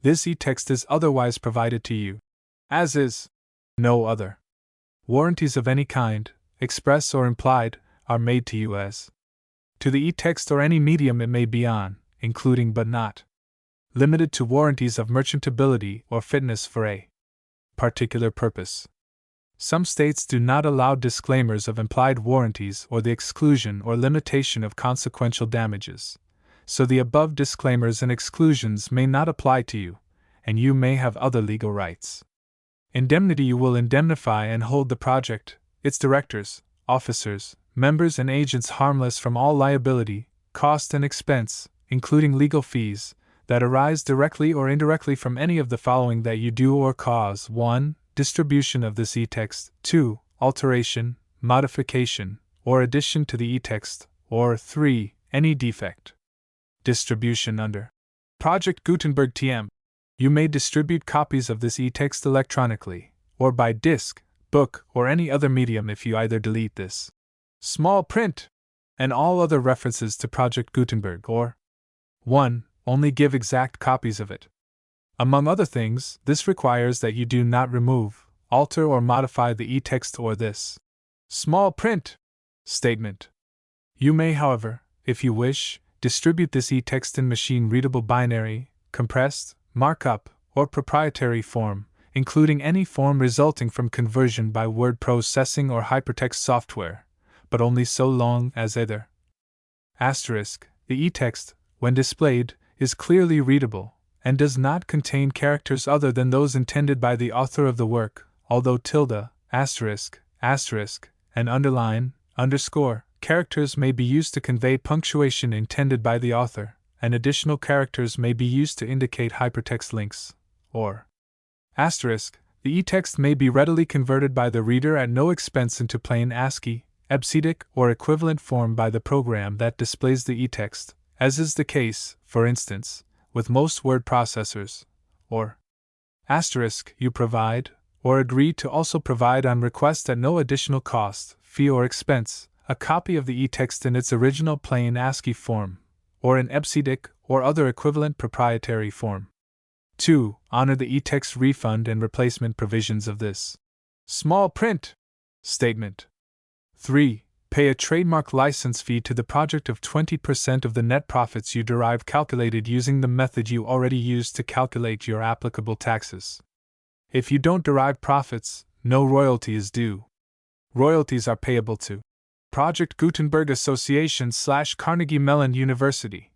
This e-text is otherwise provided to you, as is no other. Warranties of any kind, express or implied, are made to you as to the e-text or any medium it may be on, including but not limited to warranties of merchantability or fitness for a particular purpose. Some states do not allow disclaimers of implied warranties or the exclusion or limitation of consequential damages, so the above disclaimers and exclusions may not apply to you, and you may have other legal rights. Indemnity: you will indemnify and hold the project, its directors, officers, members, and agents harmless from all liability, cost, and expense, including legal fees, that arise directly or indirectly from any of the following that you do or cause: 1. Distribution of this e-text, 2. Alteration, modification, or addition to the e-text, or 3. Any defect. Distribution under Project Gutenberg TM. You may distribute copies of this e-text electronically, or by disc, book, or any other medium if you either delete this small print and all other references to Project Gutenberg, or 1. Only give exact copies of it. Among other things, this requires that you do not remove, alter, or modify the e-text or this small print statement. You may, however, if you wish, distribute this e-text in machine-readable binary, compressed, markup, or proprietary form, including any form resulting from conversion by word processing or hypertext software, but only so long as either *, the e-text, when displayed, is clearly readable, and does not contain characters other than those intended by the author of the work, although tilde, asterisk, and underline, underscore, characters may be used to convey punctuation intended by the author, and additional characters may be used to indicate hypertext links, or asterisk. The e-text may be readily converted by the reader at no expense into plain ASCII, EBCDIC, or equivalent form by the program that displays the e-text, as is the case, for instance, with most word processors, or asterisk. You provide, or agree to also provide on request at no additional cost, fee, or expense, a copy of the e-text in its original plain ASCII form, or in EBCDIC or other equivalent proprietary form. 2. Honor the e-text refund and replacement provisions of this small print statement. 3. Pay a trademark license fee to the project of 20% of the net profits you derive, calculated using the method you already used to calculate your applicable taxes. If you don't derive profits, no royalty is due. Royalties are payable to Project Gutenberg Association / Carnegie Mellon University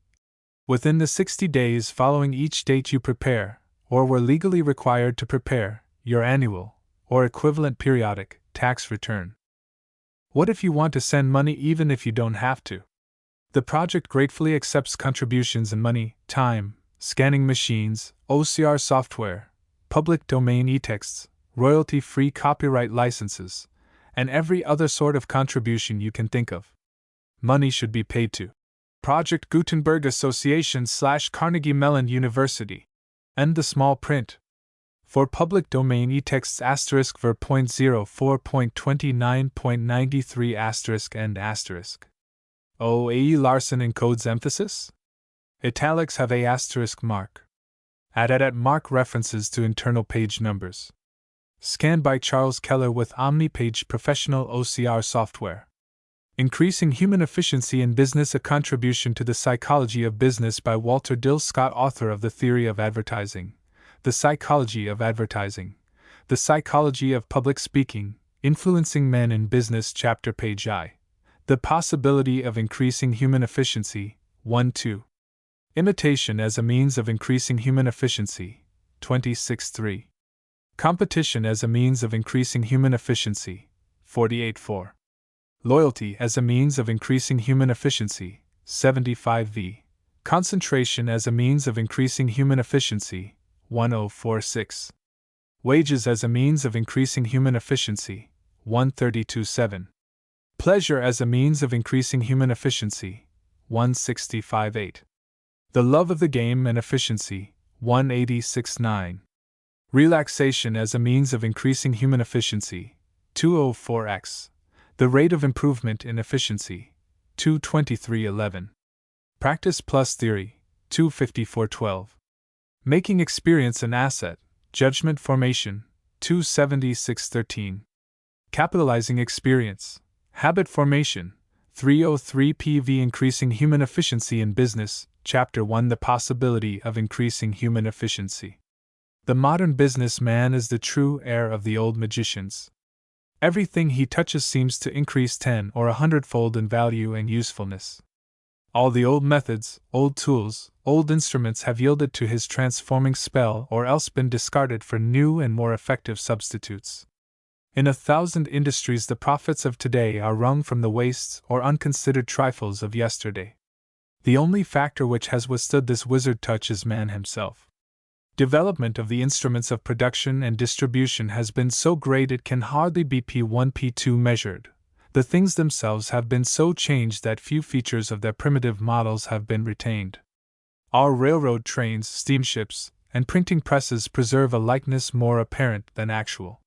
within the 60 days following each date you prepare, or were legally required to prepare, your annual, or equivalent periodic, tax return. What if you want to send money even if you don't have to? The project gratefully accepts contributions in money, time, scanning machines, OCR software, public domain e-texts, royalty-free copyright licenses, and every other sort of contribution you can think of. Money should be paid to Project Gutenberg Association / Carnegie Mellon University. And the small print. For public domain e-texts *ver. 0.04.29.93 and *. Larson encodes emphasis? Italics have a mark. At mark references to internal page numbers. Scanned by Charles Keller with OmniPage Professional OCR software. Increasing Human Efficiency in Business: A Contribution to the Psychology of Business by Walter Dill Scott, author of The Theory of Advertising, The Psychology of Advertising, The Psychology of Public Speaking, Influencing Men in Business, Chapter Page I. The Possibility of Increasing Human Efficiency, 1-2. Imitation as a Means of Increasing Human Efficiency, 26-3. Competition as a Means of Increasing Human Efficiency, 48-4. Loyalty as a Means of Increasing Human Efficiency, 75v. Concentration as a Means of Increasing Human Efficiency, 1046. Wages as a Means of Increasing Human Efficiency, 132-7. Pleasure as a Means of Increasing Human Efficiency, 165-8. The Love of the Game and Efficiency, 186-9. Relaxation as a Means of Increasing Human Efficiency, 204x. The Rate of Improvement in Efficiency, 223-11. Practice plus Theory, 254-12. Making experience an asset, judgment formation, 276-13. Capitalizing experience, habit formation, 303 PV. Increasing human efficiency in business, Chapter 1. The possibility of increasing human efficiency. The modern businessman is the true heir of the old magicians. Everything he touches seems to increase 10 or 100-fold in value and usefulness. All the old methods, old tools, old instruments have yielded to his transforming spell or else been discarded for new and more effective substitutes. In 1,000 industries, the profits of today are wrung from the wastes or unconsidered trifles of yesterday. The only factor which has withstood this wizard touch is man himself. Development of the instruments of production and distribution has been so great it can hardly be P1 P2 measured. The things themselves have been so changed that few features of their primitive models have been retained. Our railroad trains, steamships, and printing presses preserve a likeness more apparent than actual.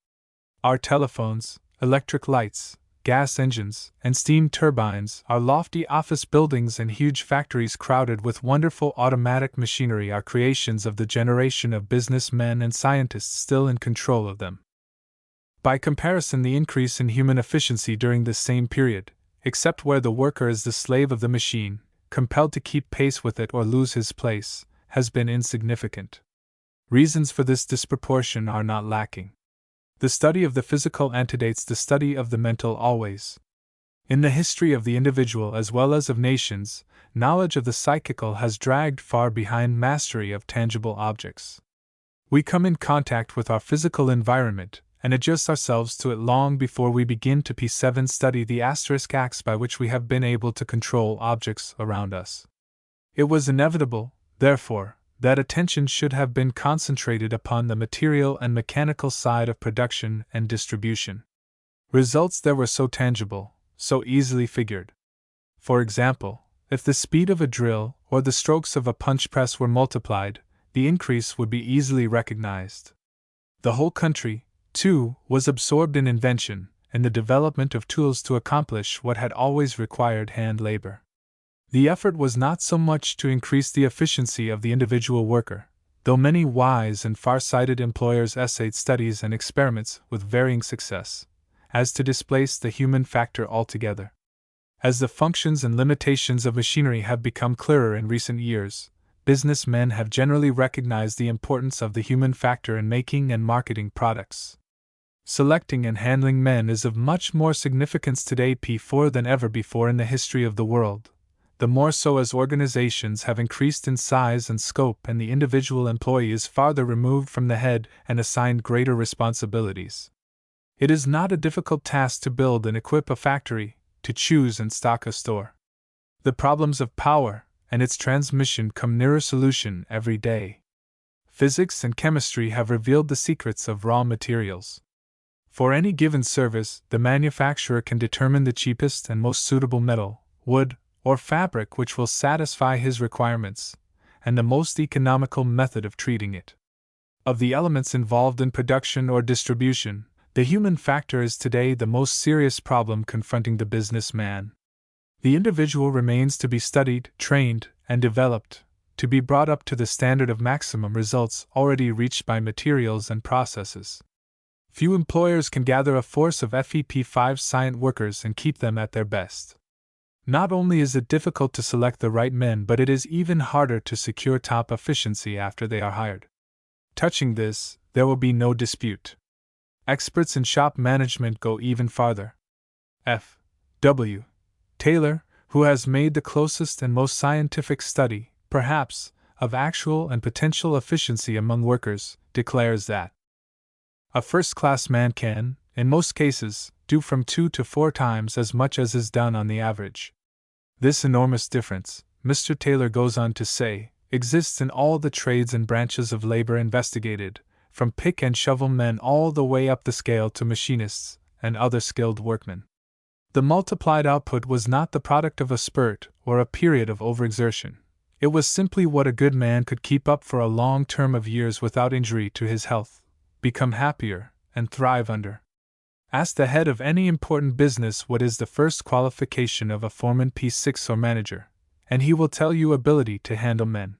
Our telephones, electric lights, gas engines, and steam turbines, our lofty office buildings and huge factories crowded with wonderful automatic machinery are creations of the generation of businessmen and scientists still in control of them. By comparison, the increase in human efficiency during this same period, except where the worker is the slave of the machine, compelled to keep pace with it or lose his place, has been insignificant. Reasons for this disproportion are not lacking. The study of the physical antedates the study of the mental always. In the history of the individual as well as of nations, knowledge of the psychical has dragged far behind mastery of tangible objects. We come in contact with our physical environment and adjust ourselves to it long before we begin to P7 study the asterisk acts by which we have been able to control objects around us. It was inevitable, therefore, that attention should have been concentrated upon the material and mechanical side of production and distribution. Results there were so tangible, so easily figured. For example, if the speed of a drill or the strokes of a punch press were multiplied, the increase would be easily recognized. The whole country, too, was absorbed in invention and the development of tools to accomplish what had always required hand labor. The effort was not so much to increase the efficiency of the individual worker, though many wise and far-sighted employers essayed studies and experiments with varying success, as to displace the human factor altogether. As the functions and limitations of machinery have become clearer in recent years, businessmen have generally recognized the importance of the human factor in making and marketing products. Selecting and handling men is of much more significance today P4 than ever before in the history of the world. The more so as organizations have increased in size and scope and the individual employee is farther removed from the head and assigned greater responsibilities. It is not a difficult task to build and equip a factory, to choose and stock a store. The problems of power and its transmission come nearer solution every day. Physics and chemistry have revealed the secrets of raw materials. For any given service, the manufacturer can determine the cheapest and most suitable metal, wood, or fabric which will satisfy his requirements, and the most economical method of treating it. Of the elements involved in production or distribution, the human factor is today the most serious problem confronting the businessman. The individual remains to be studied, trained, and developed, to be brought up to the standard of maximum results already reached by materials and processes. Few employers can gather a force of FEP5 scient workers and keep them at their best. Not only is it difficult to select the right men, but it is even harder to secure top efficiency after they are hired. Touching this, there will be no dispute. Experts in shop management go even farther. F. W. Taylor, who has made the closest and most scientific study, perhaps, of actual and potential efficiency among workers, declares that a first-class man can, in most cases, do from 2 to 4 times as much as is done on the average. This enormous difference, Mr. Taylor goes on to say, exists in all the trades and branches of labor investigated, from pick and shovel men all the way up the scale to machinists and other skilled workmen. The multiplied output was not the product of a spurt or a period of overexertion. It was simply what a good man could keep up for a long term of years without injury to his health, become happier, and thrive under. Ask the head of any important business what is the first qualification of a foreman P6 or manager, and he will tell you ability to handle men.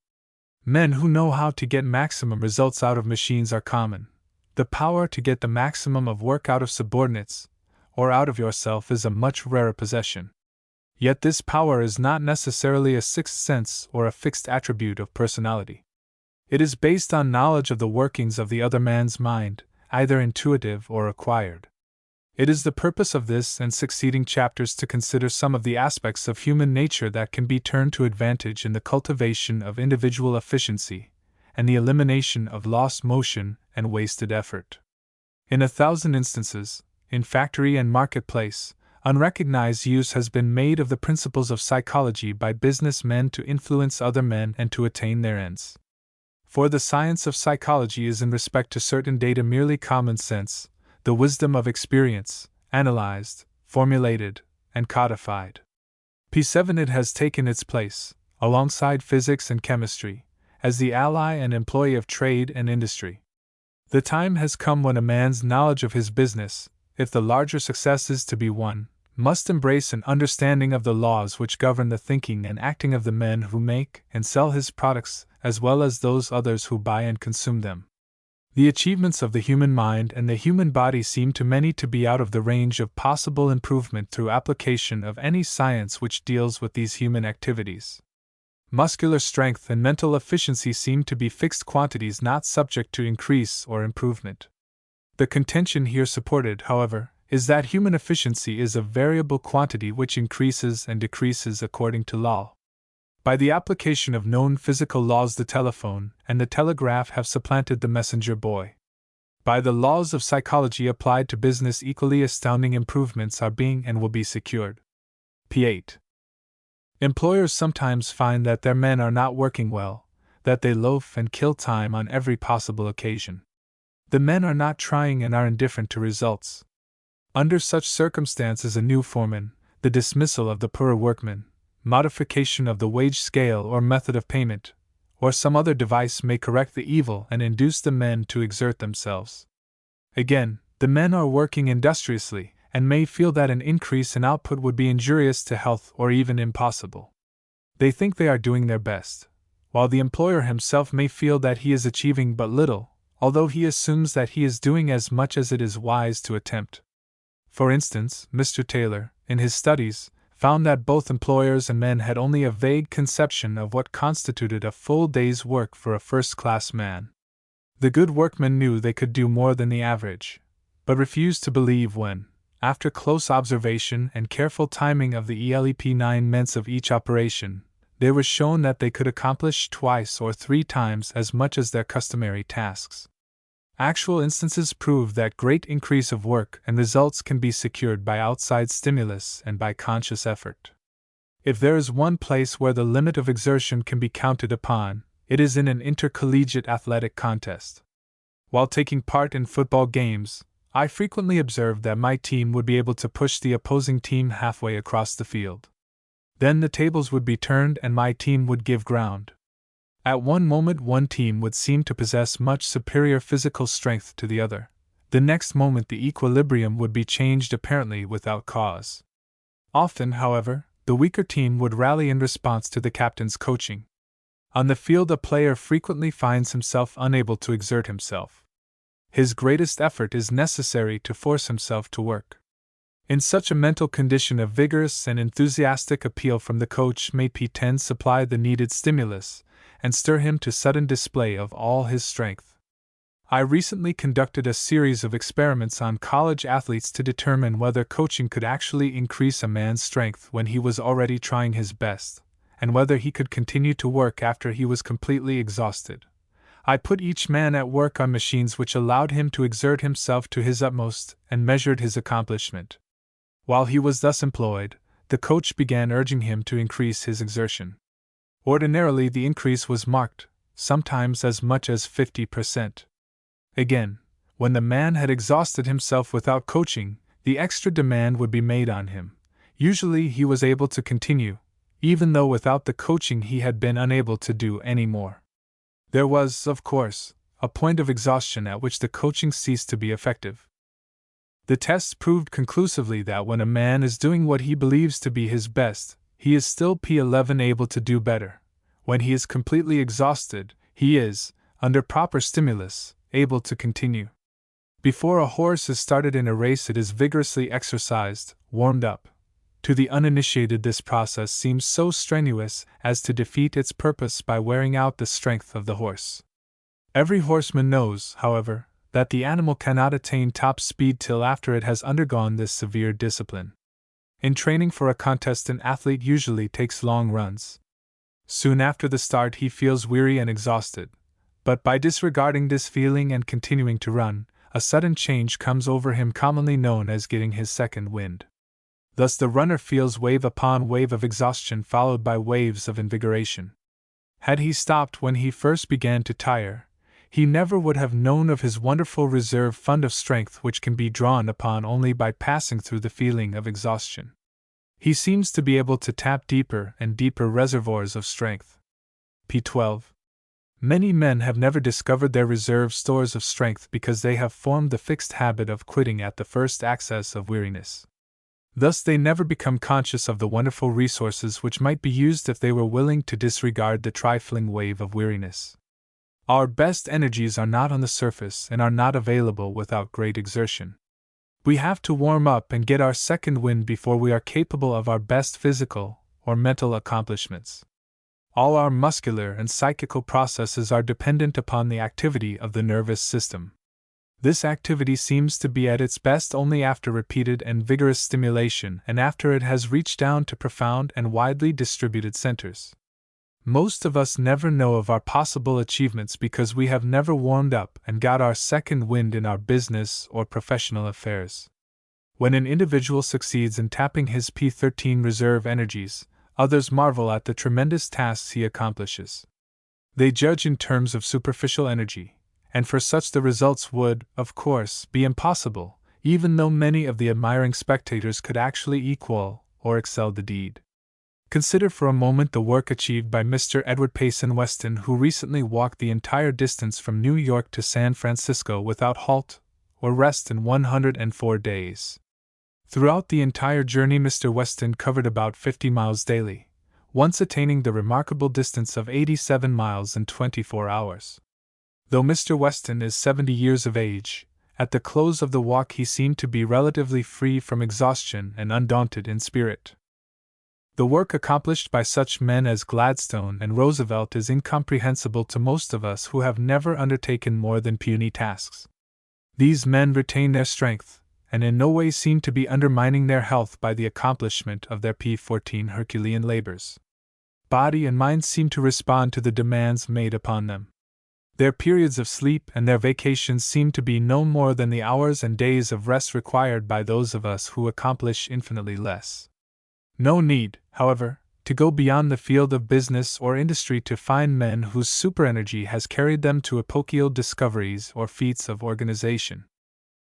Men who know how to get maximum results out of machines are common. The power to get the maximum of work out of subordinates, or out of yourself, is a much rarer possession. Yet this power is not necessarily a sixth sense or a fixed attribute of personality. It is based on knowledge of the workings of the other man's mind, either intuitive or acquired. It is the purpose of this and succeeding chapters to consider some of the aspects of human nature that can be turned to advantage in the cultivation of individual efficiency, and the elimination of lost motion and wasted effort. In 1,000 instances, in factory and marketplace, unrecognized use has been made of the principles of psychology by business men to influence other men and to attain their ends. For the science of psychology is in respect to certain data merely common sense, the wisdom of experience, analyzed, formulated, and codified. P7 it has taken its place, alongside physics and chemistry, as the ally and employee of trade and industry. The time has come when a man's knowledge of his business, if the larger success is to be won, must embrace an understanding of the laws which govern the thinking and acting of the men who make and sell his products, as well as those others who buy and consume them. The achievements of the human mind and the human body seem to many to be out of the range of possible improvement through application of any science which deals with these human activities. Muscular strength and mental efficiency seem to be fixed quantities not subject to increase or improvement. The contention here supported, however, is that human efficiency is a variable quantity which increases and decreases according to law. By the application of known physical laws, the telephone and the telegraph have supplanted the messenger boy. By the laws of psychology applied to business, equally astounding improvements are being and will be secured. P8. Employers sometimes find that their men are not working well, that they loaf and kill time on every possible occasion. The men are not trying and are indifferent to results. Under such circumstances, a new foreman, the dismissal of the poorer workman, modification of the wage scale or method of payment, or some other device may correct the evil and induce the men to exert themselves. Again, the men are working industriously, and may feel that an increase in output would be injurious to health or even impossible. They think they are doing their best, while the employer himself may feel that he is achieving but little, although he assumes that he is doing as much as it is wise to attempt. For instance, Mr. Taylor, in his studies, found that both employers and men had only a vague conception of what constituted a full day's work for a first-class man. The good workmen knew they could do more than the average, but refused to believe when, after close observation and careful timing of the ELEP 9 of each operation, they was shown that they could accomplish twice or 3 times as much as their customary tasks. Actual instances prove that great increase of work and results can be secured by outside stimulus and by conscious effort. If there is one place where the limit of exertion can be counted upon, it is in an intercollegiate athletic contest. While taking part in football games, I frequently observed that my team would be able to push the opposing team halfway across the field. Then the tables would be turned and my team would give ground. At one moment one team would seem to possess much superior physical strength to the other. The next moment the equilibrium would be changed apparently without cause. Often, however, the weaker team would rally in response to the captain's coaching. On the field a player frequently finds himself unable to exert himself. His greatest effort is necessary to force himself to work. In such a mental condition a vigorous and enthusiastic appeal from the coach may P10 supply the needed stimulus, and stir him to sudden display of all his strength. I recently conducted a series of experiments on college athletes to determine whether coaching could actually increase a man's strength when he was already trying his best, and whether he could continue to work after he was completely exhausted. I put each man at work on machines which allowed him to exert himself to his utmost and measured his accomplishment. While he was thus employed, the coach began urging him to increase his exertion. Ordinarily the increase was marked, sometimes as much as 50%. Again, when the man had exhausted himself without coaching, the extra demand would be made on him. Usually he was able to continue, even though without the coaching he had been unable to do any more. There was, of course, a point of exhaustion at which the coaching ceased to be effective. The tests proved conclusively that when a man is doing what he believes to be his best, he is still P11 able to do better, When he is completely exhausted, he is, under proper stimulus, able to continue. Before a horse is started in a race, it is vigorously exercised, warmed up. To the uninitiated, this process seems so strenuous as to defeat its purpose by wearing out the strength of the horse. Every horseman knows, however, that the animal cannot attain top speed till after it has undergone this severe discipline. In training for a contest, an athlete usually takes long runs. Soon after the start, he feels weary and exhausted, but by disregarding this feeling and continuing to run, a sudden change comes over him, commonly known as getting his second wind. Thus the runner feels wave upon wave of exhaustion followed by waves of invigoration. Had he stopped when he first began to tire, he never would have known of his wonderful reserve fund of strength, which can be drawn upon only by passing through the feeling of exhaustion. He seems to be able to tap deeper and deeper reservoirs of strength. p. 12. Many men have never discovered their reserve stores of strength because they have formed the fixed habit of quitting at the first access of weariness. Thus they never become conscious of the wonderful resources which might be used if they were willing to disregard the trifling wave of weariness. Our best energies are not on the surface and are not available without great exertion. We have to warm up and get our second wind before we are capable of our best physical or mental accomplishments. All our muscular and psychical processes are dependent upon the activity of the nervous system. This activity seems to be at its best only after repeated and vigorous stimulation and after it has reached down to profound and widely distributed centers. Most of us never know of our possible achievements because we have never warmed up and got our second wind in our business or professional affairs. When an individual succeeds in tapping his P13 reserve energies, others marvel at the tremendous tasks he accomplishes. They judge in terms of superficial energy, and for such the results would, of course, be impossible, even though many of the admiring spectators could actually equal or excel the deed. Consider for a moment the work achieved by Mr. Edward Payson Weston, who recently walked the entire distance from New York to San Francisco without halt or rest in 104 days. Throughout the entire journey, Mr. Weston covered about 50 miles daily, once attaining the remarkable distance of 87 miles in 24 hours. Though Mr. Weston is 70 years of age, at the close of the walk he seemed to be relatively free from exhaustion and undaunted in spirit. The work accomplished by such men as Gladstone and Roosevelt is incomprehensible to most of us who have never undertaken more than puny tasks. These men retain their strength, and in no way seem to be undermining their health by the accomplishment of their P14 Herculean labors. Body and mind seem to respond to the demands made upon them. Their periods of sleep and their vacations seem to be no more than the hours and days of rest required by those of us who accomplish infinitely less. No need, however, to go beyond the field of business or industry to find men whose superenergy has carried them to epochal discoveries or feats of organization.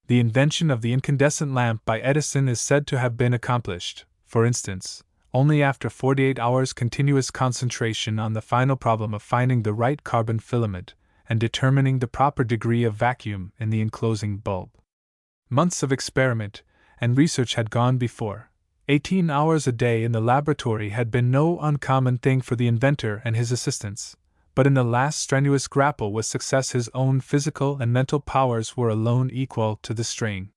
The invention of the incandescent lamp by Edison is said to have been accomplished, for instance, only after 48 hours continuous concentration on the final problem of finding the right carbon filament and determining the proper degree of vacuum in the enclosing bulb. Months of experiment and research had gone before. 18 hours a day in the laboratory had been no uncommon thing for the inventor and his assistants, but in the last strenuous grapple with success his own physical and mental powers were alone equal to the strain.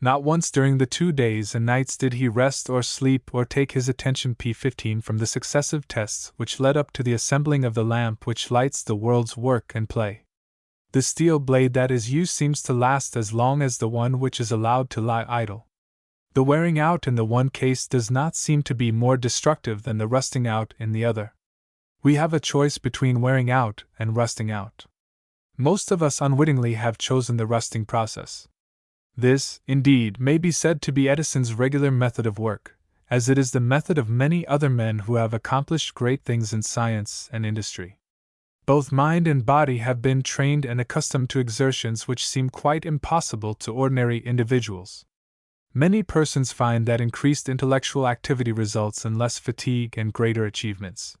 Not once during the 2 days and nights did he rest or sleep or take his attention P15 from the successive tests which led up to the assembling of the lamp which lights the world's work and play. The steel blade that is used seems to last as long as the one which is allowed to lie idle. The wearing out in the one case does not seem to be more destructive than the rusting out in the other. We have a choice between wearing out and rusting out. Most of us unwittingly have chosen the rusting process. This, indeed, may be said to be Edison's regular method of work, as it is the method of many other men who have accomplished great things in science and industry. Both mind and body have been trained and accustomed to exertions which seem quite impossible to ordinary individuals. Many persons find that increased intellectual activity results in less fatigue and greater achievements.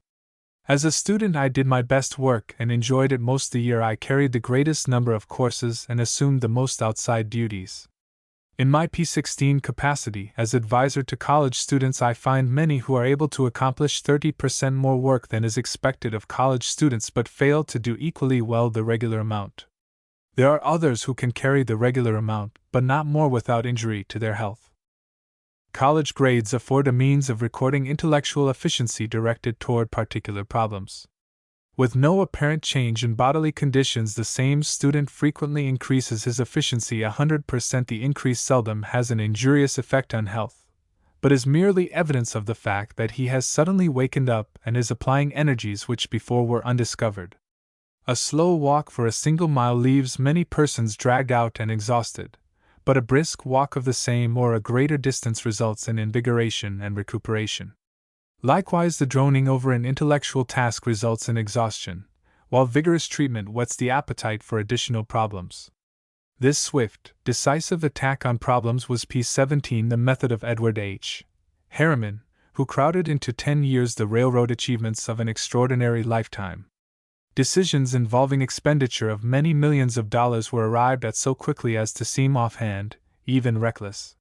As a student, I did my best work and enjoyed it most the year I carried the greatest number of courses and assumed the most outside duties. In my P16 capacity as advisor to college students, I find many who are able to accomplish 30% more work than is expected of college students but fail to do equally well the regular amount. There are others who can carry the regular amount, but not more without injury to their health. College grades afford a means of recording intellectual efficiency directed toward particular problems. With no apparent change in bodily conditions, the same student frequently increases his efficiency 100%. The increase seldom has an injurious effect on health, but is merely evidence of the fact that he has suddenly wakened up and is applying energies which before were undiscovered. A slow walk for a single mile leaves many persons dragged out and exhausted, but a brisk walk of the same or a greater distance results in invigoration and recuperation. Likewise, the droning over an intellectual task results in exhaustion, while vigorous treatment whets the appetite for additional problems. This swift, decisive attack on problems was P17, the method of Edward H. Harriman, who crowded into 10 years the railroad achievements of an extraordinary lifetime. Decisions involving expenditure of many millions of dollars were arrived at so quickly as to seem offhand, even reckless.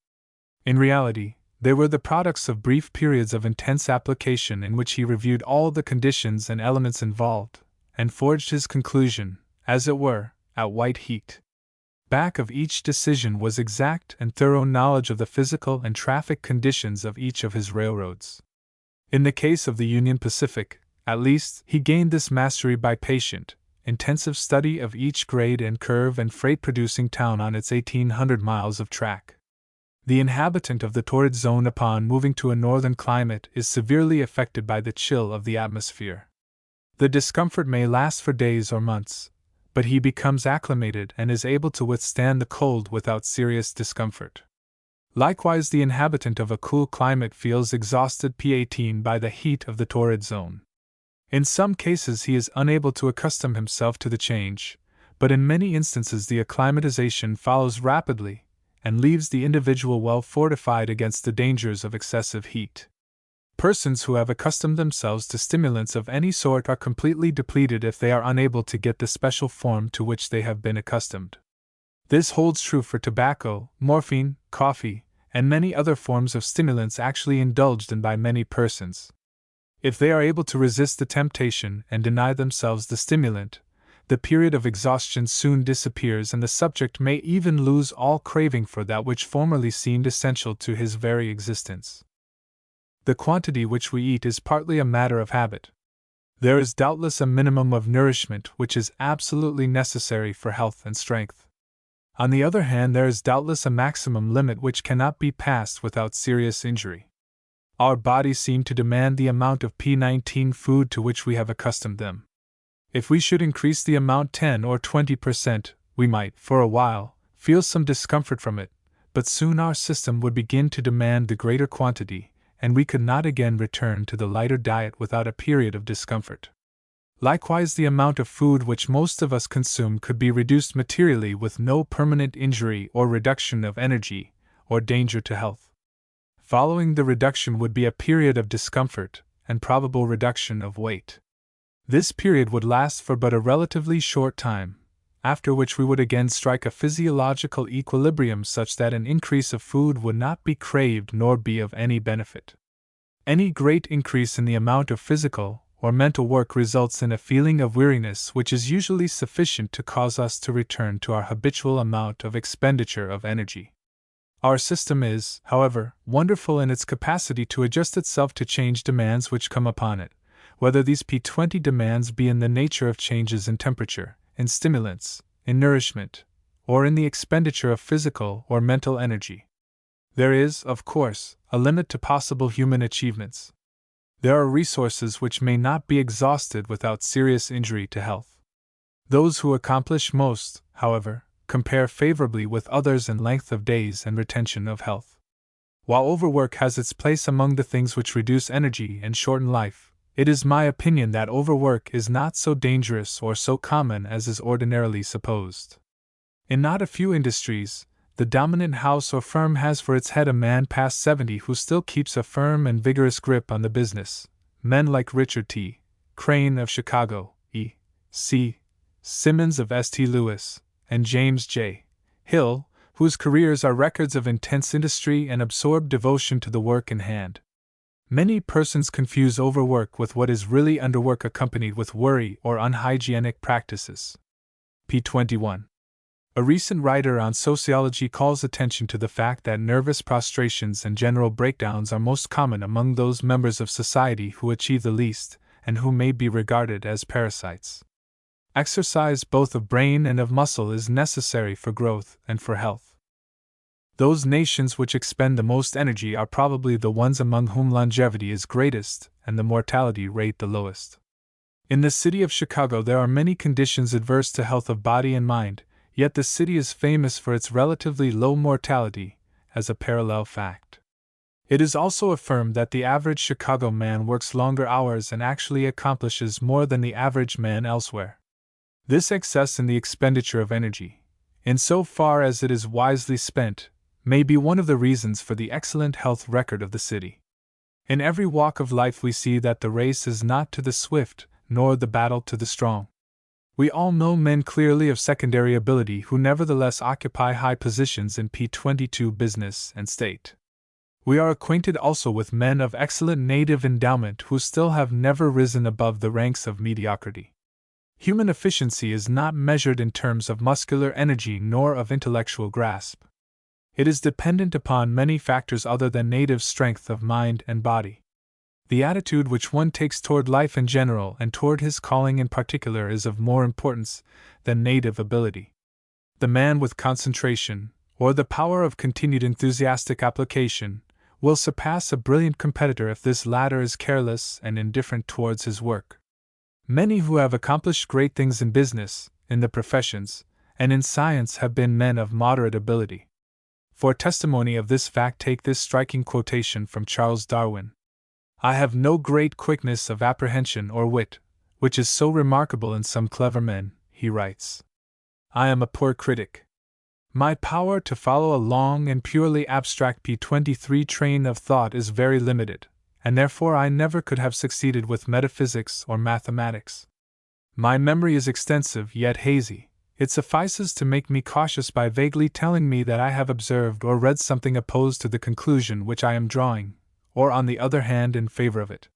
In reality, they were the products of brief periods of intense application in which he reviewed all the conditions and elements involved, and forged his conclusion, as it were, at white heat. Back of each decision was exact and thorough knowledge of the physical and traffic conditions of each of his railroads. In the case of the Union Pacific, at least, he gained this mastery by patient, intensive study of each grade and curve and freight-producing town on its 1,800 miles of track. The inhabitant of the torrid zone, upon moving to a northern climate, is severely affected by the chill of the atmosphere. The discomfort may last for days or months, but he becomes acclimated and is able to withstand the cold without serious discomfort. Likewise, the inhabitant of a cool climate feels exhausted P18 by the heat of the torrid zone. In some cases he is unable to accustom himself to the change, but in many instances the acclimatization follows rapidly, and leaves the individual well fortified against the dangers of excessive heat. Persons who have accustomed themselves to stimulants of any sort are completely depleted if they are unable to get the special form to which they have been accustomed. This holds true for tobacco, morphine, coffee, and many other forms of stimulants actually indulged in by many persons. If they are able to resist the temptation and deny themselves the stimulant, the period of exhaustion soon disappears and the subject may even lose all craving for that which formerly seemed essential to his very existence. The quantity which we eat is partly a matter of habit. There is doubtless a minimum of nourishment which is absolutely necessary for health and strength. On the other hand, there is doubtless a maximum limit which cannot be passed without serious injury. Our bodies seem to demand the amount of P19 food to which we have accustomed them. If we should increase the amount 10 or 20%, we might, for a while, feel some discomfort from it, but soon our system would begin to demand the greater quantity, and we could not again return to the lighter diet without a period of discomfort. Likewise, the amount of food which most of us consume could be reduced materially with no permanent injury or reduction of energy, or danger to health. Following the reduction would be a period of discomfort, and probable reduction of weight. This period would last for but a relatively short time, after which we would again strike a physiological equilibrium such that an increase of food would not be craved nor be of any benefit. Any great increase in the amount of physical or mental work results in a feeling of weariness which is usually sufficient to cause us to return to our habitual amount of expenditure of energy. Our system is, however, wonderful in its capacity to adjust itself to change demands which come upon it, whether these P20 demands be in the nature of changes in temperature, in stimulants, in nourishment, or in the expenditure of physical or mental energy. There is, of course, a limit to possible human achievements. There are resources which may not be exhausted without serious injury to health. Those who accomplish most, however, compare favorably with others in length of days and retention of health. While overwork has its place among the things which reduce energy and shorten life, it is my opinion that overwork is not so dangerous or so common as is ordinarily supposed. In not a few industries, the dominant house or firm has for its head a man past 70 who still keeps a firm and vigorous grip on the business. Men like Richard T. Crane of Chicago, E. C. Simmons of St. Louis, and James J. Hill, whose careers are records of intense industry and absorbed devotion to the work in hand. Many persons confuse overwork with what is really underwork accompanied with worry or unhygienic practices. p. 21. A recent writer on sociology calls attention to the fact that nervous prostrations and general breakdowns are most common among those members of society who achieve the least, and who may be regarded as parasites. Exercise both of brain and of muscle is necessary for growth and for health. Those nations which expend the most energy are probably the ones among whom longevity is greatest and the mortality rate the lowest. In the city of Chicago there are many conditions adverse to health of body and mind, yet the city is famous for its relatively low mortality, as a parallel fact. It is also affirmed that the average Chicago man works longer hours and actually accomplishes more than the average man elsewhere. This excess in the expenditure of energy, in so far as it is wisely spent, may be one of the reasons for the excellent health record of the city. In every walk of life we see that the race is not to the swift, nor the battle to the strong. We all know men clearly of secondary ability who nevertheless occupy high positions in p. 22 business and state. We are acquainted also with men of excellent native endowment who still have never risen above the ranks of mediocrity. Human efficiency is not measured in terms of muscular energy nor of intellectual grasp. It is dependent upon many factors other than native strength of mind and body. The attitude which one takes toward life in general and toward his calling in particular is of more importance than native ability. The man with concentration, or the power of continued enthusiastic application, will surpass a brilliant competitor if this latter is careless and indifferent towards his work. Many who have accomplished great things in business, in the professions, and in science have been men of moderate ability. For testimony of this fact take this striking quotation from Charles Darwin. "I have no great quickness of apprehension or wit, which is so remarkable in some clever men," he writes. "I am a poor critic. My power to follow a long and purely abstract p23 train of thought is very limited, and therefore I never could have succeeded with metaphysics or mathematics. My memory is extensive yet hazy. It suffices to make me cautious by vaguely telling me that I have observed or read something opposed to the conclusion which I am drawing, or on the other hand in favor of it.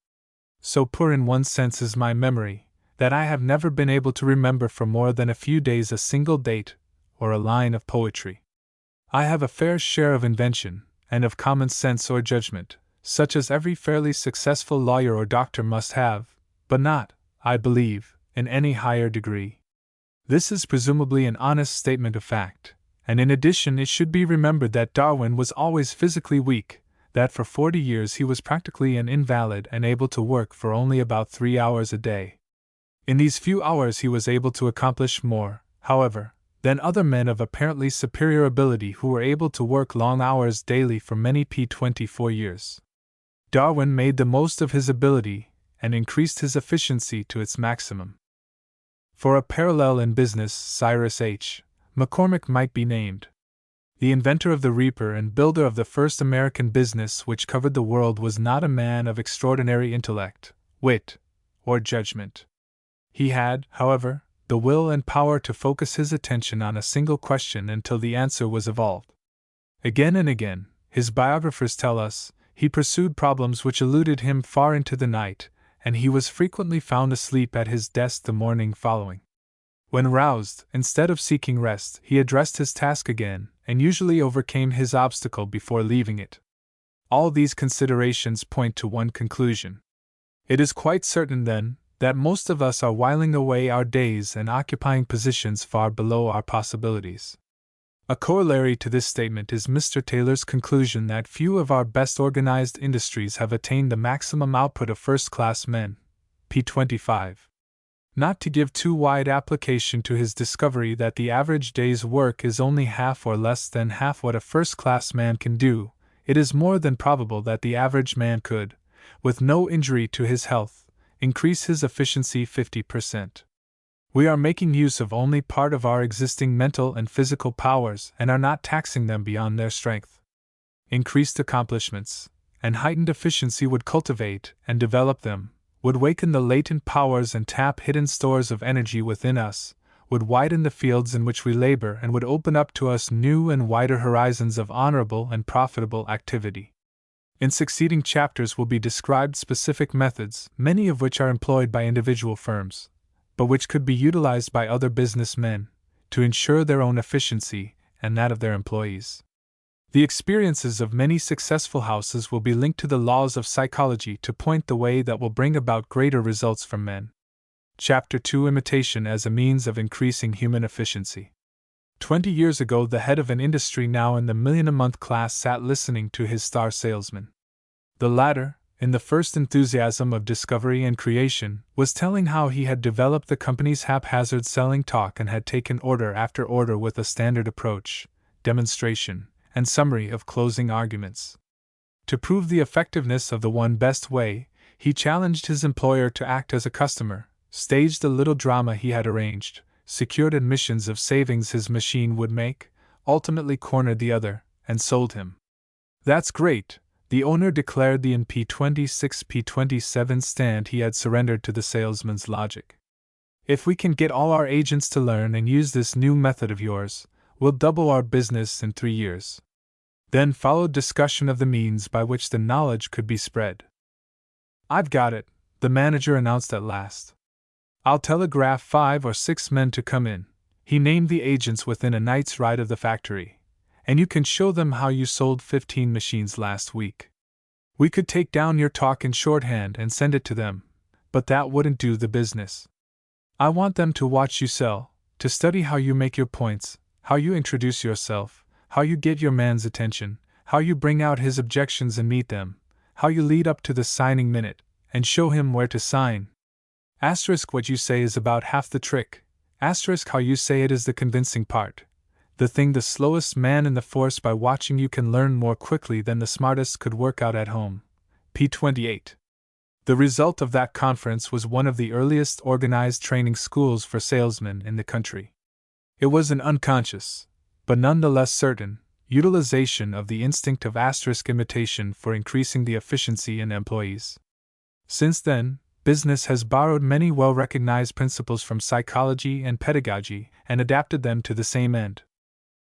So poor in one sense is my memory, that I have never been able to remember for more than a few days a single date, or a line of poetry. I have a fair share of invention, and of common sense or judgment, such as every fairly successful lawyer or doctor must have, but not, I believe, in any higher degree. This is presumably an honest statement of fact, and in addition it should be remembered that Darwin was always physically weak, that for 40 years he was practically an invalid and able to work for only about 3 hours a day. In these few hours he was able to accomplish more, however, than other men of apparently superior ability who were able to work long hours daily for many p24 years. Darwin made the most of his ability and increased his efficiency to its maximum. For a parallel in business, Cyrus H. McCormick might be named. The inventor of the reaper and builder of the first American business which covered the world was not a man of extraordinary intellect, wit, or judgment. He had, however, the will and power to focus his attention on a single question until the answer was evolved. Again and again, his biographers tell us, he pursued problems which eluded him far into the night, and he was frequently found asleep at his desk the morning following. When roused, instead of seeking rest, he addressed his task again, and usually overcame his obstacle before leaving it. All these considerations point to one conclusion. It is quite certain, then, that most of us are whiling away our days and occupying positions far below our possibilities. A corollary to this statement is Mr. Taylor's conclusion that few of our best organized industries have attained the maximum output of first-class men, p. 25. Not to give too wide application to his discovery that the average day's work is only half or less than half what a first-class man can do, it is more than probable that the average man could, with no injury to his health, increase his efficiency 50%. We are making use of only part of our existing mental and physical powers and are not taxing them beyond their strength. Increased accomplishments and heightened efficiency would cultivate and develop them, would waken the latent powers and tap hidden stores of energy within us, would widen the fields in which we labor and would open up to us new and wider horizons of honorable and profitable activity. In succeeding chapters will be described specific methods, many of which are employed by individual firms, but which could be utilized by other businessmen to ensure their own efficiency and that of their employees. The experiences of many successful houses will be linked to the laws of psychology to point the way that will bring about greater results from men. Chapter 2: Imitation as a Means of Increasing Human Efficiency. 20 years ago, the head of an industry now in the million-a-month class sat listening to his star salesman. The latter, in the first enthusiasm of discovery and creation, was telling how he had developed the company's haphazard selling talk and had taken order after order with a standard approach, demonstration, and summary of closing arguments. To prove the effectiveness of the one best way, he challenged his employer to act as a customer, staged a little drama he had arranged, secured admissions of savings his machine would make, ultimately cornered the other, and sold him. "That's great," the owner declared. The in P26 P27 stand he had surrendered to the salesman's logic. "If we can get all our agents to learn and use this new method of yours, we'll double our business in 3 years. Then followed discussion of the means by which the knowledge could be spread. "I've got it," the manager announced at last. "I'll telegraph 5 or 6 men to come in," he named the agents within a night's ride of the factory, "and you can show them how you sold 15 machines last week. We could take down your talk in shorthand and send it to them, but that wouldn't do the business. I want them to watch you sell, to study how you make your points, how you introduce yourself, how you get your man's attention, how you bring out his objections and meet them, how you lead up to the signing minute, and show him where to sign. Asterisk what you say is about half the trick, asterisk how you say it is the convincing part. The thing the slowest man in the force by watching you can learn more quickly than the smartest could work out at home." P28. The result of that conference was one of the earliest organized training schools for salesmen in the country. It was an unconscious, but nonetheless certain, utilization of the instinct of asterisk imitation for increasing the efficiency in employees. Since then, business has borrowed many well-recognized principles from psychology and pedagogy and adapted them to the same end.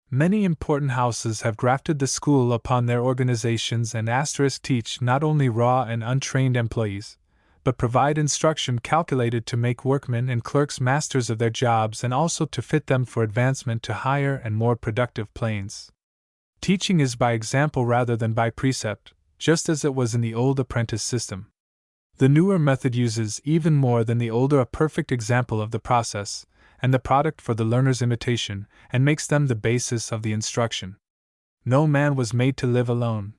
Many important houses have grafted the school upon their organizations and asterisk teach not only raw and untrained employees, but provide instruction calculated to make workmen and clerks masters of their jobs and also to fit them for advancement to higher and more productive planes. Teaching is by example rather than by precept, just as it was in the old apprentice system. The newer method uses even more than the older a perfect example of the process, and the product for the learner's imitation, and makes them the basis of the instruction. No man was made to live alone.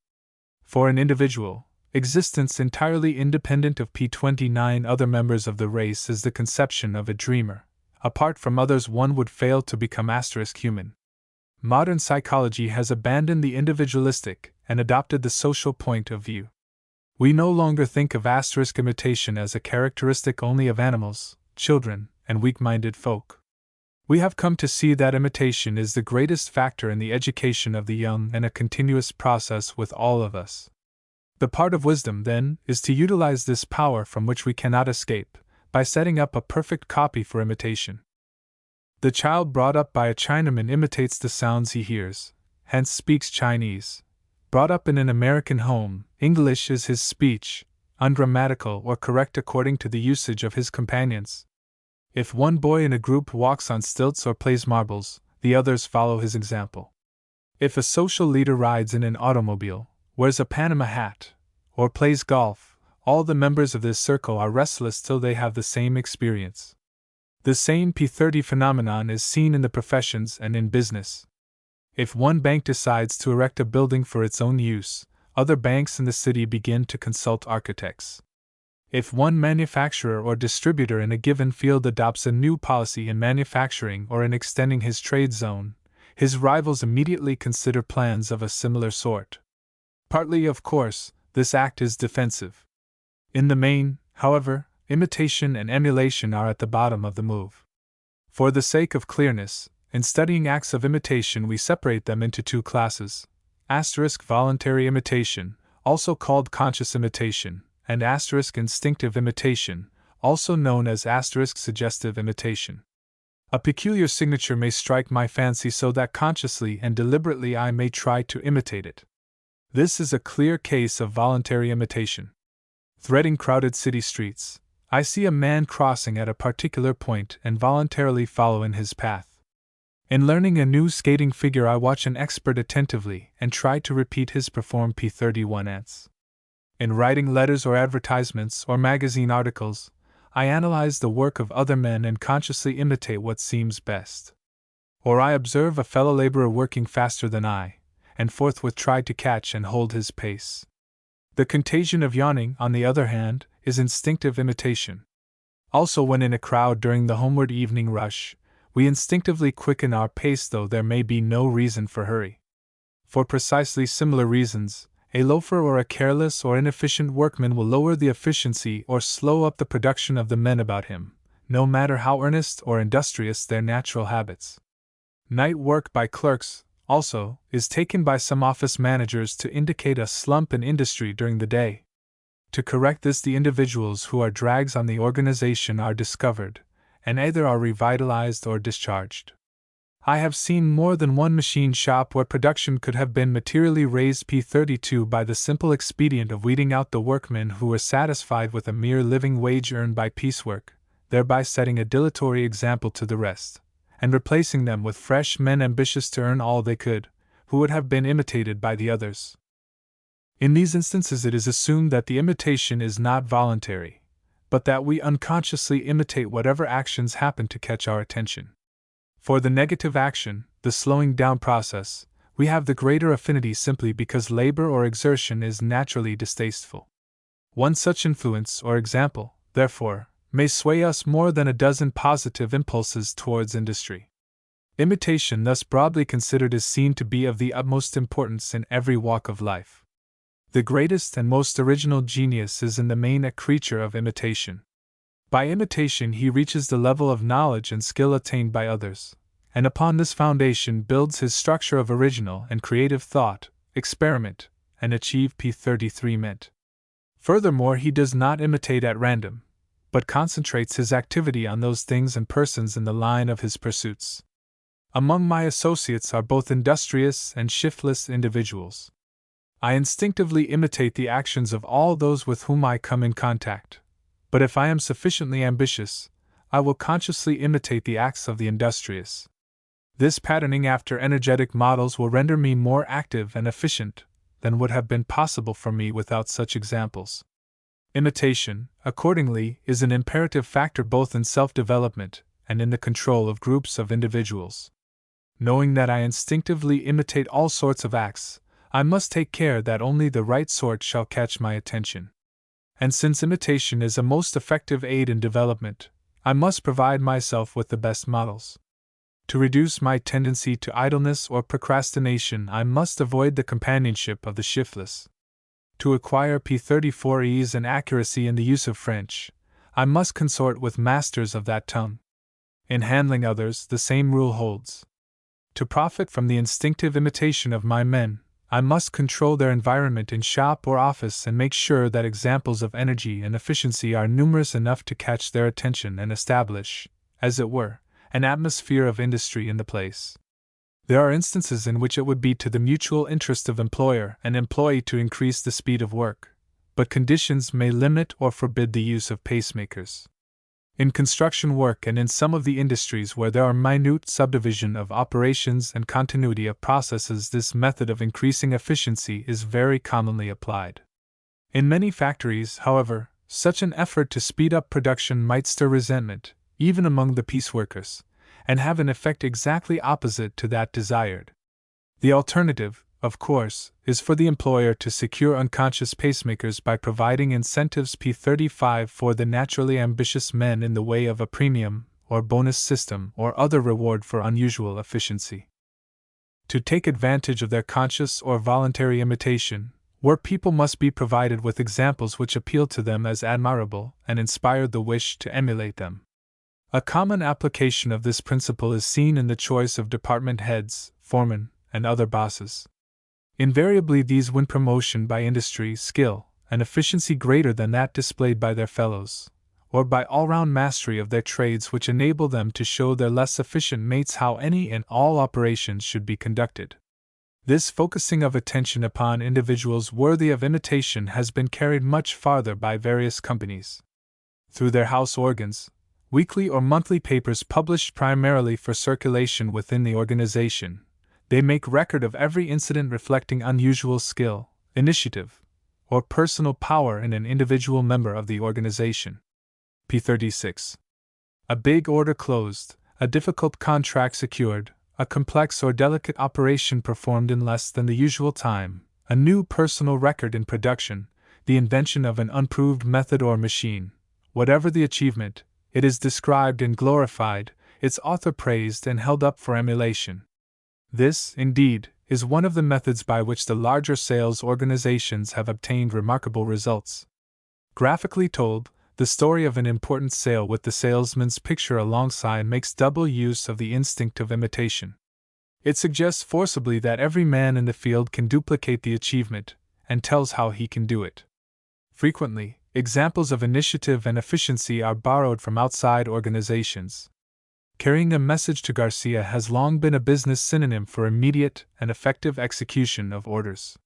For an individual, existence entirely independent of P29 other members of the race is the conception of a dreamer. Apart from others one would fail to become asterisk human. Modern psychology has abandoned the individualistic and adopted the social point of view. We no longer think of asterisk imitation as a characteristic only of animals, children, and weak-minded folk. We have come to see that imitation is the greatest factor in the education of the young and a continuous process with all of us. The part of wisdom, then, is to utilize this power from which we cannot escape, by setting up a perfect copy for imitation. The child brought up by a Chinaman imitates the sounds he hears, hence speaks Chinese. Brought up in an American home, English is his speech, ungrammatical or correct according to the usage of his companions. If one boy in a group walks on stilts or plays marbles, the others follow his example. If a social leader rides in an automobile, wears a Panama hat, or plays golf, all the members of this circle are restless till they have the same experience. The same P30 phenomenon is seen in the professions and in business. If one bank decides to erect a building for its own use, other banks in the city begin to consult architects. If one manufacturer or distributor in a given field adopts a new policy in manufacturing or in extending his trade zone, his rivals immediately consider plans of a similar sort. Partly, of course, this act is defensive. In the main, however, imitation and emulation are at the bottom of the move. For the sake of clearness, in studying acts of imitation we separate them into 2 classes, *voluntary imitation, also called conscious imitation, and *instinctive imitation, also known as *suggestive imitation. A peculiar signature may strike my fancy so that consciously and deliberately I may try to imitate it. This is a clear case of voluntary imitation. Threading crowded city streets, I see a man crossing at a particular point and voluntarily follow in his path. In learning a new skating figure, I watch an expert attentively and try to repeat his perform P31s. In writing letters or advertisements or magazine articles, I analyze the work of other men and consciously imitate what seems best. Or I observe a fellow laborer working faster than I, and forthwith try to catch and hold his pace. The contagion of yawning, on the other hand, is instinctive imitation. Also, when in a crowd during the homeward evening rush, we instinctively quicken our pace though there may be no reason for hurry. For precisely similar reasons, a loafer or a careless or inefficient workman will lower the efficiency or slow up the production of the men about him, no matter how earnest or industrious their natural habits. Night work by clerks, also, is taken by some office managers to indicate a slump in industry during the day. To correct this, the individuals who are drags on the organization are discovered, and either are revitalized or discharged. I have seen more than one machine shop where production could have been materially raised P32 by the simple expedient of weeding out the workmen who were satisfied with a mere living wage earned by piecework, thereby setting a dilatory example to the rest, and replacing them with fresh men ambitious to earn all they could, who would have been imitated by the others. In these instances, it is assumed that the imitation is not voluntary, but that we unconsciously imitate whatever actions happen to catch our attention. For the negative action, the slowing down process, we have the greater affinity simply because labor or exertion is naturally distasteful. One such influence or example, therefore, may sway us more than a dozen positive impulses towards industry. Imitation, thus broadly considered, is seen to be of the utmost importance in every walk of life. The greatest and most original genius is in the main a creature of imitation. By imitation he reaches the level of knowledge and skill attained by others, and upon this foundation builds his structure of original and creative thought, experiment, and achieve P33 meant. Furthermore, he does not imitate at random, but concentrates his activity on those things and persons in the line of his pursuits. Among my associates are both industrious and shiftless individuals. I instinctively imitate the actions of all those with whom I come in contact, but if I am sufficiently ambitious, I will consciously imitate the acts of the industrious. This patterning after energetic models will render me more active and efficient than would have been possible for me without such examples. Imitation, accordingly, is an imperative factor both in self-development and in the control of groups of individuals. Knowing that I instinctively imitate all sorts of acts, I must take care that only the right sort shall catch my attention. And since imitation is a most effective aid in development, I must provide myself with the best models. To reduce my tendency to idleness or procrastination, I must avoid the companionship of the shiftless. To acquire P34 ease and accuracy in the use of French, I must consort with masters of that tongue. In handling others, the same rule holds. To profit from the instinctive imitation of my men, I must control their environment in shop or office and make sure that examples of energy and efficiency are numerous enough to catch their attention and establish, as it were, an atmosphere of industry in the place. There are instances in which it would be to the mutual interest of employer and employee to increase the speed of work, but conditions may limit or forbid the use of pacemakers. In construction work and in some of the industries where there are minute subdivision of operations and continuity of processes, this method of increasing efficiency is very commonly applied. In many factories, however, such an effort to speed up production might stir resentment, even among the pieceworkers, and have an effect exactly opposite to that desired. The alternative, of course, is for the employer to secure unconscious pacemakers by providing incentives P35 for the naturally ambitious men in the way of a premium, or bonus system, or other reward for unusual efficiency. To take advantage of their conscious or voluntary imitation, work people must be provided with examples which appeal to them as admirable and inspire the wish to emulate them. A common application of this principle is seen in the choice of department heads, foremen, and other bosses. Invariably these win promotion by industry, skill, and efficiency greater than that displayed by their fellows, or by all-round mastery of their trades which enable them to show their less efficient mates how any and all operations should be conducted. This focusing of attention upon individuals worthy of imitation has been carried much farther by various companies. Through their house organs, weekly or monthly papers published primarily for circulation within the organization, they make record of every incident reflecting unusual skill, initiative, or personal power in an individual member of the organization. p. 36. A big order closed, a difficult contract secured, a complex or delicate operation performed in less than the usual time, a new personal record in production, the invention of an unproved method or machine. Whatever the achievement, it is described and glorified, its author praised and held up for emulation. This, indeed, is one of the methods by which the larger sales organizations have obtained remarkable results. Graphically told, the story of an important sale with the salesman's picture alongside makes double use of the instinct of imitation. It suggests forcibly that every man in the field can duplicate the achievement, and tells how he can do it. Frequently, examples of initiative and efficiency are borrowed from outside organizations. Carrying a message to Garcia has long been a business synonym for immediate and effective execution of orders.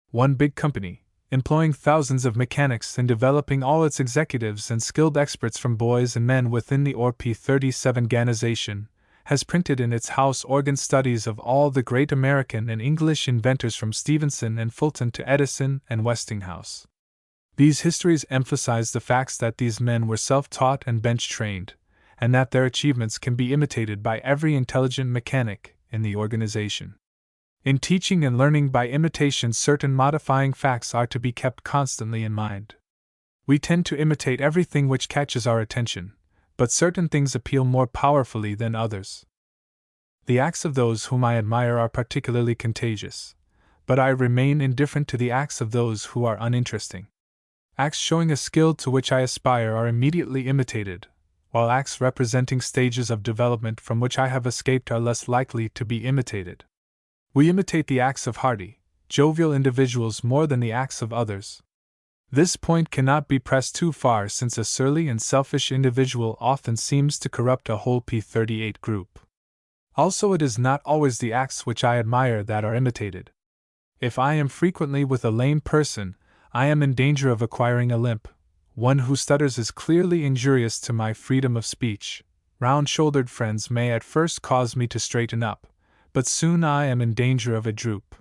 One big company, employing thousands of mechanics and developing all its executives and skilled experts from boys and men within the ORP-37 organization, has printed in its house organ studies of all the great American and English inventors from Stephenson and Fulton to Edison and Westinghouse. These histories emphasize the facts that these men were self-taught and bench-trained, and that their achievements can be imitated by every intelligent mechanic in the organization. In teaching and learning by imitation, certain modifying facts are to be kept constantly in mind. We tend to imitate everything which catches our attention, but certain things appeal more powerfully than others. The acts of those whom I admire are particularly contagious, but I remain indifferent to the acts of those who are uninteresting. Acts showing a skill to which I aspire are immediately imitated, while acts representing stages of development from which I have escaped are less likely to be imitated. We imitate the acts of hearty, jovial individuals more than the acts of others. This point cannot be pressed too far, since a surly and selfish individual often seems to corrupt a whole P38 group. Also, it is not always the acts which I admire that are imitated. If I am frequently with a lame person, I am in danger of acquiring a limp. One who stutters is clearly injurious to my freedom of speech. Round-shouldered friends may at first cause me to straighten up, but soon I am in danger of a droop.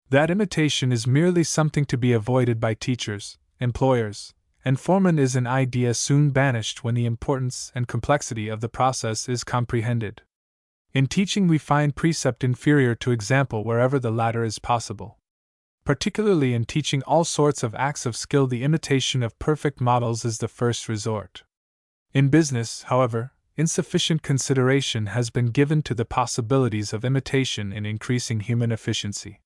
That imitation is merely something to be avoided by teachers, employers, and foremen is an idea soon banished when the importance and complexity of the process is comprehended. In teaching we find precept inferior to example wherever the latter is possible. Particularly in teaching all sorts of acts of skill, the imitation of perfect models is the first resort. In business, however, insufficient consideration has been given to the possibilities of imitation in increasing human efficiency.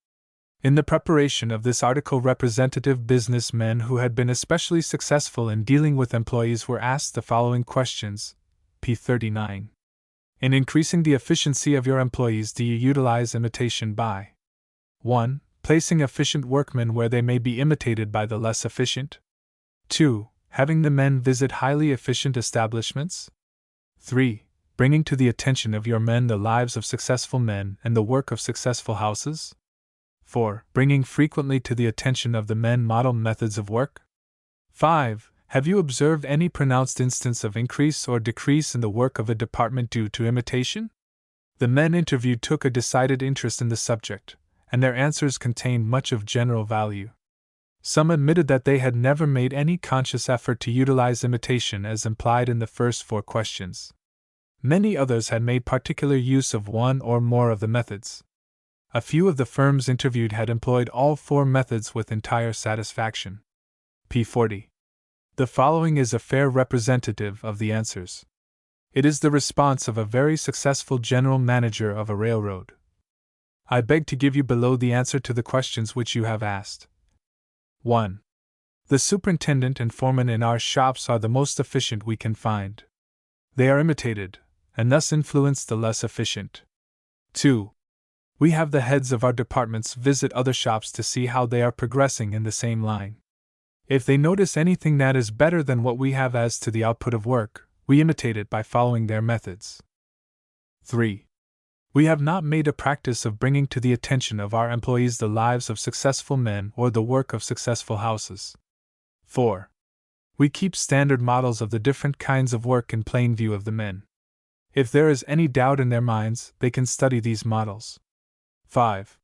In the preparation of this article, representative business men who had been especially successful in dealing with employees were asked the following questions. p. 39. In increasing the efficiency of your employees, do you utilize imitation by 1. Placing efficient workmen where they may be imitated by the less efficient? 2. Having the men visit highly efficient establishments? 3. Bringing to the attention of your men the lives of successful men and the work of successful houses? 4. Bringing frequently to the attention of the men model methods of work? 5. Have you observed any pronounced instance of increase or decrease in the work of a department due to imitation? The men interviewed took a decided interest in the subject, and their answers contained much of general value. Some admitted that they had never made any conscious effort to utilize imitation as implied in the first 4 questions. Many others had made particular use of one or more of the methods. A few of the firms interviewed had employed all 4 methods with entire satisfaction. p. 40. The following is a fair representative of the answers. It is the response of a very successful general manager of a railroad. I beg to give you below the answer to the questions which you have asked. 1. The superintendent and foreman in our shops are the most efficient we can find. They are imitated, and thus influence the less efficient. 2. We have the heads of our departments visit other shops to see how they are progressing in the same line. If they notice anything that is better than what we have as to the output of work, we imitate it by following their methods. 3. We have not made a practice of bringing to the attention of our employees the lives of successful men or the work of successful houses. 4. We keep standard models of the different kinds of work in plain view of the men. If there is any doubt in their minds, they can study these models. 5.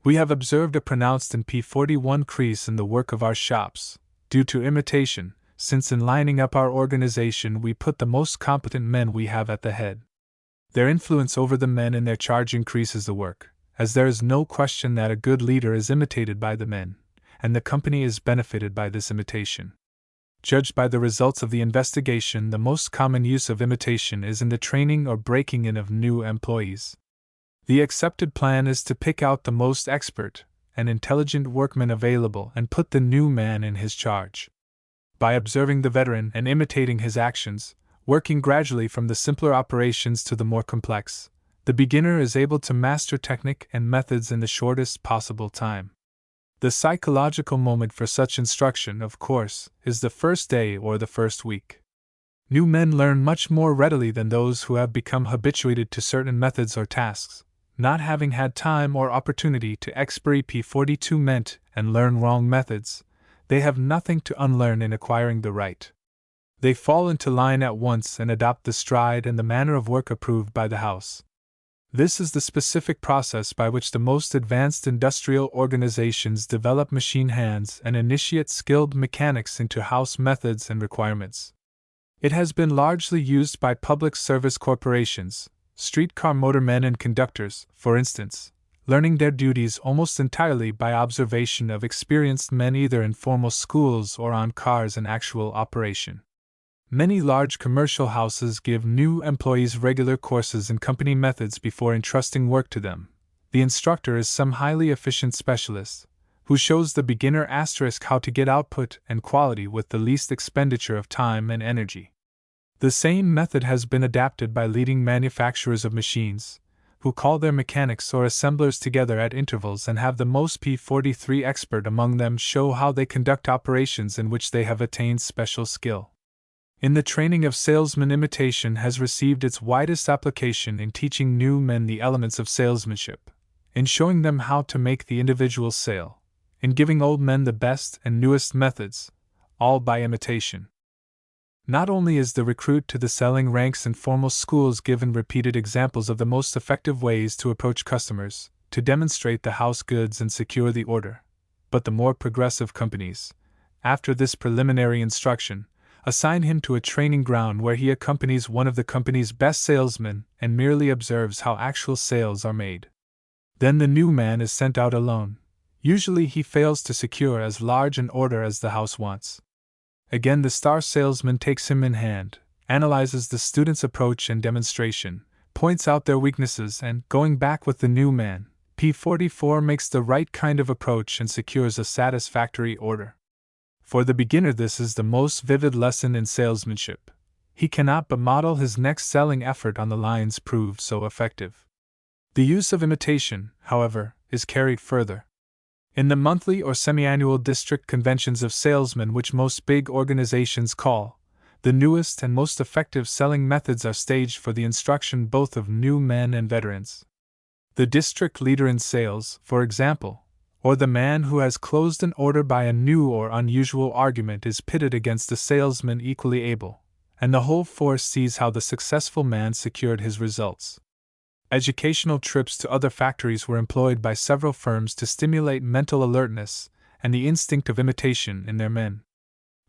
We have observed a pronounced and P41 increase in the work of our shops, due to imitation, since in lining up our organization we put the most competent men we have at the head. Their influence over the men in their charge increases the work, as there is no question that a good leader is imitated by the men, and the company is benefited by this imitation. Judged by the results of the investigation, the most common use of imitation is in the training or breaking in of new employees. The accepted plan is to pick out the most expert and intelligent workman available and put the new man in his charge. By observing the veteran and imitating his actions, working gradually from the simpler operations to the more complex, the beginner is able to master technique and methods in the shortest possible time. The psychological moment for such instruction, of course, is the first day or the first week. New men learn much more readily than those who have become habituated to certain methods or tasks, not having had time or opportunity to experiment and learn wrong methods. They have nothing to unlearn in acquiring the right. They fall into line at once and adopt the stride and the manner of work approved by the house. This is the specific process by which the most advanced industrial organizations develop machine hands and initiate skilled mechanics into house methods and requirements. It has been largely used by public service corporations, streetcar motormen and conductors, for instance, learning their duties almost entirely by observation of experienced men either in formal schools or on cars in actual operation. Many large commercial houses give new employees regular courses in company methods before entrusting work to them. The instructor is some highly efficient specialist, who shows the beginner how to get output and quality with the least expenditure of time and energy. The same method has been adapted by leading manufacturers of machines, who call their mechanics or assemblers together at intervals and have the most P43 expert among them show how they conduct operations in which they have attained special skill. In the training of salesmen, imitation has received its widest application in teaching new men the elements of salesmanship, in showing them how to make the individual sale, in giving old men the best and newest methods, all by imitation. Not only is the recruit to the selling ranks in formal schools given repeated examples of the most effective ways to approach customers, to demonstrate the house goods and secure the order, but the more progressive companies, after this preliminary instruction, assign him to a training ground where he accompanies one of the company's best salesmen and merely observes how actual sales are made. Then the new man is sent out alone. Usually he fails to secure as large an order as the house wants. Again the star salesman takes him in hand, analyzes the student's approach and demonstration, points out their weaknesses, and, going back with the new man, P44 makes the right kind of approach and secures a satisfactory order. For the beginner this is the most vivid lesson in salesmanship. He cannot but model his next selling effort on the lines proved so effective. The use of imitation, however, is carried further. In the monthly or semi-annual district conventions of salesmen which most big organizations call, the newest and most effective selling methods are staged for the instruction both of new men and veterans. The district leader in sales, for example, or the man who has closed an order by a new or unusual argument is pitted against a salesman equally able, and the whole force sees how the successful man secured his results. Educational trips to other factories were employed by several firms to stimulate mental alertness and the instinct of imitation in their men.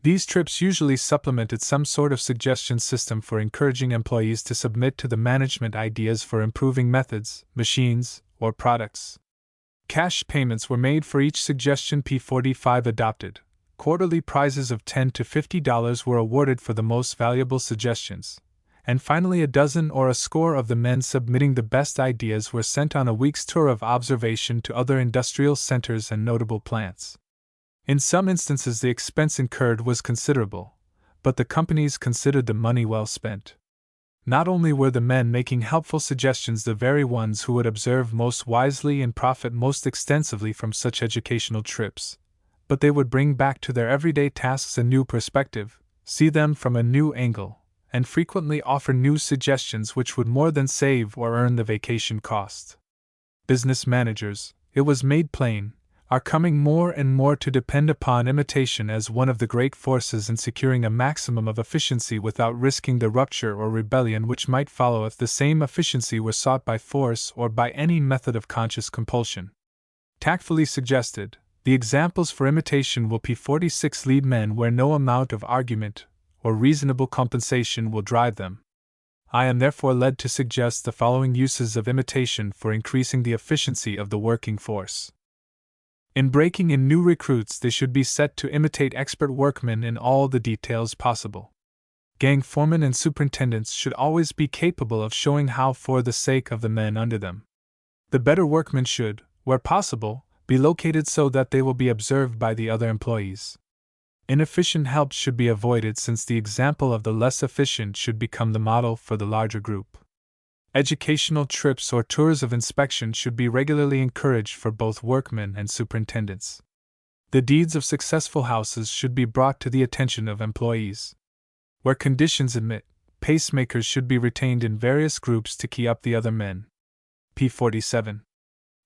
These trips usually supplemented some sort of suggestion system for encouraging employees to submit to the management ideas for improving methods, machines, or products. Cash payments were made for each suggestion P45 adopted. Quarterly prizes of $10 to $50 were awarded for the most valuable suggestions. And finally, a dozen or a score of the men submitting the best ideas were sent on a week's tour of observation to other industrial centers and notable plants. In some instances, the expense incurred was considerable, but the companies considered the money well spent. Not only were the men making helpful suggestions the very ones who would observe most wisely and profit most extensively from such educational trips, but they would bring back to their everyday tasks a new perspective, see them from a new angle, and frequently offer new suggestions which would more than save or earn the vacation cost. Business managers, it was made plain, are coming more and more to depend upon imitation as one of the great forces in securing a maximum of efficiency without risking the rupture or rebellion which might follow if the same efficiency were sought by force or by any method of conscious compulsion. Tactfully suggested, the examples for imitation will P46 lead men where no amount of argument or reasonable compensation will drive them. I am therefore led to suggest the following uses of imitation for increasing the efficiency of the working force. In breaking in new recruits, they should be set to imitate expert workmen in all the details possible. Gang foremen and superintendents should always be capable of showing how for the sake of the men under them. The better workmen should, where possible, be located so that they will be observed by the other employees. Inefficient help should be avoided since the example of the less efficient should become the model for the larger group. Educational trips or tours of inspection should be regularly encouraged for both workmen and superintendents. The deeds of successful houses should be brought to the attention of employees. Where conditions admit, pacemakers should be retained in various groups to key up the other men. P47.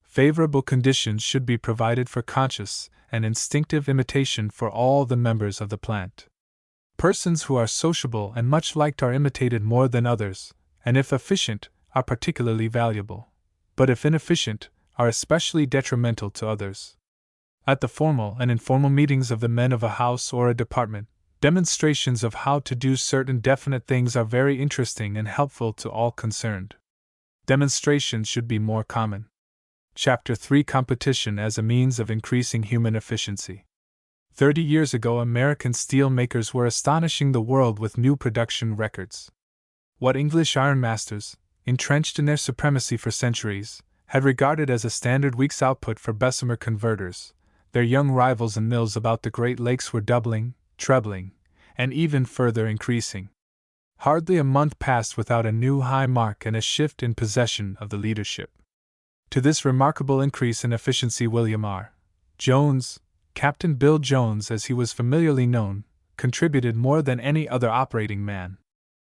Favorable conditions should be provided for conscious and instinctive imitation for all the members of the plant. Persons who are sociable and much liked are imitated more than others, and if efficient, are particularly valuable, but if inefficient, are especially detrimental to others. At the formal and informal meetings of the men of a house or a department, demonstrations of how to do certain definite things are very interesting and helpful to all concerned. Demonstrations should be more common. Chapter 3: Competition as a means of increasing human efficiency. 30 years ago, American steel makers were astonishing the world with new production records. What English ironmasters, entrenched in their supremacy for centuries, had regarded as a standard week's output for Bessemer converters, their young rivals in mills about the Great Lakes were doubling, trebling, and even further increasing. Hardly a month passed without a new high mark and a shift in possession of the leadership. To this remarkable increase in efficiency, William R. Jones, Captain Bill Jones as he was familiarly known, contributed more than any other operating man.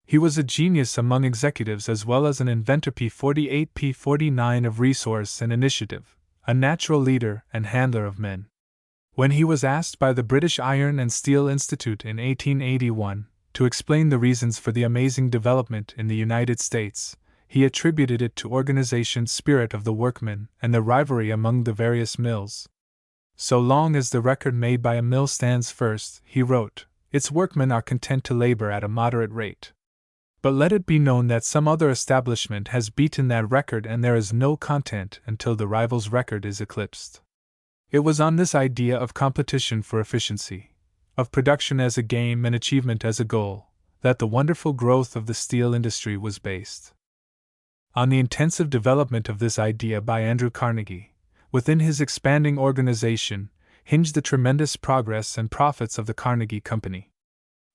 He was a genius among executives as well as an inventor. P48 P49 of resource and initiative, a natural leader and handler of men. When he was asked by the British Iron and Steel Institute in 1881 to explain the reasons for the amazing development in the United States, he attributed it to organization spirit of the workmen and the rivalry among the various mills. So long as the record made by a mill stands first, he wrote, its workmen are content to labor at a moderate rate. But let it be known that some other establishment has beaten that record and there is no content until the rival's record is eclipsed. It was on this idea of competition for efficiency, of production as a game and achievement as a goal, that the wonderful growth of the steel industry was based. On the intensive development of this idea by Andrew Carnegie, within his expanding organization, hinged the tremendous progress and profits of the Carnegie Company.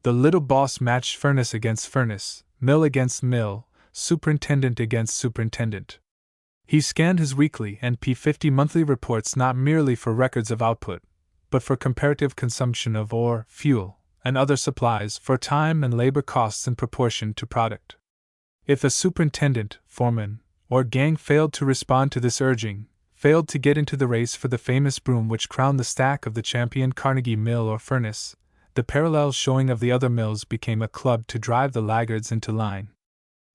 The little boss matched furnace against furnace, mill against mill, superintendent against superintendent. He scanned his weekly and P50 monthly reports not merely for records of output, but for comparative consumption of ore, fuel, and other supplies, for time and labor costs in proportion to product. If a superintendent, foreman, or gang failed to respond to this urging, failed to get into the race for the famous broom which crowned the stack of the champion Carnegie mill or furnace, the parallel showing of the other mills became a club to drive the laggards into line.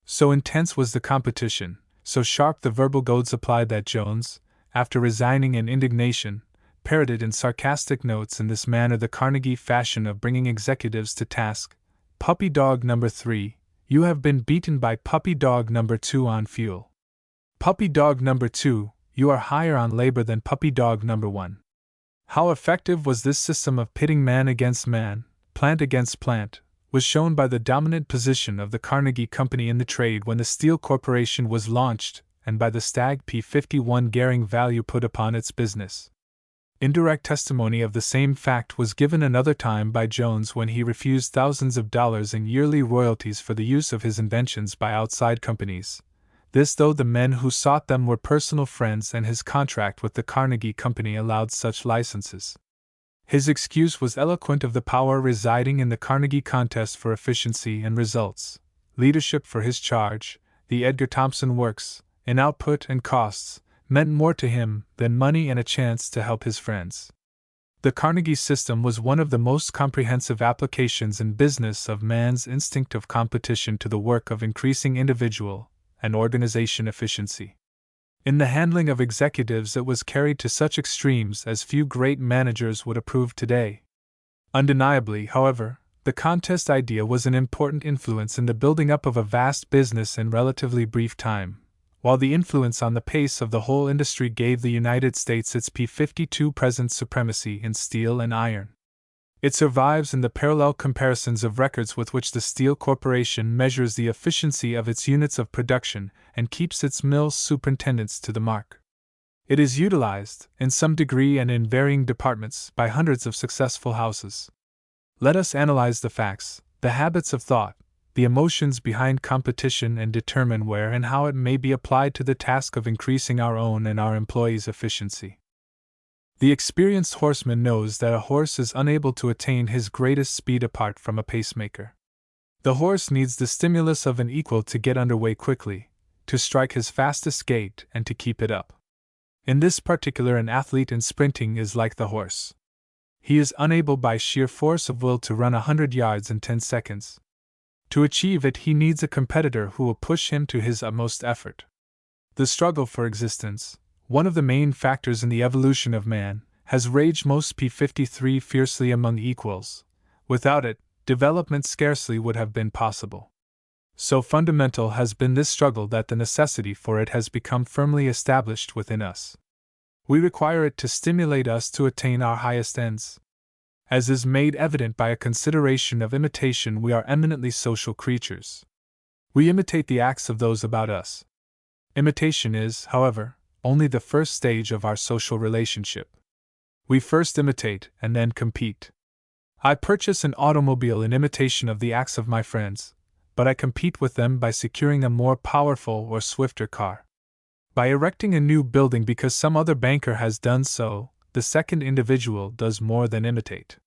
So intense was the competition, so sharp the verbal goads applied that Jones, after resigning in indignation, parroted in sarcastic notes in this manner the Carnegie fashion of bringing executives to task: Puppy dog number 3, you have been beaten by puppy dog number 2 on fuel. Puppy dog number 2, you are higher on labor than puppy dog number 1. How effective was this system of pitting man against man, plant against plant, was shown by the dominant position of the Carnegie Company in the trade when the Steel Corporation was launched, and by the Stag P51 Gehring value put upon its business. Indirect testimony of the same fact was given another time by Jones when he refused thousands of dollars in yearly royalties for the use of his inventions by outside companies. This though the men who sought them were personal friends and his contract with the Carnegie Company allowed such licenses. His excuse was eloquent of the power residing in the Carnegie contest for efficiency and results, leadership for his charge. The Edgar Thomson works, in output and costs, meant more to him than money and a chance to help his friends. The Carnegie system was one of the most comprehensive applications in business of man's instinct of competition to the work of increasing individual and organization efficiency. In the handling of executives, it was carried to such extremes as few great managers would approve today. Undeniably, however, the contest idea was an important influence in the building up of a vast business in relatively brief time, while the influence on the pace of the whole industry gave the United States its P-52 present supremacy in steel and iron. It survives in the parallel comparisons of records with which the Steel Corporation measures the efficiency of its units of production and keeps its mill superintendents to the mark. It is utilized, in some degree and in varying departments, by hundreds of successful houses. Let us analyze the facts, the habits of thought, the emotions behind competition, and determine where and how it may be applied to the task of increasing our own and our employees' efficiency. The experienced horseman knows that a horse is unable to attain his greatest speed apart from a pacemaker. The horse needs the stimulus of an equal to get underway quickly, to strike his fastest gait, and to keep it up. In this particular, an athlete in sprinting is like the horse. He is unable by sheer force of will to run 100 yards in 10 seconds. To achieve it, he needs a competitor who will push him to his utmost effort. The struggle for existence, one of the main factors in the evolution of man, has raged most P-53 fiercely among equals. Without it, development scarcely would have been possible. So fundamental has been this struggle that the necessity for it has become firmly established within us. We require it to stimulate us to attain our highest ends. As is made evident by a consideration of imitation, we are eminently social creatures. We imitate the acts of those about us. Imitation is, however, only the first stage of our social relationship. We first imitate and then compete. I purchase an automobile in imitation of the acts of my friends, but I compete with them by securing a more powerful or swifter car. By erecting a new building because some other banker has done so, the second individual does more than imitate.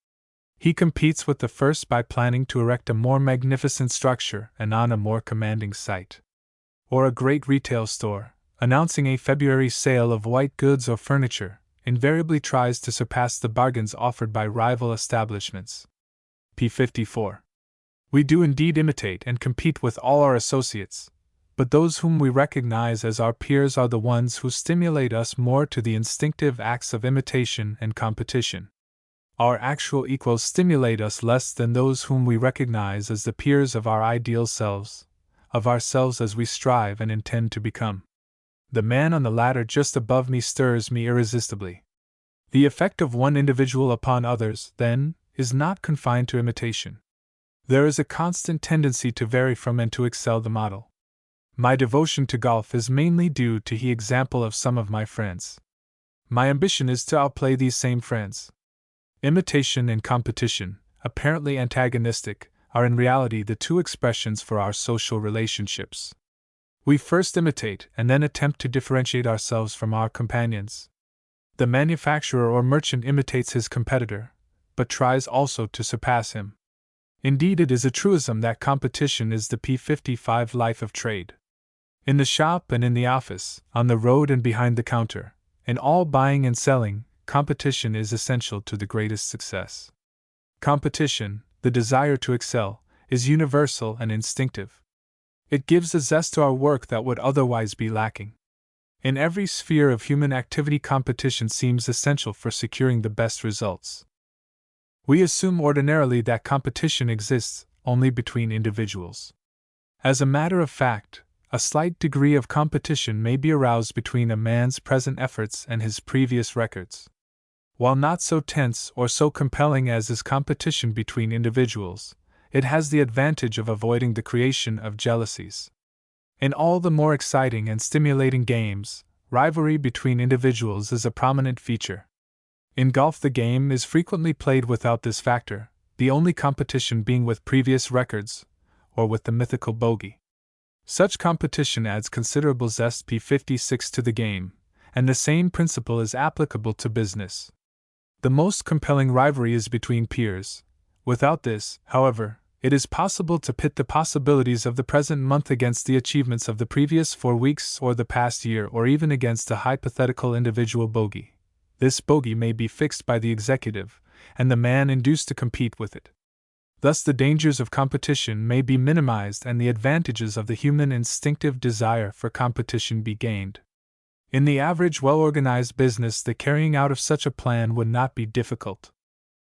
He competes with the first by planning to erect a more magnificent structure and on a more commanding site. Or a great retail store, announcing a February sale of white goods or furniture, invariably tries to surpass the bargains offered by rival establishments. P-54. We do indeed imitate and compete with all our associates, but those whom we recognize as our peers are the ones who stimulate us more to the instinctive acts of imitation and competition. Our actual equals stimulate us less than those whom we recognize as the peers of our ideal selves, of ourselves as we strive and intend to become. The man on the ladder just above me stirs me irresistibly. The effect of one individual upon others, then, is not confined to imitation. There is a constant tendency to vary from and to excel the model. My devotion to golf is mainly due to the example of some of my friends. My ambition is to outplay these same friends. Imitation and competition, apparently antagonistic, are in reality the two expressions for our social relationships. We first imitate and then attempt to differentiate ourselves from our companions. The manufacturer or merchant imitates his competitor, but tries also to surpass him. Indeed, it is a truism that competition is the P-55 life of trade. In the shop and in the office, on the road and behind the counter, in all buying and selling, competition is essential to the greatest success. Competition, the desire to excel, is universal and instinctive. It gives a zest to our work that would otherwise be lacking. In every sphere of human activity, competition seems essential for securing the best results. We assume ordinarily that competition exists only between individuals. As a matter of fact, a slight degree of competition may be aroused between a man's present efforts and his previous records. While not so tense or so compelling as is competition between individuals, it has the advantage of avoiding the creation of jealousies. In all the more exciting and stimulating games, rivalry between individuals is a prominent feature. In golf, the game is frequently played without this factor, the only competition being with previous records, or with the mythical bogey. Such competition adds considerable zest P-56 to the game, and the same principle is applicable to business. The most compelling rivalry is between peers. Without this, however, it is possible to pit the possibilities of the present month against the achievements of the previous 4 weeks or the past year, or even against a hypothetical individual bogey. This bogey may be fixed by the executive, and the man induced to compete with it. Thus the dangers of competition may be minimized and the advantages of the human instinctive desire for competition be gained. In the average well-organized business, the carrying out of such a plan would not be difficult.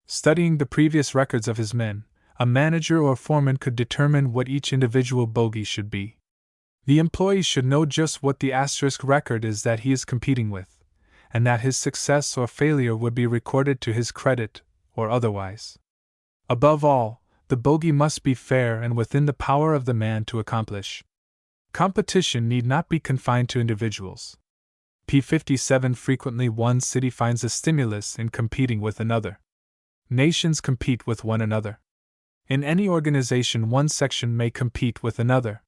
Studying the previous records of his men, a manager or foreman could determine what each individual bogey should be. The employee should know just what the asterisk record is that he is competing with, and that his success or failure would be recorded to his credit, or otherwise. Above all, the bogey must be fair and within the power of the man to accomplish. Competition need not be confined to individuals. p. 57 Frequently one city finds a stimulus in competing with another. Nations compete with one another. In any organization, one section may compete with another.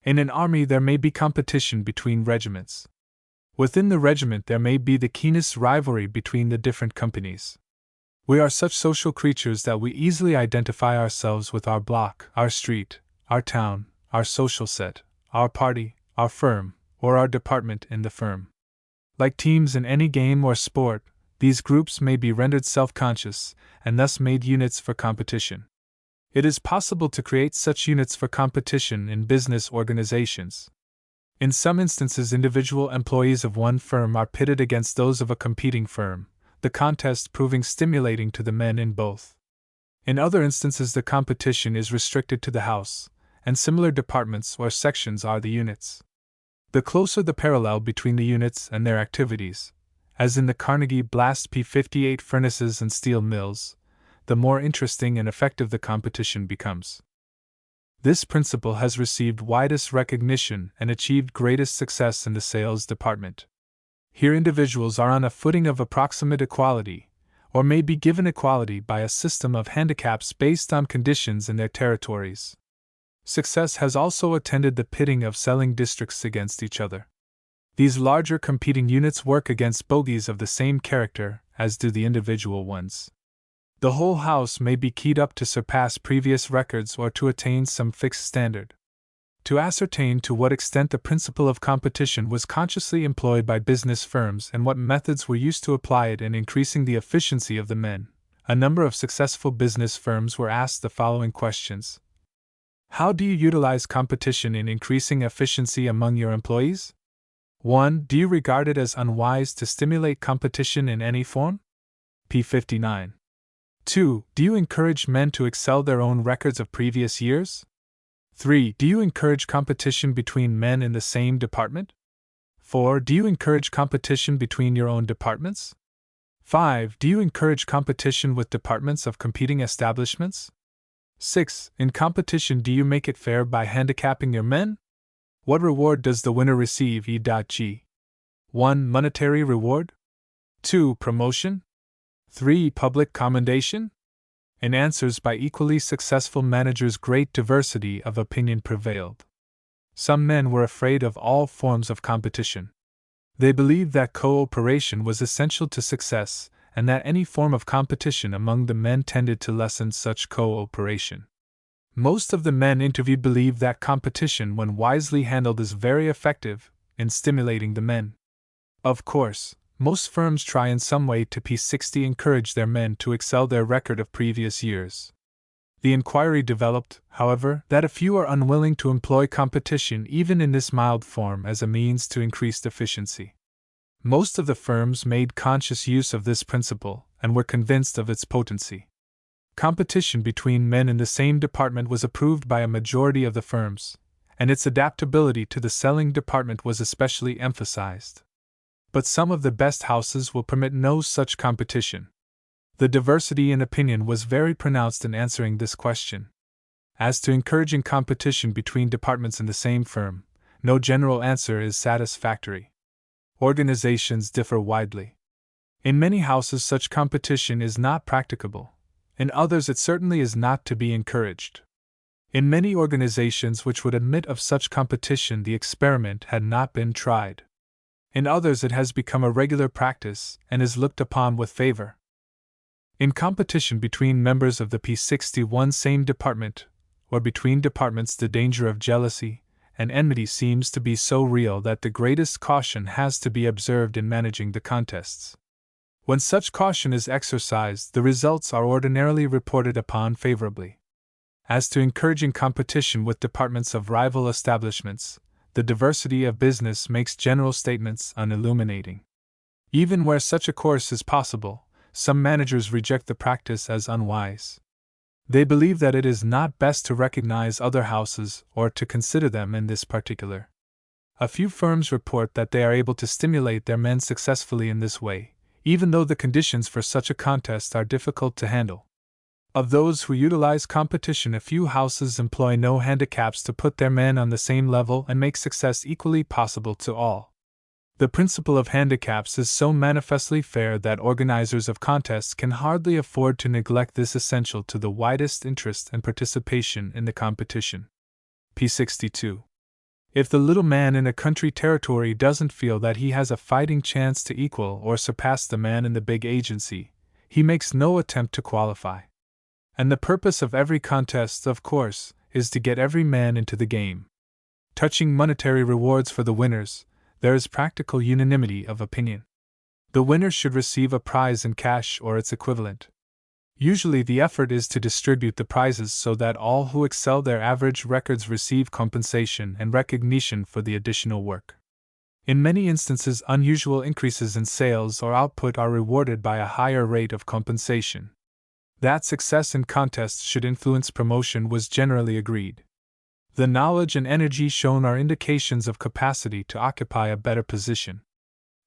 In an army, there may be competition between regiments. Within the regiment, there may be the keenest rivalry between the different companies. We are such social creatures that we easily identify ourselves with our block, our street, our town, our social set, our party, our firm, or our department in the firm. Like teams in any game or sport, these groups may be rendered self-conscious, and thus made units for competition. It is possible to create such units for competition in business organizations. In some instances, individual employees of one firm are pitted against those of a competing firm, the contest proving stimulating to the men in both. In other instances, the competition is restricted to the house, and similar departments or sections are the units. The closer the parallel between the units and their activities, as in the Carnegie Blast p. 58 furnaces and steel mills, the more interesting and effective the competition becomes. This principle has received widest recognition and achieved greatest success in the sales department. Here individuals are on a footing of approximate equality, or may be given equality by a system of handicaps based on conditions in their territories. Success has also attended the pitting of selling districts against each other. These larger competing units work against bogies of the same character as do the individual ones. The whole house may be keyed up to surpass previous records or to attain some fixed standard. To ascertain to what extent the principle of competition was consciously employed by business firms and what methods were used to apply it in increasing the efficiency of the men, a number of successful business firms were asked the following questions. How do you utilize competition in increasing efficiency among your employees? 1. Do you regard it as unwise to stimulate competition in any form? p. 59. 2. Do you encourage men to excel their own records of previous years? 3. Do you encourage competition between men in the same department? 4. Do you encourage competition between your own departments? 5. Do you encourage competition with departments of competing establishments? 6. In competition, do you make it fair by handicapping your men? What reward does the winner receive? E.g. 1. Monetary reward. 2. Promotion. 3. Public commendation? In answers by equally successful managers, great diversity of opinion prevailed. Some men were afraid of all forms of competition. They believed that cooperation was essential to success, and that any form of competition among the men tended to lessen such cooperation. Most of the men interviewed believed that competition, when wisely handled, is very effective in stimulating the men. Of course, most firms try in some way to encourage their men to excel their record of previous years. The inquiry developed, however, that a few are unwilling to employ competition even in this mild form as a means to increased efficiency. Most of the firms made conscious use of this principle and were convinced of its potency. Competition between men in the same department was approved by a majority of the firms, and its adaptability to the selling department was especially emphasized. But some of the best houses will permit no such competition. The diversity in opinion was very pronounced in answering this question. As to encouraging competition between departments in the same firm, no general answer is satisfactory. Organizations differ widely. In many houses, such competition is not practicable. In others, it certainly is not to be encouraged. In many organizations which would admit of such competition, the experiment had not been tried. In others, it has become a regular practice and is looked upon with favor. In competition between members of the P61 same department, or between departments, the danger of jealousy and enmity seems to be so real that the greatest caution has to be observed in managing the contests. When such caution is exercised, the results are ordinarily reported upon favorably. As to encouraging competition with departments of rival establishments, the diversity of business makes general statements unilluminating. Even where such a course is possible, some managers reject the practice as unwise. They believe that it is not best to recognize other houses or to consider them in this particular. A few firms report that they are able to stimulate their men successfully in this way, even though the conditions for such a contest are difficult to handle. Of those who utilize competition, a few houses employ no handicaps to put their men on the same level and make success equally possible to all. The principle of handicaps is so manifestly fair that organizers of contests can hardly afford to neglect this essential to the widest interest and participation in the competition. P62. If the little man in a country territory doesn't feel that he has a fighting chance to equal or surpass the man in the big agency, he makes no attempt to qualify. And the purpose of every contest, of course, is to get every man into the game. Touching monetary rewards for the winners, there is practical unanimity of opinion. The winner should receive a prize in cash or its equivalent. Usually the effort is to distribute the prizes so that all who excel their average records receive compensation and recognition for the additional work. In many instances, unusual increases in sales or output are rewarded by a higher rate of compensation. That success in contests should influence promotion was generally agreed. The knowledge and energy shown are indications of capacity to occupy a better position.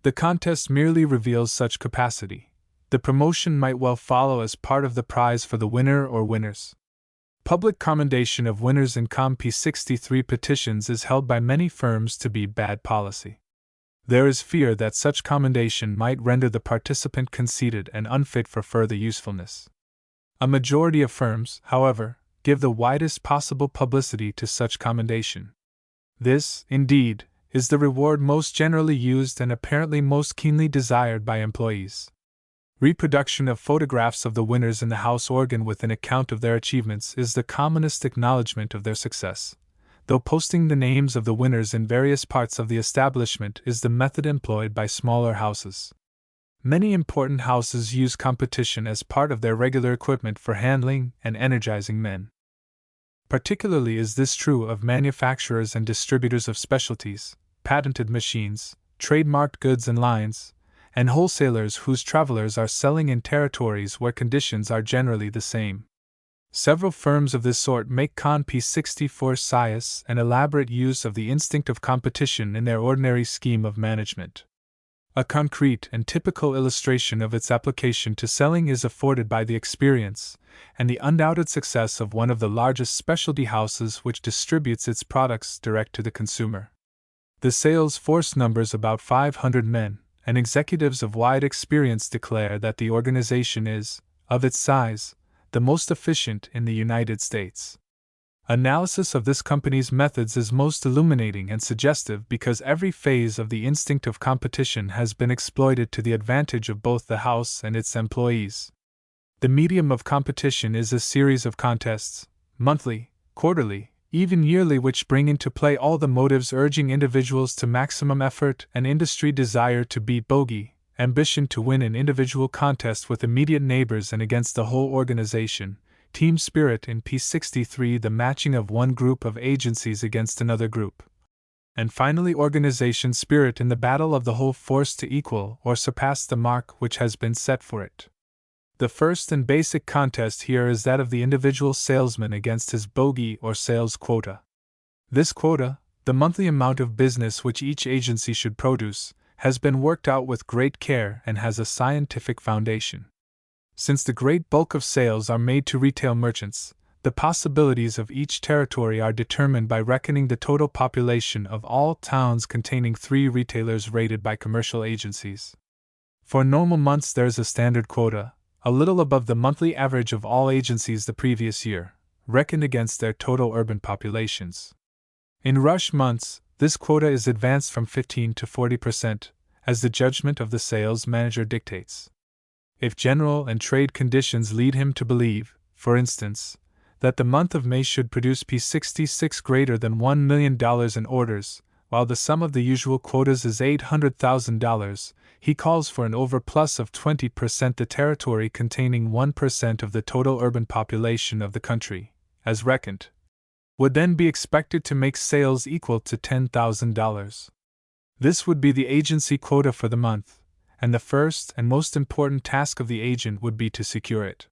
The contest merely reveals such capacity. The promotion might well follow as part of the prize for the winner or winners. Public commendation of winners in Comp P63 petitions is held by many firms to be bad policy. There is fear that such commendation might render the participant conceited and unfit for further usefulness. A majority of firms, however, give the widest possible publicity to such commendation. This, indeed, is the reward most generally used and apparently most keenly desired by employees. Reproduction of photographs of the winners in the house organ with an account of their achievements is the commonest acknowledgement of their success, though posting the names of the winners in various parts of the establishment is the method employed by smaller houses. Many important houses use competition as part of their regular equipment for handling and energizing men. Particularly is this true of manufacturers and distributors of specialties, patented machines, trademarked goods and lines, and wholesalers whose travelers are selling in territories where conditions are generally the same. Several firms of this sort make Con P64 science and elaborate use of the instinct of competition in their ordinary scheme of management. A concrete and typical illustration of its application to selling is afforded by the experience and the undoubted success of one of the largest specialty houses which distributes its products direct to the consumer. The sales force numbers about 500 men, and executives of wide experience declare that the organization is, of its size, the most efficient in the United States. Analysis of this company's methods is most illuminating and suggestive because every phase of the instinct of competition has been exploited to the advantage of both the house and its employees. The medium of competition is a series of contests, monthly, quarterly, even yearly, which bring into play all the motives urging individuals to maximum effort and industry, desire to beat bogey, ambition to win an individual contest with immediate neighbors and against the whole organization, team spirit in P63, the matching of one group of agencies against another group, and finally organization spirit in the battle of the whole force to equal or surpass the mark which has been set for it. The first and basic contest here is that of the individual salesman against his bogey or sales quota. This quota, the monthly amount of business which each agency should produce, has been worked out with great care and has a scientific foundation. Since the great bulk of sales are made to retail merchants, the possibilities of each territory are determined by reckoning the total population of all towns containing 3 retailers rated by commercial agencies. For normal months there is a standard quota, a little above the monthly average of all agencies the previous year, reckoned against their total urban populations. In rush months, this quota is advanced from 15 to 40%, as the judgment of the sales manager dictates. If general and trade conditions lead him to believe, for instance, that the month of May should produce P66 greater than $1 million in orders, while the sum of the usual quotas is $800,000, he calls for an overplus of 20%. The territory containing 1% of the total urban population of the country, as reckoned, would then be expected to make sales equal to $10,000. This would be the agency quota for the month, and the first and most important task of the agent would be to secure it.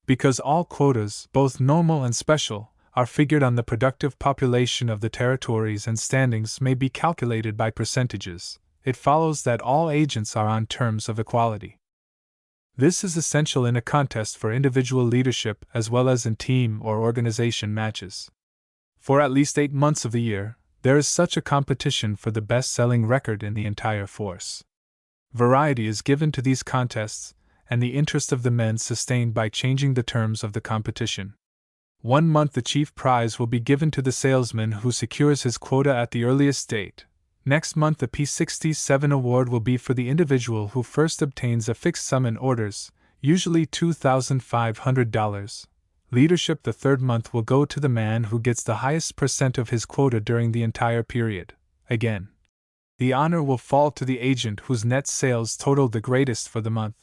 Because all quotas, both normal and special, are figured on the productive population of the territories and standings may be calculated by percentages, it follows that all agents are on terms of equality. This is essential in a contest for individual leadership as well as in team or organization matches. For at least 8 months of the year, there is such a competition for the best-selling record in the entire force. Variety is given to these contests, and the interest of the men sustained by changing the terms of the competition. One month the chief prize will be given to the salesman who secures his quota at the earliest date. Next month the P67 award will be for the individual who first obtains a fixed sum in orders, usually $2,500. Leadership the third month will go to the man who gets the highest percent of his quota during the entire period. Again, the honor will fall to the agent whose net sales totaled the greatest for the month.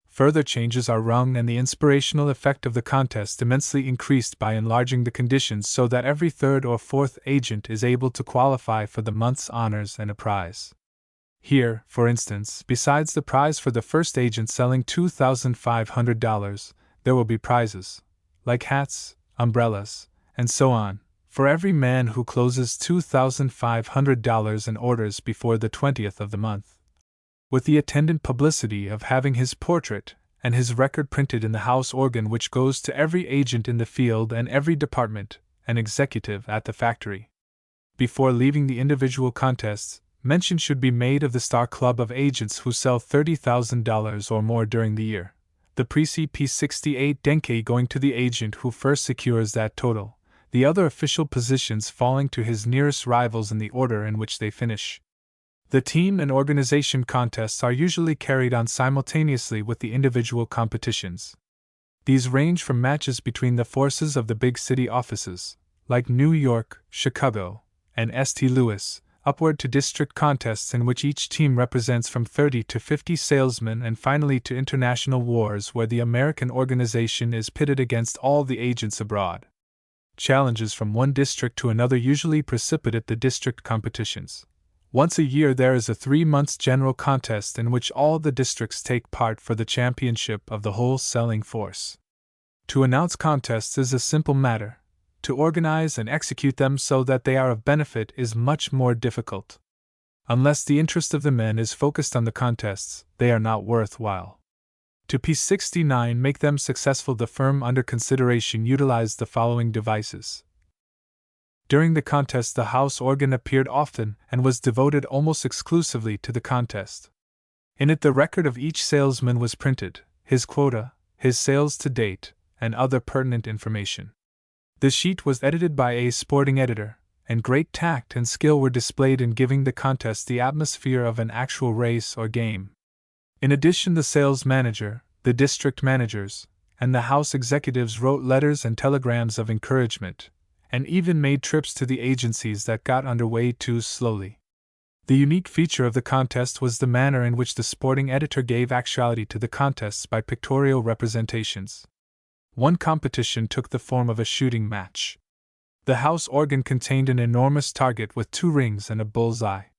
Further changes are rung and the inspirational effect of the contest immensely increased by enlarging the conditions so that every third or fourth agent is able to qualify for the month's honors and a prize. Here, for instance, besides the prize for the first agent selling $2,500, there will be prizes, like hats, umbrellas, and so on, for every man who closes $2,500 in orders before the 20th of the month, with the attendant publicity of having his portrait and his record printed in the house organ, which goes to every agent in the field and every department and executive at the factory. Before leaving the individual contests, mention should be made of the Star Club of agents who sell $30,000 or more during the year, the P68 Denke going to the agent who first secures that total, the other official positions falling to his nearest rivals in the order in which they finish. The team and organization contests are usually carried on simultaneously with the individual competitions. These range from matches between the forces of the big city offices, like New York, Chicago, and St. Louis, upward to district contests in which each team represents from 30 to 50 salesmen, and finally to international wars where the American organization is pitted against all the agents abroad. Challenges from one district to another usually precipitate the district competitions. Once a year there is a 3-month general contest in which all the districts take part for the championship of the whole selling force. To announce contests is a simple matter. To organize and execute them so that they are of benefit is much more difficult. Unless the interest of the men is focused on the contests, they are not worthwhile. To P69 make them successful, the firm under consideration utilized the following devices. During the contest the house organ appeared often and was devoted almost exclusively to the contest. In it the record of each salesman was printed, his quota, his sales to date, and other pertinent information. The sheet was edited by a sporting editor, and great tact and skill were displayed in giving the contest the atmosphere of an actual race or game. In addition, the sales manager, the district managers, and the house executives wrote letters and telegrams of encouragement, and even made trips to the agencies that got underway too slowly. The unique feature of the contest was the manner in which the sporting editor gave actuality to the contests by pictorial representations. One competition took the form of a shooting match. The house organ contained an enormous target with 2 rings and a bull's eye.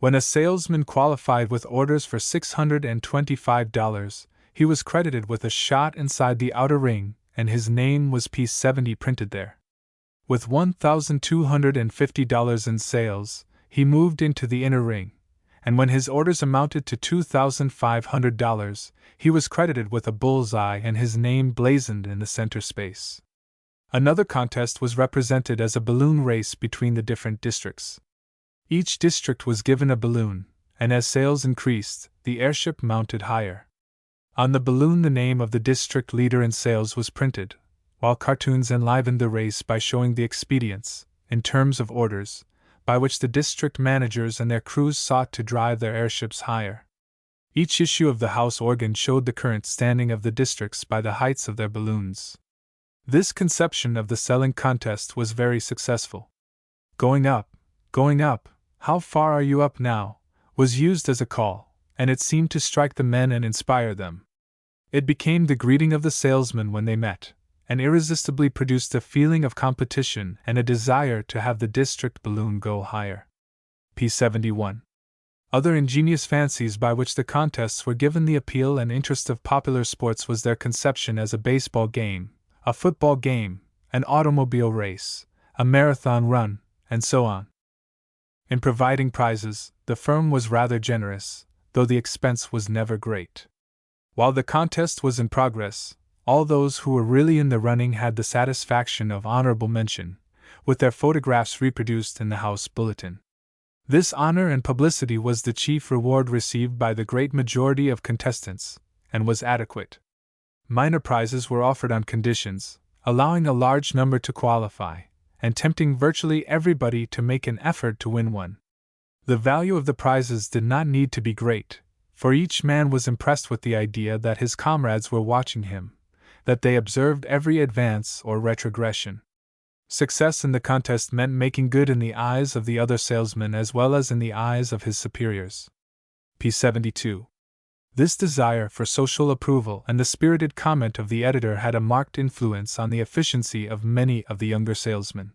When a salesman qualified with orders for $625, he was credited with a shot inside the outer ring, and his name was P70 printed there. With $1,250 in sales, he moved into the inner ring, and when his orders amounted to $2,500, he was credited with a bull's eye and his name blazoned in the center space. Another contest was represented as a balloon race between the different districts. Each district was given a balloon, and as sales increased, the airship mounted higher. On the balloon the name of the district leader in sales was printed, while cartoons enlivened the race by showing the expedients, in terms of orders, by which the district managers and their crews sought to drive their airships higher. Each issue of the house organ showed the current standing of the districts by the heights of their balloons. This conception of the selling contest was very successful. Going up, how far are you up now, was used as a call, and it seemed to strike the men and inspire them. It became the greeting of the salesmen when they met, and irresistibly produced a feeling of competition and a desire to have the district balloon go higher. P. 71. Other ingenious fancies by which the contests were given the appeal and interest of popular sports was their conception as a baseball game, a football game, an automobile race, a marathon run, and so on. In providing prizes, the firm was rather generous, though the expense was never great. While the contest was in progress, all those who were really in the running had the satisfaction of honorable mention, with their photographs reproduced in the house bulletin. This honor and publicity was the chief reward received by the great majority of contestants, and was adequate. Minor prizes were offered on conditions, allowing a large number to qualify, and tempting virtually everybody to make an effort to win one. The value of the prizes did not need to be great, for each man was impressed with the idea that his comrades were watching him, that they observed every advance or retrogression. Success in the contest meant making good in the eyes of the other salesmen as well as in the eyes of his superiors. P. 72. This desire for social approval and the spirited comment of the editor had a marked influence on the efficiency of many of the younger salesmen.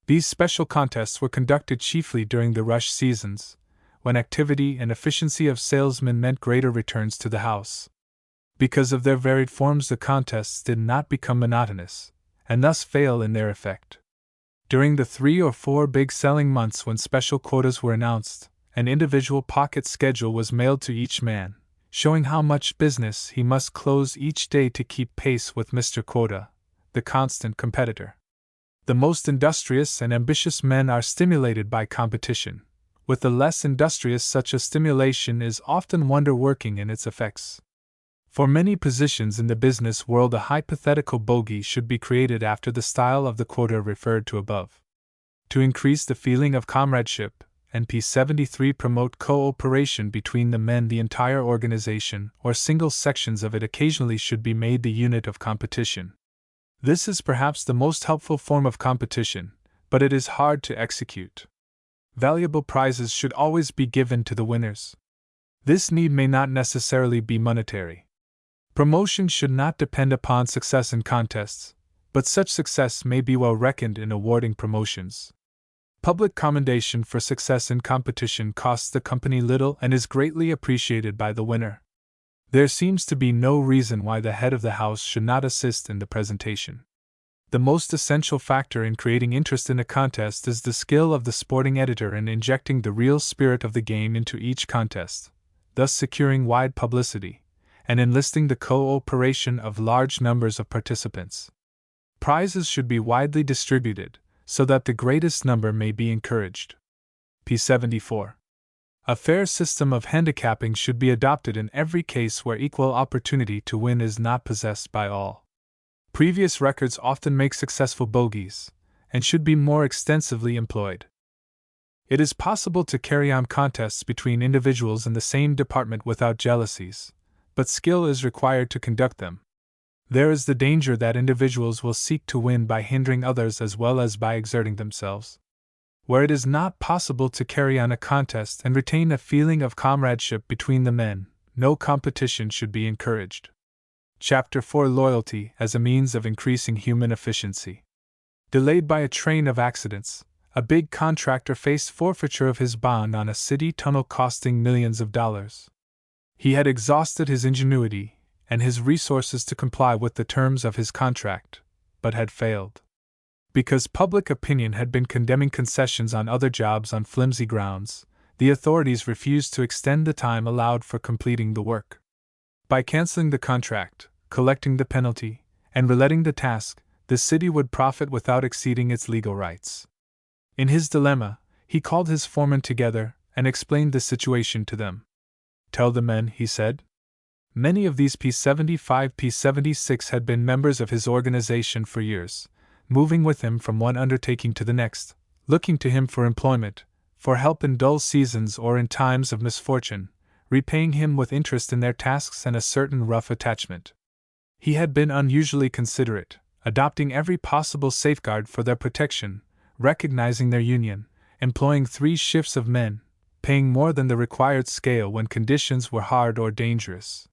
These special contests were conducted chiefly during the rush seasons, when activity and efficiency of salesmen meant greater returns to the house. Because of their varied forms, the contests did not become monotonous, and thus fail in their effect. During the 3 or 4 big selling months when special quotas were announced, an individual pocket schedule was mailed to each man, showing how much business he must close each day to keep pace with Mr. Quota, the constant competitor. The most industrious and ambitious men are stimulated by competition. With the less industrious, such a stimulation is often wonder-working in its effects. For many positions in the business world, a hypothetical bogey should be created after the style of the quota referred to above. To increase the feeling of comradeship, and P. 73 promote cooperation between the men, the entire organization, or single sections of it occasionally should be made the unit of competition. This is perhaps the most helpful form of competition, but it is hard to execute. Valuable prizes should always be given to the winners. This need may not necessarily be monetary. Promotion should not depend upon success in contests, but such success may be well reckoned in awarding promotions. Public commendation for success in competition costs the company little and is greatly appreciated by the winner. There seems to be no reason why the head of the house should not assist in the presentation. The most essential factor in creating interest in a contest is the skill of the sporting editor in injecting the real spirit of the game into each contest, thus securing wide publicity, and enlisting the cooperation of large numbers of participants. Prizes should be widely distributed, so that the greatest number may be encouraged. P. 74. A fair system of handicapping should be adopted in every case where equal opportunity to win is not possessed by all. Previous records often make successful bogeys, and should be more extensively employed. It is possible to carry on contests between individuals in the same department without jealousies, but skill is required to conduct them. There is the danger that individuals will seek to win by hindering others as well as by exerting themselves. Where it is not possible to carry on a contest and retain a feeling of comradeship between the men, no competition should be encouraged. Chapter 4: Loyalty as a means of increasing human efficiency. Delayed by a train of accidents, a big contractor faced forfeiture of his bond on a city tunnel costing millions of dollars. He had exhausted his ingenuity and his resources to comply with the terms of his contract, but had failed. Because public opinion had been condemning concessions on other jobs on flimsy grounds, the authorities refused to extend the time allowed for completing the work. By canceling the contract, collecting the penalty, and reletting the task, the city would profit without exceeding its legal rights. In his dilemma, he called his foremen together and explained the situation to them. "Tell the men," he said. Many of these P-75, P-76 had been members of his organization for years, moving with him from one undertaking to the next, looking to him for employment, for help in dull seasons or in times of misfortune, repaying him with interest in their tasks and a certain rough attachment. He had been unusually considerate, adopting every possible safeguard for their protection, recognizing their union, employing 3 shifts of men, paying more than the required scale when conditions were hard or dangerous.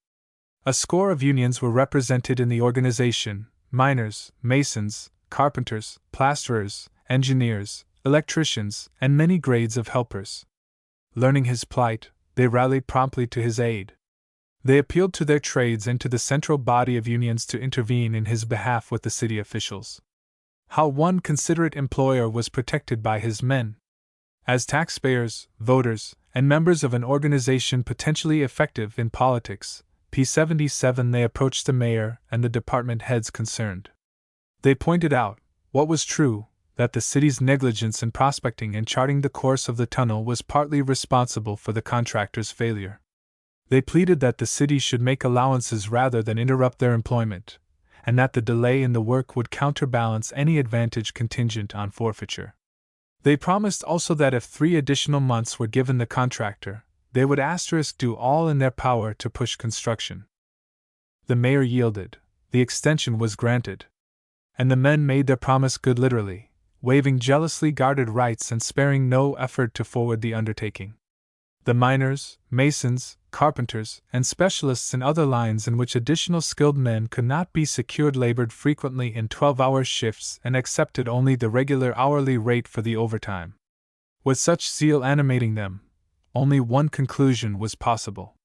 A score of unions were represented in the organization: miners, masons, carpenters, plasterers, engineers, electricians, and many grades of helpers. Learning his plight, they rallied promptly to his aid. They appealed to their trades and to the central body of unions to intervene in his behalf with the city officials. How one considerate employer was protected by his men! As taxpayers, voters, and members of an organization potentially effective in politics, p. 77 they approached the mayor and the department heads concerned. They pointed out, what was true, that the city's negligence in prospecting and charting the course of the tunnel was partly responsible for the contractor's failure. They pleaded that the city should make allowances rather than interrupt their employment, and that the delay in the work would counterbalance any advantage contingent on forfeiture. They promised also that if 3 additional months were given the contractor, they would do all in their power to push construction. The mayor yielded, the extension was granted, and the men made their promise good literally, waiving jealously guarded rights and sparing no effort to forward the undertaking. The miners, masons, carpenters, and specialists in other lines in which additional skilled men could not be secured labored frequently in 12-hour shifts and accepted only the regular hourly rate for the overtime. With such zeal animating them, only one conclusion was possible.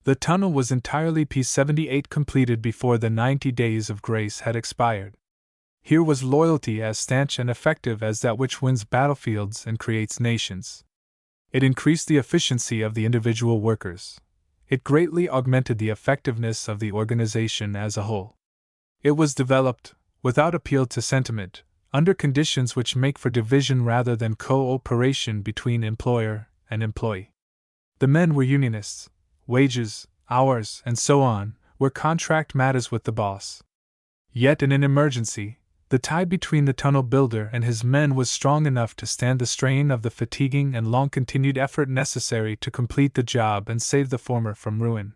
The tunnel was entirely p. 78 completed before the 90 days of grace had expired. Here was loyalty as stanch and effective as that which wins battlefields and creates nations. It increased the efficiency of the individual workers. It greatly augmented the effectiveness of the organization as a whole. It was developed, without appeal to sentiment, under conditions which make for division rather than cooperation between employer and employee. The men were unionists. Wages, hours, and so on were contract matters with the boss. Yet in an emergency, the tie between the tunnel builder and his men was strong enough to stand the strain of the fatiguing and long-continued effort necessary to complete the job and save the former from ruin.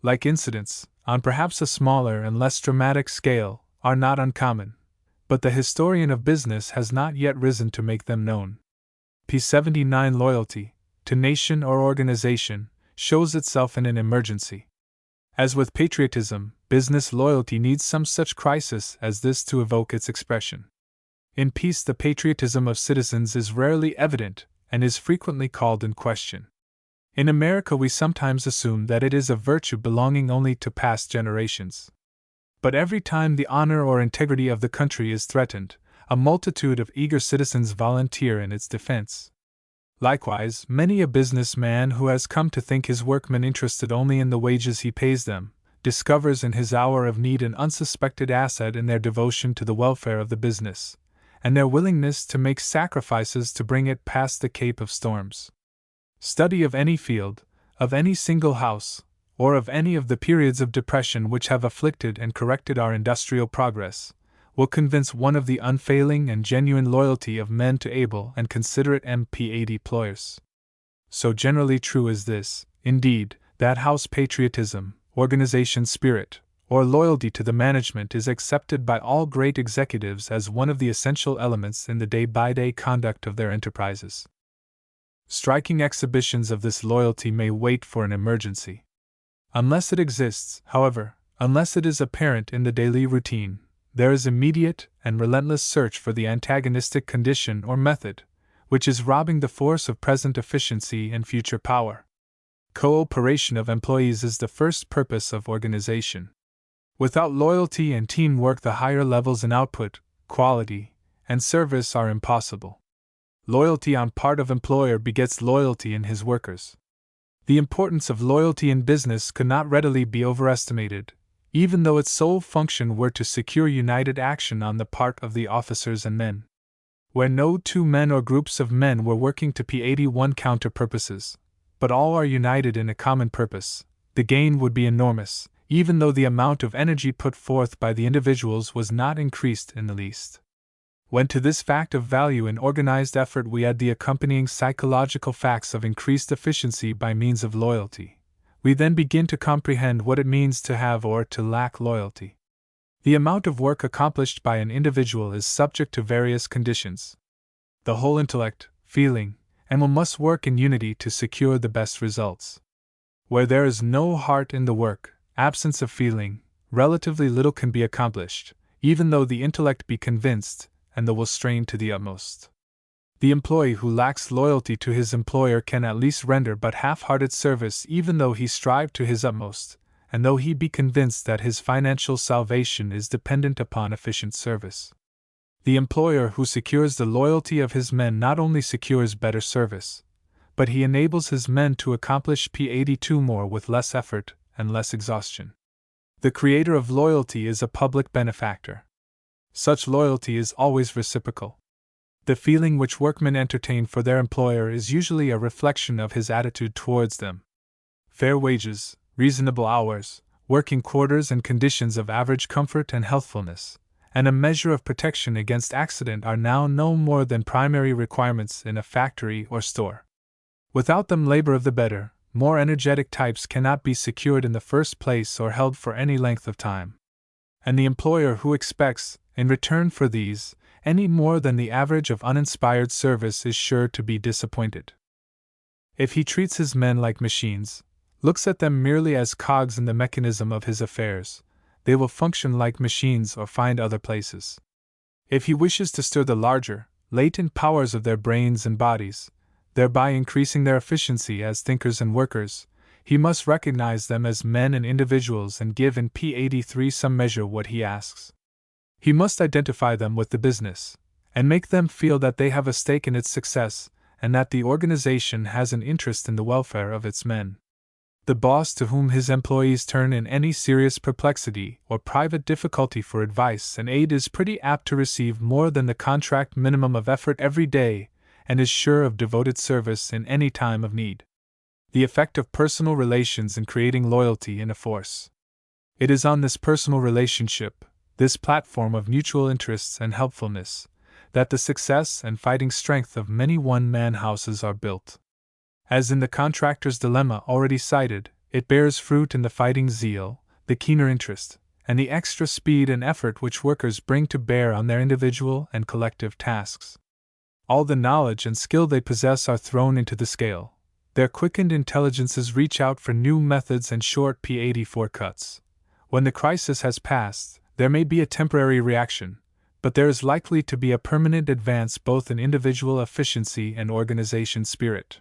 Like incidents, on perhaps a smaller and less dramatic scale, are not uncommon, but the historian of business has not yet risen to make them known. p. 79 Loyalty, to nation or organization, shows itself in an emergency. As with patriotism, business loyalty needs some such crisis as this to evoke its expression. In peace, the patriotism of citizens is rarely evident and is frequently called in question. In America, we sometimes assume that it is a virtue belonging only to past generations. But every time the honor or integrity of the country is threatened, a multitude of eager citizens volunteer in its defense. Likewise, many a businessman who has come to think his workmen interested only in the wages he pays them, discovers in his hour of need an unsuspected asset in their devotion to the welfare of the business, and their willingness to make sacrifices to bring it past the Cape of Storms. Study of any field, of any single house, or of any of the periods of depression which have afflicted and corrected our industrial progress, will convince one of the unfailing and genuine loyalty of men to able and considerate employers. So generally true is this, indeed, that house patriotism, organization spirit, or loyalty to the management is accepted by all great executives as one of the essential elements in the day-by-day conduct of their enterprises. Striking exhibitions of this loyalty may wait for an emergency. Unless it exists, however, unless it is apparent in the daily routine, there is immediate and relentless search for the antagonistic condition or method, which is robbing the force of present efficiency and future power. Cooperation of employees is the first purpose of organization. Without loyalty and teamwork, the higher levels in output, quality, and service are impossible. Loyalty on part of employer begets loyalty in his workers. The importance of loyalty in business could not readily be overestimated, even though its sole function were to secure united action on the part of the officers and men. Where no 2 men or groups of men were working to p. 81 counter purposes, but all are united in a common purpose, the gain would be enormous, even though the amount of energy put forth by the individuals was not increased in the least. When to this fact of value in organized effort we add the accompanying psychological facts of increased efficiency by means of loyalty, we then begin to comprehend what it means to have or to lack loyalty. The amount of work accomplished by an individual is subject to various conditions. The whole intellect, feeling, and will must work in unity to secure the best results. Where there is no heart in the work, absence of feeling, relatively little can be accomplished, even though the intellect be convinced and the will strain to the utmost. The employee who lacks loyalty to his employer can at least render but half-hearted service even though he strive to his utmost, and though he be convinced that his financial salvation is dependent upon efficient service. The employer who secures the loyalty of his men not only secures better service, but he enables his men to accomplish P82 more with less effort and less exhaustion. The creator of loyalty is a public benefactor. Such loyalty is always reciprocal. The feeling which workmen entertain for their employer is usually a reflection of his attitude towards them. Fair wages, reasonable hours, working quarters and conditions of average comfort and healthfulness, and a measure of protection against accident are now no more than primary requirements in a factory or store. Without them, labor of the better, more energetic types cannot be secured in the first place or held for any length of time. And the employer who expects, in return for these, any more than the average of uninspired service is sure to be disappointed. If he treats his men like machines, looks at them merely as cogs in the mechanism of his affairs, they will function like machines or find other places. If he wishes to stir the larger, latent powers of their brains and bodies, thereby increasing their efficiency as thinkers and workers, he must recognize them as men and individuals and give in P83 some measure what he asks. He must identify them with the business, and make them feel that they have a stake in its success, and that the organization has an interest in the welfare of its men. The boss to whom his employees turn in any serious perplexity or private difficulty for advice and aid is pretty apt to receive more than the contract minimum of effort every day, and is sure of devoted service in any time of need. The effect of personal relations in creating loyalty in a force. It is on this personal relationship, this platform of mutual interests and helpfulness, that the success and fighting strength of many one-man houses are built. As in the contractor's dilemma already cited, it bears fruit in the fighting zeal, the keener interest, and the extra speed and effort which workers bring to bear on their individual and collective tasks. All the knowledge and skill they possess are thrown into the scale. Their quickened intelligences reach out for new methods and short P84 cuts. When the crisis has passed, there may be a temporary reaction, but there is likely to be a permanent advance both in individual efficiency and organization spirit.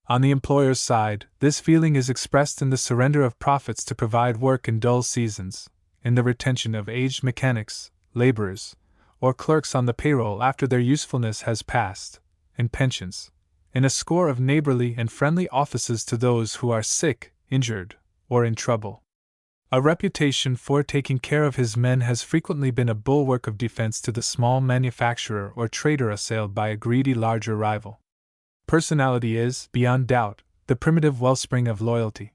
On the employer's side, this feeling is expressed in the surrender of profits to provide work in dull seasons, in the retention of aged mechanics, laborers, or clerks on the payroll after their usefulness has passed, in pensions, in a score of neighborly and friendly offices to those who are sick, injured, or in trouble. A reputation for taking care of his men has frequently been a bulwark of defense to the small manufacturer or trader assailed by a greedy larger rival. Personality is, beyond doubt, the primitive wellspring of loyalty.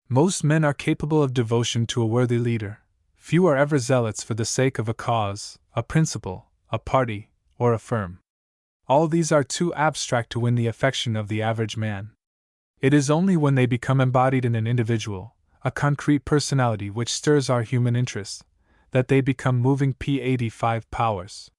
Most men are capable of devotion to a worthy leader. Few are ever zealots for the sake of a cause, a principle, a party, or a firm. All these are too abstract to win the affection of the average man. It is only when they become embodied in an individual, a concrete personality which stirs our human interest, that they become moving P85 powers.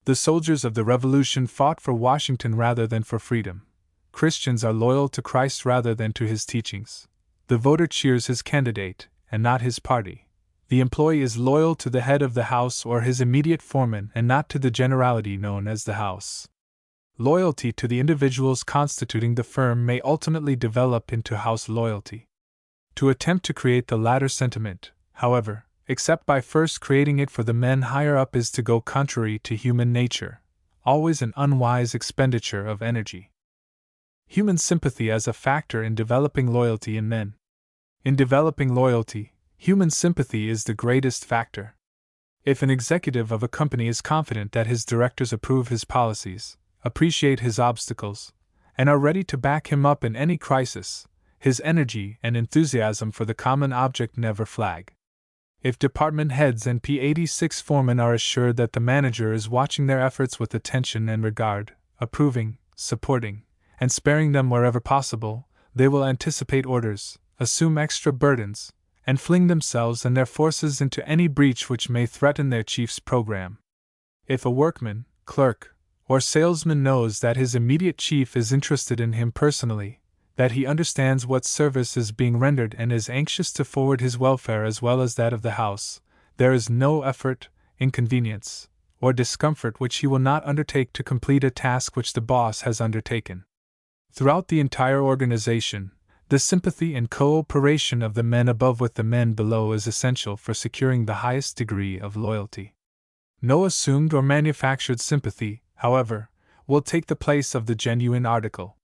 The soldiers of the Revolution fought for Washington rather than for freedom. Christians are loyal to Christ rather than to his teachings. The voter cheers his candidate, and not his party. The employee is loyal to the head of the house or his immediate foreman and not to the generality known as the house. Loyalty to the individuals constituting the firm may ultimately develop into house loyalty. To attempt to create the latter sentiment, however, except by first creating it for the men higher up, is to go contrary to human nature, always an unwise expenditure of energy. Human sympathy as a factor in developing loyalty in men. In developing loyalty, human sympathy is the greatest factor. If an executive of a company is confident that his directors approve his policies, appreciate his obstacles, and are ready to back him up in any crisis, his energy and enthusiasm for the common object never flag. If department heads and P86 foremen are assured that the manager is watching their efforts with attention and regard, approving, supporting, and sparing them wherever possible, they will anticipate orders, assume extra burdens, and fling themselves and their forces into any breach which may threaten their chief's program. If a workman, clerk, or salesman knows that his immediate chief is interested in him personally, that he understands what service is being rendered and is anxious to forward his welfare as well as that of the house, there is no effort, inconvenience, or discomfort which he will not undertake to complete a task which the boss has undertaken. Throughout the entire organization, the sympathy and cooperation of the men above with the men below is essential for securing the highest degree of loyalty. No assumed or manufactured sympathy, however, will take the place of the genuine article.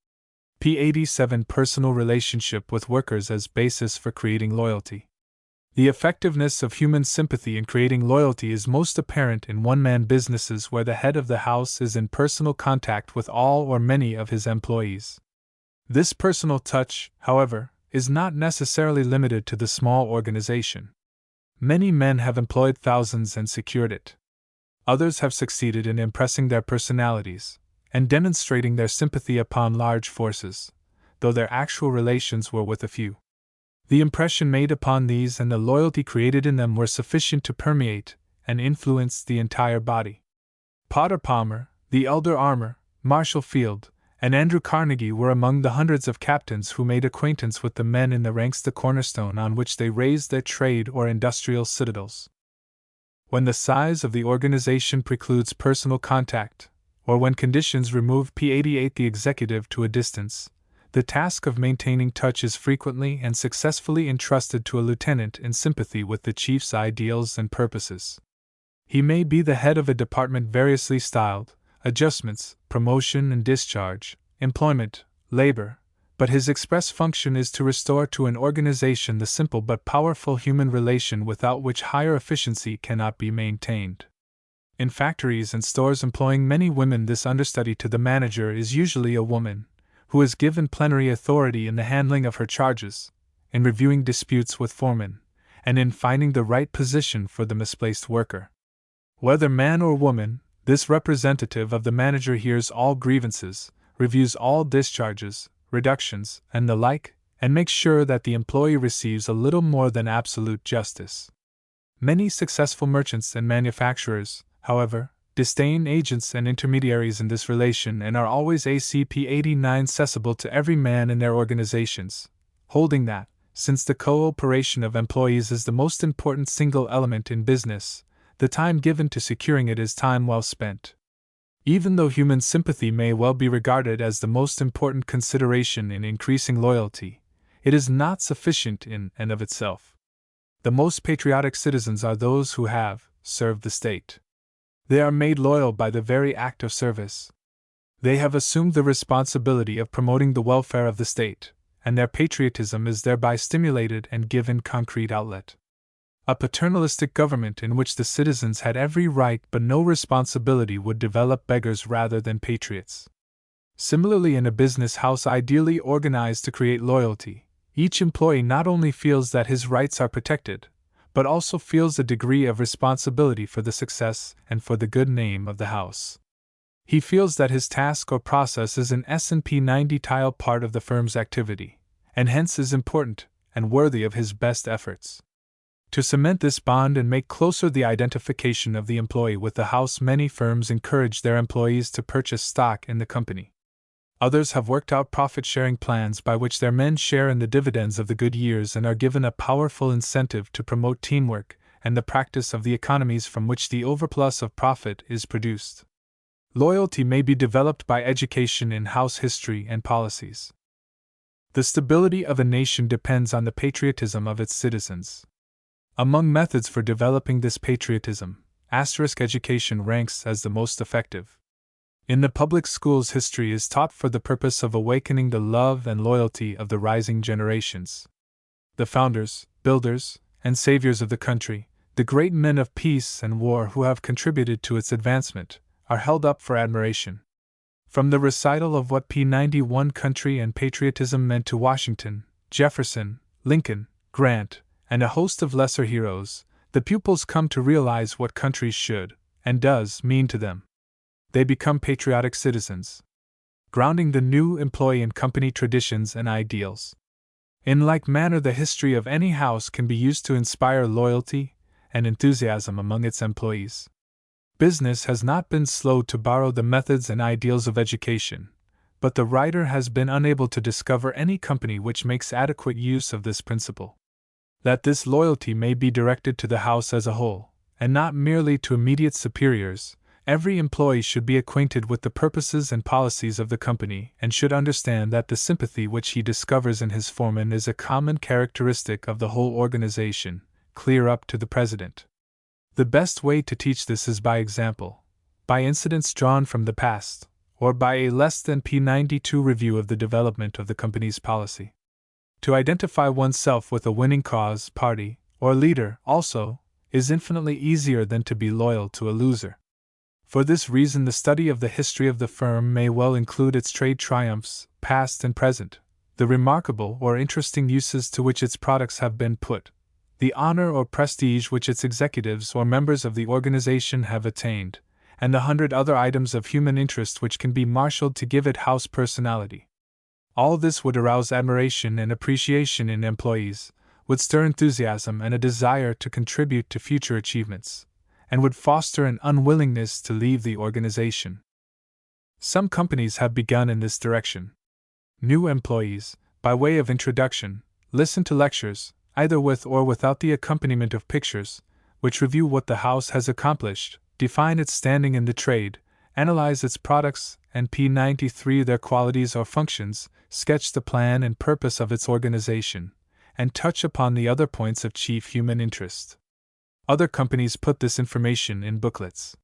P87 Personal relationship with workers as basis for creating loyalty. The effectiveness of human sympathy in creating loyalty is most apparent in one-man businesses where the head of the house is in personal contact with all or many of his employees. This personal touch, however, is not necessarily limited to the small organization. Many men have employed thousands and secured it. Others have succeeded in impressing their personalities and demonstrating their sympathy upon large forces, though their actual relations were with a few. The impression made upon these and the loyalty created in them were sufficient to permeate and influence the entire body. Potter Palmer, the elder Armour, Marshall Field, and Andrew Carnegie were among the hundreds of captains who made acquaintance with the men in the ranks, the cornerstone on which they raised their trade or industrial citadels. When the size of the organization precludes personal contact, or when conditions remove P88 the executive to a distance, the task of maintaining touch is frequently and successfully entrusted to a lieutenant in sympathy with the chief's ideals and purposes. He may be the head of a department variously styled, adjustments, promotion and discharge, employment, labor, but his express function is to restore to an organization the simple but powerful human relation without which higher efficiency cannot be maintained. In factories and stores employing many women, this understudy to the manager is usually a woman, who is given plenary authority in the handling of her charges, in reviewing disputes with foremen, and in finding the right position for the misplaced worker. Whether man or woman, this representative of the manager hears all grievances, reviews all discharges, reductions, and the like, and makes sure that the employee receives a little more than absolute justice. Many successful merchants and manufacturers, however, disdain agents and intermediaries in this relation and are always ACP89 accessible to every man in their organizations, holding that, since the cooperation of employees is the most important single element in business, the time given to securing it is time well spent. Even though human sympathy may well be regarded as the most important consideration in increasing loyalty, it is not sufficient in and of itself. The most patriotic citizens are those who have served the state. They are made loyal by the very act of service. They have assumed the responsibility of promoting the welfare of the state, and their patriotism is thereby stimulated and given concrete outlet. A paternalistic government in which the citizens had every right but no responsibility would develop beggars rather than patriots. Similarly, in a business house ideally organized to create loyalty, each employee not only feels that his rights are protected, but also feels a degree of responsibility for the success and for the good name of the house. He feels that his task or process is an S&P 90 tile part of the firm's activity, and hence is important and worthy of his best efforts. To cement this bond and make closer the identification of the employee with the house, many firms encourage their employees to purchase stock in the company. Others have worked out profit-sharing plans by which their men share in the dividends of the good years and are given a powerful incentive to promote teamwork and the practice of the economies from which the overplus of profit is produced. Loyalty may be developed by education in house history and policies. The stability of a nation depends on the patriotism of its citizens. Among methods for developing this patriotism, education ranks as the most effective. In the public schools, history is taught for the purpose of awakening the love and loyalty of the rising generations. The founders, builders, and saviors of the country, the great men of peace and war who have contributed to its advancement, are held up for admiration. From the recital of what P91 country and patriotism meant to Washington, Jefferson, Lincoln, Grant, and a host of lesser heroes, the pupils come to realize what country should, and does, mean to them. They become patriotic citizens, grounding the new employee in company traditions and ideals. In like manner, the history of any house can be used to inspire loyalty and enthusiasm among its employees. Business has not been slow to borrow the methods and ideals of education, but the writer has been unable to discover any company which makes adequate use of this principle. That this loyalty may be directed to the house as a whole, and not merely to immediate superiors, every employee should be acquainted with the purposes and policies of the company and should understand that the sympathy which he discovers in his foreman is a common characteristic of the whole organization, clear up to the president. The best way to teach this is by example, by incidents drawn from the past, or by a less than P92 review of the development of the company's policy. To identify oneself with a winning cause, party, or leader, also, is infinitely easier than to be loyal to a loser. For this reason, the study of the history of the firm may well include its trade triumphs, past and present, the remarkable or interesting uses to which its products have been put, the honor or prestige which its executives or members of the organization have attained, and the 100 other items of human interest which can be marshaled to give it house personality. All this would arouse admiration and appreciation in employees, would stir enthusiasm and a desire to contribute to future achievements, and would foster an unwillingness to leave the organization. Some companies have begun in this direction. New employees, by way of introduction, listen to lectures, either with or without the accompaniment of pictures, which review what the house has accomplished, define its standing in the trade, analyze its products, and P93 their qualities or functions, sketch the plan and purpose of its organization, and touch upon the other points of chief human interest. Other companies put this information in booklets.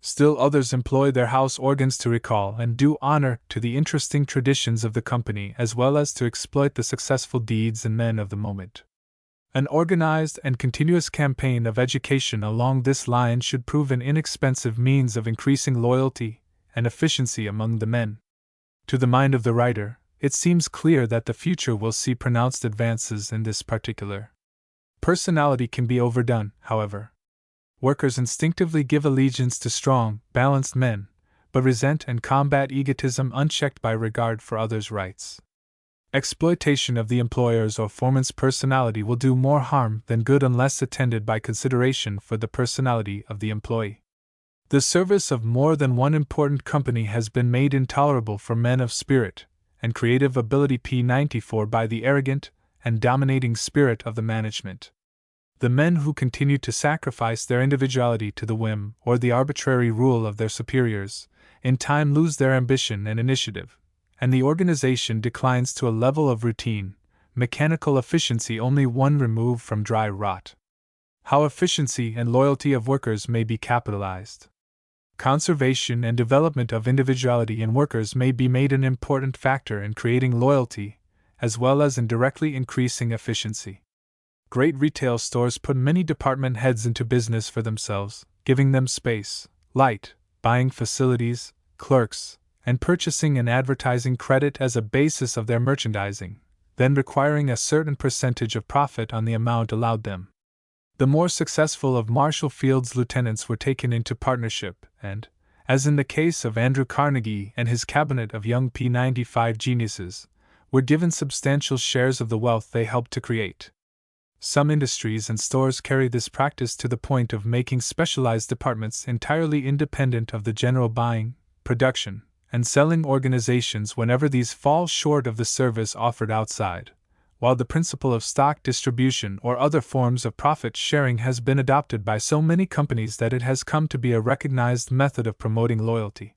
Still others employ their house organs to recall and do honor to the interesting traditions of the company as well as to exploit the successful deeds and men of the moment. An organized and continuous campaign of education along this line should prove an inexpensive means of increasing loyalty and efficiency among the men. To the mind of the writer, it seems clear that the future will see pronounced advances in this particular. Personality can be overdone, however. Workers instinctively give allegiance to strong, balanced men, but resent and combat egotism unchecked by regard for others' rights. Exploitation of the employer's or foreman's personality will do more harm than good unless attended by consideration for the personality of the employee. The service of more than one important company has been made intolerable for men of spirit and creative ability P94 by the arrogant and dominating spirit of the management. The men who continue to sacrifice their individuality to the whim or the arbitrary rule of their superiors, in time lose their ambition and initiative, and the organization declines to a level of routine, mechanical efficiency only one remove from dry rot. How efficiency and loyalty of workers may be capitalized. Conservation and development of individuality in workers may be made an important factor in creating loyalty, as well as in directly increasing efficiency. Great retail stores put many department heads into business for themselves, giving them space, light, buying facilities, clerks, and purchasing and advertising credit as a basis of their merchandising, then requiring a certain percentage of profit on the amount allowed them. The more successful of Marshall Field's lieutenants were taken into partnership and, as in the case of Andrew Carnegie and his cabinet of young P95 geniuses, were given substantial shares of the wealth they helped to create. Some industries and stores carry this practice to the point of making specialized departments entirely independent of the general buying, production, and selling organizations whenever these fall short of the service offered outside, while the principle of stock distribution or other forms of profit sharing has been adopted by so many companies that it has come to be a recognized method of promoting loyalty.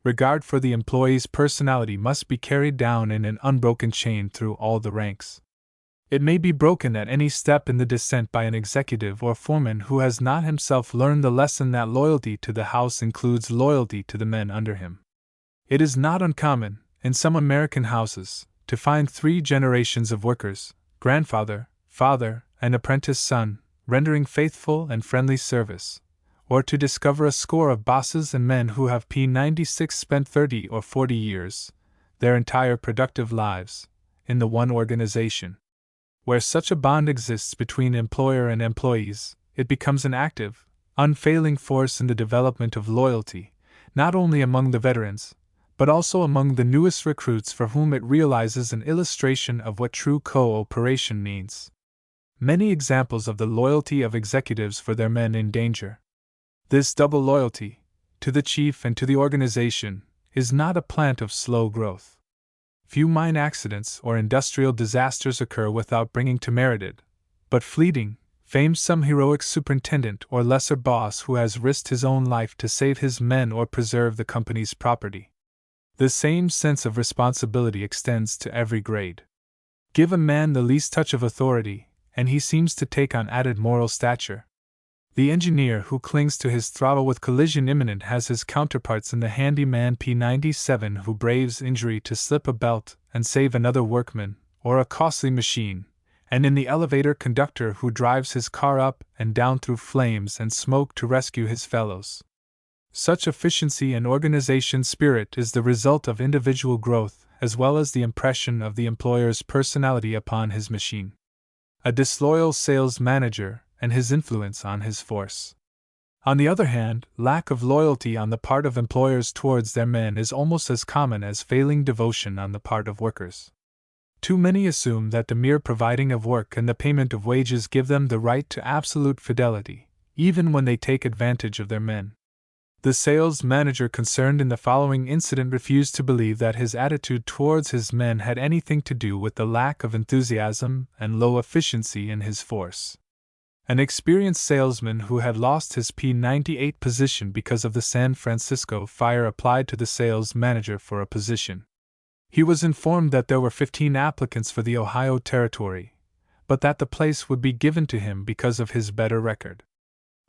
Regard for the employee's personality must be carried down in an unbroken chain through all the ranks. It may be broken at any step in the descent by an executive or foreman who has not himself learned the lesson that loyalty to the house includes loyalty to the men under him. It is not uncommon, in some American houses, to find 3 generations of workers, grandfather, father, and apprentice son, rendering faithful and friendly service, or to discover a score of bosses and men who have P96 spent 30 or 40 years, their entire productive lives, in the one organization. Where such a bond exists between employer and employees, it becomes an active, unfailing force in the development of loyalty, not only among the veterans, but also among the newest recruits for whom it realizes an illustration of what true cooperation means. Many examples of the loyalty of executives for their men in danger. This double loyalty, to the chief and to the organization, is not a plant of slow growth. Few mine accidents or industrial disasters occur without bringing to merit, but fleeting, famed some heroic superintendent or lesser boss who has risked his own life to save his men or preserve the company's property. The same sense of responsibility extends to every grade. Give a man the least touch of authority, and he seems to take on added moral stature. The engineer who clings to his throttle with collision imminent has his counterparts in the handyman P97 who braves injury to slip a belt and save another workman, or a costly machine, and in the elevator conductor who drives his car up and down through flames and smoke to rescue his fellows. Such efficiency and organization spirit is the result of individual growth as well as the impression of the employer's personality upon his machine. A disloyal sales manager and his influence on his force. On the other hand, lack of loyalty on the part of employers towards their men is almost as common as failing devotion on the part of workers. Too many assume that the mere providing of work and the payment of wages give them the right to absolute fidelity, even when they take advantage of their men. The sales manager concerned in the following incident refused to believe that his attitude towards his men had anything to do with the lack of enthusiasm and low efficiency in his force. An experienced salesman who had lost his P98 position because of the San Francisco fire applied to the sales manager for a position. He was informed that there were 15 applicants for the Ohio territory, but that the place would be given to him because of his better record.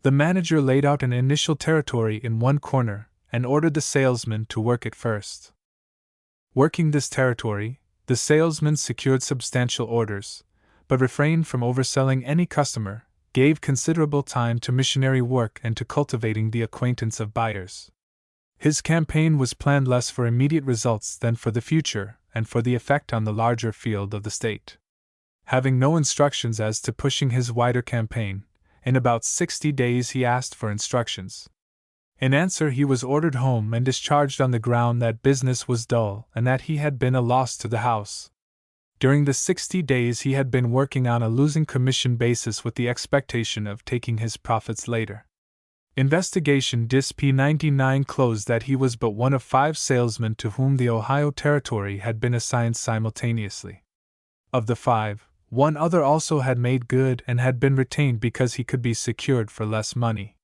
The manager laid out an initial territory in one corner and ordered the salesman to work it first. Working this territory, the salesman secured substantial orders, but refrained from overselling any customer, gave considerable time to missionary work and to cultivating the acquaintance of buyers. His campaign was planned less for immediate results than for the future and for the effect on the larger field of the state. Having no instructions as to pushing his wider campaign, in about 60 days he asked for instructions. In answer he was ordered home and discharged on the ground that business was dull and that he had been a loss to the house. During the 60 days he had been working on a losing commission basis with the expectation of taking his profits later. Investigation Dis P99 closed that he was but one of 5 salesmen to whom the Ohio territory had been assigned simultaneously. Of the 5, one other also had made good and had been retained because he could be secured for less money.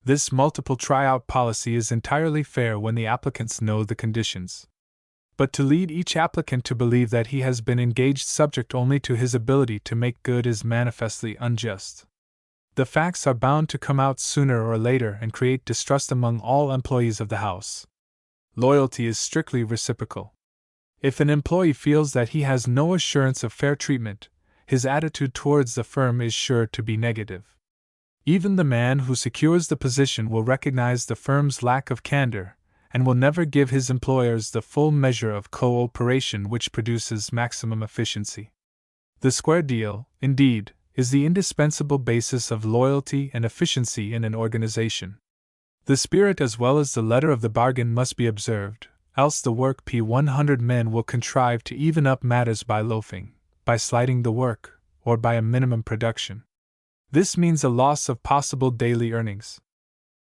This multiple tryout policy is entirely fair when the applicants know the conditions. But to lead each applicant to believe that he has been engaged subject only to his ability to make good is manifestly unjust. The facts are bound to come out sooner or later and create distrust among all employees of the house. Loyalty is strictly reciprocal. If an employee feels that he has no assurance of fair treatment, his attitude towards the firm is sure to be negative. Even the man who secures the position will recognize the firm's lack of candor and will never give his employers the full measure of cooperation which produces maximum efficiency. The square deal, indeed, is the indispensable basis of loyalty and efficiency in an organization. The spirit as well as the letter of the bargain must be observed, else the work P100 men will contrive to even up matters by loafing, by sliding the work, or by a minimum production. This means a loss of possible daily earnings.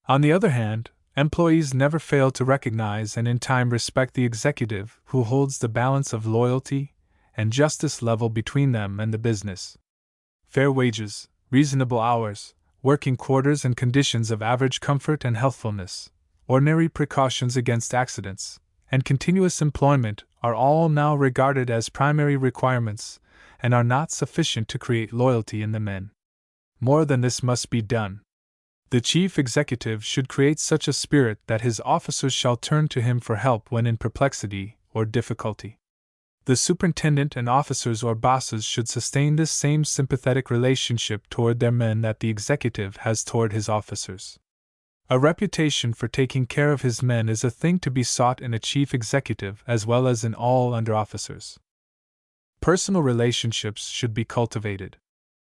On the other hand, employees never fail to recognize and in time respect the executive who holds the balance of loyalty and justice level between them and the business. Fair wages, reasonable hours, working quarters and conditions of average comfort and healthfulness, ordinary precautions against accidents, and continuous employment are all now regarded as primary requirements and are not sufficient to create loyalty in the men. More than this must be done. The chief executive should create such a spirit that his officers shall turn to him for help when in perplexity or difficulty. The superintendent and officers or bosses should sustain this same sympathetic relationship toward their men that the executive has toward his officers. A reputation for taking care of his men is a thing to be sought in a chief executive as well as in all under officers. Personal relationships should be cultivated.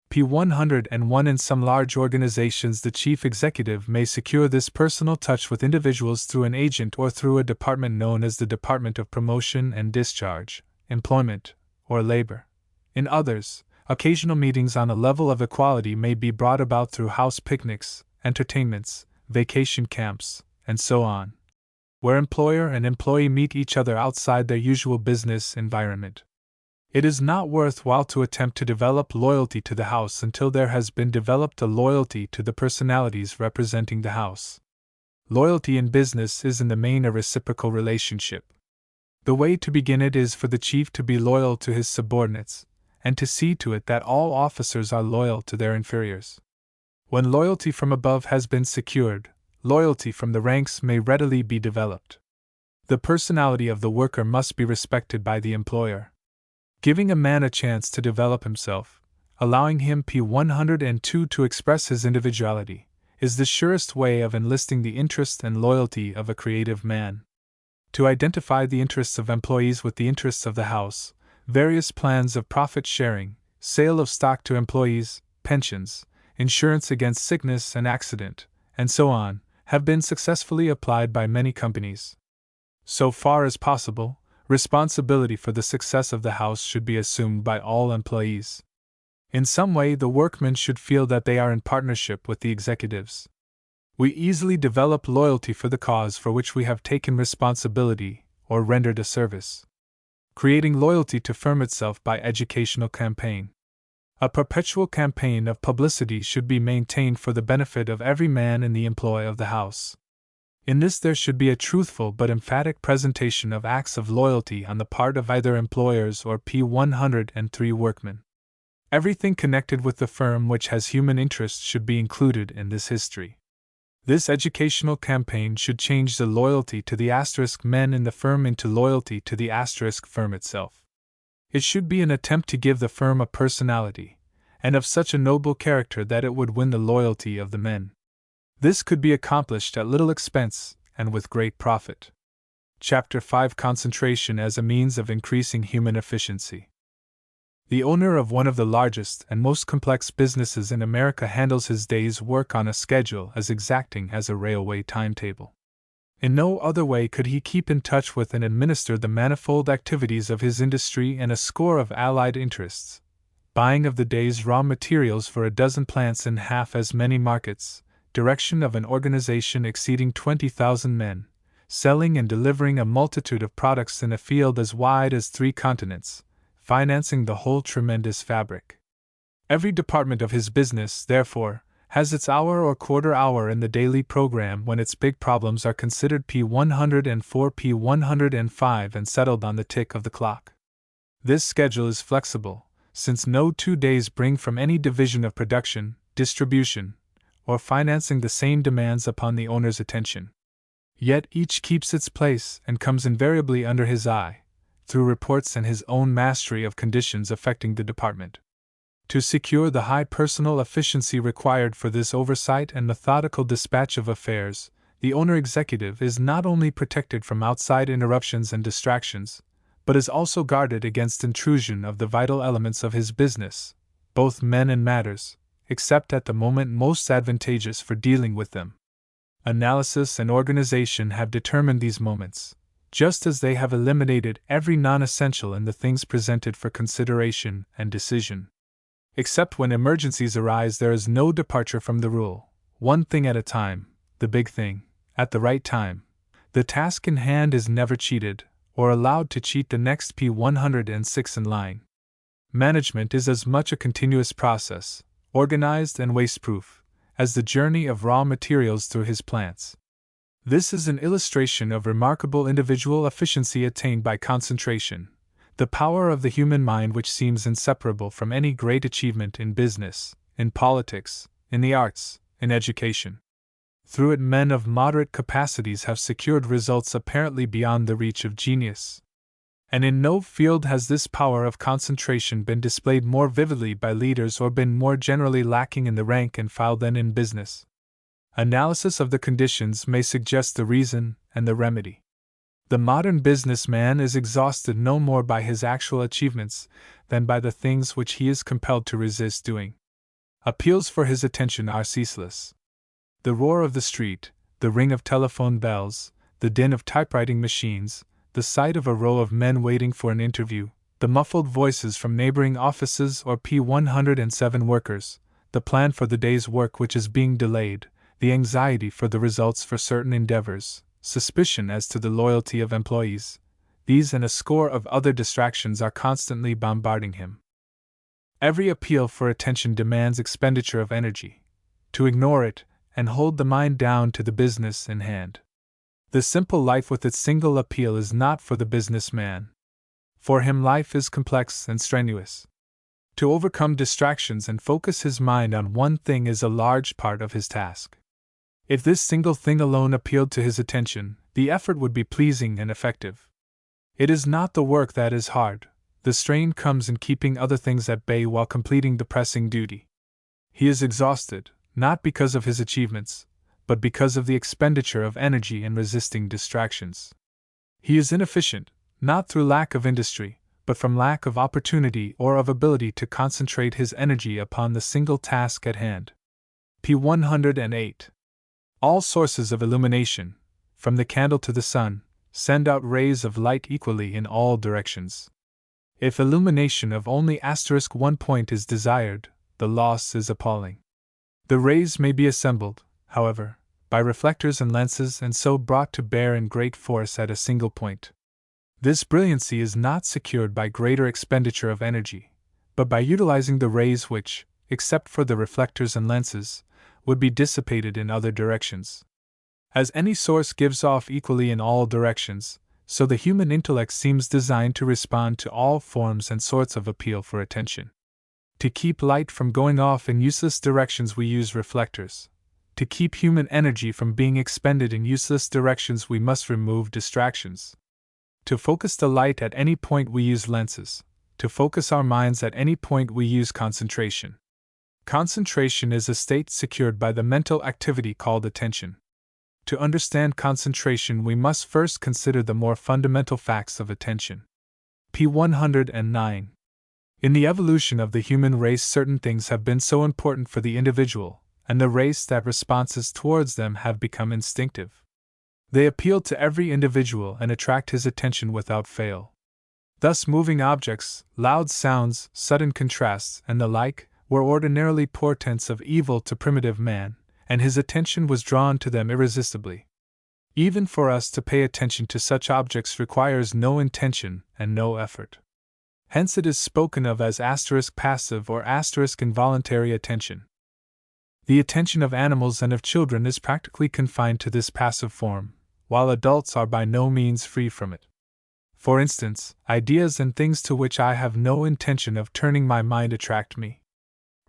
p. 101. In some large organizations, the chief executive may secure this personal touch with individuals through an agent or through a department known as the Department of Promotion and Discharge, Employment, or Labor. In others, occasional meetings on a level of equality may be brought about through house picnics, entertainments, vacation camps, and so on, where employer and employee meet each other outside their usual business environment. It is not worthwhile to attempt to develop loyalty to the house until there has been developed a loyalty to the personalities representing the house. Loyalty in business is in the main a reciprocal relationship. The way to begin it is for the chief to be loyal to his subordinates, and to see to it that all officers are loyal to their inferiors. When loyalty from above has been secured, loyalty from the ranks may readily be developed. The personality of the worker must be respected by the employer. Giving a man a chance to develop himself, allowing him p. 102 to express his individuality, is the surest way of enlisting the interest and loyalty of a creative man. To identify the interests of employees with the interests of the house, various plans of profit sharing, sale of stock to employees, pensions, insurance against sickness and accident, and so on, have been successfully applied by many companies. So far as possible, responsibility for the success of the house should be assumed by all employees. In some way, the workmen should feel that they are in partnership with the executives. We easily develop loyalty for the cause for which we have taken responsibility or rendered a service. Creating loyalty to firm itself by educational campaign. A perpetual campaign of publicity should be maintained for the benefit of every man in the employ of the house. In this there should be a truthful but emphatic presentation of acts of loyalty on the part of either employers or p. 103 workmen. Everything connected with the firm which has human interests should be included in this history. This educational campaign should change the loyalty to the men in the firm into loyalty to the firm itself. It should be an attempt to give the firm a personality, and of such a noble character that it would win the loyalty of the men. This could be accomplished at little expense and with great profit. Chapter 5: Concentration as a means of increasing human efficiency. The owner of one of the largest and most complex businesses in America handles his day's work on a schedule as exacting as a railway timetable. In no other way could he keep in touch with and administer the manifold activities of his industry and a score of allied interests: buying of the day's raw materials for a dozen plants in half as many markets, direction of an organization exceeding 20,000 men, selling and delivering a multitude of products in a field as wide as 3 continents, financing the whole tremendous fabric. Every department of his business, therefore, has its hour or quarter hour in the daily program when its big problems are considered p. 104 p. 105 and settled on the tick of the clock. This schedule is flexible, since no 2 days bring from any division of production, distribution, or financing the same demands upon the owner's attention. Yet each keeps its place and comes invariably under his eye, through reports and his own mastery of conditions affecting the department. To secure the high personal efficiency required for this oversight and methodical dispatch of affairs, the owner-executive is not only protected from outside interruptions and distractions, but is also guarded against intrusion of the vital elements of his business, both men and matters, except at the moment most advantageous for dealing with them. Analysis and organization have determined these moments, just as they have eliminated every non-essential in the things presented for consideration and decision. Except when emergencies arise, there is no departure from the rule: one thing at a time, the big thing, at the right time. The task in hand is never cheated, or allowed to cheat the next p. 106 in line. Management is as much a continuous process, organized and waste-proof, as the journey of raw materials through his plants. This is an illustration of remarkable individual efficiency attained by concentration, the power of the human mind which seems inseparable from any great achievement in business, in politics, in the arts, in education. Through it, men of moderate capacities have secured results apparently beyond the reach of genius. And in no field has this power of concentration been displayed more vividly by leaders or been more generally lacking in the rank and file than in business. Analysis of the conditions may suggest the reason and the remedy. The modern businessman is exhausted no more by his actual achievements than by the things which he is compelled to resist doing. Appeals for his attention are ceaseless. The roar of the street, the ring of telephone bells, the din of typewriting machines, the sight of a row of men waiting for an interview, the muffled voices from neighboring offices or P107 workers, the plan for the day's work which is being delayed, the anxiety for the results for certain endeavors, suspicion as to the loyalty of employees, these and a score of other distractions are constantly bombarding him. Every appeal for attention demands expenditure of energy. To ignore it, and hold the mind down to the business in hand. The simple life with its single appeal is not for the businessman. For him, life is complex and strenuous. To overcome distractions and focus his mind on one thing is a large part of his task. If this single thing alone appealed to his attention, the effort would be pleasing and effective. It is not the work that is hard, the strain comes in keeping other things at bay while completing the pressing duty. He is exhausted, not because of his achievements, but because of the expenditure of energy in resisting distractions. He is inefficient, not through lack of industry, but from lack of opportunity or of ability to concentrate his energy upon the single task at hand. P108. All sources of illumination, from the candle to the sun, send out rays of light equally in all directions. If illumination of only one point is desired, the loss is appalling. The rays may be assembled, however, by reflectors and lenses and so brought to bear in great force at a single point. This brilliancy is not secured by greater expenditure of energy, but by utilizing the rays which, except for the reflectors and lenses, would be dissipated in other directions. As any source gives off equally in all directions, so the human intellect seems designed to respond to all forms and sorts of appeal for attention. To keep light from going off in useless directions, we use reflectors. To keep human energy from being expended in useless directions, we must remove distractions. To focus the light at any point, we use lenses. To focus our minds at any point, we use concentration. Concentration is a state secured by the mental activity called attention. To understand concentration, we must first consider the more fundamental facts of attention. P109. In the evolution of the human race, certain things have been so important for the individual, and the race that responses towards them have become instinctive. They appeal to every individual and attract his attention without fail. Thus, moving objects, loud sounds, sudden contrasts, and the like, were ordinarily portents of evil to primitive man, and his attention was drawn to them irresistibly. Even for us to pay attention to such objects requires no intention and no effort. Hence it is spoken of as passive or involuntary attention. The attention of animals and of children is practically confined to this passive form, while adults are by no means free from it. For instance, ideas and things to which I have no intention of turning my mind attract me.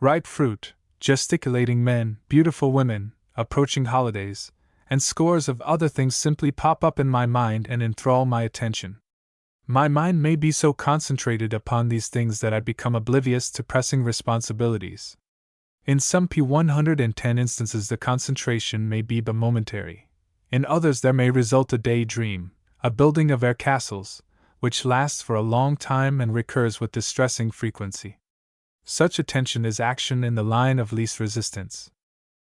Ripe fruit, gesticulating men, beautiful women, approaching holidays, and scores of other things simply pop up in my mind and enthrall my attention. My mind may be so concentrated upon these things that I become oblivious to pressing responsibilities. In some P110 instances, the concentration may be but momentary. In others, there may result a daydream, a building of air castles, which lasts for a long time and recurs with distressing frequency. Such attention is action in the line of least resistance.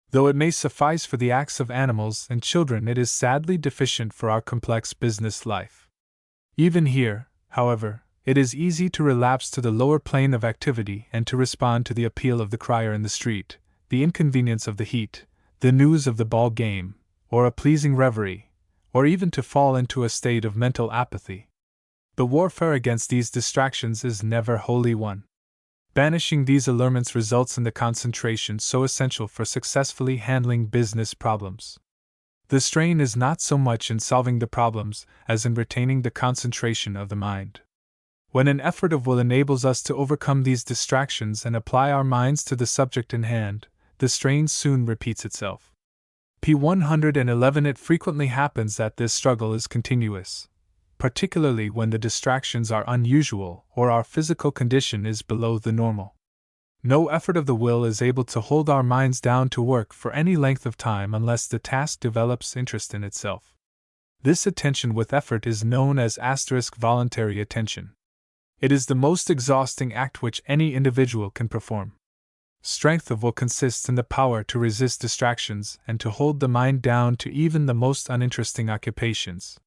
Though it may suffice for the acts of animals and children, it is sadly deficient for our complex business life. Even here, however, it is easy to relapse to the lower plane of activity and to respond to the appeal of the crier in the street, the inconvenience of the heat, the news of the ball game, or a pleasing reverie, or even to fall into a state of mental apathy. The warfare against these distractions is never wholly won. Banishing these allurements results in the concentration so essential for successfully handling business problems. The strain is not so much in solving the problems as in retaining the concentration of the mind. When an effort of will enables us to overcome these distractions and apply our minds to the subject in hand, the strain soon repeats itself. P111. It frequently happens that this struggle is continuous, particularly when the distractions are unusual or our physical condition is below the normal. No effort of the will is able to hold our minds down to work for any length of time unless the task develops interest in itself. This attention with effort is known as voluntary attention. It is the most exhausting act which any individual can perform. Strength of will consists in the power to resist distractions and to hold the mind down to even the most uninteresting occupations.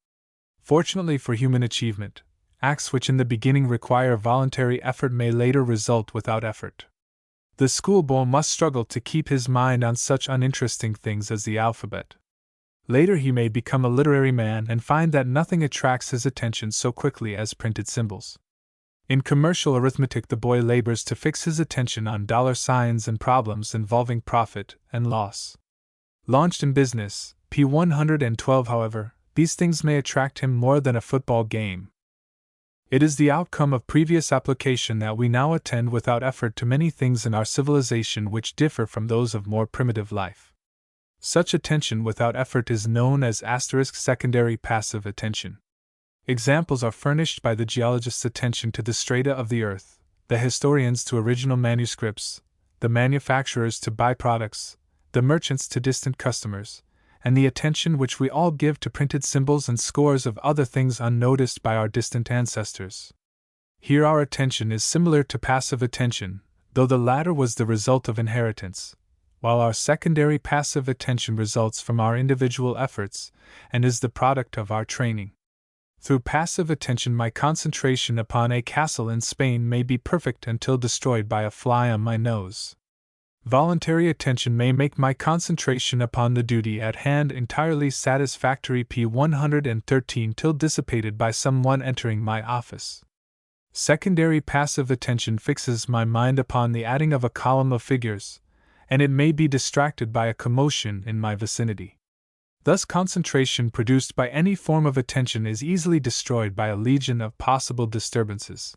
Fortunately for human achievement, acts which in the beginning require voluntary effort may later result without effort. The schoolboy must struggle to keep his mind on such uninteresting things as the alphabet. Later he may become a literary man and find that nothing attracts his attention so quickly as printed symbols. In commercial arithmetic, the boy labors to fix his attention on dollar signs and problems involving profit and loss. Launched in business, P112, however, these things may attract him more than a football game. It is the outcome of previous application that we now attend without effort to many things in our civilization which differ from those of more primitive life. Such attention without effort is known as secondary passive attention. Examples are furnished by the geologist's attention to the strata of the earth, the historians to original manuscripts, the manufacturers to byproducts, the merchants to distant customers, and the attention which we all give to printed symbols and scores of other things unnoticed by our distant ancestors. Here our attention is similar to passive attention, though the latter was the result of inheritance, while our secondary passive attention results from our individual efforts and is the product of our training. Through passive attention, my concentration upon a castle in Spain may be perfect until destroyed by a fly on my nose. Voluntary attention may make my concentration upon the duty at hand entirely satisfactory P113 till dissipated by someone entering my office. Secondary passive attention fixes my mind upon the adding of a column of figures, and it may be distracted by a commotion in my vicinity. Thus, concentration produced by any form of attention is easily destroyed by a legion of possible disturbances.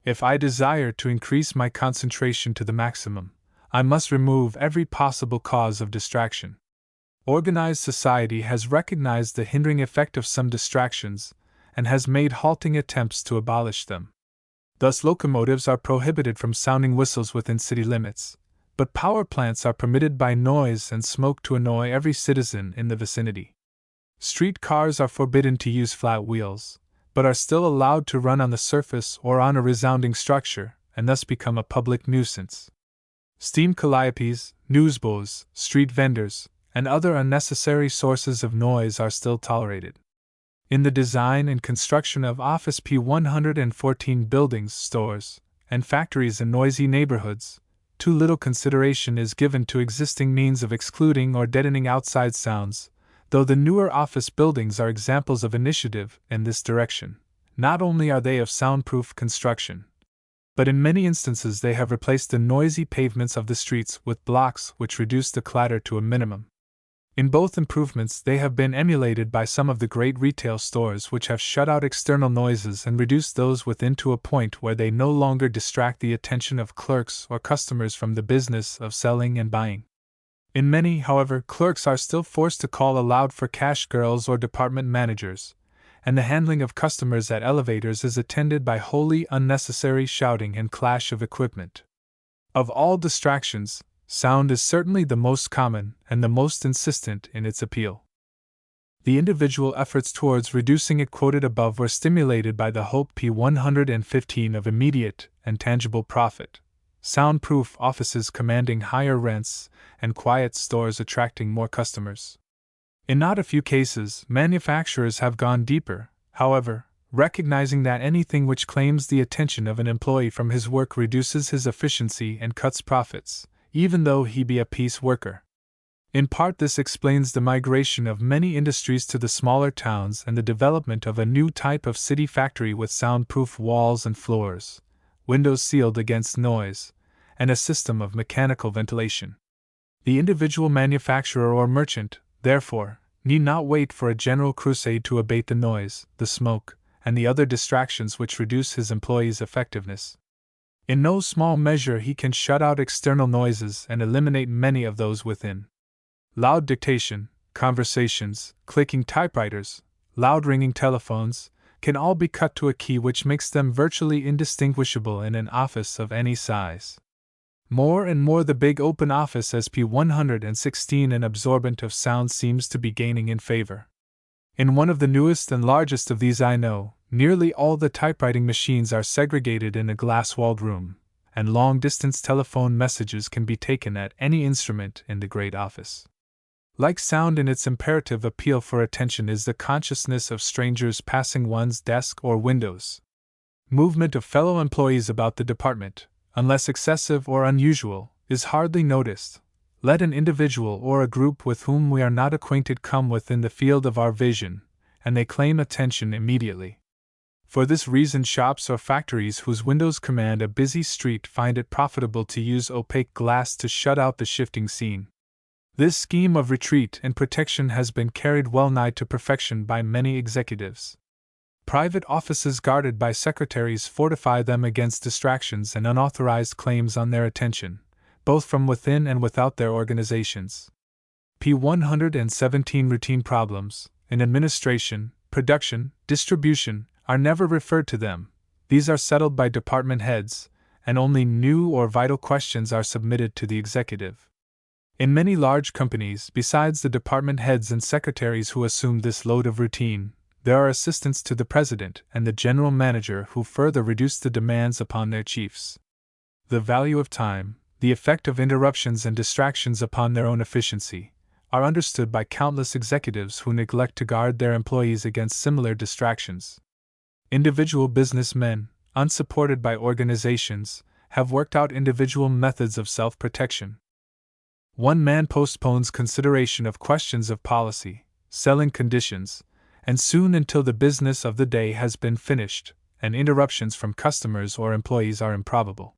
If I desire to increase my concentration to the maximum, I must remove every possible cause of distraction. Organized society has recognized the hindering effect of some distractions and has made halting attempts to abolish them. Thus, locomotives are prohibited from sounding whistles within city limits, but power plants are permitted by noise and smoke to annoy every citizen in the vicinity. Street cars are forbidden to use flat wheels, but are still allowed to run on the surface or on a resounding structure, and thus become a public nuisance. Steam calliopes, newsboys, street vendors, and other unnecessary sources of noise are still tolerated. In the design and construction of Office P114 buildings, stores, and factories in noisy neighborhoods, too little consideration is given to existing means of excluding or deadening outside sounds, though the newer office buildings are examples of initiative in this direction. Not only are they of soundproof construction, but in many instances they have replaced the noisy pavements of the streets with blocks which reduce the clatter to a minimum. In both improvements, they have been emulated by some of the great retail stores which have shut out external noises and reduced those within to a point where they no longer distract the attention of clerks or customers from the business of selling and buying. In many, however, clerks are still forced to call aloud for cash girls or department managers, and the handling of customers at elevators is attended by wholly unnecessary shouting and clash of equipment. Of all distractions, sound is certainly the most common and the most insistent in its appeal. The individual efforts towards reducing it quoted above were stimulated by the hope P115 of immediate and tangible profit, soundproof offices commanding higher rents, and quiet stores attracting more customers. In not a few cases, manufacturers have gone deeper, however, recognizing that anything which claims the attention of an employee from his work reduces his efficiency and cuts profits, even though he be a piece worker. In part, this explains the migration of many industries to the smaller towns and the development of a new type of city factory with soundproof walls and floors, windows sealed against noise, and a system of mechanical ventilation. The individual manufacturer or merchant, therefore, need not wait for a general crusade to abate the noise, the smoke, and the other distractions which reduce his employees' effectiveness. In no small measure he can shut out external noises and eliminate many of those within. Loud dictation, conversations, clicking typewriters, loud ringing telephones, can all be cut to a key which makes them virtually indistinguishable in an office of any size. More and more the big open office as P116 and absorbent of sound seems to be gaining in favor. In one of the newest and largest of these I know, nearly all the typewriting machines are segregated in a glass-walled room, and long-distance telephone messages can be taken at any instrument in the great office. Like sound in its imperative appeal for attention is the consciousness of strangers passing one's desk or windows. Movement of fellow employees about the department, unless excessive or unusual, is hardly noticed. Let an individual or a group with whom we are not acquainted come within the field of our vision, and they claim attention immediately. For this reason, shops or factories whose windows command a busy street find it profitable to use opaque glass to shut out the shifting scene. This scheme of retreat and protection has been carried well nigh to perfection by many executives. Private offices guarded by secretaries fortify them against distractions and unauthorized claims on their attention, both from within and without their organizations. p. 117 Routine problems, in administration, production, distribution, are never referred to them. These are settled by department heads, and only new or vital questions are submitted to the executive. In many large companies, besides the department heads and secretaries who assume this load of routine, there are assistants to the president and the general manager who further reduce the demands upon their chiefs. The value of time, the effect of interruptions and distractions upon their own efficiency, are understood by countless executives who neglect to guard their employees against similar distractions. Individual businessmen, unsupported by organizations, have worked out individual methods of self-protection. One man postpones consideration of questions of policy, selling conditions, and soon until the business of the day has been finished, and interruptions from customers or employees are improbable.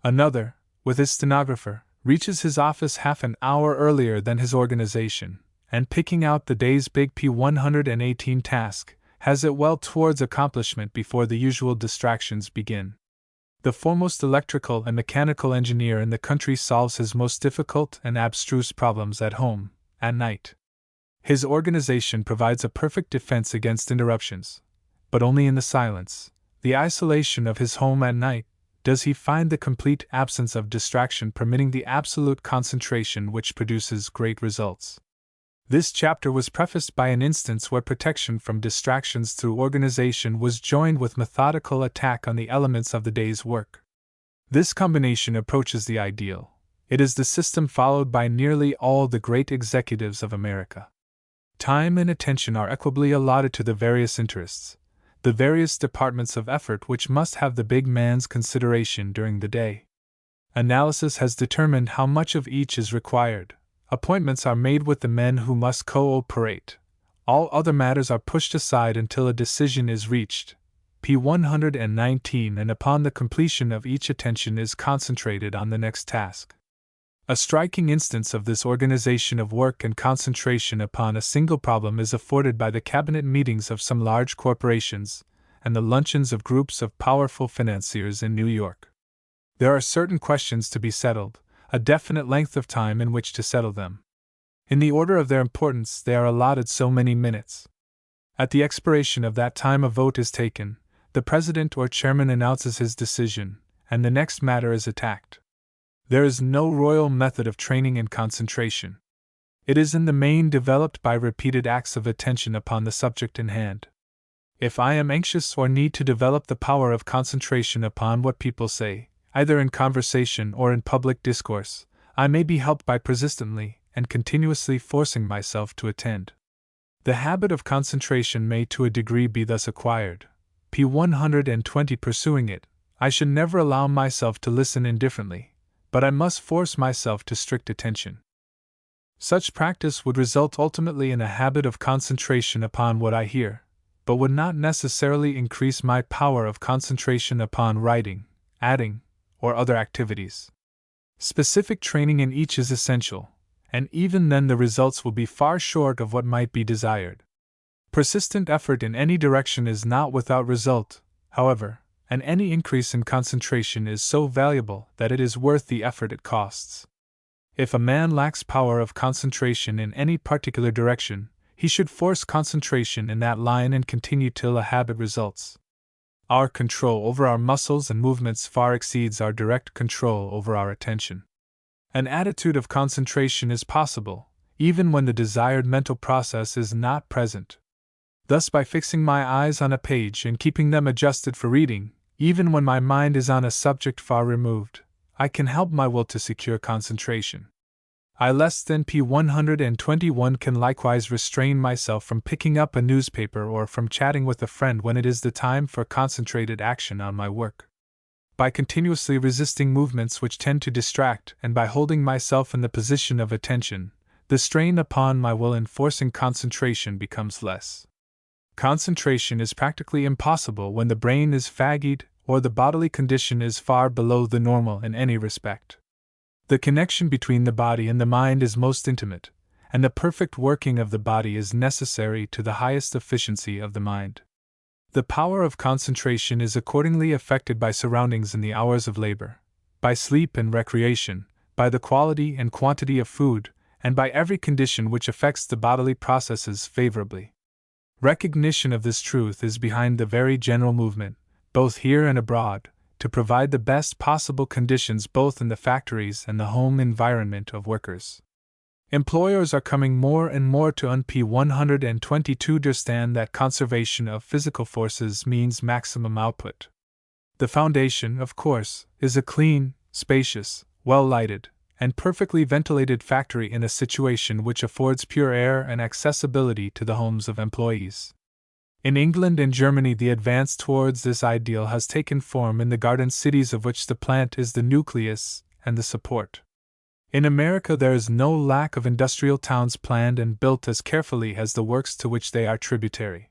Another, with his stenographer, reaches his office half an hour earlier than his organization, and picking out the day's big p. 118 task, has it well towards accomplishment before the usual distractions begin. The foremost electrical and mechanical engineer in the country solves his most difficult and abstruse problems at home, at night. His organization provides a perfect defense against interruptions, but only in the silence, the isolation of his home at night, does he find the complete absence of distraction permitting the absolute concentration which produces great results. This chapter was prefaced by an instance where protection from distractions through organization was joined with methodical attack on the elements of the day's work. This combination approaches the ideal. It is the system followed by nearly all the great executives of America. Time and attention are equably allotted to the various interests, the various departments of effort which must have the big man's consideration during the day. Analysis has determined how much of each is required. Appointments are made with the men who must cooperate. All other matters are pushed aside until a decision is reached. p. 119 And upon the completion of each attention is concentrated on the next task. A striking instance of this organization of work and concentration upon a single problem is afforded by the cabinet meetings of some large corporations and the luncheons of groups of powerful financiers in New York. There are certain questions to be settled, a definite length of time in which to settle them. In the order of their importance, they are allotted so many minutes. At the expiration of that time, a vote is taken, the president or chairman announces his decision, and the next matter is attacked. There is no royal method of training in concentration. It is in the main developed by repeated acts of attention upon the subject in hand. If I am anxious or need to develop the power of concentration upon what people say, either in conversation or in public discourse, I may be helped by persistently and continuously forcing myself to attend. The habit of concentration may to a degree be thus acquired. p. 120 Pursuing it, I should never allow myself to listen indifferently, but I must force myself to strict attention. Such practice would result ultimately in a habit of concentration upon what I hear, but would not necessarily increase my power of concentration upon writing, adding, or other activities. Specific training in each is essential, and even then the results will be far short of what might be desired. Persistent effort in any direction is not without result, however, and any increase in concentration is so valuable that it is worth the effort it costs. If a man lacks power of concentration in any particular direction, he should force concentration in that line and continue till a habit results. Our control over our muscles and movements far exceeds our direct control over our attention. An attitude of concentration is possible, even when the desired mental process is not present. Thus, by fixing my eyes on a page and keeping them adjusted for reading, Even when my mind is on a subject far removed, I can help my will to secure concentration. I less than p. 121 can likewise restrain myself from picking up a newspaper or from chatting with a friend when it is the time for concentrated action on my work. By continuously resisting movements which tend to distract and by holding myself in the position of attention, the strain upon my will in forcing concentration becomes less. Concentration is practically impossible when the brain is fatigued or the bodily condition is far below the normal in any respect. The connection between the body and the mind is most intimate, and the perfect working of the body is necessary to the highest efficiency of the mind. The power of concentration is accordingly affected by surroundings in the hours of labor, by sleep and recreation, by the quality and quantity of food, and by every condition which affects the bodily processes favorably. Recognition of this truth is behind the very general movement, both here and abroad, to provide the best possible conditions both in the factories and the home environment of workers. Employers are coming more and more to UNP 122 understand that conservation of physical forces means maximum output. The foundation, of course, is a clean, spacious, well-lighted, and perfectly ventilated factory in a situation which affords pure air and accessibility to the homes of employees. In England and Germany, the advance towards this ideal has taken form in the garden cities of which the plant is the nucleus and the support. In America, there is no lack of industrial towns planned and built as carefully as the works to which they are tributary.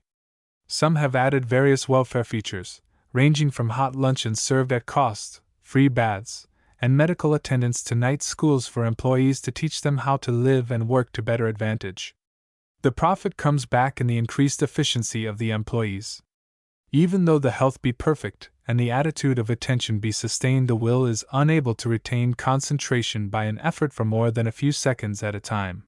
Some have added various welfare features, ranging from hot luncheons served at cost, free baths, and medical attendance to night schools for employees to teach them how to live and work to better advantage. The profit comes back in the increased efficiency of the employees. Even though the health be perfect and the attitude of attention be sustained, the will is unable to retain concentration by an effort for more than a few seconds at a time.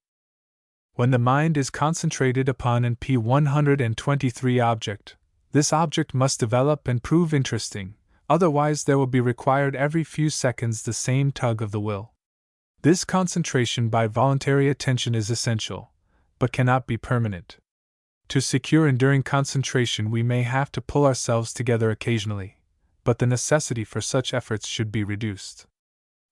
When the mind is concentrated upon an p. 123 object, this object must develop and prove interesting, otherwise there will be required every few seconds the same tug of the will. This concentration by voluntary attention is essential, but cannot be permanent. To secure enduring concentration, we may have to pull ourselves together occasionally, but the necessity for such efforts should be reduced.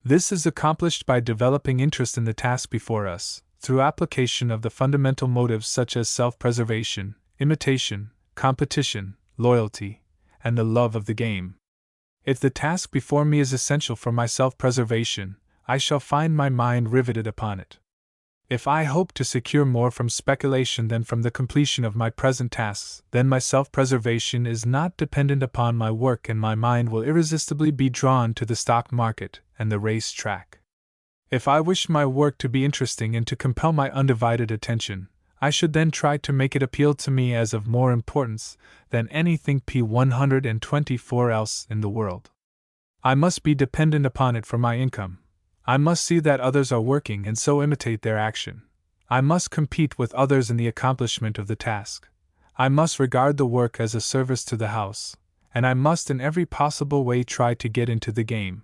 This is accomplished by developing interest in the task before us, through application of the fundamental motives such as self-preservation, imitation, competition, loyalty, and the love of the game. If the task before me is essential for my self-preservation, I shall find my mind riveted upon it. If I hope to secure more from speculation than from the completion of my present tasks, then my self-preservation is not dependent upon my work, and my mind will irresistibly be drawn to the stock market and the race track. If I wish my work to be interesting and to compel my undivided attention, I should then try to make it appeal to me as of more importance than anything p. 124 else in the world. I must be dependent upon it for my income. I must see that others are working and so imitate their action. I must compete with others in the accomplishment of the task. I must regard the work as a service to the house, and I must in every possible way try to get into the game.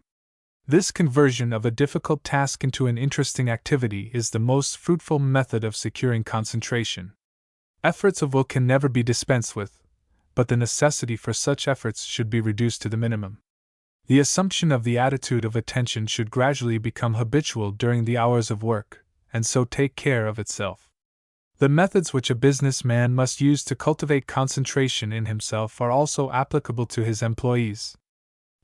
This conversion of a difficult task into an interesting activity is the most fruitful method of securing concentration. Efforts of will can never be dispensed with, but the necessity for such efforts should be reduced to the minimum. The assumption of the attitude of attention should gradually become habitual during the hours of work, and so take care of itself. The methods which a businessman must use to cultivate concentration in himself are also applicable to his employees.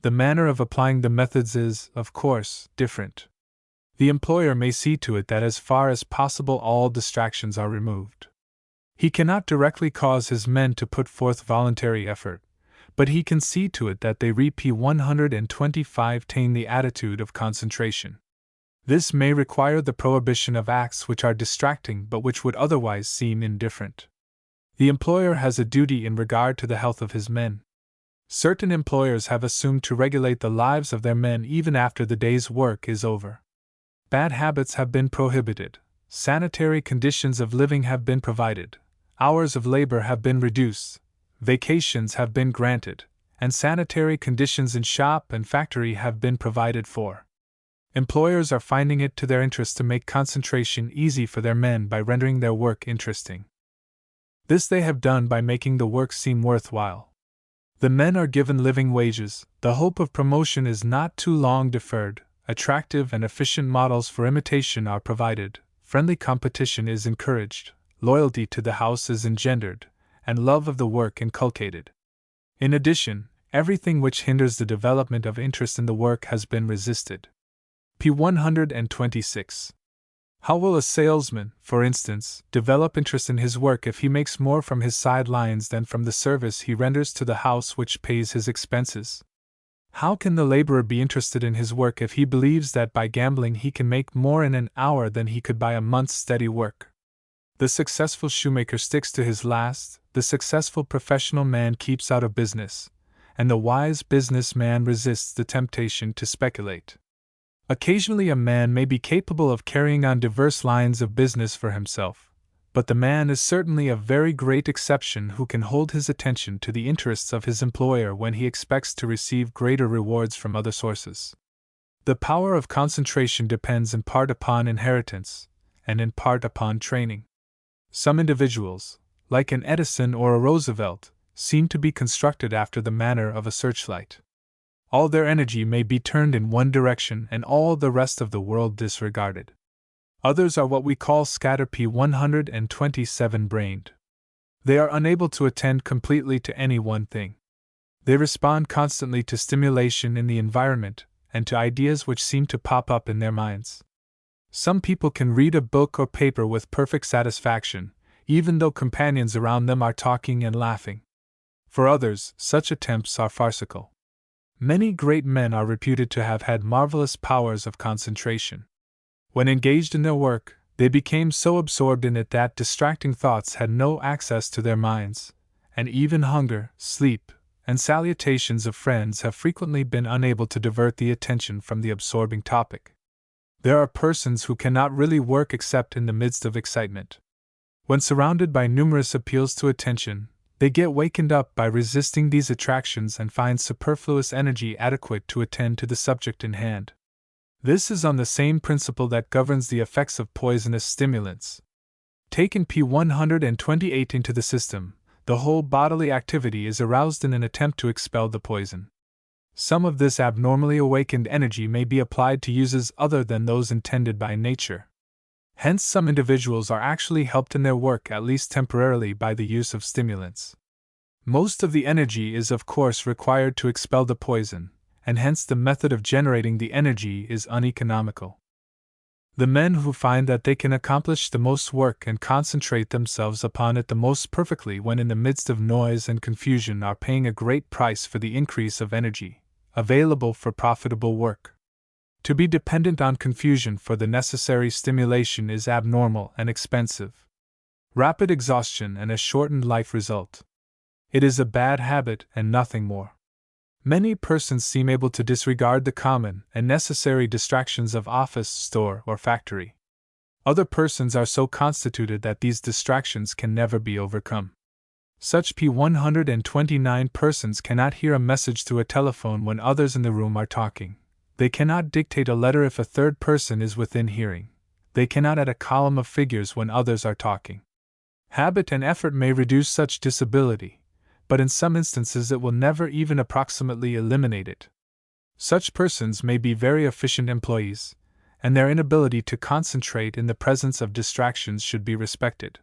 The manner of applying the methods is, of course, different. The employer may see to it that as far as possible all distractions are removed. He cannot directly cause his men to put forth voluntary effort, but he can see to it that they p. 125 attain the attitude of concentration. This may require the prohibition of acts which are distracting but which would otherwise seem indifferent. The employer has a duty in regard to the health of his men. Certain employers have assumed to regulate the lives of their men even after the day's work is over. Bad habits have been prohibited, sanitary conditions of living have been provided, hours of labor have been reduced, vacations have been granted, and sanitary conditions in shop and factory have been provided for. Employers are finding it to their interest to make concentration easy for their men by rendering their work interesting. This they have done by making the work seem worthwhile. The men are given living wages, the hope of promotion is not too long deferred, attractive and efficient models for imitation are provided, friendly competition is encouraged, loyalty to the house is engendered, and love of the work inculcated. In addition, everything which hinders the development of interest in the work has been resisted. p. 126. How will a salesman, for instance, develop interest in his work if he makes more from his sidelines than from the service he renders to the house which pays his expenses? How can the laborer be interested in his work if he believes that by gambling he can make more in an hour than he could by a month's steady work? The successful shoemaker sticks to his last, the successful professional man keeps out of business, and the wise business man resists the temptation to speculate. Occasionally a man may be capable of carrying on diverse lines of business for himself, but the man is certainly a very great exception who can hold his attention to the interests of his employer when he expects to receive greater rewards from other sources. The power of concentration depends in part upon inheritance, and in part upon training. Some individuals, like an Edison or a Roosevelt, seem to be constructed after the manner of a searchlight. All their energy may be turned in one direction and all the rest of the world disregarded. Others are what we call scatter p. 127-brained. They are unable to attend completely to any one thing. They respond constantly to stimulation in the environment and to ideas which seem to pop up in their minds. Some people can read a book or paper with perfect satisfaction, even though companions around them are talking and laughing. For others, such attempts are farcical. Many great men are reputed to have had marvelous powers of concentration. When engaged in their work, they became so absorbed in it that distracting thoughts had no access to their minds, and even hunger, sleep, and salutations of friends have frequently been unable to divert the attention from the absorbing topic. There are persons who cannot really work except in the midst of excitement. When surrounded by numerous appeals to attention, they get wakened up by resisting these attractions and find superfluous energy adequate to attend to the subject in hand. This is on the same principle that governs the effects of poisonous stimulants. Taken p. 128 into the system, the whole bodily activity is aroused in an attempt to expel the poison. Some of this abnormally awakened energy may be applied to uses other than those intended by nature. Hence, some individuals are actually helped in their work at least temporarily by the use of stimulants. Most of the energy is of course required to expel the poison, and hence the method of generating the energy is uneconomical. The men who find that they can accomplish the most work and concentrate themselves upon it the most perfectly when in the midst of noise and confusion are paying a great price for the increase of energy available for profitable work. To be dependent on confusion for the necessary stimulation is abnormal and expensive. Rapid exhaustion and a shortened life result. It is a bad habit and nothing more. Many persons seem able to disregard the common and necessary distractions of office, store, or factory. Other persons are so constituted that these distractions can never be overcome. Such p. 129 persons cannot hear a message through a telephone when others in the room are talking. They cannot dictate a letter if a third person is within hearing. They cannot add a column of figures when others are talking. Habit and effort may reduce such disability, but in some instances it will never even approximately eliminate it. Such persons may be very efficient employees, and their inability to concentrate in the presence of distractions should be respected.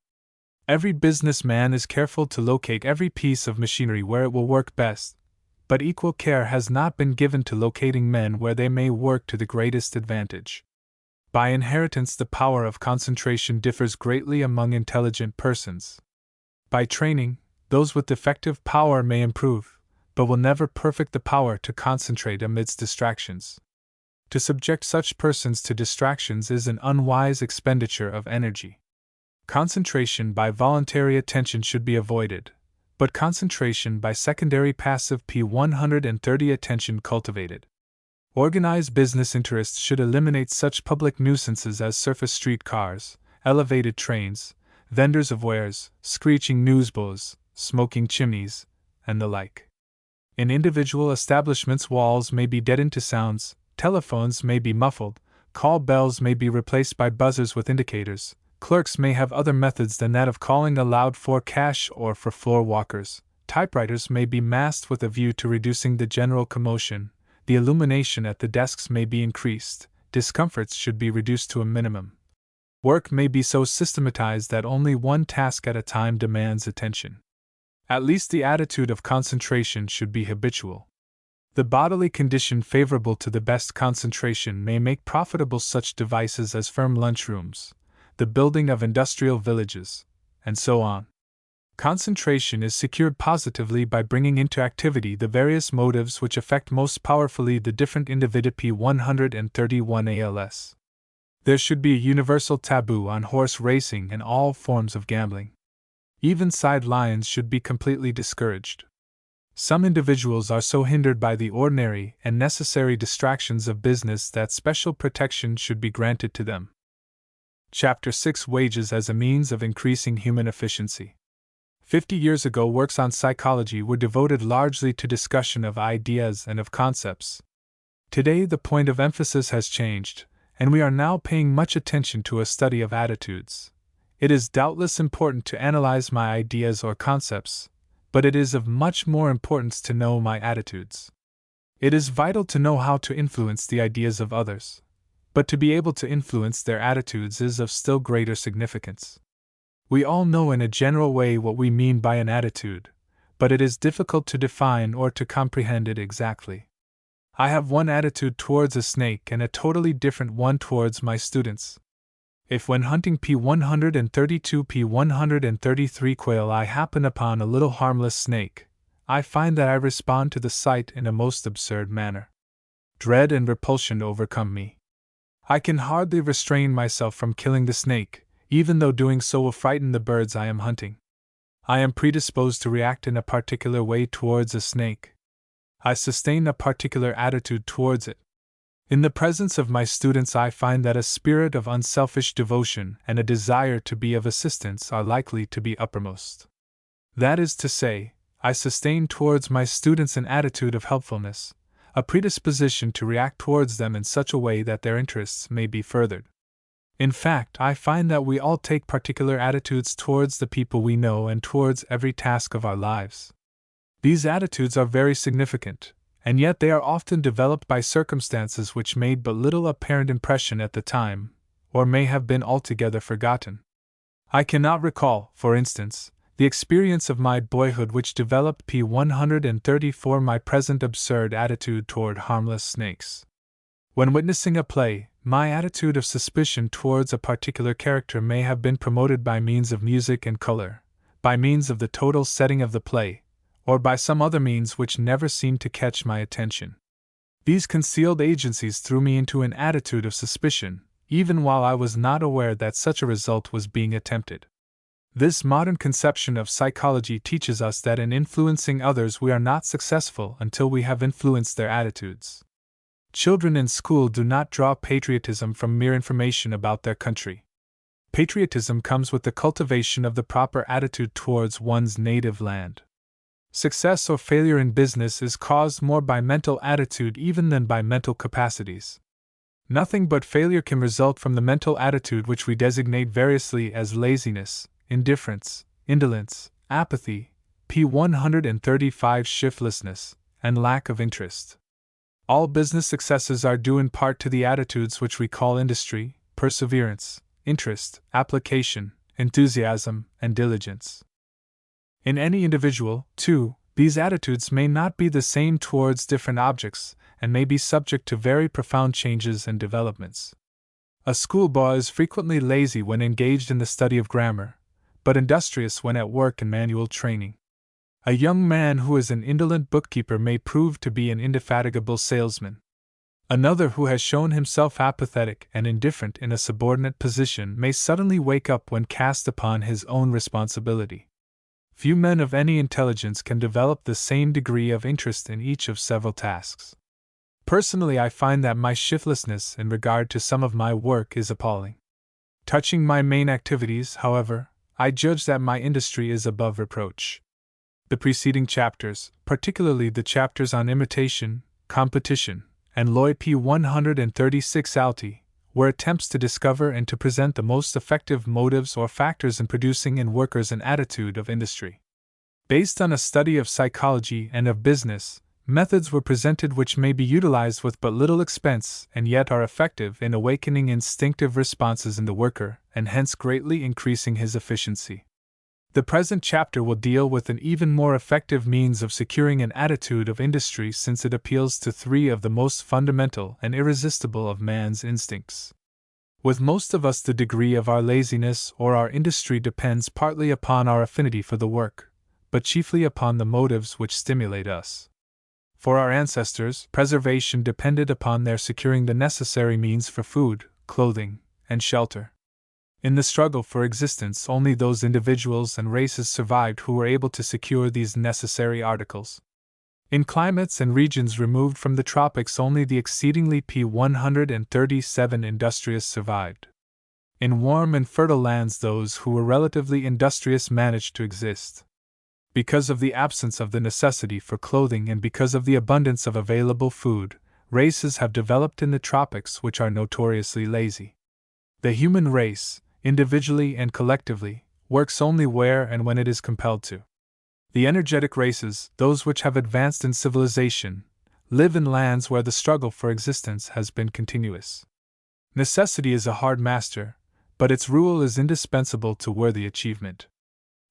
Every businessman is careful to locate every piece of machinery where it will work best, but equal care has not been given to locating men where they may work to the greatest advantage. By inheritance, the power of concentration differs greatly among intelligent persons. By training, those with defective power may improve, but will never perfect the power to concentrate amidst distractions. To subject such persons to distractions is an unwise expenditure of energy. Concentration by voluntary attention should be avoided, but concentration by secondary passive p. 130 attention cultivated. Organized business interests should eliminate such public nuisances as surface streetcars, elevated trains, vendors of wares, screeching newsboys, smoking chimneys, and the like. In individual establishments, walls may be deadened to sounds, telephones may be muffled, call bells may be replaced by buzzers with indicators. Clerks may have other methods than that of calling aloud for cash or for floor walkers. typewriters may be masked with a view to reducing the general commotion, the illumination at the desks may be increased, discomforts should be reduced to a minimum. Work may be so systematized that only one task at a time demands attention. At least the attitude of concentration should be habitual. The bodily condition favorable to the best concentration may make profitable such devices as firm lunchrooms, the building of industrial villages, and so on. Concentration is secured positively by bringing into activity the various motives which affect most powerfully the different individuals. P131 ALS. There should be a universal taboo on horse racing and all forms of gambling. Even side lines should be completely discouraged. Some individuals are so hindered by the ordinary and necessary distractions of business that special protection should be granted to them. Chapter 6: Wages as a Means of Increasing Human Efficiency. 50 years ago, works on psychology were devoted largely to discussion of ideas and of concepts. Today, the point of emphasis has changed, and we are now paying much attention to a study of attitudes. It is doubtless important to analyze my ideas or concepts, but it is of much more importance to know my attitudes. It is vital to know how to influence the ideas of others, but to be able to influence their attitudes is of still greater significance. We all know in a general way what we mean by an attitude, but it is difficult to define or to comprehend it exactly. I have one attitude towards a snake and a totally different one towards my students. If when hunting P132, P133 quail I happen upon a little harmless snake, I find that I respond to the sight in a most absurd manner. Dread and repulsion overcome me. I can hardly restrain myself from killing the snake, even though doing so will frighten the birds I am hunting. I am predisposed to react in a particular way towards a snake. I sustain a particular attitude towards it. In the presence of my students, I find that a spirit of unselfish devotion and a desire to be of assistance are likely to be uppermost. That is to say, I sustain towards my students an attitude of helpfulness, a predisposition to react towards them in such a way that their interests may be furthered. In fact, I find that we all take particular attitudes towards the people we know and towards every task of our lives. These attitudes are very significant, and yet they are often developed by circumstances which made but little apparent impression at the time, or may have been altogether forgotten. I cannot recall, for instance, the experience of my boyhood which developed P134 my present absurd attitude toward harmless snakes. When witnessing a play, my attitude of suspicion towards a particular character may have been promoted by means of music and color, by means of the total setting of the play, or by some other means which never seemed to catch my attention. These concealed agencies threw me into an attitude of suspicion, even while I was not aware that such a result was being attempted. This modern conception of psychology teaches us that in influencing others we are not successful until we have influenced their attitudes. Children in school do not draw patriotism from mere information about their country. Patriotism comes with the cultivation of the proper attitude towards one's native land. Success or failure in business is caused more by mental attitude even than by mental capacities. Nothing but failure can result from the mental attitude which we designate variously as laziness, indifference, indolence, apathy, P135 shiftlessness, and lack of interest. All business successes are due in part to the attitudes which we call industry, perseverance, interest, application, enthusiasm, and diligence. In any individual, too, these attitudes may not be the same towards different objects, and may be subject to very profound changes and developments. A schoolboy is frequently lazy when engaged in the study of grammar, but industrious when at work in manual training. A young man who is an indolent bookkeeper may prove to be an indefatigable salesman. Another who has shown himself apathetic and indifferent in a subordinate position may suddenly wake up when cast upon his own responsibility. Few men of any intelligence can develop the same degree of interest in each of several tasks. Personally, I find that my shiftlessness in regard to some of my work is appalling. Touching my main activities, however, I judge that my industry is above reproach. The preceding chapters, particularly the chapters on imitation, competition, and Lloyd P136 alti, were attempts to discover and to present the most effective motives or factors in producing in workers an attitude of industry. Based on a study of psychology and of business, methods were presented which may be utilized with but little expense and yet are effective in awakening instinctive responses in the worker and hence greatly increasing his efficiency. The present chapter will deal with an even more effective means of securing an attitude of industry since it appeals to three of the most fundamental and irresistible of man's instincts. With most of us, the degree of our laziness or our industry depends partly upon our affinity for the work, but chiefly upon the motives which stimulate us. For our ancestors, preservation depended upon their securing the necessary means for food, clothing, and shelter. In the struggle for existence, only those individuals and races survived who were able to secure these necessary articles. In climates and regions removed from the tropics, only the exceedingly P137 industrious survived. In warm and fertile lands, those who were relatively industrious managed to exist. Because of the absence of the necessity for clothing and because of the abundance of available food, races have developed in the tropics which are notoriously lazy. The human race, individually and collectively, works only where and when it is compelled to. The energetic races, those which have advanced in civilization, live in lands where the struggle for existence has been continuous. Necessity is a hard master, but its rule is indispensable to worthy achievement.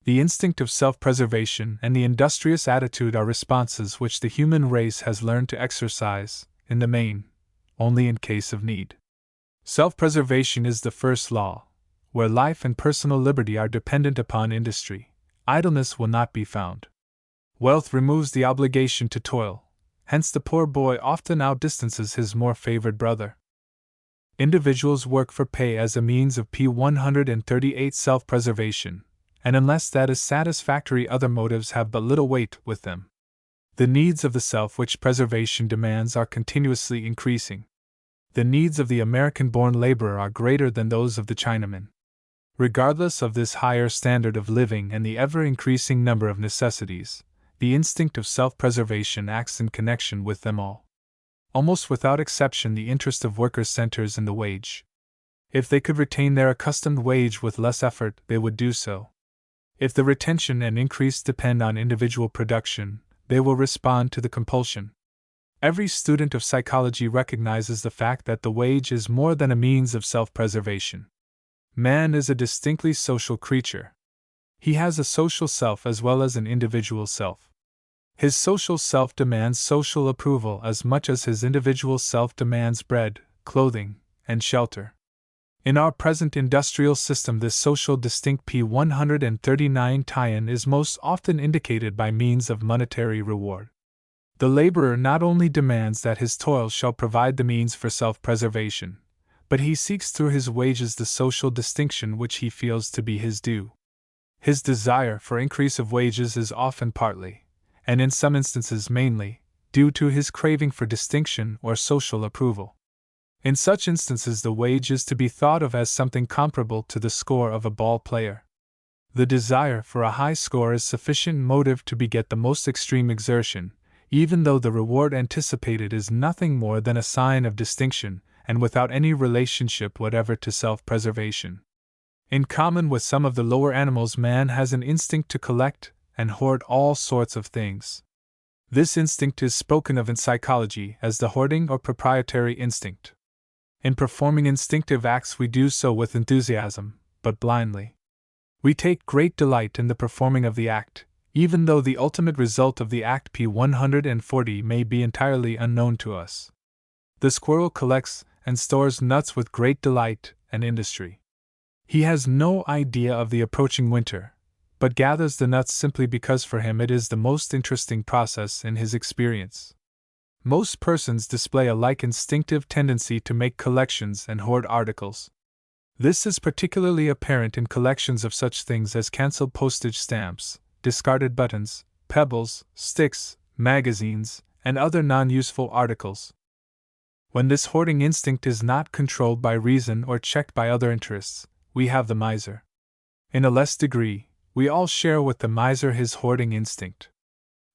The instinct of self-preservation and the industrious attitude are responses which the human race has learned to exercise, in the main, only in case of need. Self-preservation is the first law. Where life and personal liberty are dependent upon industry, idleness will not be found. Wealth removes the obligation to toil, hence the poor boy often outdistances his more favored brother. Individuals work for pay as a means of P138 self-preservation, and unless that is satisfactory, other motives have but little weight with them. The needs of the self which preservation demands are continuously increasing. The needs of the American-born laborer are greater than those of the Chinaman. Regardless of this higher standard of living and the ever-increasing number of necessities, the instinct of self-preservation acts in connection with them all. Almost without exception, the interest of workers centers in the wage. If they could retain their accustomed wage with less effort, they would do so. If the retention and increase depend on individual production, they will respond to the compulsion. Every student of psychology recognizes the fact that the wage is more than a means of self-preservation. Man is a distinctly social creature. He has a social self as well as an individual self. His social self demands social approval as much as his individual self demands bread, clothing, and shelter. In our present industrial system, this social distinct P139 tie-in is most often indicated by means of monetary reward. The laborer not only demands that his toil shall provide the means for self-preservation, but he seeks through his wages the social distinction which he feels to be his due. His desire for increase of wages is often partly, and in some instances mainly, due to his craving for distinction or social approval. In such instances, the wage is to be thought of as something comparable to the score of a ball player. The desire for a high score is sufficient motive to beget the most extreme exertion, even though the reward anticipated is nothing more than a sign of distinction, and without any relationship whatever to self-preservation. In common with some of the lower animals, man has an instinct to collect and hoard all sorts of things. This instinct is spoken of in psychology as the hoarding or proprietary instinct. In performing instinctive acts, we do so with enthusiasm, but blindly. We take great delight in the performing of the act, even though the ultimate result of the act P140 may be entirely unknown to us. The squirrel collects and stores nuts with great delight and industry. He has no idea of the approaching winter, but gathers the nuts simply because for him it is the most interesting process in his experience. Most persons display a like instinctive tendency to make collections and hoard articles. This is particularly apparent in collections of such things as cancelled postage stamps, discarded buttons, pebbles, sticks, magazines, and other non-useful articles. When this hoarding instinct is not controlled by reason or checked by other interests, we have the miser. In a less degree, we all share with the miser his hoarding instinct.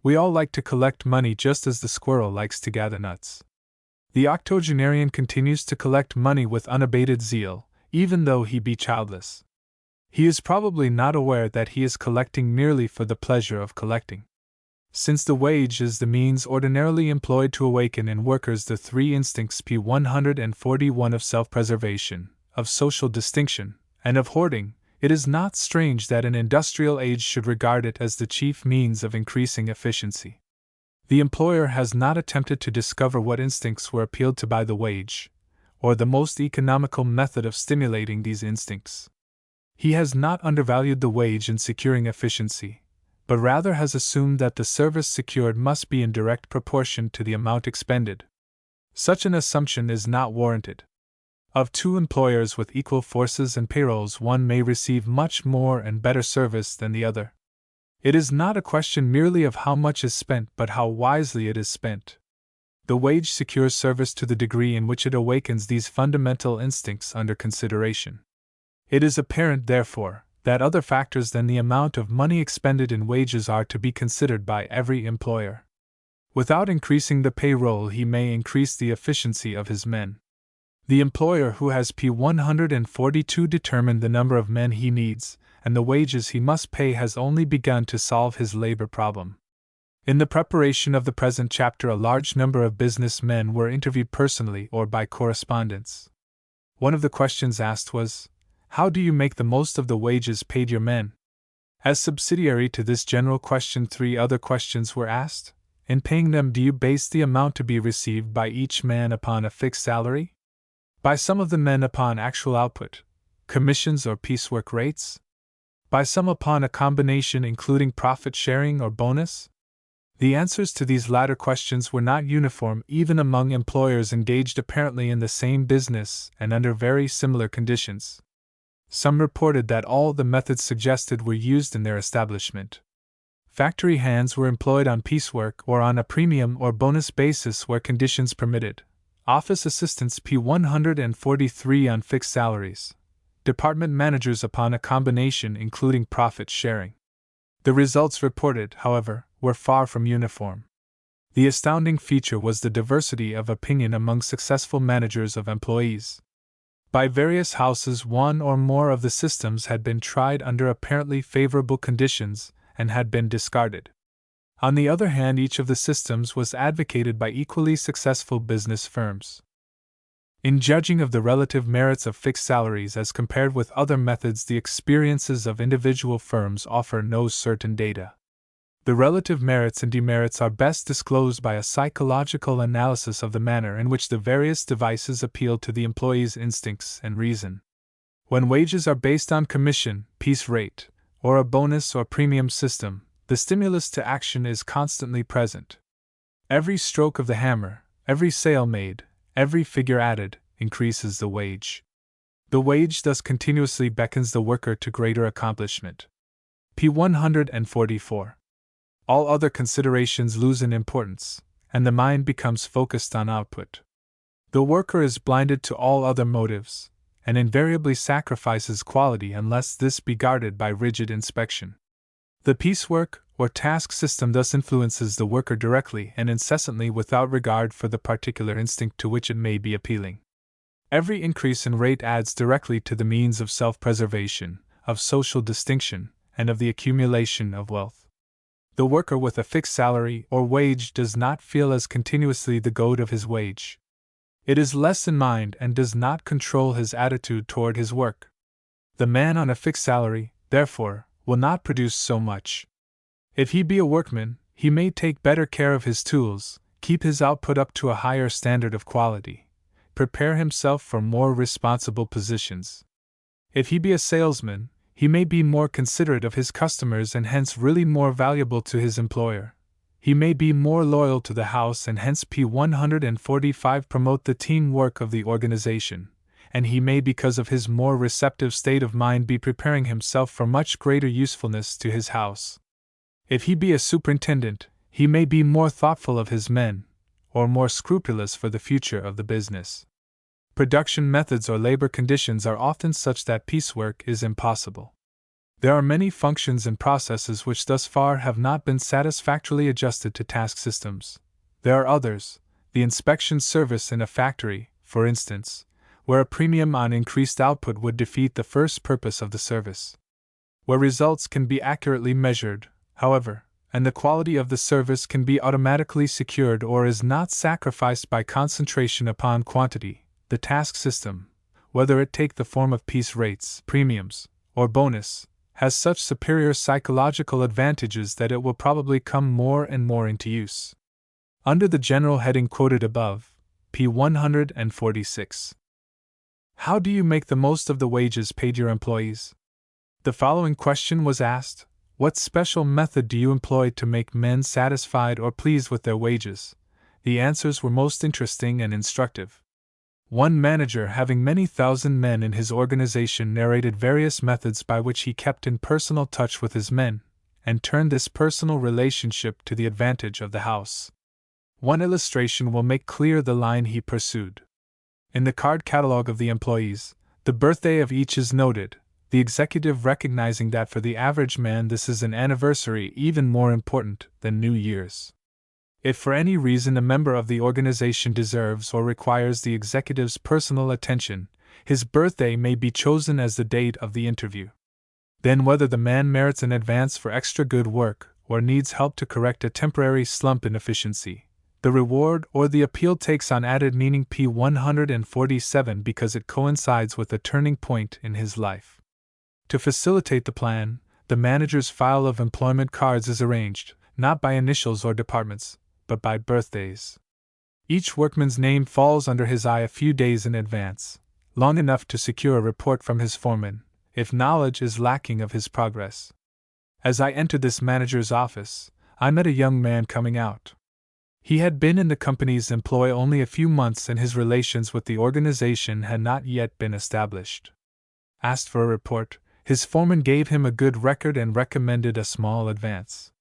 We all like to collect money just as the squirrel likes to gather nuts. The octogenarian continues to collect money with unabated zeal, even though he be childless. He is probably not aware that he is collecting merely for the pleasure of collecting. Since the wage is the means ordinarily employed to awaken in workers the three instincts P141 of self-preservation, of social distinction, and of hoarding, it is not strange that an industrial age should regard it as the chief means of increasing efficiency. The employer has not attempted to discover what instincts were appealed to by the wage, or the most economical method of stimulating these instincts. He has not undervalued the wage in securing efficiency, but rather has assumed that the service secured must be in direct proportion to the amount expended. Such an assumption is not warranted. Of two employers with equal forces and payrolls, one may receive much more and better service than the other. It is not a question merely of how much is spent, but how wisely it is spent. The wage secures service to the degree in which it awakens these fundamental instincts under consideration. It is apparent, therefore, that other factors than the amount of money expended in wages are to be considered by every employer. Without increasing the payroll, he may increase the efficiency of his men. The employer who has P142 determined the number of men he needs, and the wages he must pay has only begun to solve his labor problem. In the preparation of the present chapter, a large number of business men were interviewed personally or by correspondence. One of the questions asked was, "How do you make the most of the wages paid your men?" As subsidiary to this general question, three other questions were asked. In paying them, do you base the amount to be received by each man upon a fixed salary? By some of the men upon actual output, commissions or piecework rates? By some upon a combination including profit sharing or bonus? The answers to these latter questions were not uniform even among employers engaged apparently in the same business and under very similar conditions. Some reported that all the methods suggested were used in their establishment. Factory hands were employed on piecework or on a premium or bonus basis where conditions permitted. Office assistants P143 on fixed salaries. Department managers upon a combination including profit sharing. The results reported, however, were far from uniform. The astounding feature was the diversity of opinion among successful managers of employees. By various houses, one or more of the systems had been tried under apparently favorable conditions and had been discarded. On the other hand, each of the systems was advocated by equally successful business firms. In judging of the relative merits of fixed salaries as compared with other methods, the experiences of individual firms offer no certain data. The relative merits and demerits are best disclosed by a psychological analysis of the manner in which the various devices appeal to the employee's instincts and reason. When wages are based on commission, piece rate, or a bonus or premium system, the stimulus to action is constantly present. Every stroke of the hammer, every sale made, every figure added, increases the wage. The wage thus continuously beckons the worker to greater accomplishment. P144. All other considerations lose in importance, and the mind becomes focused on output. The worker is blinded to all other motives, and invariably sacrifices quality unless this be guarded by rigid inspection. The piecework or task system thus influences the worker directly and incessantly without regard for the particular instinct to which it may be appealing. Every increase in rate adds directly to the means of self-preservation, of social distinction, and of the accumulation of wealth. The worker with a fixed salary or wage does not feel as continuously the goad of his wage. It is less in mind and does not control his attitude toward his work. The man on a fixed salary, therefore, will not produce so much. If he be a workman, he may take better care of his tools, keep his output up to a higher standard of quality, prepare himself for more responsible positions. If he be a salesman, he may be more considerate of his customers and hence really more valuable to his employer. He may be more loyal to the house and hence P145 promote the teamwork of the organization, and he may, because of his more receptive state of mind, be preparing himself for much greater usefulness to his house. If he be a superintendent, he may be more thoughtful of his men, or more scrupulous for the future of the business. Production methods or labor conditions are often such that piecework is impossible. There are many functions and processes which thus far have not been satisfactorily adjusted to task systems. There are others, the inspection service in a factory, for instance, where a premium on increased output would defeat the first purpose of the service. where results can be accurately measured, however, and the quality of the service can be automatically secured or is not sacrificed by concentration upon quantity. The task system, whether it take the form of piece rates, premiums, or bonus, has such superior psychological advantages that it will probably come more and more into use. Under the general heading quoted above, p. 146. How do you make the most of the wages paid your employees? The following question was asked: what special method do you employ to make men satisfied or pleased with their wages? The answers were most interesting and instructive. One manager, having many thousand men in his organization, narrated various methods by which he kept in personal touch with his men, and turned this personal relationship to the advantage of the house. One illustration will make clear the line he pursued. In the card catalog of the employees, the birthday of each is noted, the executive recognizing that for the average man this is an anniversary even more important than New Year's. If for any reason a member of the organization deserves or requires the executive's personal attention, his birthday may be chosen as the date of the interview. Then, whether the man merits an advance for extra good work or needs help to correct a temporary slump in efficiency, the reward or the appeal takes on added meaning. P. 147 because it coincides with a turning point in his life. To facilitate the plan, the manager's file of employment cards is arranged, not by initials or departments, but by birthdays. Each workman's name falls under his eye a few days in advance, long enough to secure a report from his foreman, if knowledge is lacking of his progress. As I entered this manager's office, I met a young man coming out. He had been in the company's employ only a few months and his relations with the organization had not yet been established. Asked for a report, his foreman gave him a good record and recommended a small advance.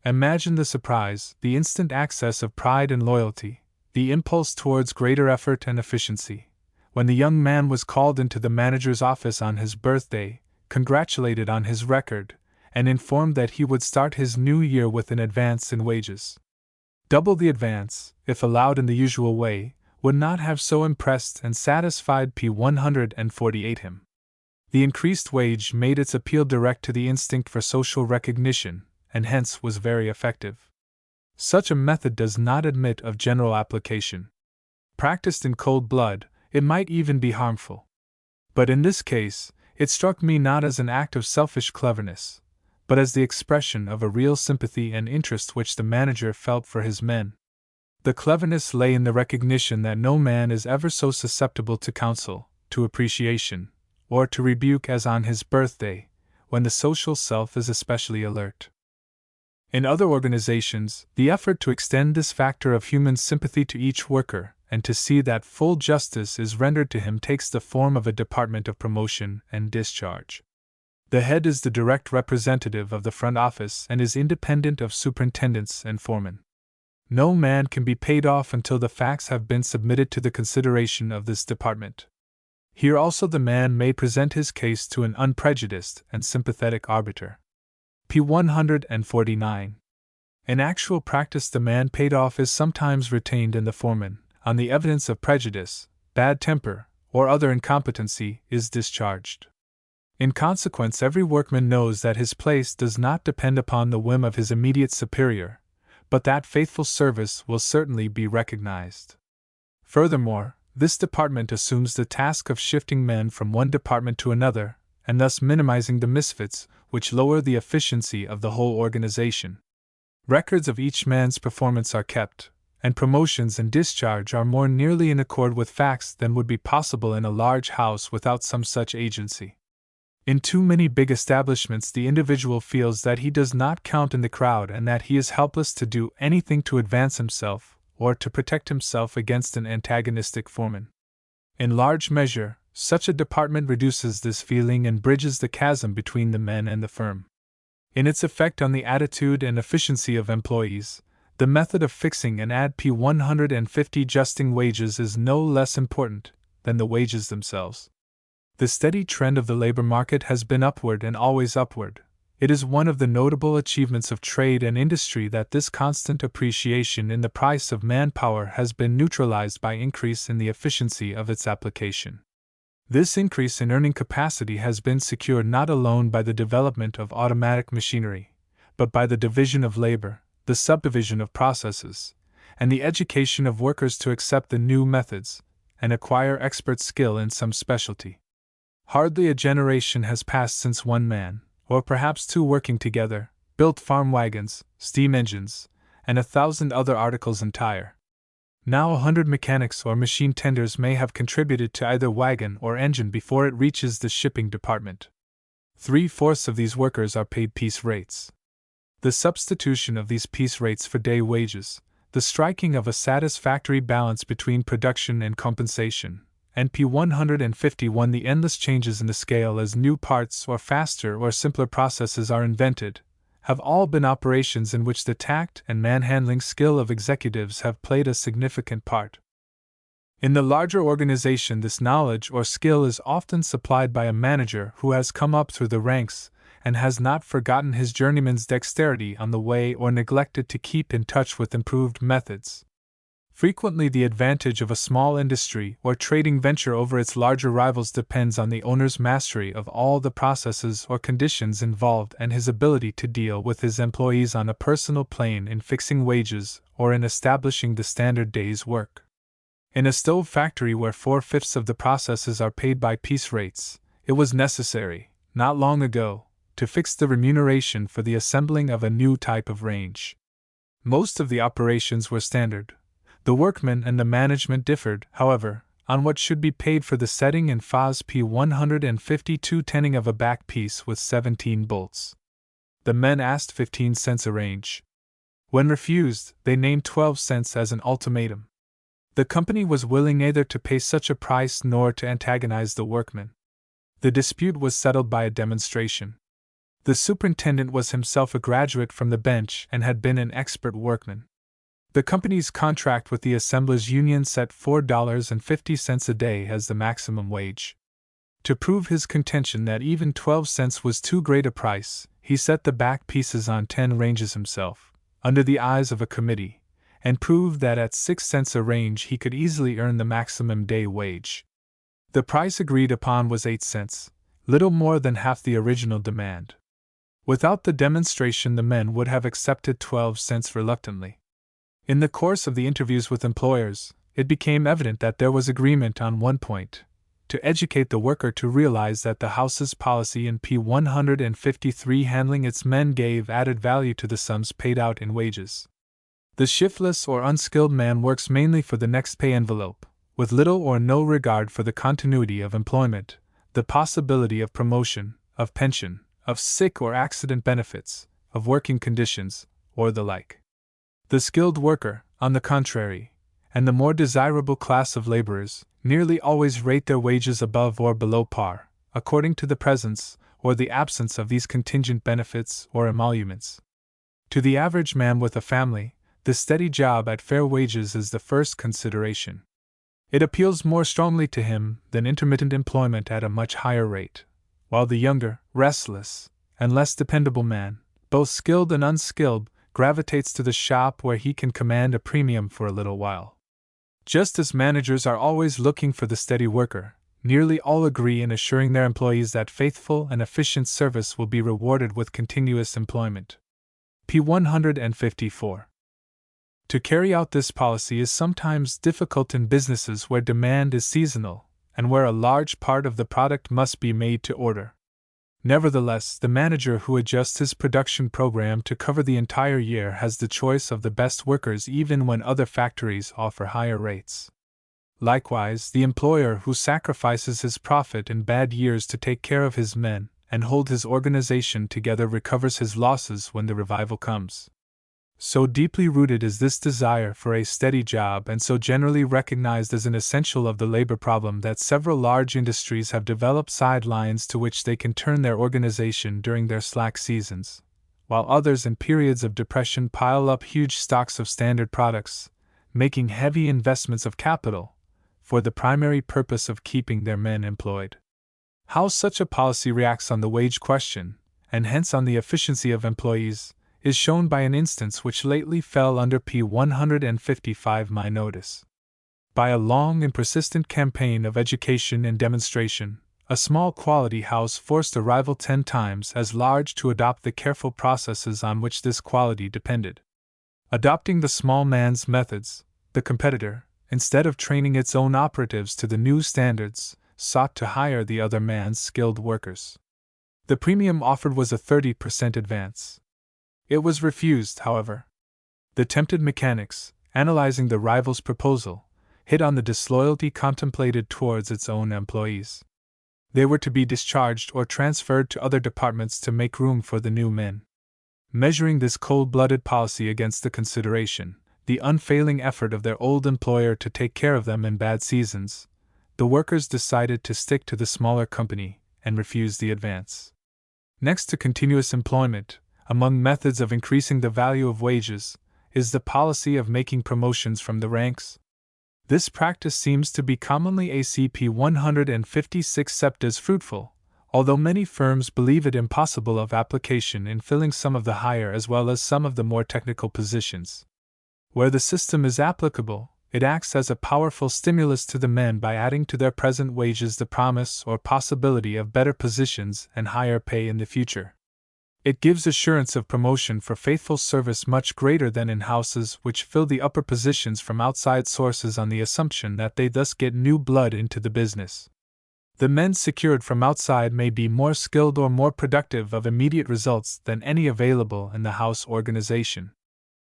Imagine the surprise, the instant access of pride and loyalty, the impulse towards greater effort and efficiency, when the young man was called into the manager's office on his birthday, congratulated on his record, and informed that he would start his new year with an advance in wages. Double the advance, if allowed in the usual way, would not have so impressed and satisfied P. 148 him. The increased wage made its appeal direct to the instinct for social recognition, and hence was very effective. Such a method does not admit of general application. Practiced in cold blood, it might even be harmful. But in this case, it struck me not as an act of selfish cleverness, but as the expression of a real sympathy and interest which the manager felt for his men. The cleverness lay in the recognition that no man is ever so susceptible to counsel, to appreciation, or to rebuke as on his birthday, when the social self is especially alert. In other organizations, the effort to extend this factor of human sympathy to each worker and to see that full justice is rendered to him takes the form of a department of promotion and discharge. The head is the direct representative of the front office and is independent of superintendents and foremen. No man can be paid off until the facts have been submitted to the consideration of this department. Here also the man may present his case to an unprejudiced and sympathetic arbiter. P. 149. In actual practice, the man paid off is sometimes retained and the foreman, on the evidence of prejudice, bad temper, or other incompetency, is discharged. In consequence, every workman knows that his place does not depend upon the whim of his immediate superior, but that faithful service will certainly be recognized. Furthermore, this department assumes the task of shifting men from one department to another, and thus minimizing the misfits which lower the efficiency of the whole organization. Records of each man's performance are kept, and promotions and discharge are more nearly in accord with facts than would be possible in a large house without some such agency. In too many big establishments, the individual feels that he does not count in the crowd and that he is helpless to do anything to advance himself or to protect himself against an antagonistic foreman. In large measure, such a department reduces this feeling and bridges the chasm between the men and the firm. In its effect on the attitude and efficiency of employees, the method of fixing and add P. 150 justing wages is no less important than the wages themselves. The steady trend of the labor market has been upward and always upward. It is one of the notable achievements of trade and industry that this constant appreciation in the price of manpower has been neutralized by increase in the efficiency of its application. This increase in earning capacity has been secured not alone by the development of automatic machinery, but by the division of labor, the subdivision of processes, and the education of workers to accept the new methods and acquire expert skill in some specialty. Hardly a generation has passed since one man, or perhaps two working together, built farm wagons, steam engines, and 1,000 other articles entire. Now 100 mechanics or machine tenders may have contributed to either wagon or engine before it reaches the shipping department. 3/4 of these workers are paid piece rates. The substitution of these piece rates for day wages, the striking of a satisfactory balance between production and compensation, and P151 the endless changes in the scale as new parts or faster or simpler processes are invented, have all been operations in which the tact and manhandling skill of executives have played a significant part. In the larger organization, this knowledge or skill is often supplied by a manager who has come up through the ranks and has not forgotten his journeyman's dexterity on the way or neglected to keep in touch with improved methods. Frequently, the advantage of a small industry or trading venture over its larger rivals depends on the owner's mastery of all the processes or conditions involved and his ability to deal with his employees on a personal plane in fixing wages or in establishing the standard day's work. In a stove factory where 4/5 of the processes are paid by piece rates, it was necessary, not long ago, to fix the remuneration for the assembling of a new type of range. Most of the operations were standard. The workmen and the management differed, however, on what should be paid for the setting and Phase P152 tenning of a back piece with 17 bolts. The men asked 15 cents a range. When refused, they named 12 cents as an ultimatum. The company was willing neither to pay such a price nor to antagonize the workmen. The dispute was settled by a demonstration. The superintendent was himself a graduate from the bench and had been an expert workman. The company's contract with the assemblers' union set $4.50 a day as the maximum wage. To prove his contention that even 12 cents was too great a price, he set the back pieces on 10 ranges himself, under the eyes of a committee, and proved that at 6 cents a range he could easily earn the maximum day wage. The price agreed upon was 8 cents, little more than half the original demand. Without the demonstration, the men would have accepted 12 cents reluctantly. In the course of the interviews with employers, it became evident that there was agreement on one point: to educate the worker to realize that the house's policy in P153 handling its men gave added value to the sums paid out in wages. The shiftless or unskilled man works mainly for the next pay envelope, with little or no regard for the continuity of employment, the possibility of promotion, of pension, of sick or accident benefits, of working conditions, or the like. The skilled worker, on the contrary, and the more desirable class of laborers, nearly always rate their wages above or below par, according to the presence or the absence of these contingent benefits or emoluments. To the average man with a family, the steady job at fair wages is the first consideration. It appeals more strongly to him than intermittent employment at a much higher rate, while the younger, restless, and less dependable man, both skilled and unskilled, gravitates to the shop where he can command a premium for a little while. Just as managers are always looking for the steady worker, nearly all agree in assuring their employees that faithful and efficient service will be rewarded with continuous employment. P154. To carry out this policy is sometimes difficult in businesses where demand is seasonal, and where a large part of the product must be made to order. Nevertheless, the manager who adjusts his production program to cover the entire year has the choice of the best workers even when other factories offer higher rates. Likewise, the employer who sacrifices his profit in bad years to take care of his men and hold his organization together recovers his losses when the revival comes. So deeply rooted is this desire for a steady job and so generally recognized as an essential of the labor problem that several large industries have developed sidelines to which they can turn their organization during their slack seasons, while others in periods of depression pile up huge stocks of standard products, making heavy investments of capital, for the primary purpose of keeping their men employed. How such a policy reacts on the wage question, and hence on the efficiency of employees, is shown by an instance which lately fell under P155 my notice. By a long and persistent campaign of education and demonstration, a small quality house forced a rival 10 times as large to adopt the careful processes on which this quality depended. Adopting the small man's methods, the competitor, instead of training its own operatives to the new standards, sought to hire the other man's skilled workers. The premium offered was a 30% advance. It was refused, however. The tempted mechanics, analyzing the rival's proposal, hit on the disloyalty contemplated towards its own employees. They were to be discharged or transferred to other departments to make room for the new men. Measuring this cold-blooded policy against the consideration, the unfailing effort of their old employer to take care of them in bad seasons, the workers decided to stick to the smaller company and refuse the advance. Next to continuous employment, among methods of increasing the value of wages, is the policy of making promotions from the ranks. This practice seems to be commonly acp 156 sept as fruitful, although many firms believe it impossible of application in filling some of the higher as well as some of the more technical positions. Where the system is applicable, it acts as a powerful stimulus to the men by adding to their present wages the promise or possibility of better positions and higher pay in the future. It gives assurance of promotion for faithful service much greater than in houses which fill the upper positions from outside sources on the assumption that they thus get new blood into the business. The men secured from outside may be more skilled or more productive of immediate results than any available in the house organization.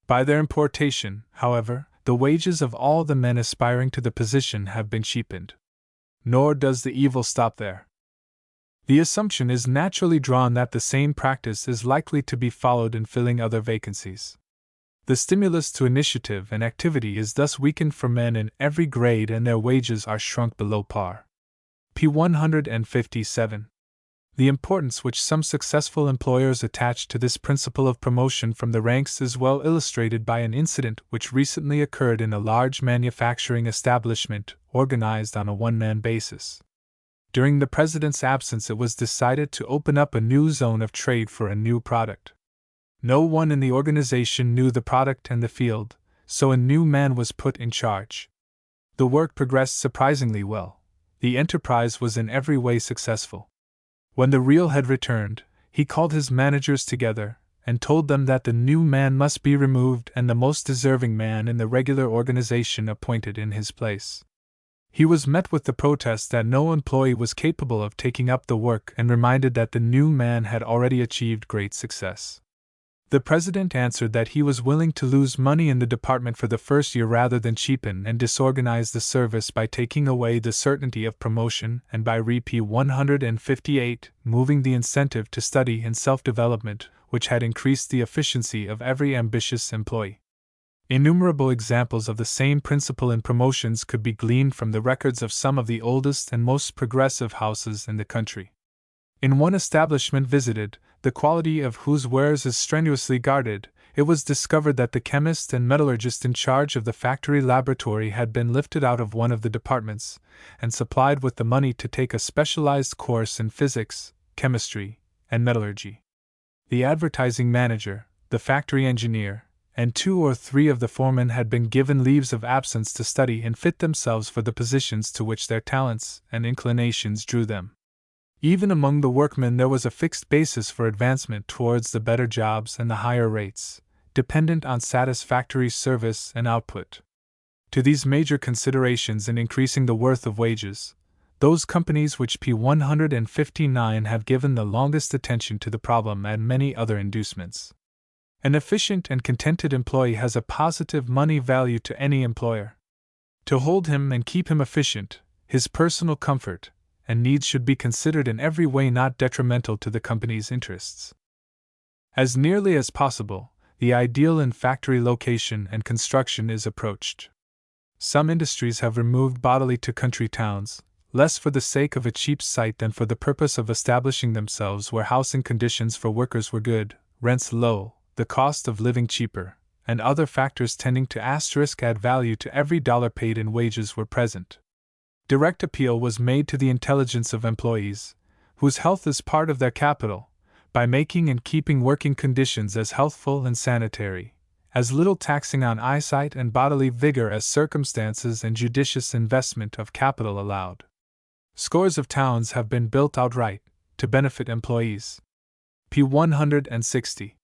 By their importation, however, the wages of all the men aspiring to the position have been cheapened. Nor does the evil stop there. The assumption is naturally drawn that the same practice is likely to be followed in filling other vacancies. The stimulus to initiative and activity is thus weakened for men in every grade and their wages are shrunk below par. p. 157. The importance which some successful employers attach to this principle of promotion from the ranks is well illustrated by an incident which recently occurred in a large manufacturing establishment organized on a one-man basis. During the president's absence, it was decided to open up a new zone of trade for a new product. No one in the organization knew the product and the field, so a new man was put in charge. The work progressed surprisingly well. The enterprise was in every way successful. When the real head returned, he called his managers together and told them that the new man must be removed and the most deserving man in the regular organization appointed in his place. He was met with the protest that no employee was capable of taking up the work and reminded that the new man had already achieved great success. The president answered that he was willing to lose money in the department for the first year rather than cheapen and disorganize the service by taking away the certainty of promotion and by p. 158 moving the incentive to study and self-development, which had increased the efficiency of every ambitious employee. Innumerable examples of the same principle in promotions could be gleaned from the records of some of the oldest and most progressive houses in the country. In one establishment visited, the quality of whose wares is strenuously guarded, it was discovered that the chemist and metallurgist in charge of the factory laboratory had been lifted out of one of the departments and supplied with the money to take a specialized course in physics, chemistry, and metallurgy. The advertising manager, the factory engineer, and 2 or 3 of the foremen had been given leaves of absence to study and fit themselves for the positions to which their talents and inclinations drew them. Even among the workmen there was a fixed basis for advancement towards the better jobs and the higher rates, dependent on satisfactory service and output. To these major considerations in increasing the worth of wages, those companies which p. 159 have given the longest attention to the problem add many other inducements. An efficient and contented employee has a positive money value to any employer. To hold him and keep him efficient, his personal comfort and needs should be considered in every way not detrimental to the company's interests. As nearly as possible, the ideal in factory location and construction is approached. Some industries have removed bodily to country towns, less for the sake of a cheap site than for the purpose of establishing themselves where housing conditions for workers were good, rents low, the cost of living cheaper, and other factors tending to add value to every dollar paid in wages were present. Direct appeal was made to the intelligence of employees, whose health is part of their capital, by making and keeping working conditions as healthful and sanitary as little taxing on eyesight and bodily vigor as circumstances and judicious investment of capital allowed. Scores of towns have been built outright to benefit employees. p. 160.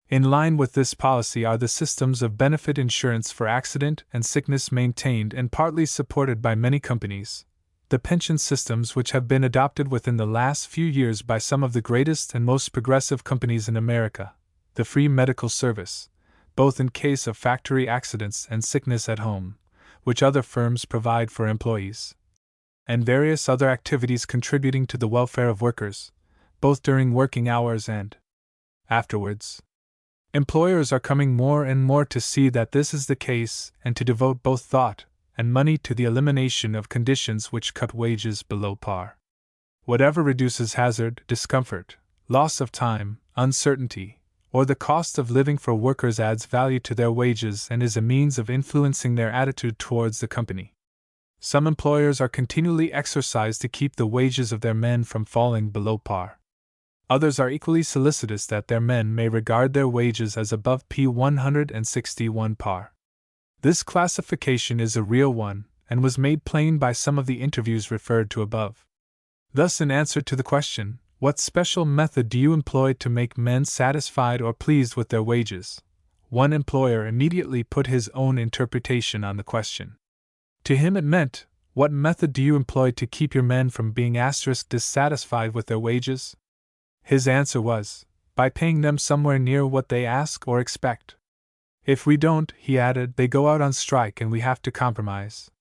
In line with this policy are the systems of benefit insurance for accident and sickness maintained and partly supported by many companies, the pension systems which have been adopted within the last few years by some of the greatest and most progressive companies in America, the free medical service, both in case of factory accidents and sickness at home, which other firms provide for employees, and various other activities contributing to the welfare of workers, both during working hours and afterwards. Employers are coming more and more to see that this is the case and to devote both thought and money to the elimination of conditions which cut wages below par. Whatever reduces hazard, discomfort, loss of time, uncertainty, or the cost of living for workers adds value to their wages and is a means of influencing their attitude towards the company. Some employers are continually exercised to keep the wages of their men from falling below par. Others are equally solicitous that their men may regard their wages as above p. 161 par. This classification is a real one, and was made plain by some of the interviews referred to above. Thus, in answer to the question, "What special method do you employ to make men satisfied or pleased with their wages?" one employer immediately put his own interpretation on the question. To him it meant, "What method do you employ to keep your men from being dissatisfied with their wages?" His answer was, "By paying them somewhere near what they ask or expect. If we don't," he added, "they go out on strike and we have to compromise."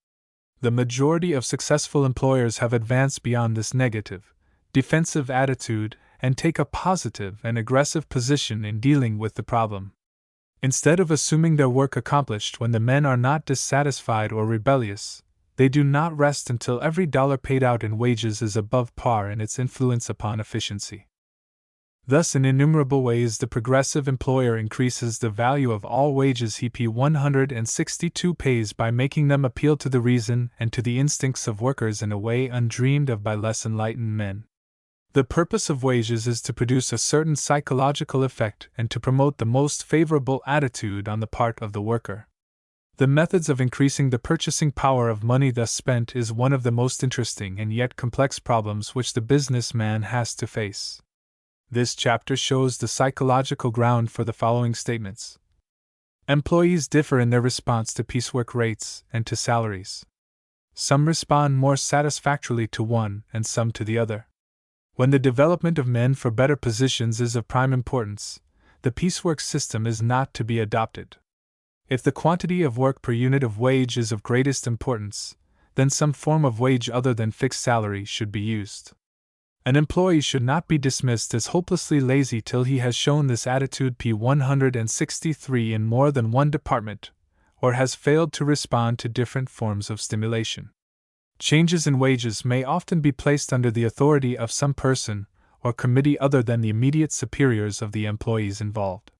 The majority of successful employers have advanced beyond this negative, defensive attitude and take a positive and aggressive position in dealing with the problem. Instead of assuming their work accomplished when the men are not dissatisfied or rebellious, they do not rest until every dollar paid out in wages is above par in its influence upon efficiency. Thus, in innumerable ways, the progressive employer increases the value of all wages he p. 162 pays by making them appeal to the reason and to the instincts of workers in a way undreamed of by less enlightened men. The purpose of wages is to produce a certain psychological effect and to promote the most favorable attitude on the part of the worker. The methods of increasing the purchasing power of money thus spent is one of the most interesting and yet complex problems which the businessman has to face. This chapter shows the psychological ground for the following statements. Employees differ in their response to piecework rates and to salaries. Some respond more satisfactorily to one and some to the other. When the development of men for better positions is of prime importance, the piecework system is not to be adopted. If the quantity of work per unit of wage is of greatest importance, then some form of wage other than fixed salary should be used. An employee should not be dismissed as hopelessly lazy till he has shown this attitude p. 163 in more than one department, or has failed to respond to different forms of stimulation. Changes in wages may often be placed under the authority of some person or committee other than the immediate superiors of the employees involved.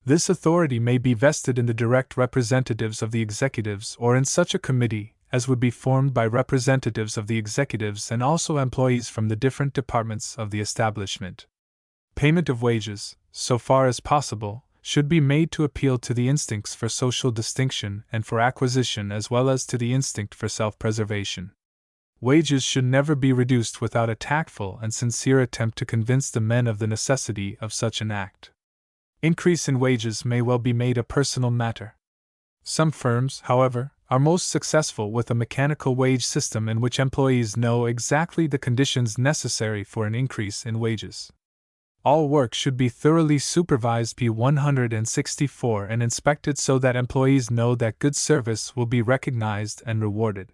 This authority may be vested in the direct representatives of the executives or in such a committee as would be formed by representatives of the executives and also employees from the different departments of the establishment. Payment of wages, so far as possible, should be made to appeal to the instincts for social distinction and for acquisition as well as to the instinct for self-preservation. Wages should never be reduced without a tactful and sincere attempt to convince the men of the necessity of such an act. Increase in wages may well be made a personal matter. Some firms, however, are most successful with a mechanical wage system in which employees know exactly the conditions necessary for an increase in wages. All work should be thoroughly supervised p. 164 and inspected so that employees know that good service will be recognized and rewarded.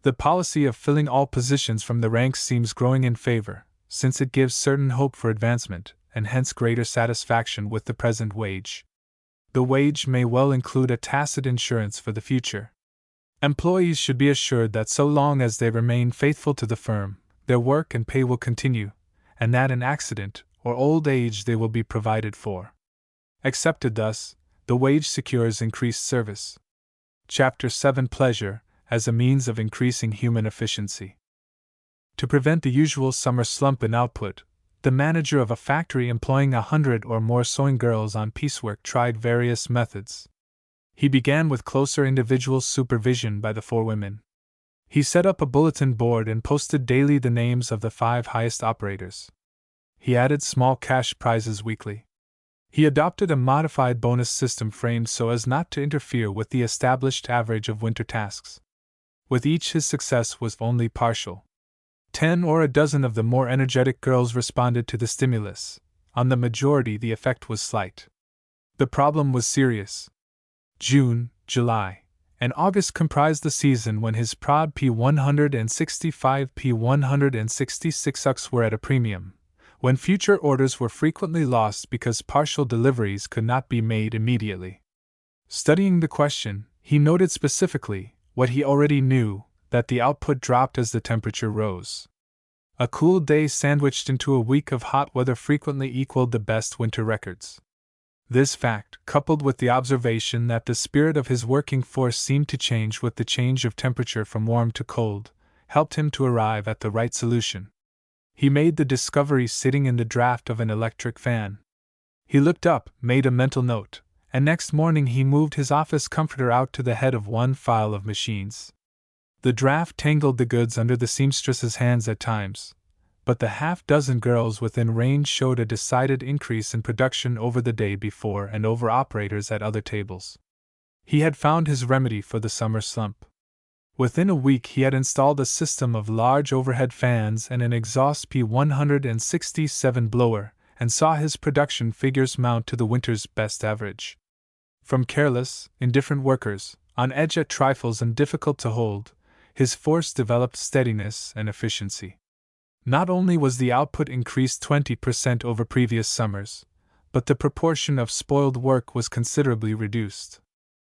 The policy of filling all positions from the ranks seems growing in favor, since it gives certain hope for advancement, and hence greater satisfaction with the present wage. The wage may well include a tacit insurance for the future. Employees should be assured that so long as they remain faithful to the firm, their work and pay will continue, and that in accident or old age they will be provided for. Accepted thus, the wage secures increased service. Chapter 7 Pleasure as a means of increasing human efficiency. To prevent the usual summer slump in output, the manager of a factory employing 100 or more sewing girls on piecework tried various methods. He began with closer individual supervision by the 4 women. He set up a bulletin board and posted daily the names of the 5 highest operators. He added small cash prizes weekly. He adopted a modified bonus system framed so as not to interfere with the established average of winter tasks. With each, his success was only partial. 10 or a dozen of the more energetic girls responded to the stimulus. On the majority, the effect was slight. The problem was serious. June, July, and August comprised the season when his prod P165 P166X were at a premium, when future orders were frequently lost because partial deliveries could not be made immediately. Studying the question, he noted specifically what he already knew, that the output dropped as the temperature rose. A cool day sandwiched into a week of hot weather frequently equaled the best winter records. This fact, coupled with the observation that the spirit of his working force seemed to change with the change of temperature from warm to cold, helped him to arrive at the right solution. He made the discovery sitting in the draft of an electric fan. He looked up, made a mental note, and next morning he moved his office comforter out to the head of one file of machines. The draft tangled the goods under the seamstress's hands at times, but the half-dozen girls within range showed a decided increase in production over the day before and over operators at other tables. He had found his remedy for the summer slump. Within a week he had installed a system of large overhead fans and an exhaust P167 blower, and saw his production figures mount to the winter's best average. From careless, indifferent workers, on edge at trifles and difficult to hold, his force developed steadiness and efficiency. Not only was the output increased 20% over previous summers, but the proportion of spoiled work was considerably reduced.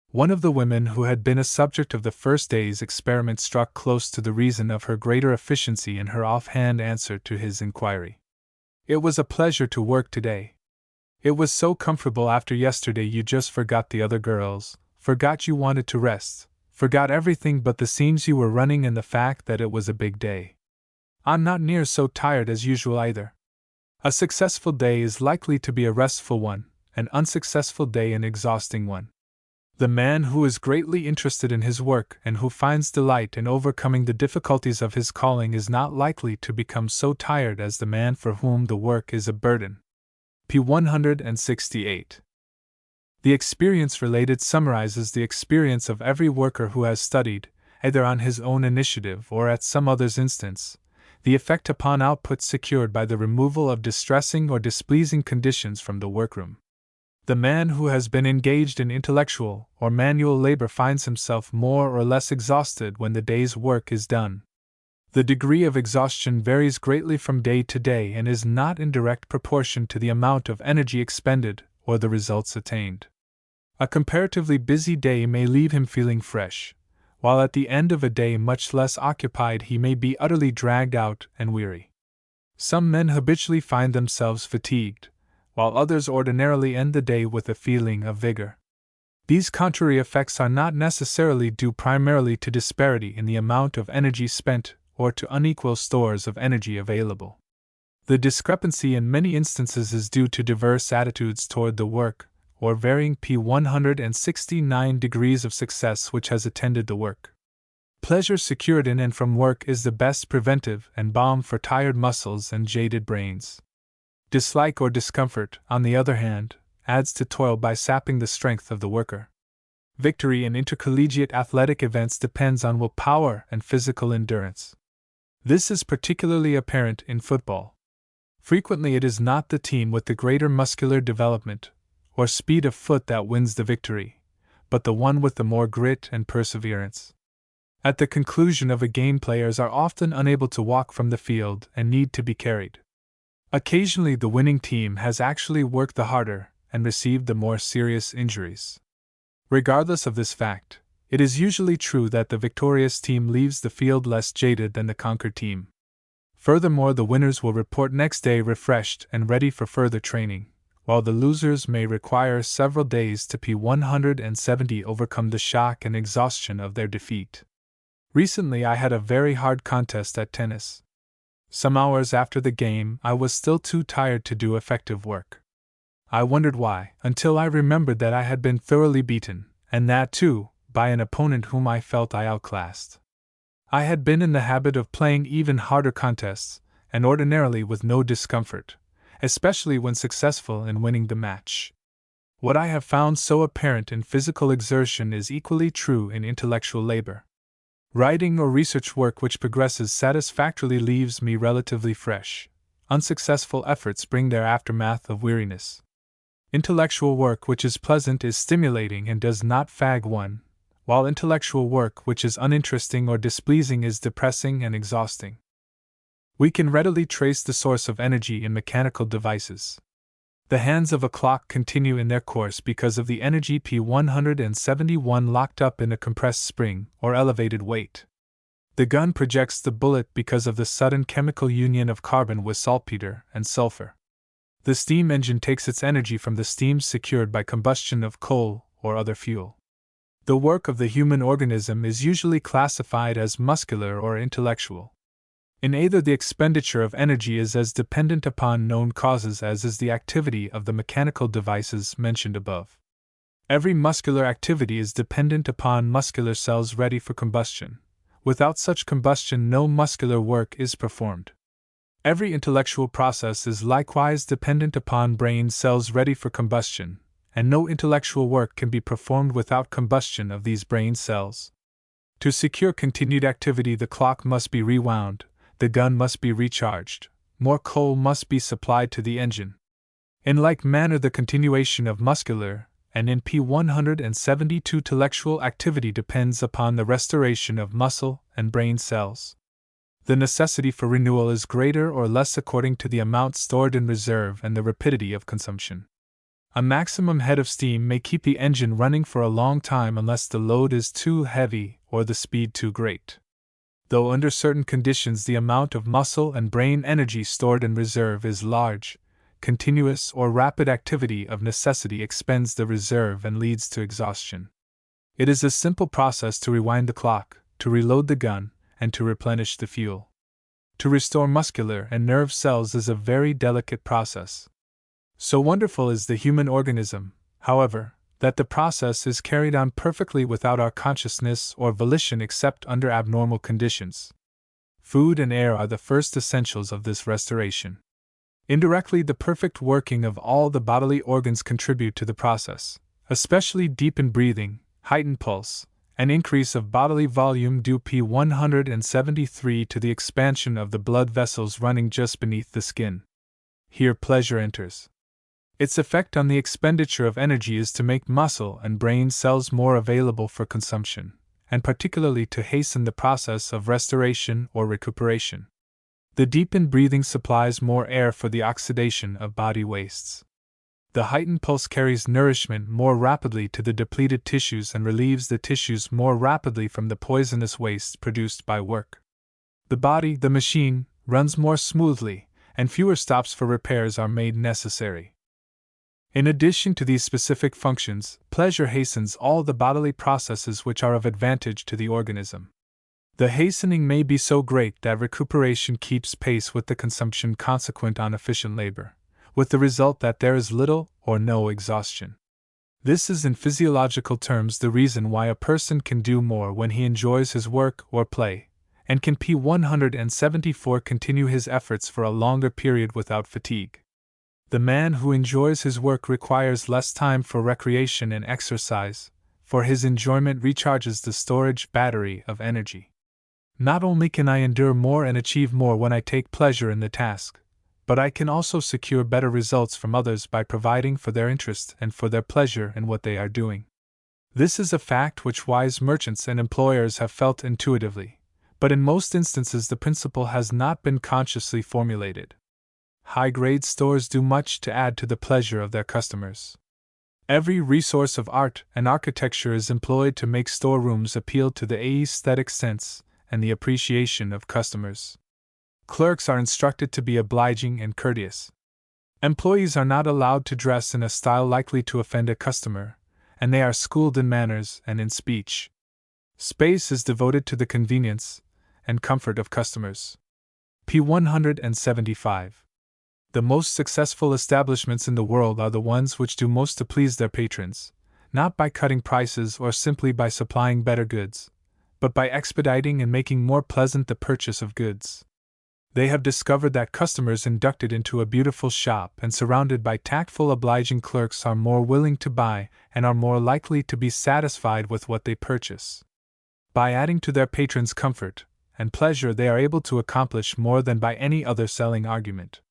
One of the women who had been a subject of the first day's experiment struck close to the reason of her greater efficiency in her offhand answer to his inquiry. "It was a pleasure to work today. It was so comfortable after yesterday you just forgot the other girls, forgot you wanted to rest, forgot everything but the seams you were running and the fact that it was a big day. I'm not near so tired as usual either. A successful day is likely to be a restful one, an unsuccessful day an exhausting one. The man who is greatly interested in his work and who finds delight in overcoming the difficulties of his calling is not likely to become so tired as the man for whom the work is a burden." P168. The experience related summarizes the experience of every worker who has studied, either on his own initiative or at some other's instance, the effect upon output secured by the removal of distressing or displeasing conditions from the workroom. The man who has been engaged in intellectual or manual labor finds himself more or less exhausted when the day's work is done. The degree of exhaustion varies greatly from day to day and is not in direct proportion to the amount of energy expended or the results attained. A comparatively busy day may leave him feeling fresh, while at the end of a day much less occupied he may be utterly dragged out and weary. Some men habitually find themselves fatigued, while others ordinarily end the day with a feeling of vigor. These contrary effects are not necessarily due primarily to disparity in the amount of energy spent or to unequal stores of energy available. The discrepancy in many instances is due to diverse attitudes toward the work, or varying P169 degrees of success which has attended the work. Pleasure secured in and from work is the best preventive and balm for tired muscles and jaded brains. Dislike or discomfort, on the other hand, adds to toil by sapping the strength of the worker. Victory in intercollegiate athletic events depends on willpower and physical endurance. This is particularly apparent in football. Frequently it is not the team with the greater muscular development or speed of foot that wins the victory, but the one with the more grit and perseverance. At the conclusion of a game, players are often unable to walk from the field and need to be carried. Occasionally the winning team has actually worked the harder and received the more serious injuries. Regardless of this fact, it is usually true that the victorious team leaves the field less jaded than the conquered team. Furthermore, the winners will report next day refreshed and ready for further training, while the losers may require several days to P170 overcome the shock and exhaustion of their defeat. Recently I had a very hard contest at tennis. Some hours after the game, I was still too tired to do effective work. I wondered why, until I remembered that I had been thoroughly beaten, and that, too, by an opponent whom I felt I outclassed. I had been in the habit of playing even harder contests, and ordinarily with no discomfort, especially when successful in winning the match. What I have found so apparent in physical exertion is equally true in intellectual labor. Writing or research work which progresses satisfactorily leaves me relatively fresh. Unsuccessful efforts bring their aftermath of weariness. Intellectual work which is pleasant is stimulating and does not fag one, while intellectual work which is uninteresting or displeasing is depressing and exhausting. We can readily trace the source of energy in mechanical devices. The hands of a clock continue in their course because of the energy P171 locked up in a compressed spring or elevated weight. The gun projects the bullet because of the sudden chemical union of carbon with saltpeter and sulfur. The steam engine takes its energy from the steam secured by combustion of coal or other fuel. The work of the human organism is usually classified as muscular or intellectual. In either, the expenditure of energy is as dependent upon known causes as is the activity of the mechanical devices mentioned above. Every muscular activity is dependent upon muscular cells ready for combustion. Without such combustion, no muscular work is performed. Every intellectual process is likewise dependent upon brain cells ready for combustion, and no intellectual work can be performed without combustion of these brain cells. To secure continued activity, the clock must be rewound, the gun must be recharged, more coal must be supplied to the engine. In like manner, the continuation of muscular, and in P172 intellectual activity depends upon the restoration of muscle and brain cells. The necessity for renewal is greater or less according to the amount stored in reserve and the rapidity of consumption. A maximum head of steam may keep the engine running for a long time unless the load is too heavy or the speed too great. Though under certain conditions the amount of muscle and brain energy stored in reserve is large, continuous or rapid activity of necessity expends the reserve and leads to exhaustion. It is a simple process to rewind the clock, to reload the gun, and to replenish the fuel. To restore muscular and nerve cells is a very delicate process. So wonderful is the human organism, however, that the process is carried on perfectly without our consciousness or volition except under abnormal conditions. Food and air are the first essentials of this restoration. Indirectly, the perfect working of all the bodily organs contribute to the process, especially deepened breathing, heightened pulse, an increase of bodily volume due P173 to the expansion of the blood vessels running just beneath the skin. Here pleasure enters. Its effect on the expenditure of energy is to make muscle and brain cells more available for consumption, and particularly to hasten the process of restoration or recuperation. The deepened breathing supplies more air for the oxidation of body wastes. The heightened pulse carries nourishment more rapidly to the depleted tissues and relieves the tissues more rapidly from the poisonous waste produced by work. The body, the machine, runs more smoothly, and fewer stops for repairs are made necessary. In addition to these specific functions, pleasure hastens all the bodily processes which are of advantage to the organism. The hastening may be so great that recuperation keeps pace with the consumption consequent on efficient labor, with the result that there is little or no exhaustion. This is in physiological terms the reason why a person can do more when he enjoys his work or play, and can P174 continue his efforts for a longer period without fatigue. The man who enjoys his work requires less time for recreation and exercise, for his enjoyment recharges the storage battery of energy. Not only can I endure more and achieve more when I take pleasure in the task, but I can also secure better results from others by providing for their interest and for their pleasure in what they are doing. This is a fact which wise merchants and employers have felt intuitively, but in most instances the principle has not been consciously formulated. High-grade stores do much to add to the pleasure of their customers. Every resource of art and architecture is employed to make storerooms appeal to the aesthetic sense and the appreciation of customers. Clerks are instructed to be obliging and courteous. Employees are not allowed to dress in a style likely to offend a customer, and they are schooled in manners and in speech. Space is devoted to the convenience and comfort of customers. p. 175. The most successful establishments in the world are the ones which do most to please their patrons, not by cutting prices or simply by supplying better goods, but by expediting and making more pleasant the purchase of goods. They have discovered that customers inducted into a beautiful shop and surrounded by tactful, obliging clerks are more willing to buy and are more likely to be satisfied with what they purchase. By adding to their patrons' comfort and pleasure, they are able to accomplish more than by any other selling argument.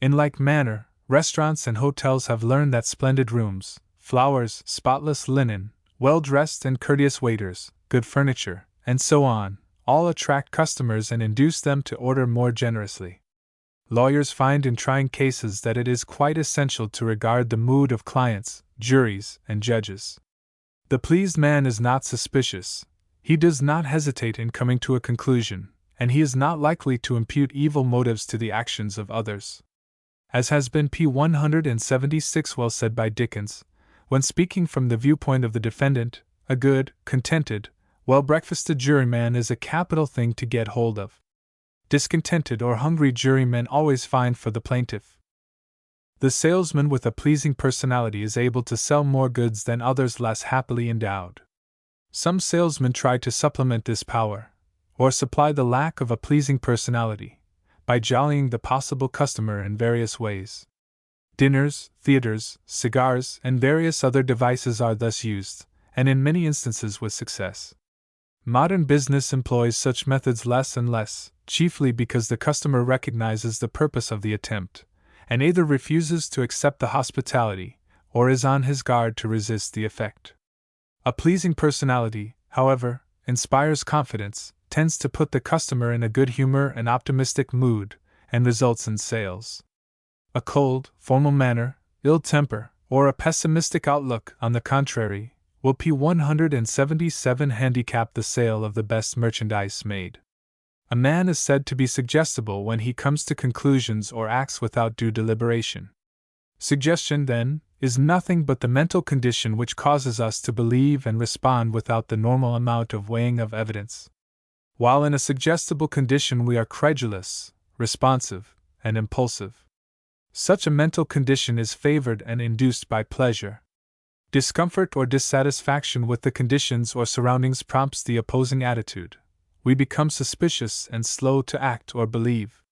In like manner, restaurants and hotels have learned that splendid rooms, flowers, spotless linen, well-dressed and courteous waiters, good furniture, and so on, all attract customers and induce them to order more generously. Lawyers find in trying cases that it is quite essential to regard the mood of clients, juries, and judges. The pleased man is not suspicious, he does not hesitate in coming to a conclusion, and he is not likely to impute evil motives to the actions of others. As has been p. 176 well said by Dickens, when speaking from the viewpoint of the defendant, a good, contented, well-breakfasted juryman is a capital thing to get hold of. Discontented or hungry jurymen always find for the plaintiff. The salesman with a pleasing personality is able to sell more goods than others less happily endowed. Some salesmen try to supplement this power, or supply the lack of a pleasing personality, by jollying the possible customer in various ways. Dinners, theaters, cigars, and various other devices are thus used, and in many instances with success. Modern business employs such methods less and less, chiefly because the customer recognizes the purpose of the attempt, and either refuses to accept the hospitality, or is on his guard to resist the effect. A pleasing personality, however, inspires confidence, tends to put the customer in a good humor and optimistic mood, and results in sales. A cold, formal manner, ill temper, or a pessimistic outlook, on the contrary, will p. 177 handicap the sale of the best merchandise made. A man is said to be suggestible when he comes to conclusions or acts without due deliberation. Suggestion, then, is nothing but the mental condition which causes us to believe and respond without the normal amount of weighing of evidence. While in a suggestible condition we are credulous, responsive, and impulsive. Such a mental condition is favored and induced by pleasure. Discomfort or dissatisfaction with the conditions or surroundings prompts the opposing attitude. We become suspicious and slow to act or believe.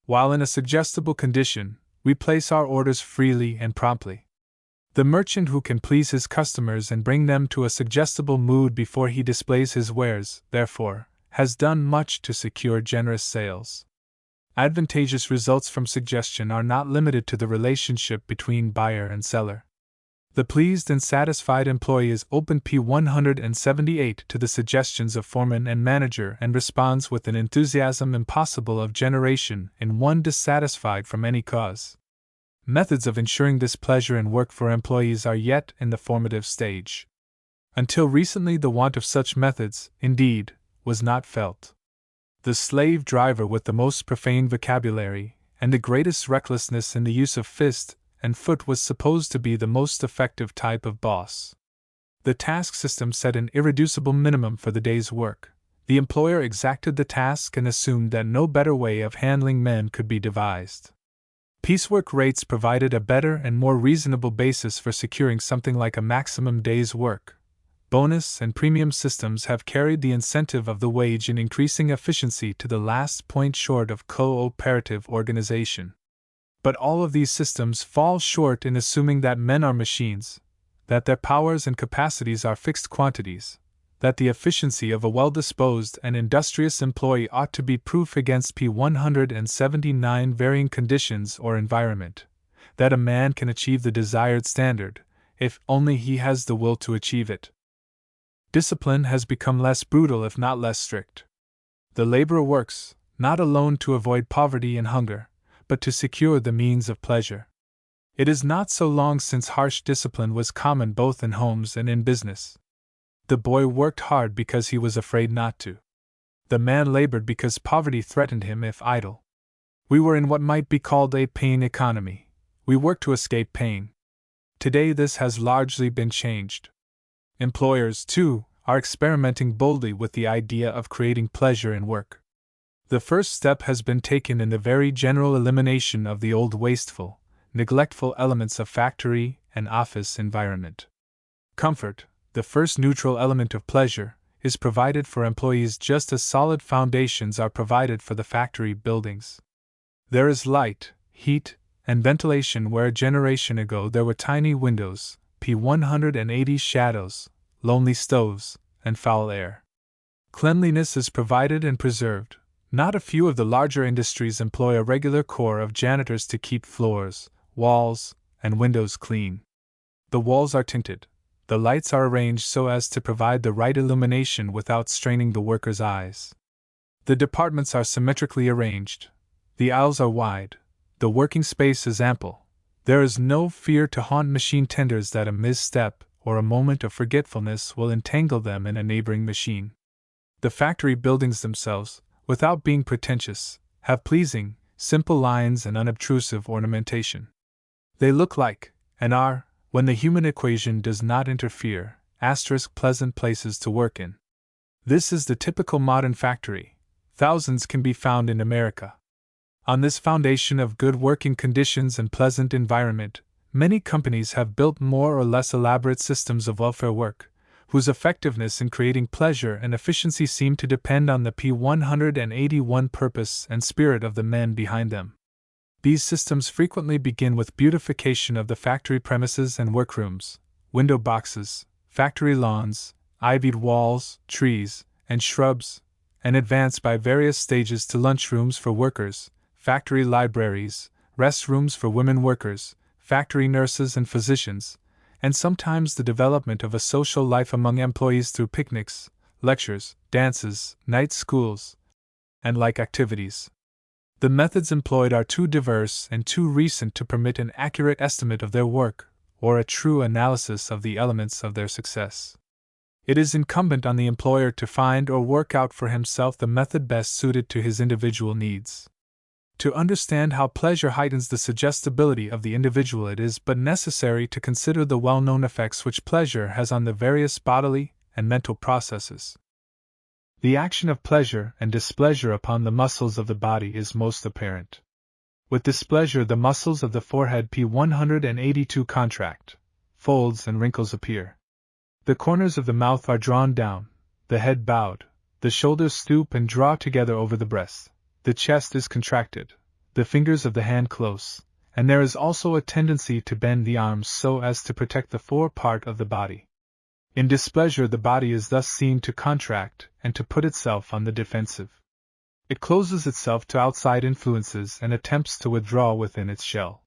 While in a suggestible condition, we place our orders freely and promptly. The merchant who can please his customers and bring them to a suggestible mood before he displays his wares, therefore, has done much to secure generous sales. Advantageous results from suggestion are not limited to the relationship between buyer and seller. The pleased and satisfied employee is open p. 178 to the suggestions of foreman and manager and responds with an enthusiasm impossible of generation in one dissatisfied from any cause. Methods of ensuring this pleasure in work for employees are yet in the formative stage. Until recently, the want of such methods, indeed, was not felt. The slave driver with the most profane vocabulary and the greatest recklessness in the use of fist and foot was supposed to be the most effective type of boss. The task system set an irreducible minimum for the day's work. The employer exacted the task and assumed that no better way of handling men could be devised. Piecework rates provided a better and more reasonable basis for securing something like a maximum day's work. Bonus and premium systems have carried the incentive of the wage in increasing efficiency to the last point short of cooperative organization. But all of these systems fall short in assuming that men are machines, that their powers and capacities are fixed quantities, that the efficiency of a well-disposed and industrious employee ought to be proof against p. 179 varying conditions or environment, that a man can achieve the desired standard, if only he has the will to achieve it. Discipline has become less brutal if not less strict. The laborer works, not alone to avoid poverty and hunger, but to secure the means of pleasure. It is not so long since harsh discipline was common both in homes and in business. The boy worked hard because he was afraid not to. The man labored because poverty threatened him if idle. We were in what might be called a pain economy. We worked to escape pain. Today this has largely been changed. Employers, too, are experimenting boldly with the idea of creating pleasure in work. The first step has been taken in the very general elimination of the old wasteful, neglectful elements of factory and office environment. Comfort, the first neutral element of pleasure, is provided for employees just as solid foundations are provided for the factory buildings. There is light, heat, and ventilation where a generation ago there were tiny windows, P180 shadows, lonely stoves, and foul air. Cleanliness is provided and preserved. Not a few of the larger industries employ a regular corps of janitors to keep floors, walls, and windows clean. The walls are tinted. The lights are arranged so as to provide the right illumination without straining the workers' eyes. The departments are symmetrically arranged. The aisles are wide. The working space is ample. There is no fear to haunt machine tenders that a misstep or a moment of forgetfulness will entangle them in a neighboring machine. The factory buildings themselves, without being pretentious, have pleasing, simple lines and unobtrusive ornamentation. They look like, and are, when the human equation does not interfere, pleasant places to work in. This is the typical modern factory. Thousands can be found in America. On this foundation of good working conditions and pleasant environment, many companies have built more or less elaborate systems of welfare work, whose effectiveness in creating pleasure and efficiency seem to depend on the P181 purpose and spirit of the men behind them. These systems frequently begin with beautification of the factory premises and workrooms, window boxes, factory lawns, ivied walls, trees, and shrubs, and advance by various stages to lunchrooms for workers, factory libraries, rest rooms for women workers, factory nurses and physicians, and sometimes the development of a social life among employees through picnics, lectures, dances, night schools, and like activities. The methods employed are too diverse and too recent to permit an accurate estimate of their work, or a true analysis of the elements of their success. It is incumbent on the employer to find or work out for himself the method best suited to his individual needs. To understand how pleasure heightens the suggestibility of the individual, it is but necessary to consider the well-known effects which pleasure has on the various bodily and mental processes. The action of pleasure and displeasure upon the muscles of the body is most apparent. With displeasure, the muscles of the forehead P182 contract, folds and wrinkles appear. The corners of the mouth are drawn down, the head bowed, the shoulders stoop and draw together over the breast, the chest is contracted, the fingers of the hand close, and there is also a tendency to bend the arms so as to protect the fore part of the body. In displeasure, the body is thus seen to contract and to put itself on the defensive. It closes itself to outside influences and attempts to withdraw within its shell.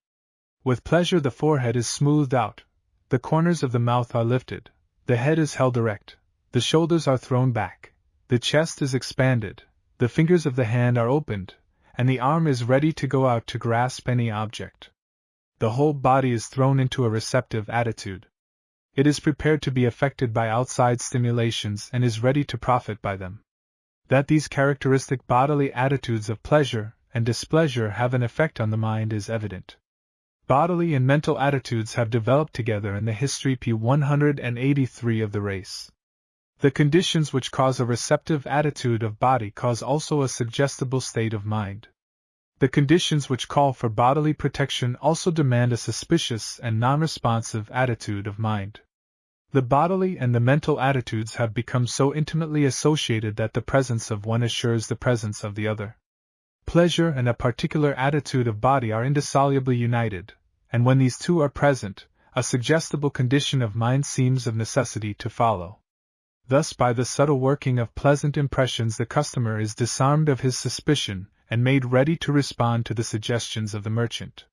With pleasure, the forehead is smoothed out, the corners of the mouth are lifted, the head is held erect, the shoulders are thrown back, the chest is expanded, the fingers of the hand are opened, and the arm is ready to go out to grasp any object. The whole body is thrown into a receptive attitude. It is prepared to be affected by outside stimulations and is ready to profit by them. That these characteristic bodily attitudes of pleasure and displeasure have an effect on the mind is evident. Bodily and mental attitudes have developed together in the history P183 of the race. The conditions which cause a receptive attitude of body cause also a suggestible state of mind. The conditions which call for bodily protection also demand a suspicious and non-responsive attitude of mind. The bodily and the mental attitudes have become so intimately associated that the presence of one assures the presence of the other. Pleasure and a particular attitude of body are indissolubly united, and when these two are present, a suggestible condition of mind seems of necessity to follow. Thus, by the subtle working of pleasant impressions, the customer is disarmed of his suspicion and made ready to respond to the suggestions of the merchant.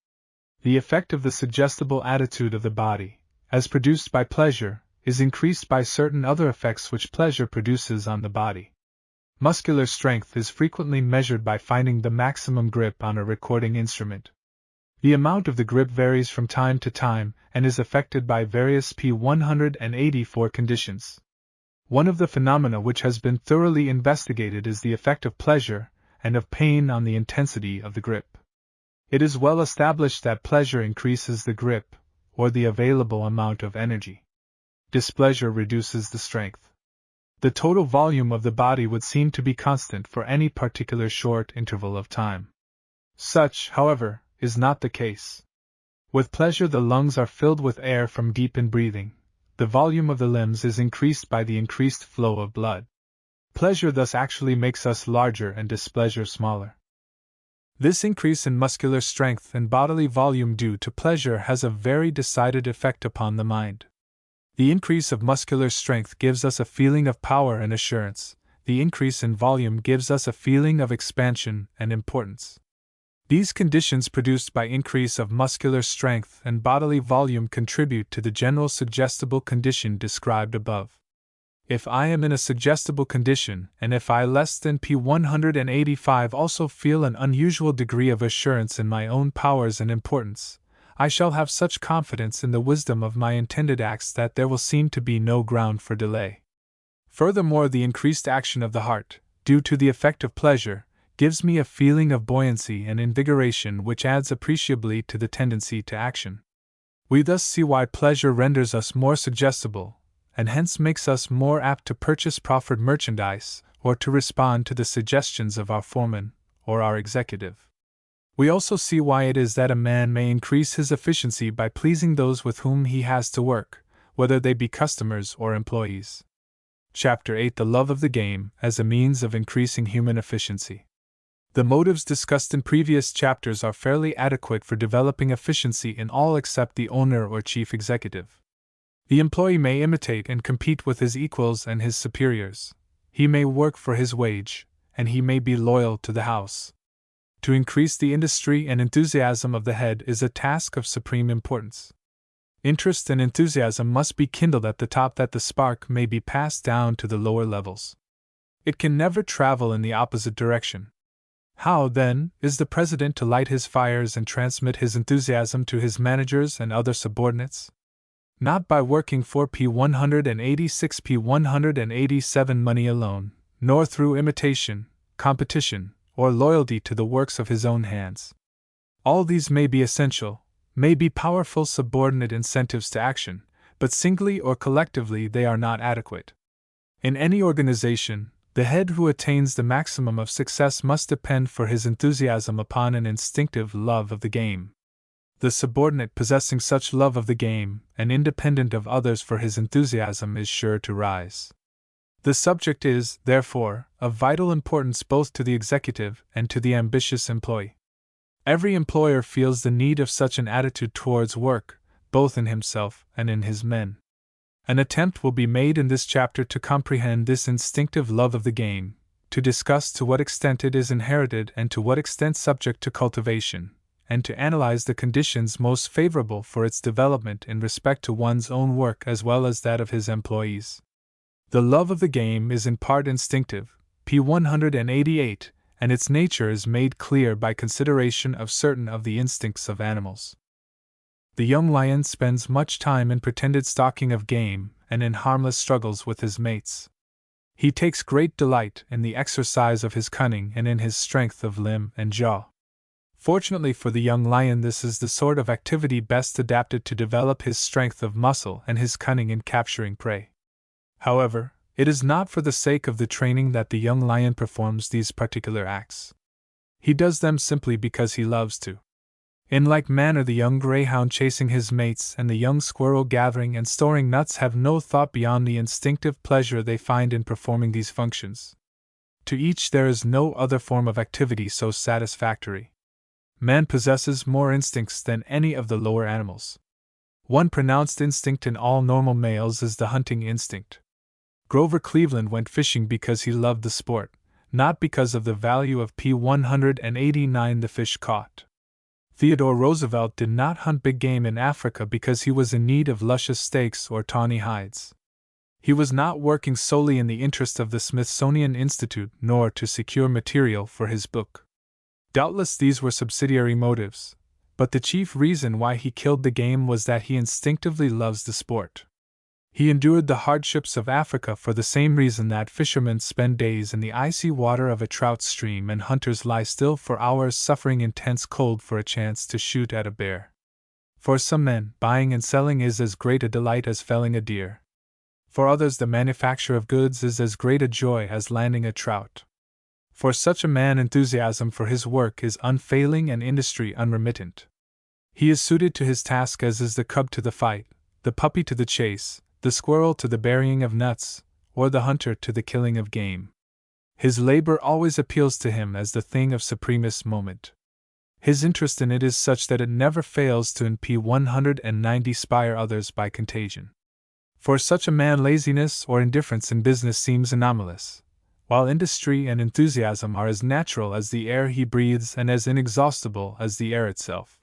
The effect of the suggestible attitude of the body, as produced by pleasure, is increased by certain other effects which pleasure produces on the body. Muscular strength is frequently measured by finding the maximum grip on a recording instrument. The amount of the grip varies from time to time and is affected by various P184 conditions. One of the phenomena which has been thoroughly investigated is the effect of pleasure and of pain on the intensity of the grip. It is well established that pleasure increases the grip, or the available amount of energy. Displeasure reduces the strength. The total volume of the body would seem to be constant for any particular short interval of time. Such, however, is not the case. With pleasure the lungs are filled with air from deep in-breathing. The volume of the limbs is increased by the increased flow of blood. Pleasure thus actually makes us larger and displeasure smaller. This increase in muscular strength and bodily volume due to pleasure has a very decided effect upon the mind. The increase of muscular strength gives us a feeling of power and assurance. The increase in volume gives us a feeling of expansion and importance. These conditions produced by increase of muscular strength and bodily volume contribute to the general suggestible condition described above. If I am in a suggestible condition, and if I less than P185 also feel an unusual degree of assurance in my own powers and importance, I shall have such confidence in the wisdom of my intended acts that there will seem to be no ground for delay. Furthermore, the increased action of the heart, due to the effect of pleasure, gives me a feeling of buoyancy and invigoration which adds appreciably to the tendency to action. We thus see why pleasure renders us more suggestible, and hence makes us more apt to purchase proffered merchandise, or to respond to the suggestions of our foreman, or our executive. We also see why it is that a man may increase his efficiency by pleasing those with whom he has to work, whether they be customers or employees. Chapter 8: The Love of the Game as a Means of Increasing Human Efficiency. The motives discussed in previous chapters are fairly adequate for developing efficiency in all except the owner or chief executive. The employee may imitate and compete with his equals and his superiors. He may work for his wage, and he may be loyal to the house. To increase the industry and enthusiasm of the head is a task of supreme importance. Interest and enthusiasm must be kindled at the top that the spark may be passed down to the lower levels. It can never travel in the opposite direction. How, then, is the president to light his fires and transmit his enthusiasm to his managers and other subordinates? Not by working for P186 P187 money alone, nor through imitation, competition, or loyalty to the works of his own hands. All these may be essential, may be powerful subordinate incentives to action, but singly or collectively they are not adequate. In any organization, the head who attains the maximum of success must depend for his enthusiasm upon an instinctive love of the game. The subordinate possessing such love of the game, and independent of others for his enthusiasm, is sure to rise. The subject is, therefore, of vital importance both to the executive and to the ambitious employee. Every employer feels the need of such an attitude towards work, both in himself and in his men. An attempt will be made in this chapter to comprehend this instinctive love of the game, to discuss to what extent it is inherited and to what extent subject to cultivation, and to analyze the conditions most favorable for its development in respect to one's own work as well as that of his employees. The love of the game is in part instinctive, P188, and its nature is made clear by consideration of certain of the instincts of animals. The young lion spends much time in pretended stalking of game and in harmless struggles with his mates. He takes great delight in the exercise of his cunning and in his strength of limb and jaw. Fortunately for the young lion, this is the sort of activity best adapted to develop his strength of muscle and his cunning in capturing prey. However, it is not for the sake of the training that the young lion performs these particular acts. He does them simply because he loves to. In like manner, the young greyhound chasing his mates and the young squirrel gathering and storing nuts have no thought beyond the instinctive pleasure they find in performing these functions. To each there is no other form of activity so satisfactory. Man possesses more instincts than any of the lower animals. One pronounced instinct in all normal males is the hunting instinct. Grover Cleveland went fishing because he loved the sport, not because of the value of P189 the fish caught. Theodore Roosevelt did not hunt big game in Africa because he was in need of luscious steaks or tawny hides. He was not working solely in the interest of the Smithsonian Institute nor to secure material for his book. Doubtless these were subsidiary motives, but the chief reason why he killed the game was that he instinctively loves the sport. He endured the hardships of Africa for the same reason that fishermen spend days in the icy water of a trout stream and hunters lie still for hours suffering intense cold for a chance to shoot at a bear. For some men, buying and selling is as great a delight as felling a deer. For others, the manufacture of goods is as great a joy as landing a trout. For such a man, enthusiasm for his work is unfailing and industry unremittent. He is suited to his task as is the cub to the fight, the puppy to the chase, the squirrel to the burying of nuts, or the hunter to the killing of game. His labor always appeals to him as the thing of supremest moment. His interest in it is such that it never fails to inspire others by contagion. For such a man, laziness or indifference in business seems anomalous, while industry and enthusiasm are as natural as the air he breathes and as inexhaustible as the air itself.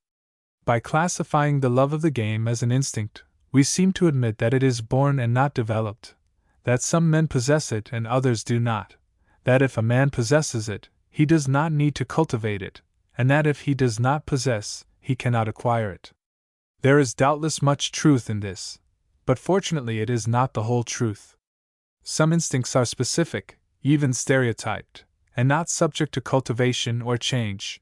By classifying the love of the game as an instinct, we seem to admit that it is born and not developed, that some men possess it and others do not, that if a man possesses it, he does not need to cultivate it, and that if he does not possess, he cannot acquire it. There is doubtless much truth in this, but fortunately it is not the whole truth. Some instincts are specific, even stereotyped, and not subject to cultivation or change.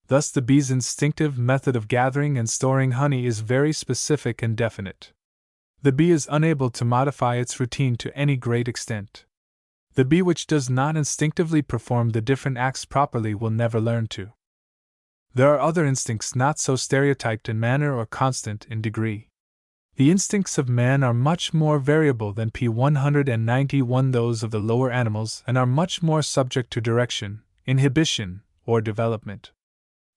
Thus, the bee's instinctive method of gathering and storing honey is very specific and definite. The bee is unable to modify its routine to any great extent. The bee which does not instinctively perform the different acts properly will never learn to. There are other instincts not so stereotyped in manner or constant in degree. The instincts of man are much more variable than P191 those of the lower animals, and are much more subject to direction, inhibition, or development.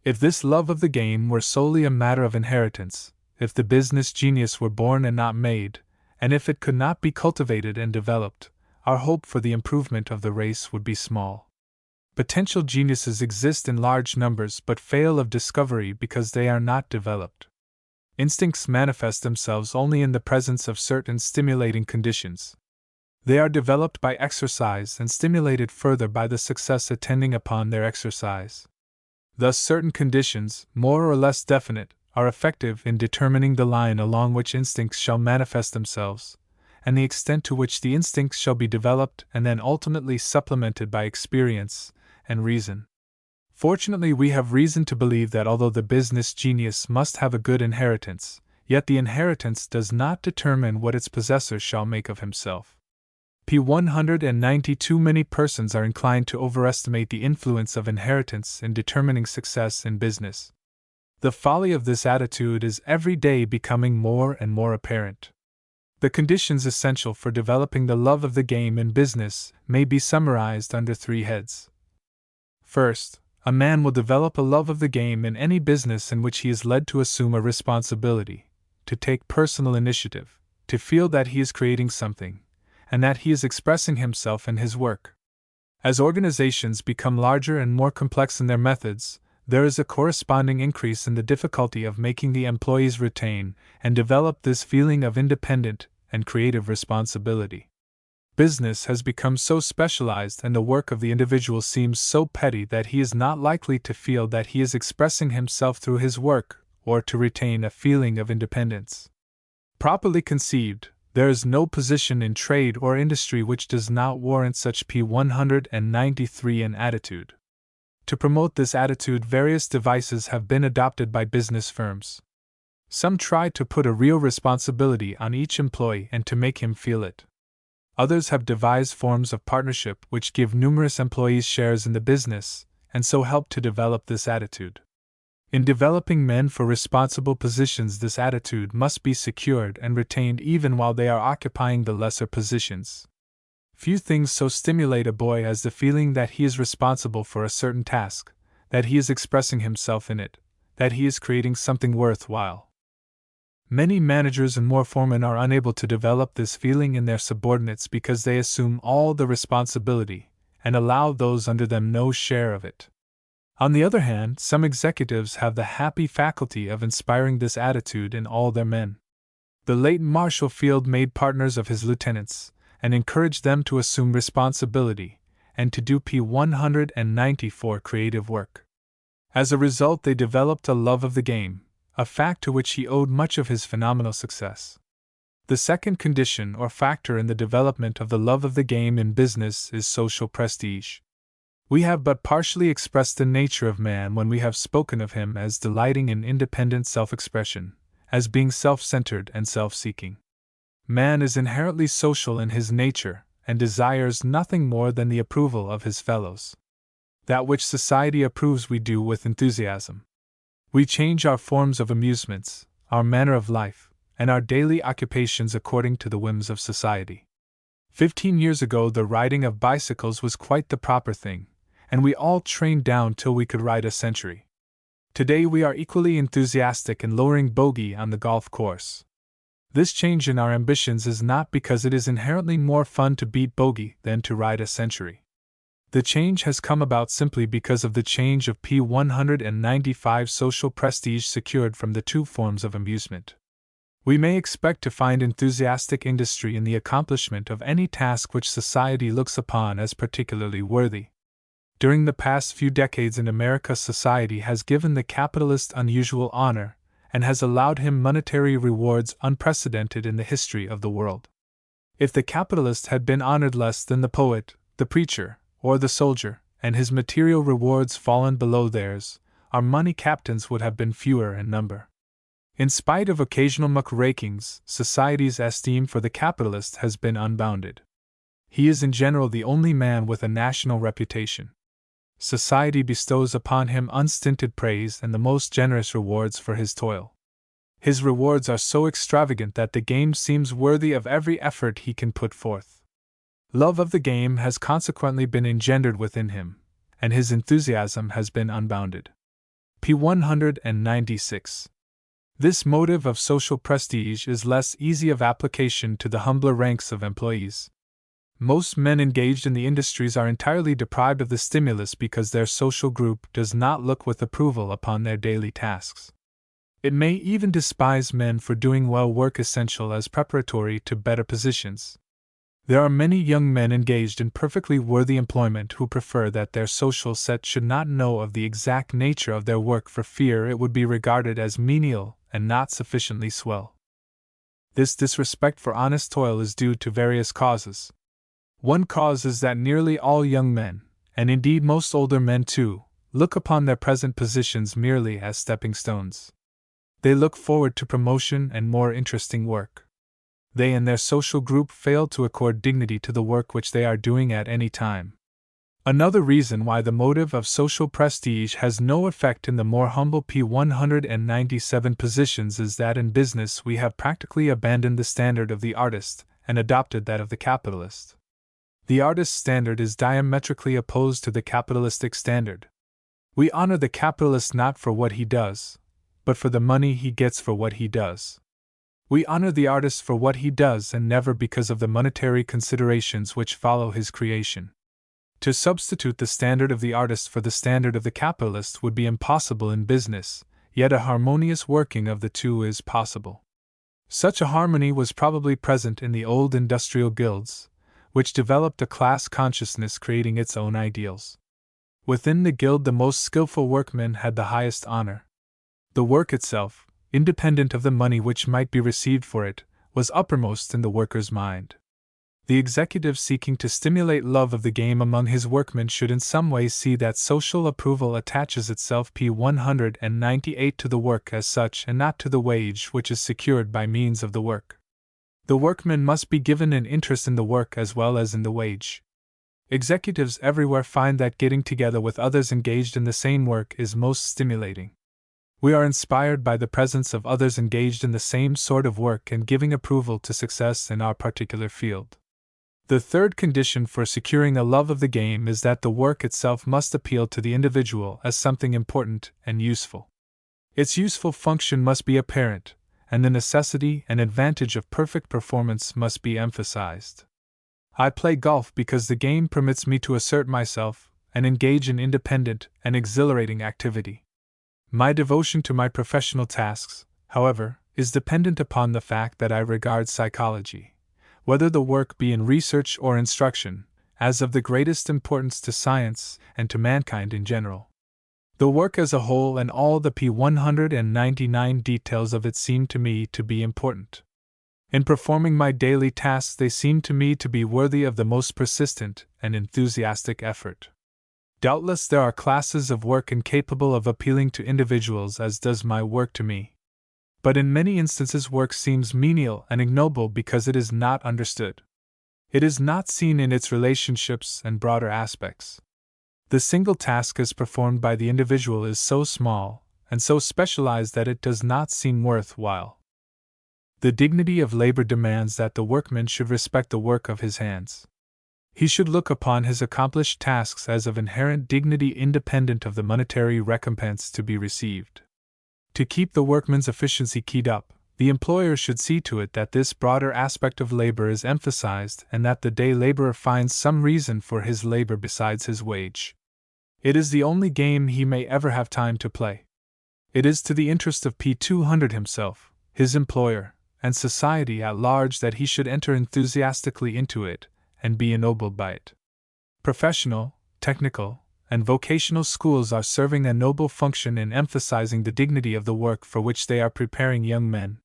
If this love of the game were solely a matter of inheritance, if the business genius were born and not made, and if it could not be cultivated and developed, our hope for the improvement of the race would be small. Potential geniuses exist in large numbers but fail of discovery because they are not developed. Instincts manifest themselves only in the presence of certain stimulating conditions. They are developed by exercise and stimulated further by the success attending upon their exercise. Thus, certain conditions, more or less definite, are effective in determining the line along which instincts shall manifest themselves, and the extent to which the instincts shall be developed and then ultimately supplemented by experience and reason. Fortunately, we have reason to believe that although the business genius must have a good inheritance, yet the inheritance does not determine what its possessor shall make of himself. P192 Many persons are inclined to overestimate the influence of inheritance in determining success in business. The folly of this attitude is every day becoming more and more apparent. The conditions essential for developing the love of the game in business may be summarized under three heads. First, a man will develop a love of the game in any business in which he is led to assume a responsibility, to take personal initiative, to feel that he is creating something, and that he is expressing himself in his work. As organizations become larger and more complex in their methods, there is a corresponding increase in the difficulty of making the employees retain and develop this feeling of independent and creative responsibility. Business has become so specialized and the work of the individual seems so petty that he is not likely to feel that he is expressing himself through his work or to retain a feeling of independence. Properly conceived, there is no position in trade or industry which does not warrant such P193 an attitude. To promote this attitude, various devices have been adopted by business firms. Some try to put a real responsibility on each employee and to make him feel it. Others have devised forms of partnership which give numerous employees shares in the business, and so help to develop this attitude. In developing men for responsible positions, this attitude must be secured and retained even while they are occupying the lesser positions. Few things so stimulate a boy as the feeling that he is responsible for a certain task, that he is expressing himself in it, that he is creating something worthwhile. Many managers and more foremen are unable to develop this feeling in their subordinates because they assume all the responsibility and allow those under them no share of it. On the other hand, some executives have the happy faculty of inspiring this attitude in all their men. The late Marshall Field made partners of his lieutenants and encouraged them to assume responsibility and to do P194 creative work. As a result, they developed a love of the game, a fact to which he owed much of his phenomenal success. The second condition or factor in the development of the love of the game in business is social prestige. We have but partially expressed the nature of man when we have spoken of him as delighting in independent self-expression, as being self-centered and self-seeking. Man is inherently social in his nature, and desires nothing more than the approval of his fellows. That which society approves we do with enthusiasm. We change our forms of amusements, our manner of life, and our daily occupations according to the whims of society. 15 years ago the riding of bicycles was quite the proper thing, and we all trained down till we could ride a century. Today we are equally enthusiastic in lowering bogey on the golf course. This change in our ambitions is not because it is inherently more fun to beat bogey than to ride a century. The change has come about simply because of the change of P195 social prestige secured from the two forms of amusement. We may expect to find enthusiastic industry in the accomplishment of any task which society looks upon as particularly worthy. During the past few decades in America, society has given the capitalist unusual honor, and has allowed him monetary rewards unprecedented in the history of the world. If the capitalist had been honored less than the poet, the preacher, or the soldier, and his material rewards fallen below theirs, our money captains would have been fewer in number. In spite of occasional muckrakings, society's esteem for the capitalist has been unbounded. He is in general the only man with a national reputation. Society bestows upon him unstinted praise and the most generous rewards for his toil. His rewards are so extravagant that the game seems worthy of every effort he can put forth. Love of the game has consequently been engendered within him, and his enthusiasm has been unbounded. P196. This motive of social prestige is less easy of application to the humbler ranks of employees. Most men engaged in the industries are entirely deprived of the stimulus because their social group does not look with approval upon their daily tasks. It may even despise men for doing well work essential as preparatory to better positions. There are many young men engaged in perfectly worthy employment who prefer that their social set should not know of the exact nature of their work for fear it would be regarded as menial and not sufficiently swell. This disrespect for honest toil is due to various causes. One cause is that nearly all young men, and indeed most older men too, look upon their present positions merely as stepping stones. They look forward to promotion and more interesting work. They and their social group fail to accord dignity to the work which they are doing at any time. Another reason why the motive of social prestige has no effect in the more humble P197 positions is that in business we have practically abandoned the standard of the artist and adopted that of the capitalist. The artist's standard is diametrically opposed to the capitalistic standard. We honor the capitalist not for what he does, but for the money he gets for what he does. We honor the artist for what he does and never because of the monetary considerations which follow his creation. To substitute the standard of the artist for the standard of the capitalist would be impossible in business, yet a harmonious working of the two is possible. Such a harmony was probably present in the old industrial guilds, which developed a class consciousness creating its own ideals. Within the guild the most skillful workman had the highest honor. The work itself, independent of the money which might be received for it, was uppermost in the worker's mind. The executive seeking to stimulate love of the game among his workmen should in some way see that social approval attaches itself P198 to the work as such and not to the wage which is secured by means of the work. The workman must be given an interest in the work as well as in the wage. Executives everywhere find that getting together with others engaged in the same work is most stimulating. We are inspired by the presence of others engaged in the same sort of work and giving approval to success in our particular field. The third condition for securing a love of the game is that the work itself must appeal to the individual as something important and useful. Its useful function must be apparent, and the necessity and advantage of perfect performance must be emphasized. I play golf because the game permits me to assert myself and engage in independent and exhilarating activity. My devotion to my professional tasks, however, is dependent upon the fact that I regard psychology, whether the work be in research or instruction, as of the greatest importance to science and to mankind in general. The work as a whole and all the P199 details of it seem to me to be important. In performing my daily tasks they seem to me to be worthy of the most persistent and enthusiastic effort. Doubtless there are classes of work incapable of appealing to individuals as does my work to me. But in many instances work seems menial and ignoble because it is not understood. It is not seen in its relationships and broader aspects. The single task as performed by the individual is so small and so specialized that it does not seem worthwhile. The dignity of labor demands that the workman should respect the work of his hands. He should look upon his accomplished tasks as of inherent dignity independent of the monetary recompense to be received. To keep the workman's efficiency keyed up, the employer should see to it that this broader aspect of labor is emphasized and that the day laborer finds some reason for his labor besides his wage. It is the only game he may ever have time to play. It is to the interest of P200 himself, his employer, and society at large that he should enter enthusiastically into it and be ennobled by it. Professional, technical, and vocational schools are serving a noble function in emphasizing the dignity of the work for which they are preparing young men.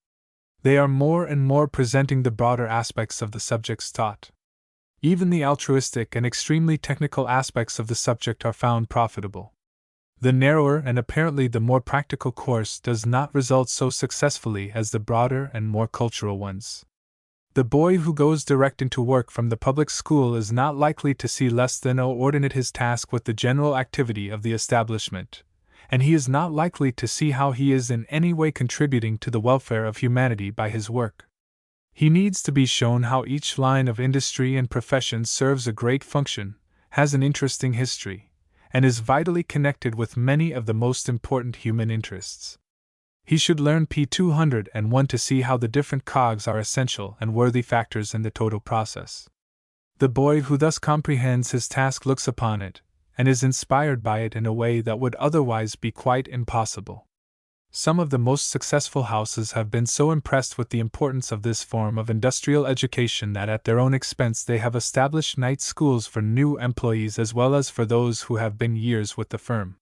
They are more and more presenting the broader aspects of the subjects taught. Even the altruistic and extremely technical aspects of the subject are found profitable. The narrower and apparently the more practical course does not result so successfully as the broader and more cultural ones. The boy who goes direct into work from the public school is not likely to see less than coordinate his task with the general activity of the establishment, and he is not likely to see how he is in any way contributing to the welfare of humanity by his work. He needs to be shown how each line of industry and profession serves a great function, has an interesting history, and is vitally connected with many of the most important human interests. He should learn P201 to see how the different cogs are essential and worthy factors in the total process. The boy who thus comprehends his task looks upon it, and is inspired by it in a way that would otherwise be quite impossible. Some of the most successful houses have been so impressed with the importance of this form of industrial education that at their own expense they have established night schools for new employees as well as for those who have been years with the firm.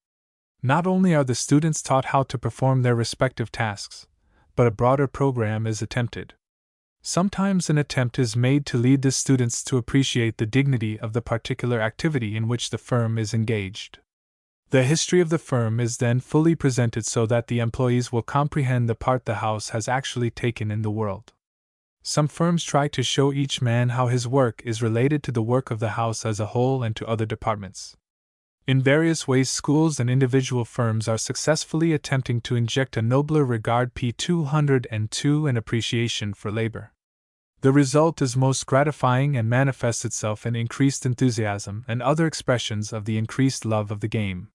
Not only are the students taught how to perform their respective tasks, but a broader program is attempted. Sometimes an attempt is made to lead the students to appreciate the dignity of the particular activity in which the firm is engaged. The history of the firm is then fully presented so that the employees will comprehend the part the house has actually taken in the world. Some firms try to show each man how his work is related to the work of the house as a whole and to other departments. In various ways, schools and individual firms are successfully attempting to inject a nobler regard P202 and appreciation for labor. The result is most gratifying and manifests itself in increased enthusiasm and other expressions of the increased love of the game.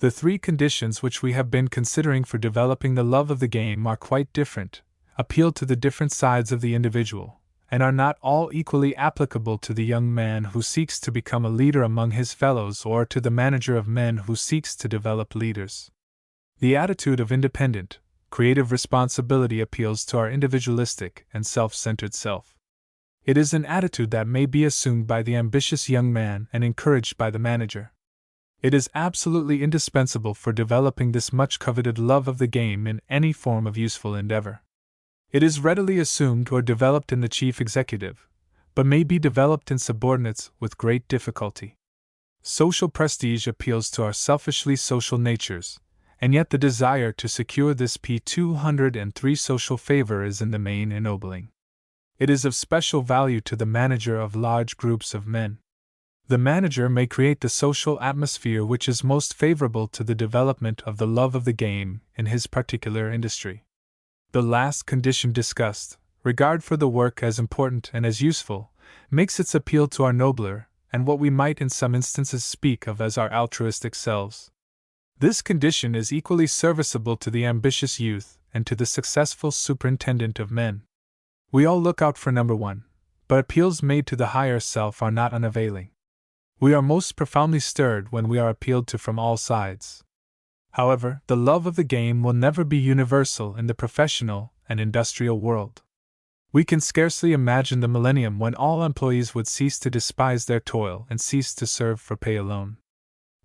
The three conditions which we have been considering for developing the love of the game are quite different, appeal to the different sides of the individual, and are not all equally applicable to the young man who seeks to become a leader among his fellows or to the manager of men who seeks to develop leaders. The attitude of independent, creative responsibility appeals to our individualistic and self-centered self. It is an attitude that may be assumed by the ambitious young man and encouraged by the manager. It is absolutely indispensable for developing this much coveted love of the game in any form of useful endeavor. It is readily assumed or developed in the chief executive, but may be developed in subordinates with great difficulty. Social prestige appeals to our selfishly social natures, and yet the desire to secure this P203 social favor is in the main ennobling. It is of special value to the manager of large groups of men. The manager may create the social atmosphere which is most favorable to the development of the love of the game in his particular industry. The last condition discussed, regard for the work as important and as useful, makes its appeal to our nobler, and what we might in some instances speak of as our altruistic selves. This condition is equally serviceable to the ambitious youth and to the successful superintendent of men. We all look out for number one, but appeals made to the higher self are not unavailing. We are most profoundly stirred when we are appealed to from all sides. However, the love of the game will never be universal in the professional and industrial world. We can scarcely imagine the millennium when all employees would cease to despise their toil and cease to serve for pay alone.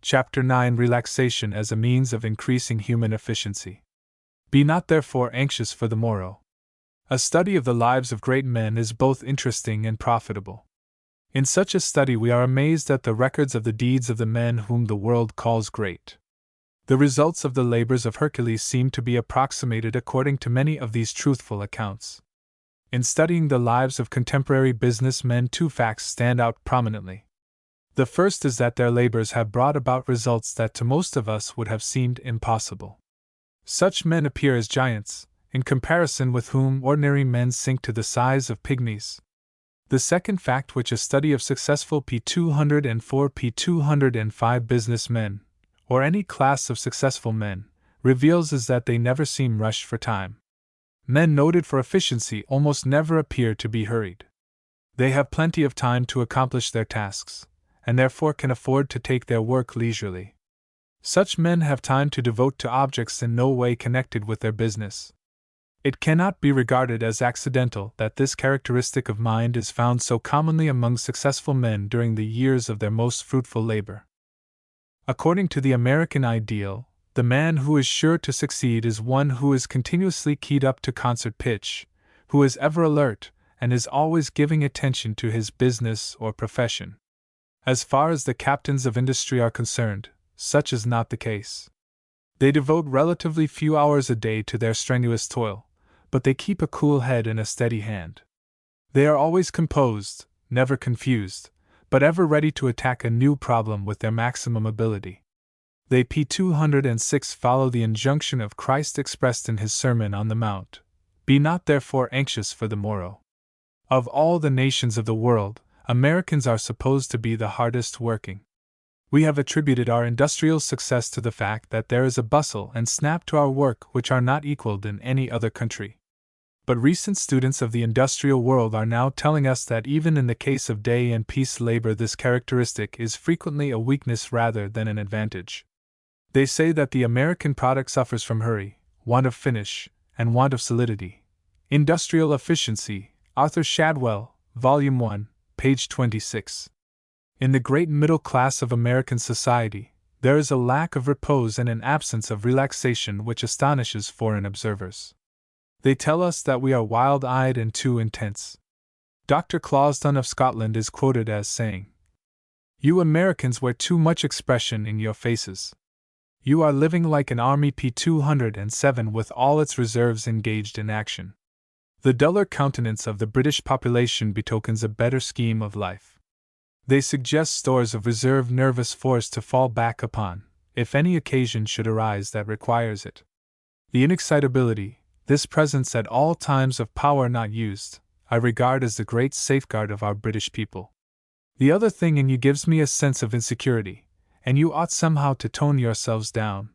Chapter 9: Relaxation as a means of increasing human efficiency. Be not therefore anxious for the morrow. A study of the lives of great men is both interesting and profitable. In such a study we are amazed at the records of the deeds of the men whom the world calls great. The results of the labors of Hercules seem to be approximated according to many of these truthful accounts. In studying the lives of contemporary business men, two facts stand out prominently. The first is that their labors have brought about results that to most of us would have seemed impossible. Such men appear as giants, in comparison with whom ordinary men sink to the size of pygmies. The second fact which a study of successful P204 P205 businessmen, or any class of successful men, reveals is that they never seem rushed for time. Men noted for efficiency almost never appear to be hurried. They have plenty of time to accomplish their tasks, and therefore can afford to take their work leisurely. Such men have time to devote to objects in no way connected with their business. It cannot be regarded as accidental that this characteristic of mind is found so commonly among successful men during the years of their most fruitful labor. According to the American ideal, the man who is sure to succeed is one who is continuously keyed up to concert pitch, who is ever alert, and is always giving attention to his business or profession. As far as the captains of industry are concerned, such is not the case. They devote relatively few hours a day to their strenuous toil, but they keep a cool head and a steady hand. They are always composed, never confused, but ever ready to attack a new problem with their maximum ability. They P206 follow the injunction of Christ expressed in his Sermon on the Mount, "Be not therefore anxious for the morrow." Of all the nations of the world, Americans are supposed to be the hardest working. We have attributed our industrial success to the fact that there is a bustle and snap to our work which are not equaled in any other country. But recent students of the industrial world are now telling us that even in the case of day and peace labor, this characteristic is frequently a weakness rather than an advantage. They say that the American product suffers from hurry, want of finish, and want of solidity. Industrial Efficiency, Arthur Shadwell, Volume 1, page 26. In the great middle class of American society, there is a lack of repose and an absence of relaxation which astonishes foreign observers. They tell us that we are wild-eyed and too intense. Dr. Clausdon of Scotland is quoted as saying, "You Americans wear too much expression in your faces. You are living like an Army P207 with all its reserves engaged in action." The duller countenance of the British population betokens a better scheme of life. They suggest stores of reserve nervous force to fall back upon, if any occasion should arise that requires it. The inexcitability, this presence at all times of power not used, I regard as the great safeguard of our British people. The other thing in you gives me a sense of insecurity, and you ought somehow to tone yourselves down.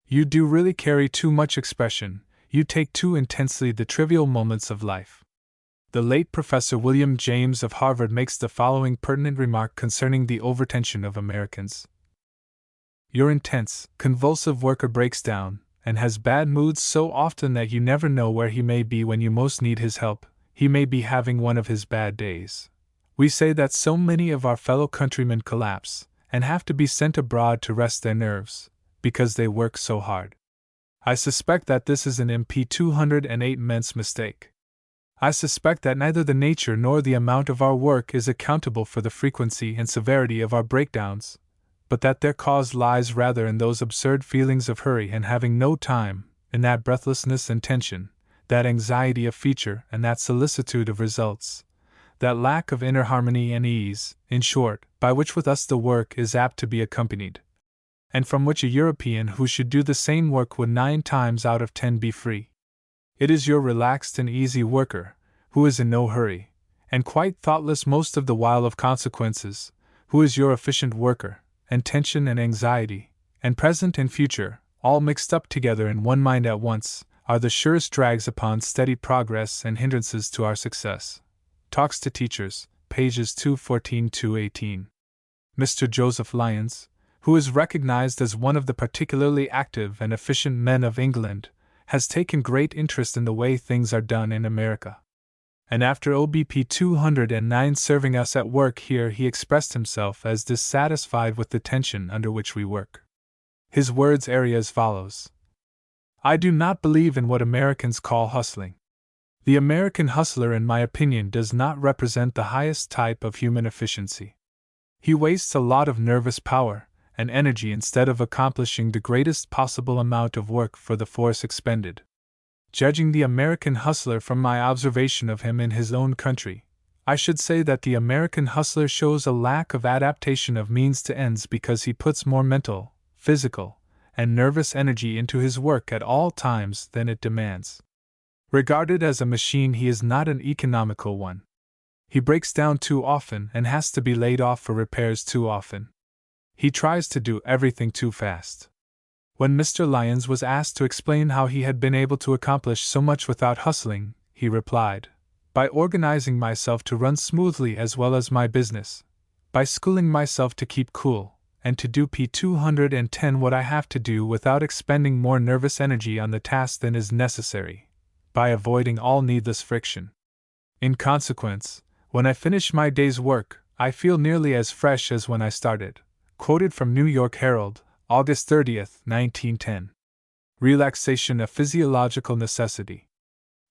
You do really carry too much expression, you take too intensely the trivial moments of life. The late Professor William James of Harvard makes the following pertinent remark concerning the overtension of Americans. Your intense, convulsive worker breaks down, and has bad moods so often that you never know where he may be when you most need his help. He may be having one of his bad days. We say that so many of our fellow countrymen collapse, and have to be sent abroad to rest their nerves, because they work so hard. I suspect that this is an MP208 men's mistake. I suspect that neither the nature nor the amount of our work is accountable for the frequency and severity of our breakdowns, but that their cause lies rather in those absurd feelings of hurry and having no time, in that breathlessness and tension, that anxiety of feature and that solicitude of results, that lack of inner harmony and ease, in short, by which with us the work is apt to be accompanied, and from which a European who should do the same work would 9 times out of 10 be free. It is your relaxed and easy worker, who is in no hurry, and quite thoughtless most of the while of consequences, who is your efficient worker, and tension and anxiety, and present and future, all mixed up together in one mind at once, are the surest drags upon steady progress and hindrances to our success. Talks to Teachers, pages 214-218. Mr. Joseph Lyons, who is recognized as one of the particularly active and efficient men of England, has taken great interest in the way things are done in America. And after OBP 209 serving us at work here, he expressed himself as dissatisfied with the tension under which we work. His words are as follows: I do not believe in what Americans call hustling. The American hustler, in my opinion, does not represent the highest type of human efficiency. He wastes a lot of nervous power, and energy instead of accomplishing the greatest possible amount of work for the force expended. Judging the American hustler from my observation of him in his own country, I should say that the American hustler shows a lack of adaptation of means to ends because he puts more mental, physical, and nervous energy into his work at all times than it demands. Regarded as a machine, he is not an economical one. He breaks down too often and has to be laid off for repairs too often. He tries to do everything too fast. When Mr. Lyons was asked to explain how he had been able to accomplish so much without hustling, he replied, "By organizing myself to run smoothly as well as my business, by schooling myself to keep cool, and to do P210 what I have to do without expending more nervous energy on the task than is necessary, by avoiding all needless friction. In consequence, when I finish my day's work, I feel nearly as fresh as when I started." Quoted from New York Herald, August 30, 1910. Relaxation a physiological necessity.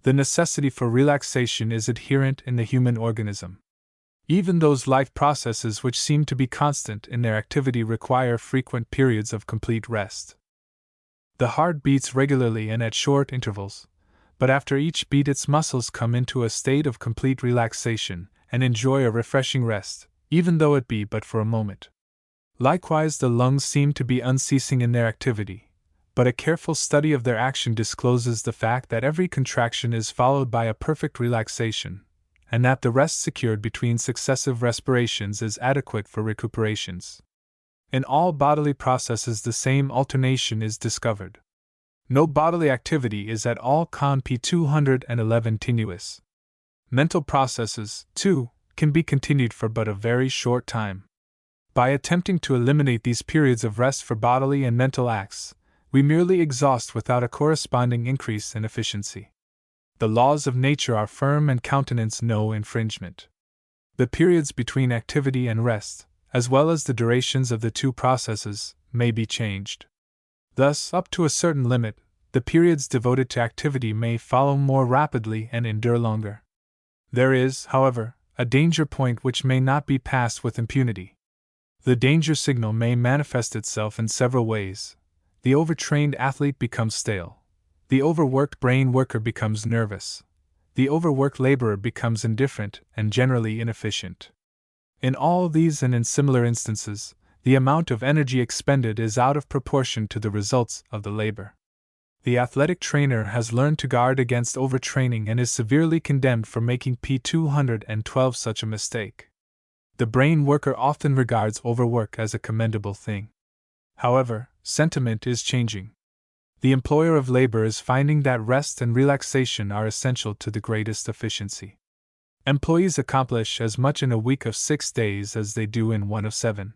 The necessity for relaxation is inherent in the human organism. Even those life processes which seem to be constant in their activity require frequent periods of complete rest. The heart beats regularly and at short intervals, but after each beat its muscles come into a state of complete relaxation and enjoy a refreshing rest, even though it be but for a moment. Likewise, the lungs seem to be unceasing in their activity, but a careful study of their action discloses the fact that every contraction is followed by a perfect relaxation, and that the rest secured between successive respirations is adequate for recuperations. In all bodily processes, the same alternation is discovered. No bodily activity is at all P211 tenuous. Mental processes, too, can be continued for but a very short time. By attempting to eliminate these periods of rest for bodily and mental acts, we merely exhaust without a corresponding increase in efficiency. The laws of nature are firm and countenance no infringement. The periods between activity and rest, as well as the durations of the two processes, may be changed. Thus, up to a certain limit, the periods devoted to activity may follow more rapidly and endure longer. There is, however, a danger point which may not be passed with impunity. The danger signal may manifest itself in several ways. The overtrained athlete becomes stale. The overworked brain worker becomes nervous. The overworked laborer becomes indifferent and generally inefficient. In all these and in similar instances, the amount of energy expended is out of proportion to the results of the labor. The athletic trainer has learned to guard against overtraining and is severely condemned for making P212 such a mistake. The brain worker often regards overwork as a commendable thing. However, sentiment is changing. The employer of labor is finding that rest and relaxation are essential to the greatest efficiency. Employees accomplish as much in a week of 6 days as they do in one of 7.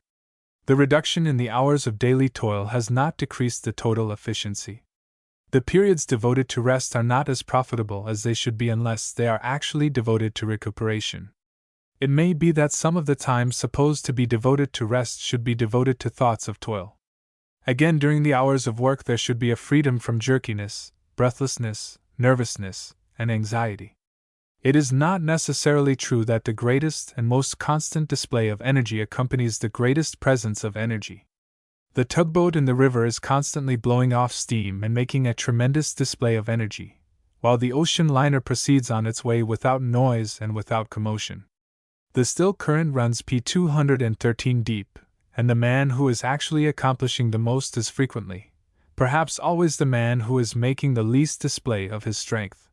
The reduction in the hours of daily toil has not decreased the total efficiency. The periods devoted to rest are not as profitable as they should be unless they are actually devoted to recuperation. It may be that some of the time supposed to be devoted to rest should be devoted to thoughts of toil. Again, during the hours of work there should be a freedom from jerkiness, breathlessness, nervousness, and anxiety. It is not necessarily true that the greatest and most constant display of energy accompanies the greatest presence of energy. The tugboat in the river is constantly blowing off steam and making a tremendous display of energy, while the ocean liner proceeds on its way without noise and without commotion. The still current runs P213 deep, and the man who is actually accomplishing the most is frequently, perhaps always, the man who is making the least display of his strength.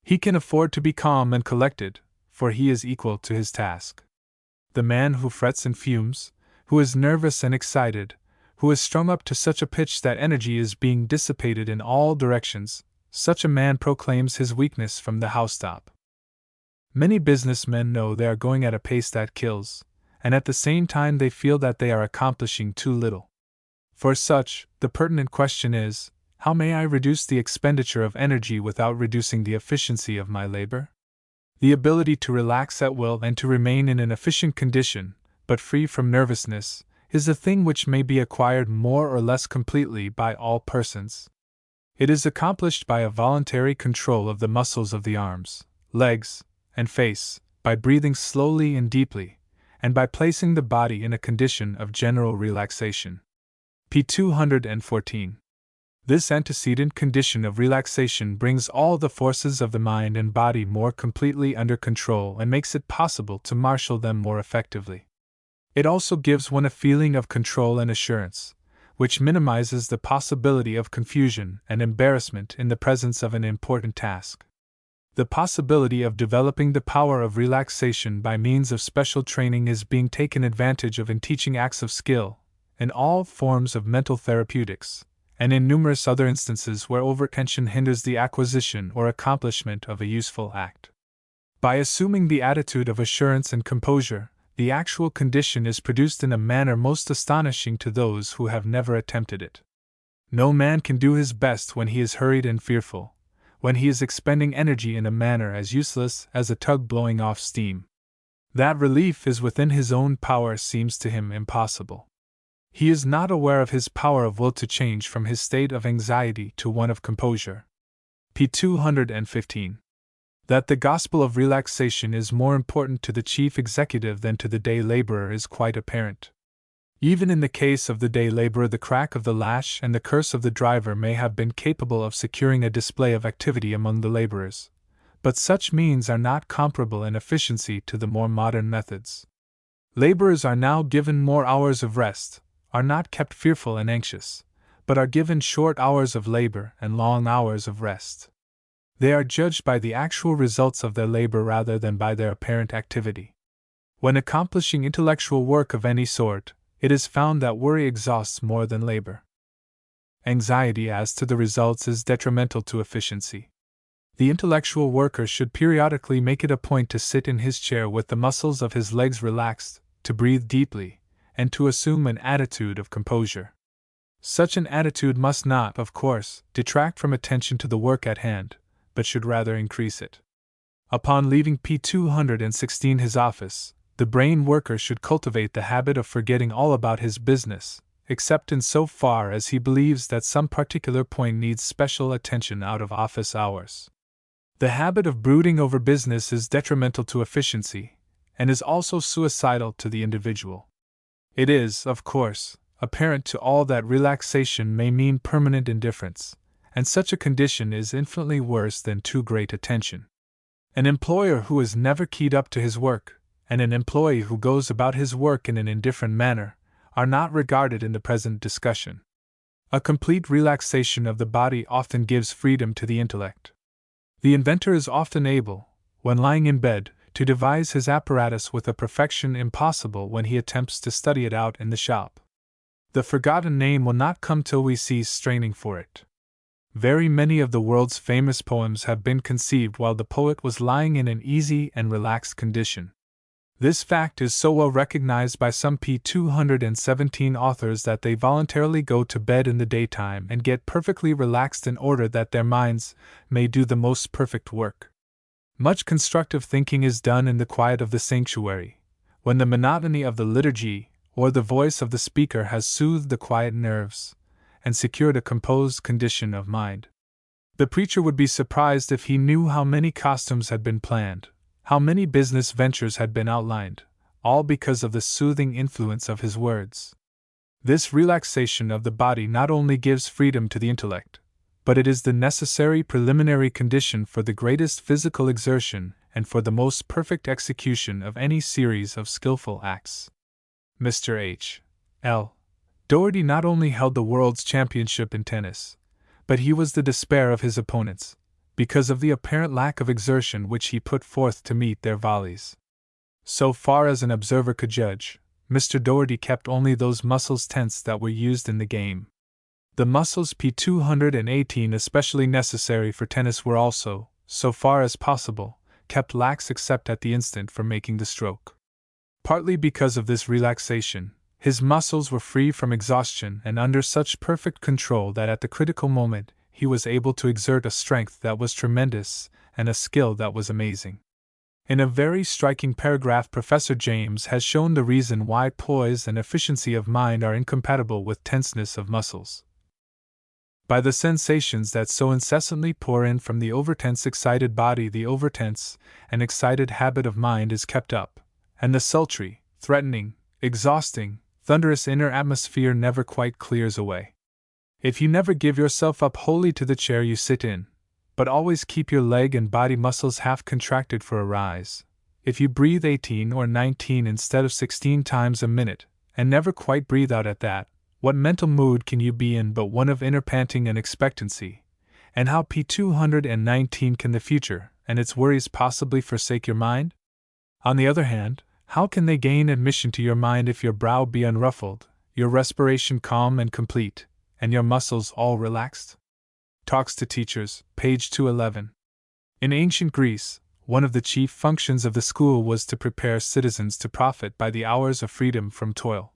He can afford to be calm and collected, for he is equal to his task. The man who frets and fumes, who is nervous and excited, who is strung up to such a pitch that energy is being dissipated in all directions, such a man proclaims his weakness from the housetop. Many businessmen know they are going at a pace that kills, and at the same time they feel that they are accomplishing too little. For such, the pertinent question is, how may I reduce the expenditure of energy without reducing the efficiency of my labor? The ability to relax at will and to remain in an efficient condition, but free from nervousness, is a thing which may be acquired more or less completely by all persons. It is accomplished by a voluntary control of the muscles of the arms, legs, and face, by breathing slowly and deeply, and by placing the body in a condition of general relaxation. p. 214. This antecedent condition of relaxation brings all the forces of the mind and body more completely under control and makes it possible to marshal them more effectively. It also gives one a feeling of control and assurance, which minimizes the possibility of confusion and embarrassment in the presence of an important task. The possibility of developing the power of relaxation by means of special training is being taken advantage of in teaching acts of skill, in all forms of mental therapeutics, and in numerous other instances where overtension hinders the acquisition or accomplishment of a useful act. By assuming the attitude of assurance and composure, the actual condition is produced in a manner most astonishing to those who have never attempted it. No man can do his best when he is hurried and fearful, when he is expending energy in a manner as useless as a tug blowing off steam. That relief is within his own power seems to him impossible. He is not aware of his power of will to change from his state of anxiety to one of composure. p. 215. That the gospel of relaxation is more important to the chief executive than to the day laborer is quite apparent. Even in the case of the day laborer, the crack of the lash and the curse of the driver may have been capable of securing a display of activity among the laborers, but such means are not comparable in efficiency to the more modern methods. Laborers are now given more hours of rest, are not kept fearful and anxious, but are given short hours of labor and long hours of rest. They are judged by the actual results of their labor rather than by their apparent activity. When accomplishing intellectual work of any sort, it is found that worry exhausts more than labor. Anxiety as to the results is detrimental to efficiency. The intellectual worker should periodically make it a point to sit in his chair with the muscles of his legs relaxed, to breathe deeply, and to assume an attitude of composure. Such an attitude must not, of course, detract from attention to the work at hand, but should rather increase it. Upon leaving p. 216 his office, the brain worker should cultivate the habit of forgetting all about his business, except in so far as he believes that some particular point needs special attention out of office hours. The habit of brooding over business is detrimental to efficiency, and is also suicidal to the individual. It is, of course, apparent to all that relaxation may mean permanent indifference, and such a condition is infinitely worse than too great attention. An employer who is never keyed up to his work, and an employee who goes about his work in an indifferent manner, are not regarded in the present discussion. A complete relaxation of the body often gives freedom to the intellect. The inventor is often able, when lying in bed, to devise his apparatus with a perfection impossible when he attempts to study it out in the shop. The forgotten name will not come till we cease straining for it. Very many of the world's famous poems have been conceived while the poet was lying in an easy and relaxed condition. This fact is so well recognized by some p. 217 authors that they voluntarily go to bed in the daytime and get perfectly relaxed in order that their minds may do the most perfect work. Much constructive thinking is done in the quiet of the sanctuary, when the monotony of the liturgy or the voice of the speaker has soothed the quiet nerves and secured a composed condition of mind. The preacher would be surprised if he knew how many costumes had been planned, how many business ventures had been outlined, all because of the soothing influence of his words. This relaxation of the body not only gives freedom to the intellect, but it is the necessary preliminary condition for the greatest physical exertion and for the most perfect execution of any series of skillful acts. Mr. H. L. Doherty not only held the world's championship in tennis, but he was the despair of his opponents, because of the apparent lack of exertion which he put forth to meet their volleys. So far as an observer could judge, Mr. Doherty kept only those muscles tense that were used in the game. The muscles p. 218 especially necessary for tennis were also, so far as possible, kept lax except at the instant for making the stroke. Partly because of this relaxation, his muscles were free from exhaustion and under such perfect control that at the critical moment he was able to exert a strength that was tremendous and a skill that was amazing. In a very striking paragraph, Professor James has shown the reason why poise and efficiency of mind are incompatible with tenseness of muscles. By the sensations that so incessantly pour in from the overtense excited body, the overtense and excited habit of mind is kept up, and the sultry, threatening, exhausting thunderous inner atmosphere never quite clears away. If you never give yourself up wholly to the chair you sit in, but always keep your leg and body muscles half contracted for a rise, if you breathe 18 or 19 instead of 16 times a minute, and never quite breathe out at that, what mental mood can you be in but one of inner panting and expectancy? And how P219 can the future and its worries possibly forsake your mind? On the other hand, how can they gain admission to your mind if your brow be unruffled, your respiration calm and complete, and your muscles all relaxed? Talks to Teachers, page 211. In ancient Greece, one of the chief functions of the school was to prepare citizens to profit by the hours of freedom from toil.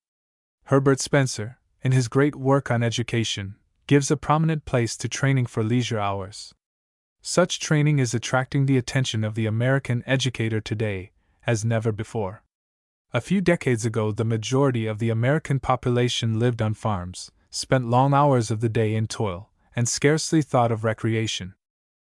Herbert Spencer, in his great work on education, gives a prominent place to training for leisure hours. Such training is attracting the attention of the American educator today, as never before. A few decades ago, the majority of the American population lived on farms, spent long hours of the day in toil, and scarcely thought of recreation.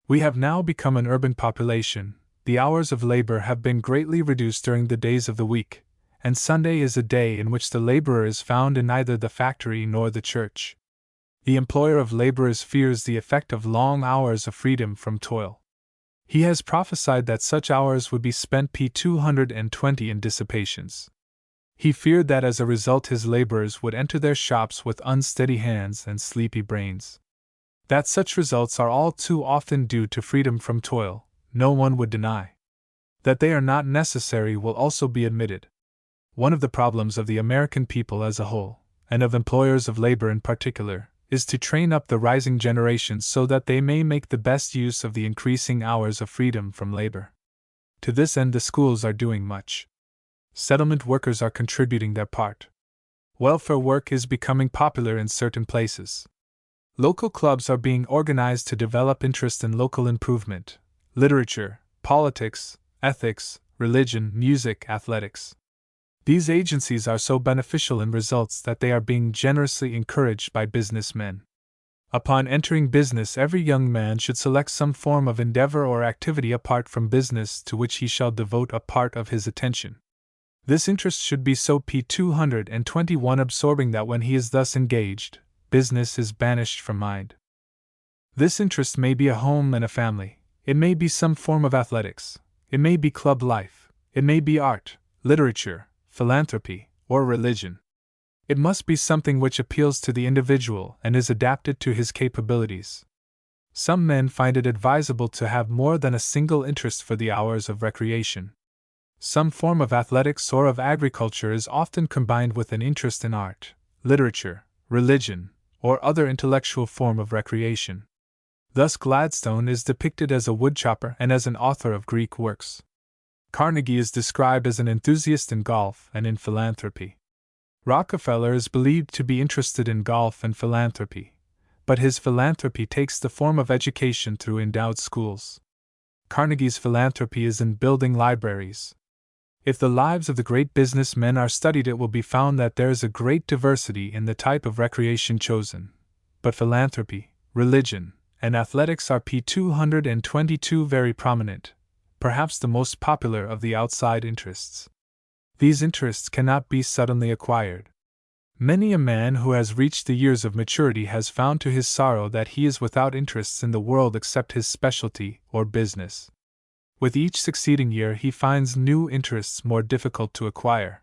We have now become an urban population. The hours of labor have been greatly reduced during the days of the week, and Sunday is a day in which the laborer is found in neither the factory nor the church. The employer of laborers fears the effect of long hours of freedom from toil. He has prophesied that such hours would be spent P220 in dissipations. He feared that as a result his laborers would enter their shops with unsteady hands and sleepy brains. That such results are all too often due to freedom from toil, no one would deny. That they are not necessary will also be admitted. One of the problems of the American people as a whole, and of employers of labor in particular, is to train up the rising generation so that they may make the best use of the increasing hours of freedom from labor. To this end, the schools are doing much. Settlement workers are contributing their part. Welfare work is becoming popular in certain places. Local clubs are being organized to develop interest in local improvement, literature, politics, ethics, religion, music, athletics. These agencies are so beneficial in results that they are being generously encouraged by businessmen. Upon entering business, every young man should select some form of endeavor or activity apart from business to which he shall devote a part of his attention. This interest should be so P221 absorbing that when he is thus engaged, business is banished from mind. This interest may be a home and a family, it may be some form of athletics, it may be club life, it may be art, literature, philanthropy, or religion. It must be something which appeals to the individual and is adapted to his capabilities. Some men find it advisable to have more than a single interest for the hours of recreation. Some form of athletics or of agriculture is often combined with an interest in art, literature, religion, or other intellectual form of recreation. Thus Gladstone is depicted as a woodchopper and as an author of Greek works. Carnegie is described as an enthusiast in golf and in philanthropy. Rockefeller is believed to be interested in golf and philanthropy, but his philanthropy takes the form of education through endowed schools. Carnegie's philanthropy is in building libraries. If the lives of the great businessmen are studied, it will be found that there is a great diversity in the type of recreation chosen, but philanthropy, religion, and athletics are P222 very prominent, perhaps the most popular of the outside interests. These interests cannot be suddenly acquired. Many a man who has reached the years of maturity has found to his sorrow that he is without interests in the world except his specialty or business. With each succeeding year he finds new interests more difficult to acquire.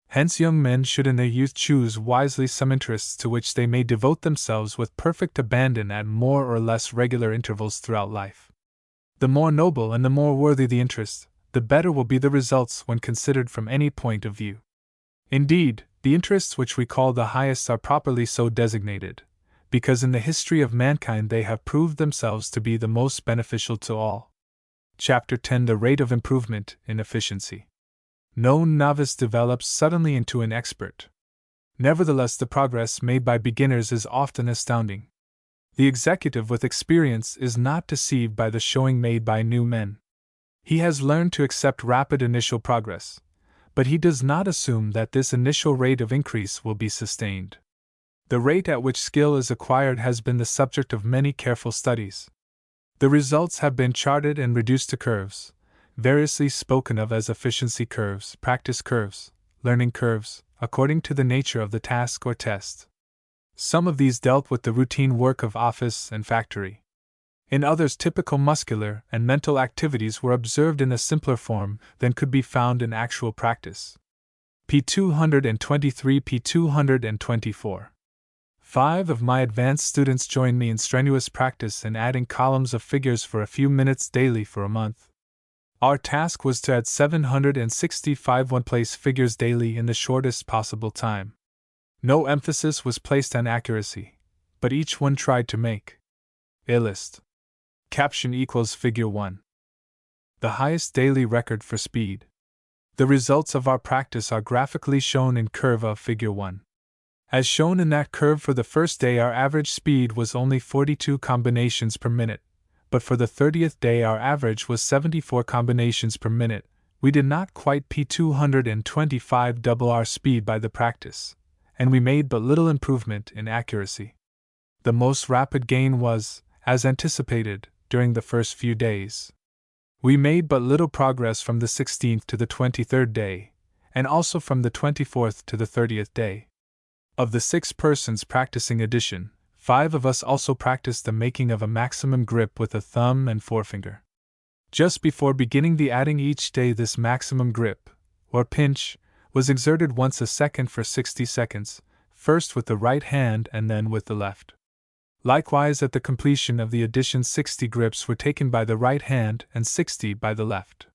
Hence young men should in their youth choose wisely some interests to which they may devote themselves with perfect abandon at more or less regular intervals throughout life. The more noble and the more worthy the interest, the better will be the results when considered from any point of view. Indeed, the interests which we call the highest are properly so designated, because in the history of mankind they have proved themselves to be the most beneficial to all. Chapter 10: The Rate of Improvement in Efficiency. No novice develops suddenly into an expert. Nevertheless, the progress made by beginners is often astounding. The executive with experience is not deceived by the showing made by new men. He has learned to accept rapid initial progress, but he does not assume that this initial rate of increase will be sustained. The rate at which skill is acquired has been the subject of many careful studies. The results have been charted and reduced to curves, variously spoken of as efficiency curves, practice curves, learning curves, according to the nature of the task or test. Some of these dealt with the routine work of office and factory. In others, typical muscular and mental activities were observed in a simpler form than could be found in actual practice. P223 P224. 5 of my advanced students joined me in strenuous practice in adding columns of figures for a few minutes daily for a month. Our task was to add 765 one-place figures daily in the shortest possible time. No emphasis was placed on accuracy, but each one tried to make a list. Caption equals Figure 1. The highest daily record for speed. The results of our practice are graphically shown in curve of Figure 1. As shown in that curve, for the first day our average speed was only 42 combinations per minute, but for the 30th day our average was 74 combinations per minute. We did not quite P225 double our speed by the practice, and we made but little improvement in accuracy. The most rapid gain was, as anticipated, during the first few days. We made but little progress from the 16th to the 23rd day, and also from the 24th to the 30th day. Of the 6 persons practicing addition, 5 of us also practiced the making of a maximum grip with a thumb and forefinger. Just before beginning the adding each day, this maximum grip, or pinch, was exerted once a second for 60 seconds, first with the right hand and then with the left. Likewise, at the completion of the addition, 60 grips were taken by the right hand and 60 by the left.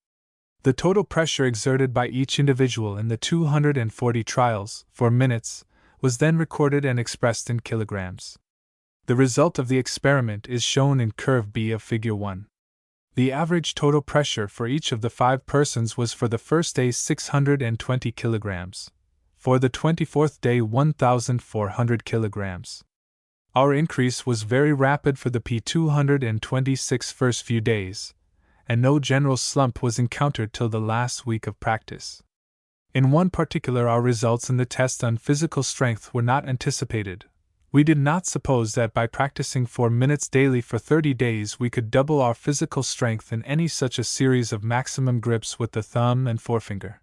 The total pressure exerted by each individual in the 240 trials, for minutes, was then recorded and expressed in kilograms. The result of the experiment is shown in curve B of Figure 1. The average total pressure for each of the 5 persons was for the first day 620 kilograms, for the 24th day 1,400 kilograms. Our increase was very rapid for the P226 first few days, and no general slump was encountered till the last week of practice. In one particular, our results in the test on physical strength were not anticipated. We did not suppose that by practicing 4 minutes daily for 30 days we could double our physical strength in any such a series of maximum grips with the thumb and forefinger.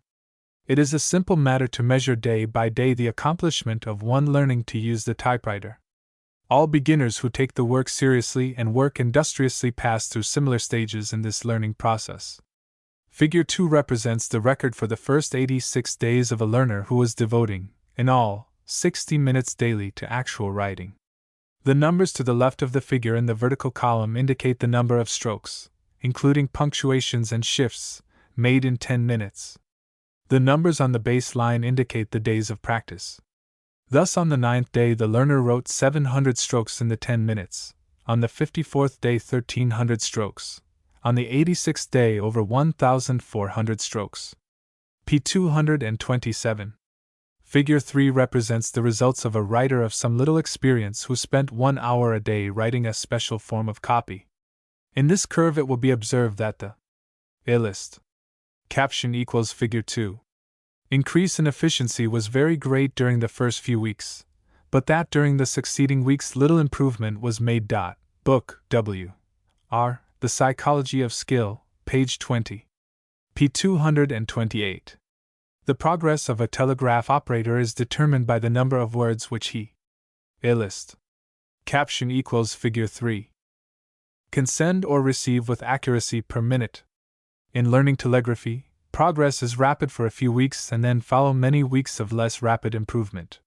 It is a simple matter to measure day by day the accomplishment of one learning to use the typewriter. All beginners who take the work seriously and work industriously pass through similar stages in this learning process. Figure 2 represents the record for the first 86 days of a learner who was devoting, in all, 60 minutes daily to actual writing. The numbers to the left of the figure in the vertical column indicate the number of strokes, including punctuations and shifts, made in 10 minutes. The numbers on the base line indicate the days of practice. Thus, on the 9th day the learner wrote 700 strokes in the 10 minutes, on the 54th day 1300 strokes, on the 86th day over 1,400 strokes. P227. Figure 3 represents the results of a writer of some little experience who spent 1 hour a day writing a special form of copy. In this curve it will be observed that the A list caption equals Figure 2. Increase in efficiency was very great during the first few weeks, but that during the succeeding weeks little improvement was made. Book W. R. The Psychology of Skill, page 20. P228. The progress of a telegraph operator is determined by the number of words which he A list caption equals Figure 3. Can send or receive with accuracy per minute. In learning telegraphy, progress is rapid for a few weeks and then follow many weeks of less rapid improvement.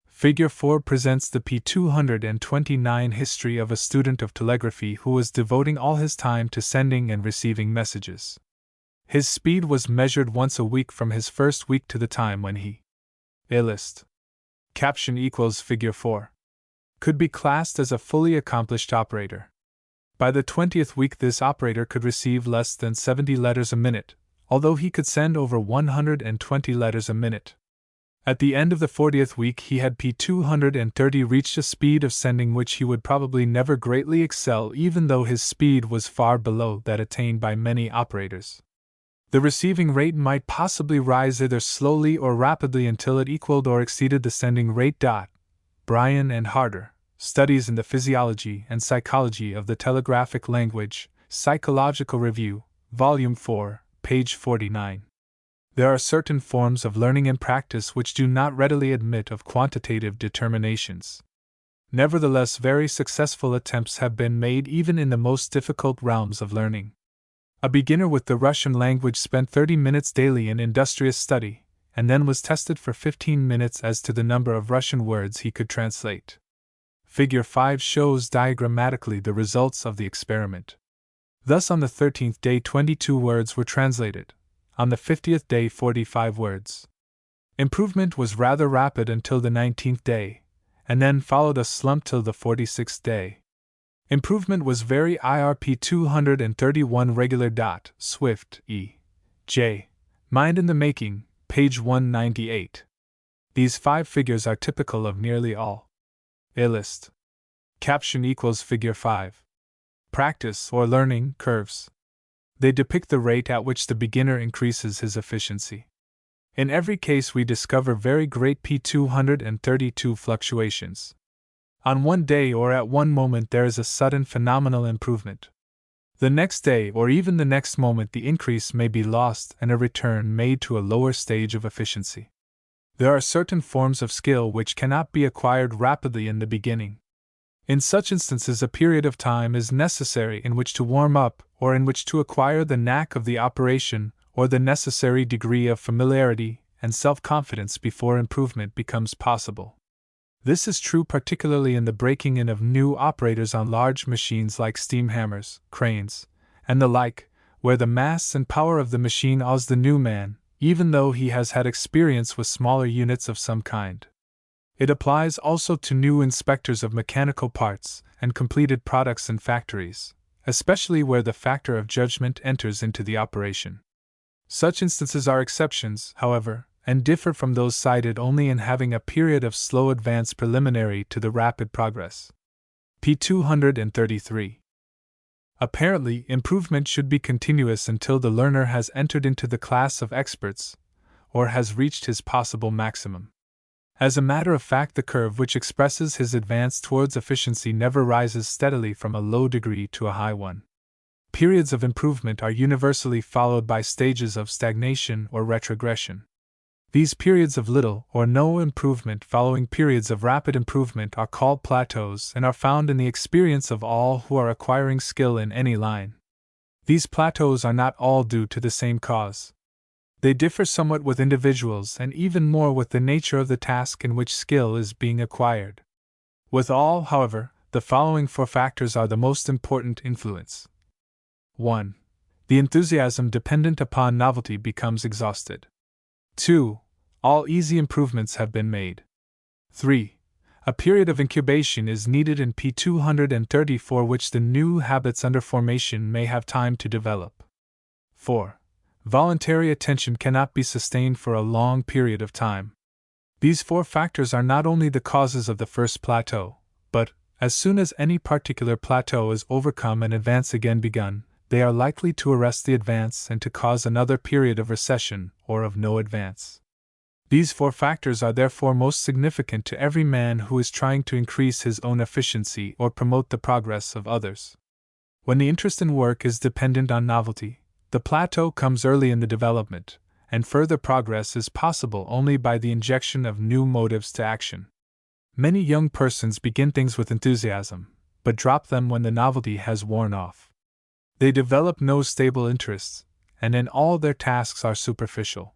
Figure 4 presents the P229 history of a student of telegraphy who was devoting all his time to sending and receiving messages. His speed was measured once a week from his first week to the time when he A list caption equals Figure 4 could be classed as a fully accomplished operator. By the 20th week this operator could receive less than 70 letters a minute, although he could send over 120 letters a minute. At the end of the 40th week he had P230 reached a speed of sending which he would probably never greatly excel, even though his speed was far below that attained by many operators. The receiving rate might possibly rise either slowly or rapidly until it equaled or exceeded the sending rate. Bryan and Harder, Studies in the Physiology and Psychology of the Telegraphic Language, Psychological Review, Volume 4, page 49. There are certain forms of learning and practice which do not readily admit of quantitative determinations. Nevertheless, very successful attempts have been made even in the most difficult realms of learning. A beginner with the Russian language spent 30 minutes daily in industrious study, and then was tested for 15 minutes as to the number of Russian words he could translate. Figure 5 shows diagrammatically the results of the experiment. Thus, on the 13th day 22 words were translated, on the 50th day 45 words. Improvement was rather rapid until the 19th day, and then followed a slump till the 46th day. Improvement was very IRP 231 regular. Swift, E. J. Mind in the Making, page 198. These 5 figures are typical of nearly all. List. Caption equals figure 5. Practice or learning curves. They depict the rate at which the beginner increases his efficiency. In every case, we discover very great P232 fluctuations. On one day or at one moment, there is a sudden phenomenal improvement. The next day or even the next moment, the increase may be lost and a return made to a lower stage of efficiency. There are certain forms of skill which cannot be acquired rapidly in the beginning. In such instances, a period of time is necessary in which to warm up, or in which to acquire the knack of the operation, or the necessary degree of familiarity and self-confidence before improvement becomes possible. This is true particularly in the breaking in of new operators on large machines like steam hammers, cranes, and the like, where the mass and power of the machine awes the new man, even though he has had experience with smaller units of some kind. It applies also to new inspectors of mechanical parts and completed products in factories, especially where the factor of judgment enters into the operation. Such instances are exceptions, however, and differ from those cited only in having a period of slow advance preliminary to the rapid progress. P233. Apparently, improvement should be continuous until the learner has entered into the class of experts, or has reached his possible maximum. As a matter of fact, the curve which expresses his advance towards efficiency never rises steadily from a low degree to a high one. Periods of improvement are universally followed by stages of stagnation or retrogression. These periods of little or no improvement following periods of rapid improvement are called plateaus and are found in the experience of all who are acquiring skill in any line. These plateaus are not all due to the same cause. They differ somewhat with individuals and even more with the nature of the task in which skill is being acquired. With all, however, the following 4 factors are the most important influence. 1. The enthusiasm dependent upon novelty becomes exhausted. 2. All easy improvements have been made. 3. A period of incubation is needed in P230 for which the new habits under formation may have time to develop. 4. Voluntary attention cannot be sustained for a long period of time. These 4 factors are not only the causes of the first plateau, but, as soon as any particular plateau is overcome and advance again begun, they are likely to arrest the advance and to cause another period of recession or of no advance. These 4 factors are therefore most significant to every man who is trying to increase his own efficiency or promote the progress of others. When the interest in work is dependent on novelty, the plateau comes early in the development, and further progress is possible only by the injection of new motives to action. Many young persons begin things with enthusiasm, but drop them when the novelty has worn off. They develop no stable interests, and in all their tasks are superficial.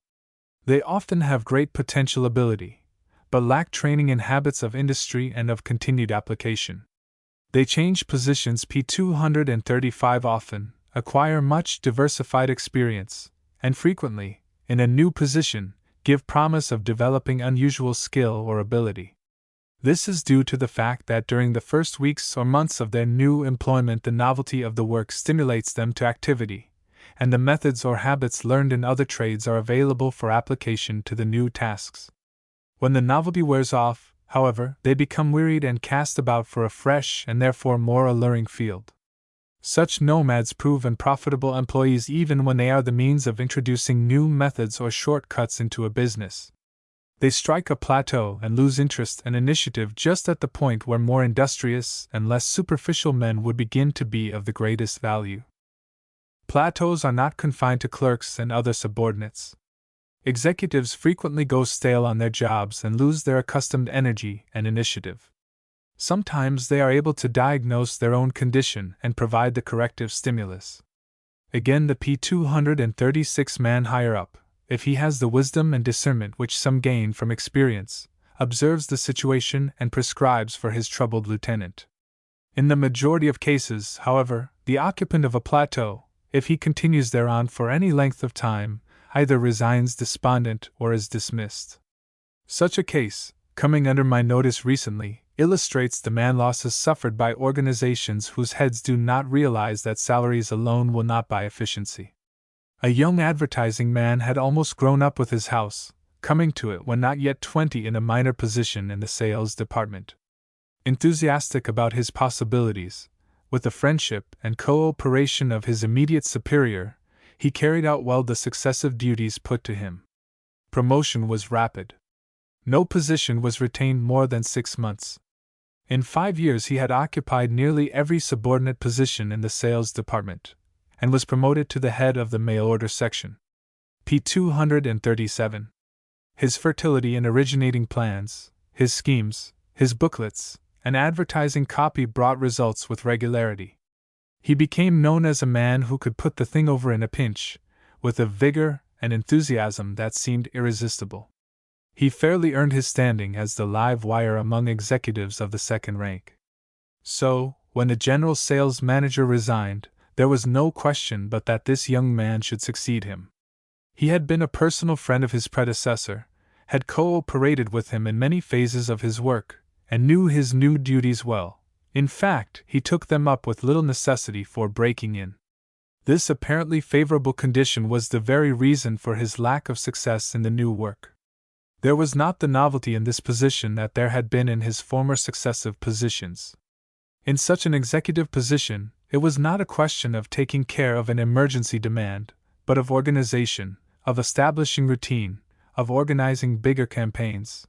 They often have great potential ability, but lack training in habits of industry and of continued application. They change positions P235 often, acquire much diversified experience, and frequently, in a new position, give promise of developing unusual skill or ability. This is due to the fact that during the first weeks or months of their new employment the novelty of the work stimulates them to activity, and the methods or habits learned in other trades are available for application to the new tasks. When the novelty wears off, however, they become wearied and cast about for a fresh and therefore more alluring field. Such nomads prove unprofitable employees even when they are the means of introducing new methods or shortcuts into a business. They strike a plateau and lose interest and initiative just at the point where more industrious and less superficial men would begin to be of the greatest value. Plateaus are not confined to clerks and other subordinates. Executives frequently go stale on their jobs and lose their accustomed energy and initiative. Sometimes they are able to diagnose their own condition and provide the corrective stimulus. Again, the P-236 man higher up, if he has the wisdom and discernment which some gain from experience, observes the situation and prescribes for his troubled lieutenant. In the majority of cases, however, the occupant of a plateau, if he continues thereon for any length of time, either resigns despondent or is dismissed. Such a case, coming under my notice recently, illustrates the man losses suffered by organizations whose heads do not realize that salaries alone will not buy efficiency. A young advertising man had almost grown up with his house, coming to it when not yet 20 in a minor position in the sales department. Enthusiastic about his possibilities, with the friendship and cooperation of his immediate superior, he carried out well the successive duties put to him. Promotion was rapid. No position was retained more than 6 months. In 5 years he had occupied nearly every subordinate position in the sales department, and was promoted to the head of the mail-order section. P-237. His fertility in originating plans, his schemes, his booklets, and advertising copy brought results with regularity. He became known as a man who could put the thing over in a pinch, with a vigor and enthusiasm that seemed irresistible. He fairly earned his standing as the live wire among executives of the second rank. So, when the general sales manager resigned, there was no question but that this young man should succeed him. He had been a personal friend of his predecessor, had cooperated with him in many phases of his work, and knew his new duties well. In fact, he took them up with little necessity for breaking in. This apparently favorable condition was the very reason for his lack of success in the new work. There was not the novelty in this position that there had been in his former successive positions. In such an executive position, it was not a question of taking care of an emergency demand, but of organization, of establishing routine, of organizing bigger campaigns.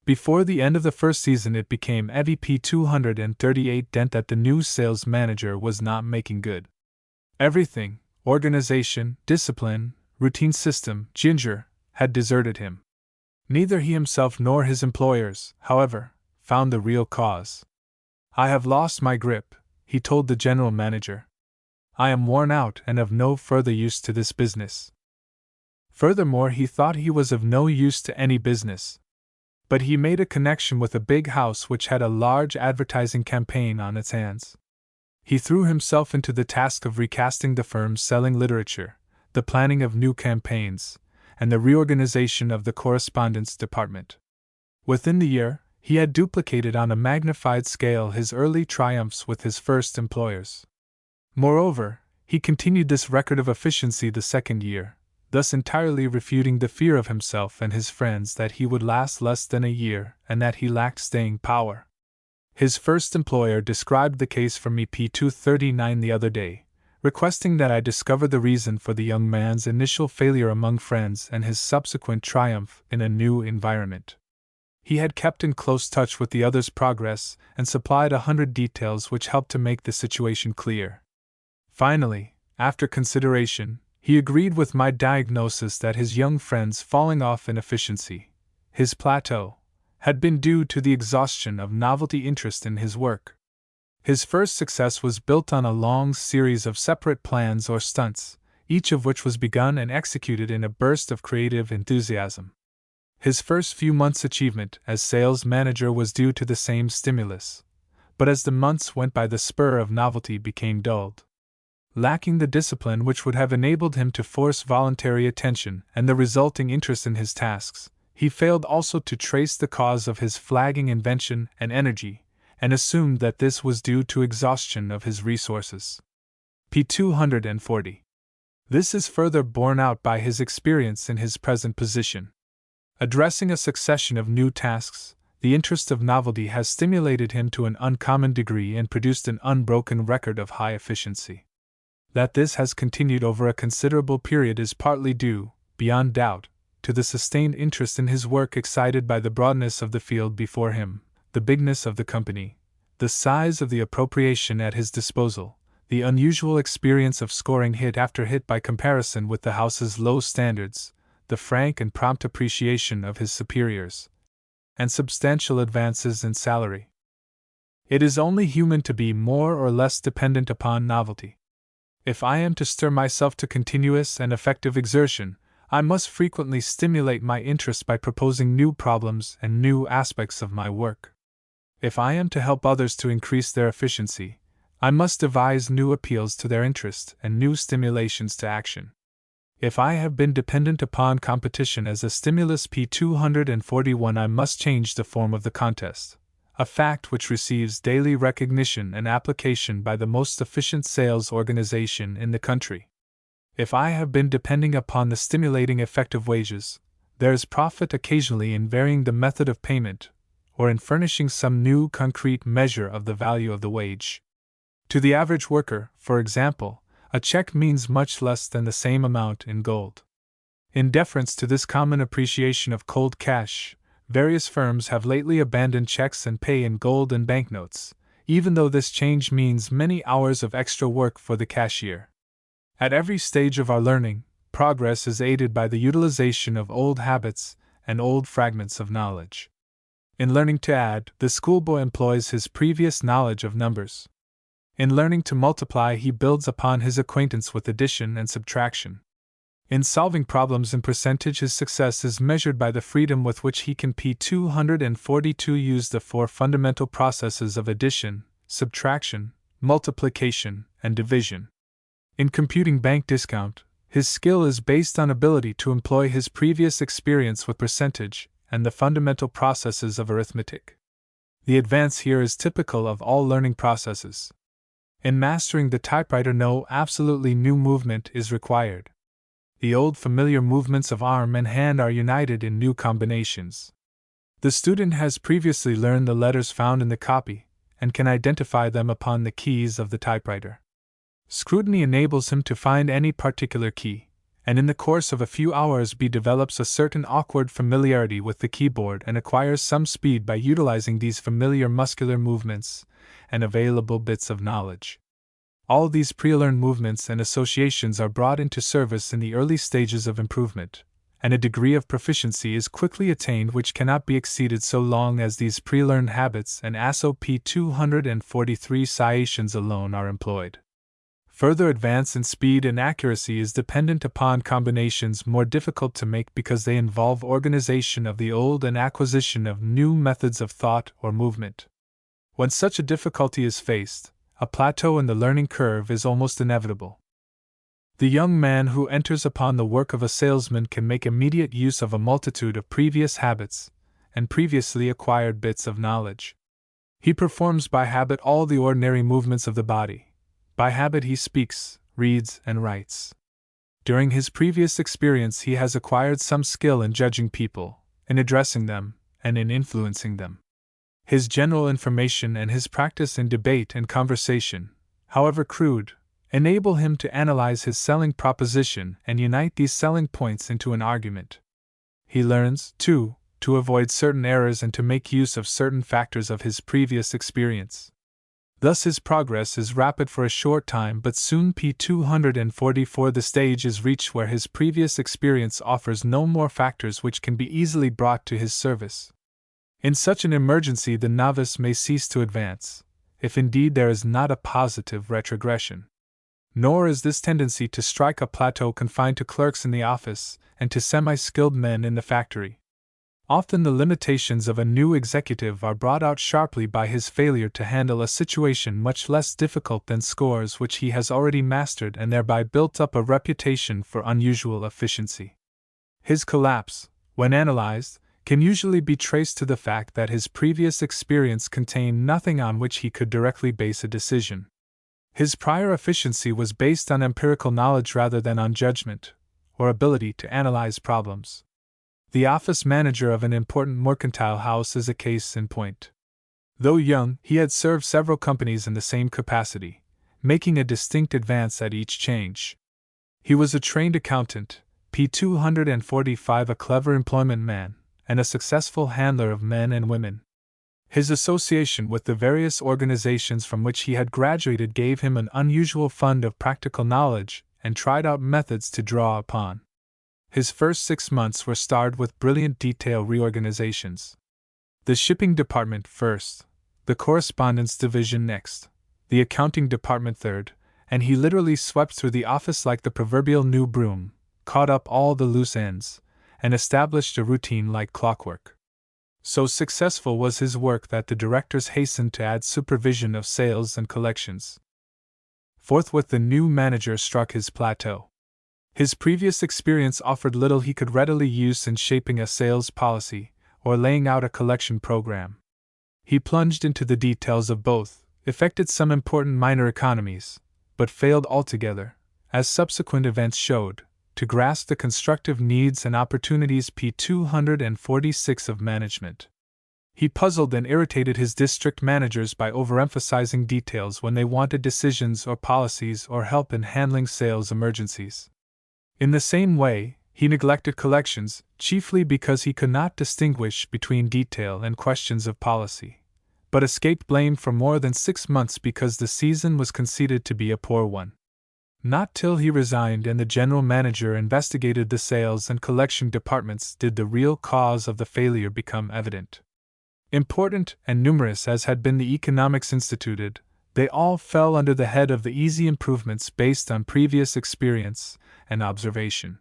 Before the end of the first season, it became EVP 238 dent that the new sales manager was not making good. Everything, organization, discipline, routine system, ginger, had deserted him. Neither he himself nor his employers, however, found the real cause. "I have lost my grip," he told the general manager. "I am worn out and of no further use to this business." Furthermore, he thought he was of no use to any business. But he made a connection with a big house which had a large advertising campaign on its hands. He threw himself into the task of recasting the firm's selling literature, the planning of new campaigns, and the reorganization of the correspondence department. Within the year, he had duplicated on a magnified scale his early triumphs with his first employers. Moreover, he continued this record of efficiency the second year, thus entirely refuting the fear of himself and his friends that he would last less than a year and that he lacked staying power. His first employer described the case for me P-239 the other day, requesting that I discover the reason for the young man's initial failure among friends and his subsequent triumph in a new environment. He had kept in close touch with the other's progress and supplied 100 details which helped to make the situation clear. Finally, after consideration, he agreed with my diagnosis that his young friend's falling off in efficiency, his plateau, had been due to the exhaustion of novelty interest in his work. His first success was built on a long series of separate plans or stunts, each of which was begun and executed in a burst of creative enthusiasm. His first few months' achievement as sales manager was due to the same stimulus, but as the months went by, the spur of novelty became dulled. Lacking the discipline which would have enabled him to force voluntary attention and the resulting interest in his tasks, he failed also to trace the cause of his flagging invention and energy, and assumed that this was due to exhaustion of his resources. P-240. This is further borne out by his experience in his present position. Addressing a succession of new tasks, the interest of novelty has stimulated him to an uncommon degree and produced an unbroken record of high efficiency. That this has continued over a considerable period is partly due, beyond doubt, to the sustained interest in his work excited by the broadness of the field before him, the bigness of the company, the size of the appropriation at his disposal, the unusual experience of scoring hit after hit by comparison with the house's low standards, the frank and prompt appreciation of his superiors, and substantial advances in salary. It is only human to be more or less dependent upon novelty. If I am to stir myself to continuous and effective exertion, I must frequently stimulate my interest by proposing new problems and new aspects of my work. If I am to help others to increase their efficiency, I must devise new appeals to their interest and new stimulations to action. If I have been dependent upon competition as a stimulus P241, I must change the form of the contest, a fact which receives daily recognition and application by the most efficient sales organization in the country. If I have been depending upon the stimulating effect of wages, there is profit occasionally in varying the method of payment, or in furnishing some new concrete measure of the value of the wage. To the average worker, for example, a check means much less than the same amount in gold. In deference to this common appreciation of cold cash, various firms have lately abandoned checks and pay in gold and banknotes, even though this change means many hours of extra work for the cashier. At every stage of our learning, progress is aided by the utilization of old habits and old fragments of knowledge. In learning to add, the schoolboy employs his previous knowledge of numbers. In learning to multiply, he builds upon his acquaintance with addition and subtraction. In solving problems in percentage, his success is measured by the freedom with which he can P242 use the four fundamental processes of addition, subtraction, multiplication, and division. In computing bank discount, his skill is based on ability to employ his previous experience with percentage and the fundamental processes of arithmetic. The advance here is typical of all learning processes. In mastering the typewriter, no absolutely new movement is required. The old familiar movements of arm and hand are united in new combinations. The student has previously learned the letters found in the copy, and can identify them upon the keys of the typewriter. Scrutiny enables him to find any particular key, and in the course of a few hours he develops a certain awkward familiarity with the keyboard and acquires some speed by utilizing these familiar muscular movements and available bits of knowledge. All these pre-learned movements and associations are brought into service in the early stages of improvement, and a degree of proficiency is quickly attained which cannot be exceeded so long as these pre-learned habits and ASO P243 sciations alone are employed. Further advance in speed and accuracy is dependent upon combinations more difficult to make because they involve organization of the old and acquisition of new methods of thought or movement. When such a difficulty is faced, a plateau in the learning curve is almost inevitable. The young man who enters upon the work of a salesman can make immediate use of a multitude of previous habits and previously acquired bits of knowledge. He performs by habit all the ordinary movements of the body. By habit he speaks, reads, and writes. During his previous experience he has acquired some skill in judging people, in addressing them, and in influencing them. His general information and his practice in debate and conversation, however crude, enable him to analyze his selling proposition and unite these selling points into an argument. He learns, too, to avoid certain errors and to make use of certain factors of his previous experience. Thus his progress is rapid for a short time, but soon P244 the stage is reached where his previous experience offers no more factors which can be easily brought to his service. In such an emergency the novice may cease to advance, if indeed there is not a positive retrogression. Nor is this tendency to strike a plateau confined to clerks in the office and to semi-skilled men in the factory. Often the limitations of a new executive are brought out sharply by his failure to handle a situation much less difficult than scores which he has already mastered and thereby built up a reputation for unusual efficiency. His collapse, when analyzed, can usually be traced to the fact that his previous experience contained nothing on which he could directly base a decision. His prior efficiency was based on empirical knowledge rather than on judgment, or ability to analyze problems. The office manager of an important mercantile house is a case in point. Though young, he had served several companies in the same capacity, making a distinct advance at each change. He was a trained accountant, P245, a clever employment man, and a successful handler of men and women. His association with the various organizations from which he had graduated gave him an unusual fund of practical knowledge and tried out methods to draw upon. His first 6 months were starred with brilliant detail reorganizations. The shipping department first, the correspondence division next, the accounting department third, and he literally swept through the office like the proverbial new broom, caught up all the loose ends, and established a routine like clockwork. So successful was his work that the directors hastened to add supervision of sales and collections. Forthwith the new manager struck his plateau. His previous experience offered little he could readily use in shaping a sales policy or laying out a collection program. He plunged into the details of both, effected some important minor economies, but failed altogether, as subsequent events showed, to grasp the constructive needs and opportunities p246 of management. He puzzled and irritated his district managers by overemphasizing details when they wanted decisions or policies or help in handling sales emergencies. In the same way, he neglected collections, chiefly because he could not distinguish between detail and questions of policy, but escaped blame for more than 6 months because the season was conceded to be a poor one. Not till he resigned and the general manager investigated the sales and collection departments did the real cause of the failure become evident. Important and numerous as had been the economics instituted, they all fell under the head of the easy improvements based on previous experience and observation.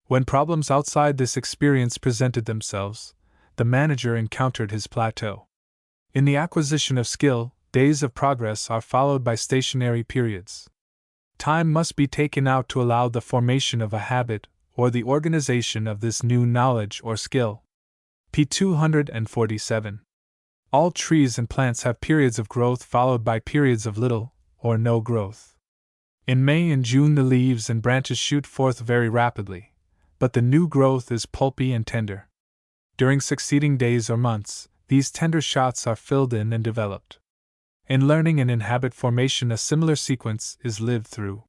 When problems outside this experience presented themselves, the manager encountered his plateau. In the acquisition of skill, days of progress are followed by stationary periods. Time must be taken out to allow the formation of a habit or the organization of this new knowledge or skill. p247. All trees and plants have periods of growth followed by periods of little or no growth. In May and June the leaves and branches shoot forth very rapidly, but the new growth is pulpy and tender. During succeeding days or months, these tender shoots are filled in and developed. In learning and in habit formation a similar sequence is lived through.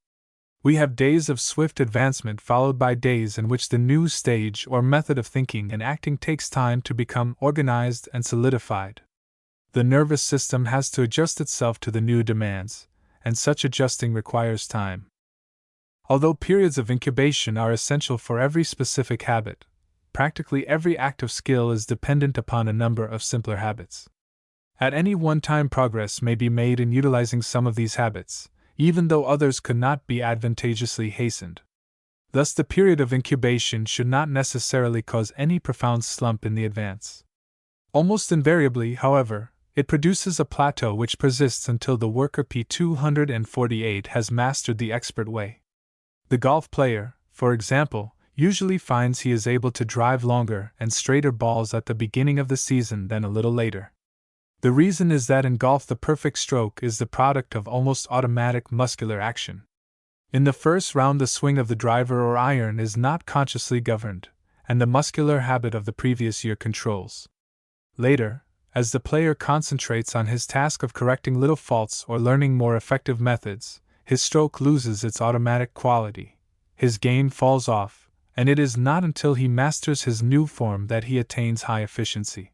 We have days of swift advancement followed by days in which the new stage or method of thinking and acting takes time to become organized and solidified. The nervous system has to adjust itself to the new demands, and such adjusting requires time. Although periods of incubation are essential for every specific habit, practically every act of skill is dependent upon a number of simpler habits. At any one time progress may be made in utilizing some of these habits, even though others could not be advantageously hastened. Thus the period of incubation should not necessarily cause any profound slump in the advance. Almost invariably, however, it produces a plateau which persists until the worker p248 has mastered the expert way. The golf player, for example, usually finds he is able to drive longer and straighter balls at the beginning of the season than a little later. The reason is that in golf the perfect stroke is the product of almost automatic muscular action. In the first round the swing of the driver or iron is not consciously governed, and the muscular habit of the previous year controls. Later, as the player concentrates on his task of correcting little faults or learning more effective methods, his stroke loses its automatic quality, his game falls off, and it is not until he masters his new form that he attains high efficiency.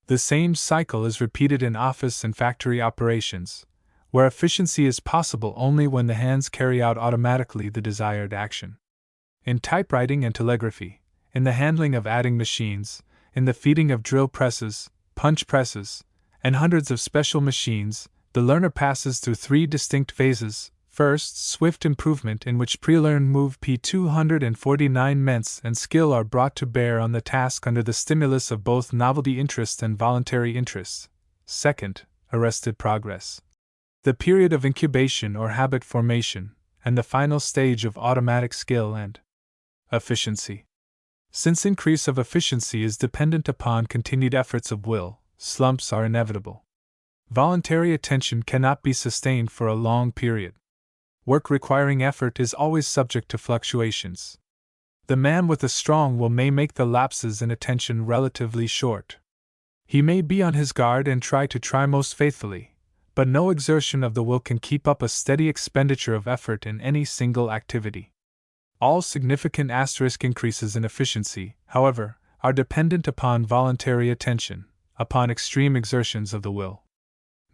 The same cycle is repeated in office and factory operations, where efficiency is possible only when the hands carry out automatically the desired action. In typewriting and telegraphy, in the handling of adding machines, in the feeding of drill presses, punch presses, and hundreds of special machines, the learner passes through 3 distinct phases. First, swift improvement in which pre-learned move p249 ments and skill are brought to bear on the task under the stimulus of both novelty interest and voluntary interest. Second, arrested progress. The period of incubation or habit formation, and the final stage of automatic skill and efficiency. Since increase of efficiency is dependent upon continued efforts of will, slumps are inevitable. Voluntary attention cannot be sustained for a long period. Work requiring effort is always subject to fluctuations. The man with a strong will may make the lapses in attention relatively short. He may be on his guard and try most faithfully, but no exertion of the will can keep up a steady expenditure of effort in any single activity. All significant asterisk increases in efficiency, however, are dependent upon voluntary attention, upon extreme exertions of the will.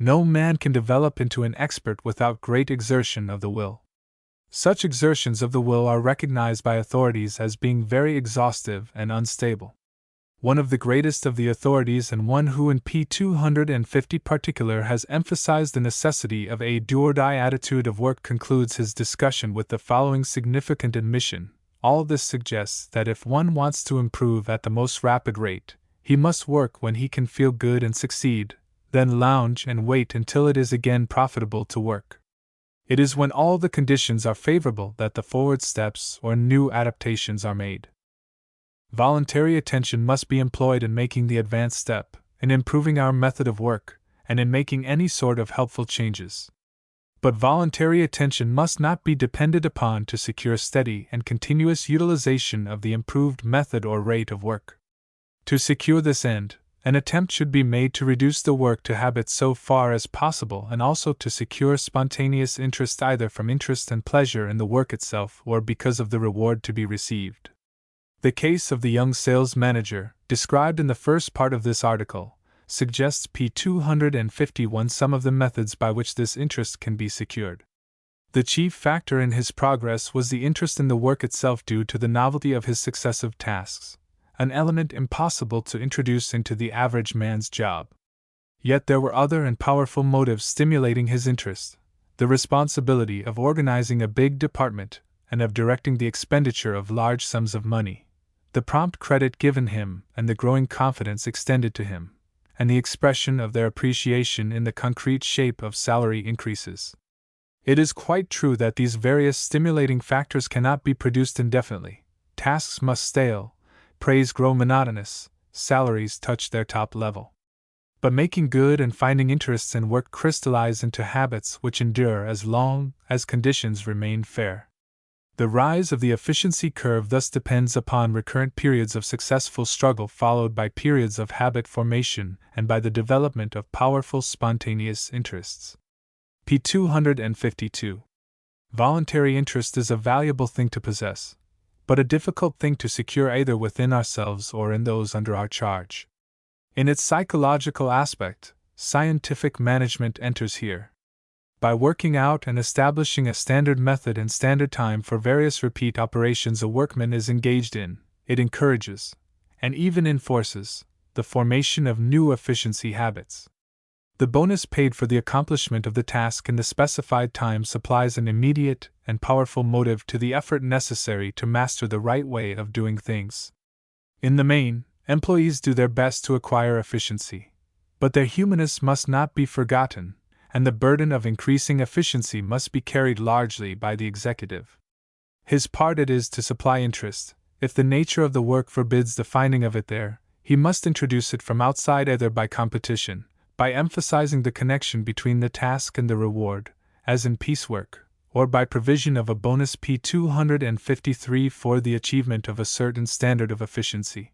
No man can develop into an expert without great exertion of the will. Such exertions of the will are recognized by authorities as being very exhaustive and unstable. One of the greatest of the authorities, and one who in p. 250 particular has emphasized the necessity of a do-or-die attitude of work, concludes his discussion with the following significant admission: all this suggests that if one wants to improve at the most rapid rate, he must work when he can feel good and succeed, then lounge and wait until it is again profitable to work. It is when all the conditions are favorable that the forward steps or new adaptations are made. Voluntary attention must be employed in making the advance step, in improving our method of work, and in making any sort of helpful changes. But voluntary attention must not be depended upon to secure steady and continuous utilization of the improved method or rate of work. To secure this end, an attempt should be made to reduce the work to habit so far as possible, and also to secure spontaneous interest, either from interest and pleasure in the work itself or because of the reward to be received. The case of the young sales manager, described in the first part of this article, suggests p. 251 some of the methods by which this interest can be secured. The chief factor in his progress was the interest in the work itself due to the novelty of his successive tasks, an element impossible to introduce into the average man's job. Yet there were other and powerful motives stimulating his interest: the responsibility of organizing a big department and of directing the expenditure of large sums of money, the prompt credit given him and the growing confidence extended to him, and the expression of their appreciation in the concrete shape of salary increases. It is quite true that these various stimulating factors cannot be produced indefinitely. Tasks must stale, praise grow monotonous, salaries touch their top level. But making good and finding interests in work crystallize into habits which endure as long as conditions remain fair. The rise of the efficiency curve thus depends upon recurrent periods of successful struggle, followed by periods of habit formation and by the development of powerful spontaneous interests. p. 252. Voluntary interest is a valuable thing to possess, but a difficult thing to secure either within ourselves or in those under our charge. In its psychological aspect, scientific management enters here. By working out and establishing a standard method and standard time for various repeat operations a workman is engaged in, it encourages, and even enforces, the formation of new efficiency habits. The bonus paid for the accomplishment of the task in the specified time supplies an immediate and powerful motive to the effort necessary to master the right way of doing things. In the main, employees do their best to acquire efficiency, but their humanness must not be forgotten, and the burden of increasing efficiency must be carried largely by the executive. His part it is to supply interest. If the nature of the work forbids the finding of it there, he must introduce it from outside, either by competition, by emphasizing the connection between the task and the reward, as in piecework, or by provision of a bonus p. 253 for the achievement of a certain standard of efficiency.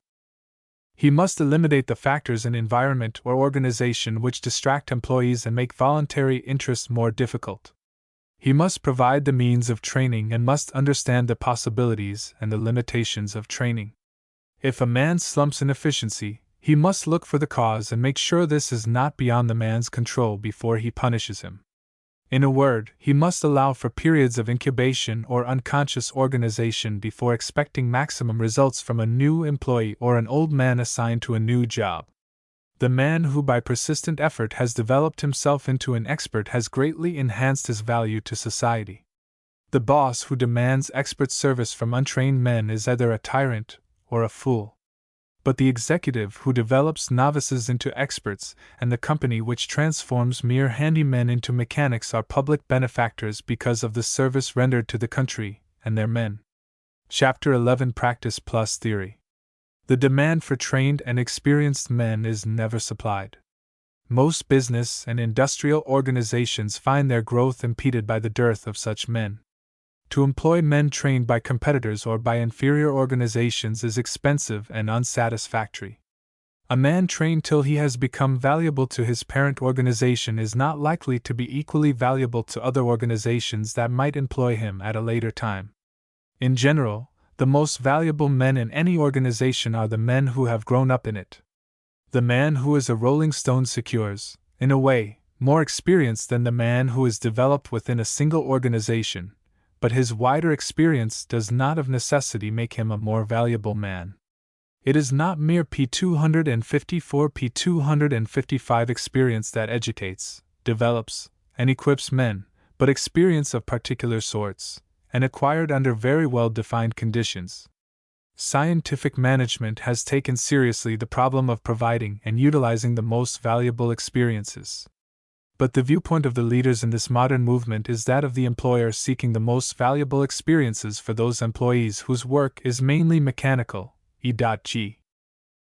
He must eliminate the factors in environment or organization which distract employees and make voluntary interest more difficult. He must provide the means of training and must understand the possibilities and the limitations of training. If a man slumps in efficiency, he must look for the cause and make sure this is not beyond the man's control before he punishes him. In a word, he must allow for periods of incubation or unconscious organization before expecting maximum results from a new employee or an old man assigned to a new job. The man who by persistent effort has developed himself into an expert has greatly enhanced his value to society. The boss who demands expert service from untrained men is either a tyrant or a fool. But the executive who develops novices into experts and the company which transforms mere handymen into mechanics are public benefactors because of the service rendered to the country and their men. Chapter 11: Practice plus Theory. The demand for trained and experienced men is never supplied. Most business and industrial organizations find their growth impeded by the dearth of such men. To employ men trained by competitors or by inferior organizations is expensive and unsatisfactory. A man trained till he has become valuable to his parent organization is not likely to be equally valuable to other organizations that might employ him at a later time. In general, the most valuable men in any organization are the men who have grown up in it. The man who is a rolling stone secures, in a way, more experience than the man who is developed within a single organization, but his wider experience does not of necessity make him a more valuable man. It is not mere P254 P255 experience that educates, develops, and equips men, but experience of particular sorts, and acquired under very well-defined conditions. Scientific management has taken seriously the problem of providing and utilizing the most valuable experiences. But the viewpoint of the leaders in this modern movement is that of the employer seeking the most valuable experiences for those employees whose work is mainly mechanical, e.g.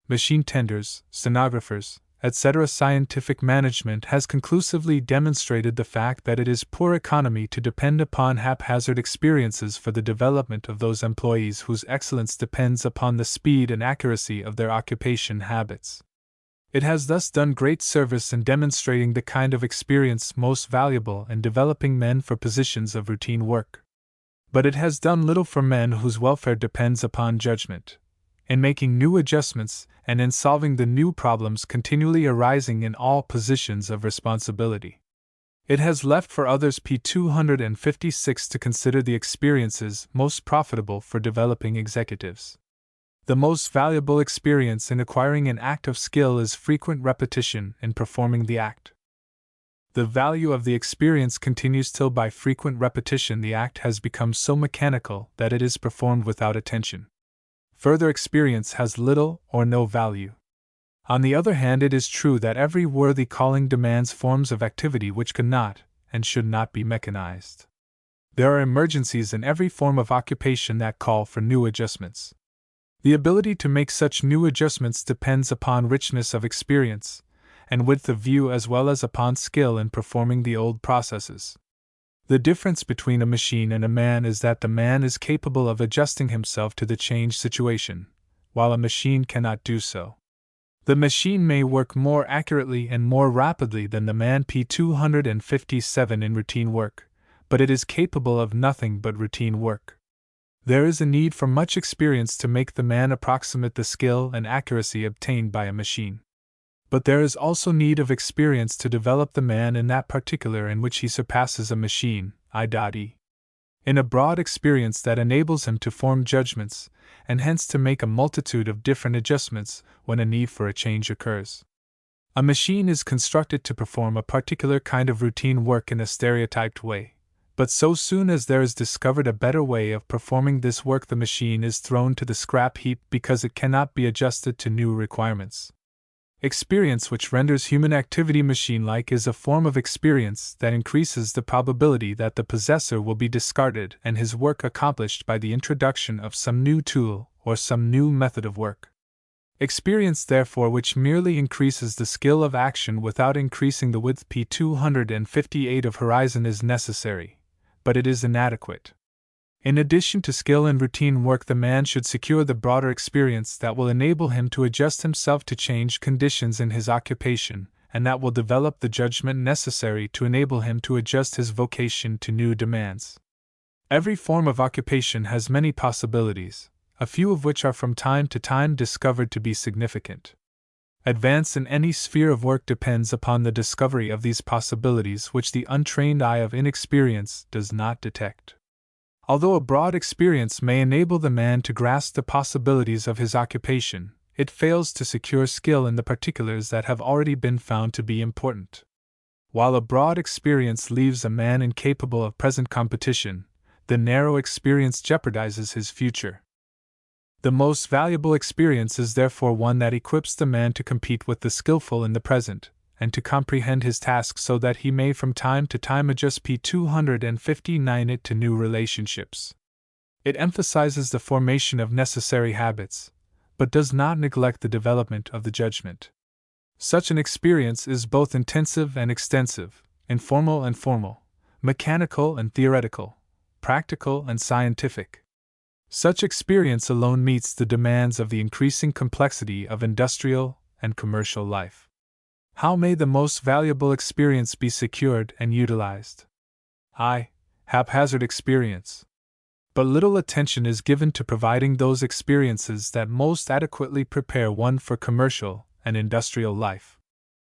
machine tenders, stenographers, etc. Scientific management has conclusively demonstrated the fact that it is poor economy to depend upon haphazard experiences for the development of those employees whose excellence depends upon the speed and accuracy of their occupation habits. It has thus done great service in demonstrating the kind of experience most valuable in developing men for positions of routine work. But it has done little for men whose welfare depends upon judgment, in making new adjustments and in solving the new problems continually arising in all positions of responsibility. It has left for others P256 to consider the experiences most profitable for developing executives. The most valuable experience in acquiring an act of skill is frequent repetition in performing the act. The value of the experience continues till by frequent repetition the act has become so mechanical that it is performed without attention. Further experience has little or no value. On the other hand, it is true that every worthy calling demands forms of activity which cannot and should not be mechanized. There are emergencies in every form of occupation that call for new adjustments. The ability to make such new adjustments depends upon richness of experience, and width of view as well as upon skill in performing the old processes. The difference between a machine and a man is that the man is capable of adjusting himself to the changed situation, while a machine cannot do so. The machine may work more accurately and more rapidly than the man P257 in routine work, but it is capable of nothing but routine work. There is a need for much experience to make the man approximate the skill and accuracy obtained by a machine. But there is also need of experience to develop the man in that particular in which he surpasses a machine, i.e. in a broad experience that enables him to form judgments, and hence to make a multitude of different adjustments when a need for a change occurs. A machine is constructed to perform a particular kind of routine work in a stereotyped way, but so soon as there is discovered a better way of performing this work the machine is thrown to the scrap heap because it cannot be adjusted to new requirements. Experience which renders human activity machine-like is a form of experience that increases the probability that the possessor will be discarded and his work accomplished by the introduction of some new tool or some new method of work. Experience, therefore, which merely increases the skill of action without increasing the width P258 of horizon is necessary, but it is inadequate. In addition to skill in routine work, the man should secure the broader experience that will enable him to adjust himself to changed conditions in his occupation, and that will develop the judgment necessary to enable him to adjust his vocation to new demands. Every form of occupation has many possibilities, a few of which are from time to time discovered to be significant. Advance in any sphere of work depends upon the discovery of these possibilities which the untrained eye of inexperience does not detect. Although a broad experience may enable the man to grasp the possibilities of his occupation, it fails to secure skill in the particulars that have already been found to be important. While a broad experience leaves a man incapable of present competition, the narrow experience jeopardizes his future. The most valuable experience is therefore one that equips the man to compete with the skillful in the present, and to comprehend his task so that he may from time to time adjust P259 it to new relationships. It emphasizes the formation of necessary habits, but does not neglect the development of the judgment. Such an experience is both intensive and extensive, informal and formal, mechanical and theoretical, practical and scientific. Such experience alone meets the demands of the increasing complexity of industrial and commercial life. How may the most valuable experience be secured and utilized? Haphazard experience. But little attention is given to providing those experiences that most adequately prepare one for commercial and industrial life.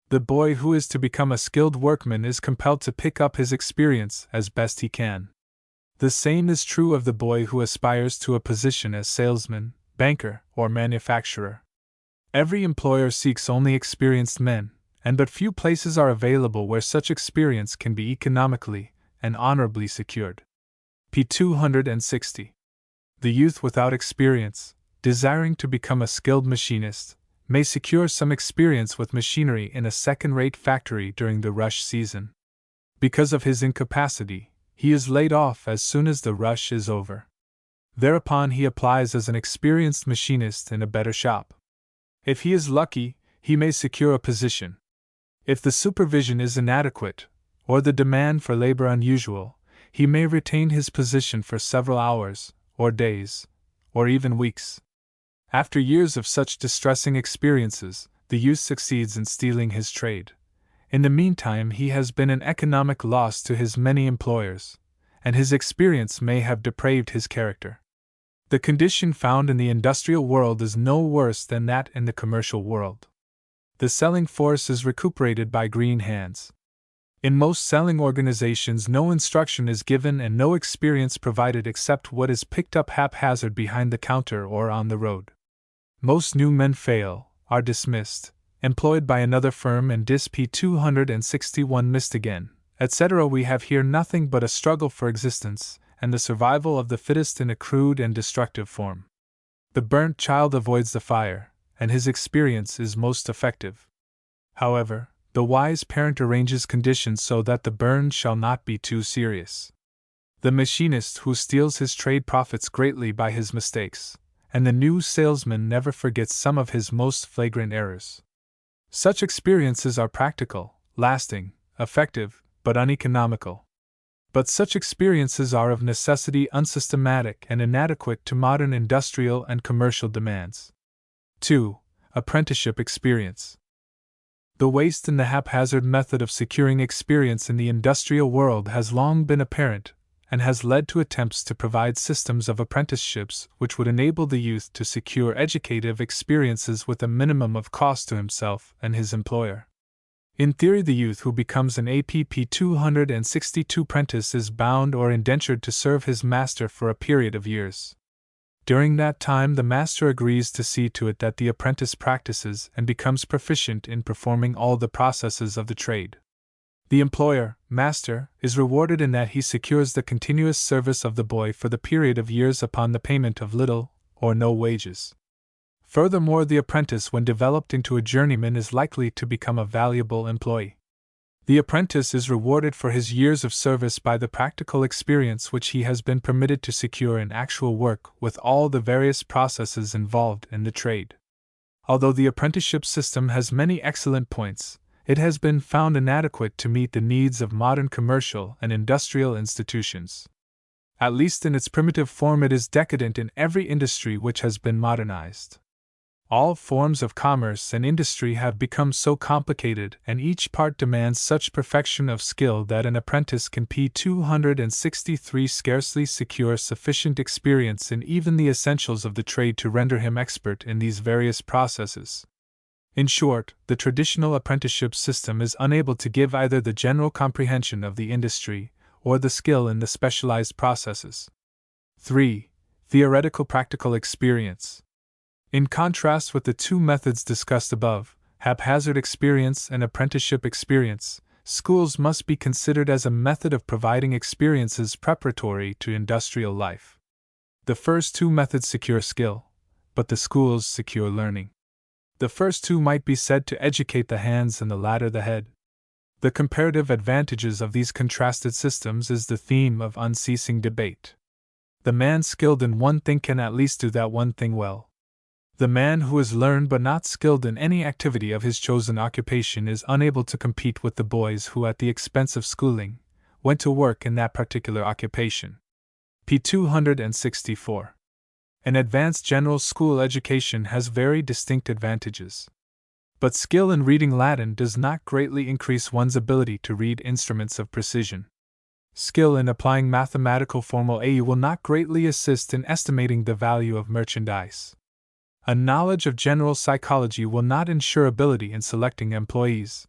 The boy who is to become a skilled workman is compelled to pick up his experience as best he can. The same is true of the boy who aspires to a position as salesman, banker, or manufacturer. Every employer seeks only experienced men, and but few places are available where such experience can be economically and honorably secured. p. 260. The youth without experience, desiring to become a skilled machinist, may secure some experience with machinery in a second-rate factory during the rush season. Because of his incapacity, he is laid off as soon as the rush is over. Thereupon he applies as an experienced machinist in a better shop. If he is lucky, he may secure a position. If the supervision is inadequate, or the demand for labor unusual, he may retain his position for several hours, or days, or even weeks. After years of such distressing experiences, the youth succeeds in stealing his trade. In the meantime, he has been an economic loss to his many employers, and his experience may have depraved his character. The condition found in the industrial world is no worse than that in the commercial world. The selling force is recuperated by green hands. In most selling organizations, no instruction is given and no experience provided except what is picked up haphazard behind the counter or on the road. Most new men fail, are dismissed, employed by another firm, and p. 261 missed again, etc. We have here nothing but a struggle for existence, and the survival of the fittest in a crude and destructive form. The burnt child avoids the fire, and his experience is most effective. However, the wise parent arranges conditions so that the burn shall not be too serious. The machinist who steals his trade profits greatly by his mistakes, and the new salesman never forgets some of his most flagrant errors. Such experiences are practical, lasting, effective, but uneconomical. But such experiences are of necessity unsystematic and inadequate to modern industrial and commercial demands. 2. Apprenticeship experience. The waste in the haphazard method of securing experience in the industrial world has long been apparent, and has led to attempts to provide systems of apprenticeships which would enable the youth to secure educative experiences with a minimum of cost to himself and his employer. In theory, the youth who becomes an APP 262 apprentice is bound or indentured to serve his master for a period of years. During that time, the master agrees to see to it that the apprentice practices and becomes proficient in performing all the processes of the trade. The employer, master, is rewarded in that he secures the continuous service of the boy for the period of years upon the payment of little or no wages. Furthermore, the apprentice, when developed into a journeyman, is likely to become a valuable employee. The apprentice is rewarded for his years of service by the practical experience which he has been permitted to secure in actual work with all the various processes involved in the trade. Although the apprenticeship system has many excellent points, it has been found inadequate to meet the needs of modern commercial and industrial institutions. At least in its primitive form, it is decadent in every industry which has been modernized. All forms of commerce and industry have become so complicated, and each part demands such perfection of skill that an apprentice can p. 263 scarcely secure sufficient experience in even the essentials of the trade to render him expert in these various processes. In short, the traditional apprenticeship system is unable to give either the general comprehension of the industry or the skill in the specialized processes. 3. Theoretical practical experience. In contrast with the two methods discussed above, haphazard experience and apprenticeship experience, schools must be considered as a method of providing experiences preparatory to industrial life. The first two methods secure skill, but the schools secure learning. The first two might be said to educate the hands and the latter the head. The comparative advantages of these contrasted systems is the theme of unceasing debate. The man skilled in one thing can at least do that one thing well. The man who is learned but not skilled in any activity of his chosen occupation is unable to compete with the boys who, at the expense of schooling, went to work in that particular occupation. p. 264. An advanced general school education has very distinct advantages. But skill in reading Latin does not greatly increase one's ability to read instruments of precision. Skill in applying mathematical formulae will not greatly assist in estimating the value of merchandise. A knowledge of general psychology will not ensure ability in selecting employees.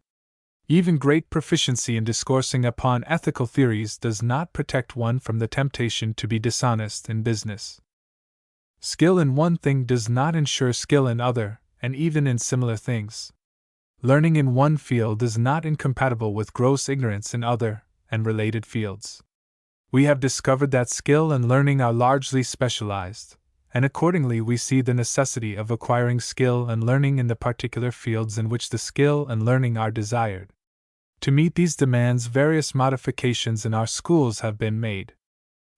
Even great proficiency in discoursing upon ethical theories does not protect one from the temptation to be dishonest in business. Skill in one thing does not ensure skill in other, and even in similar things. Learning in one field is not incompatible with gross ignorance in other, and related fields. We have discovered that skill and learning are largely specialized, and accordingly we see the necessity of acquiring skill and learning in the particular fields in which the skill and learning are desired. To meet these demands, various modifications in our schools have been made.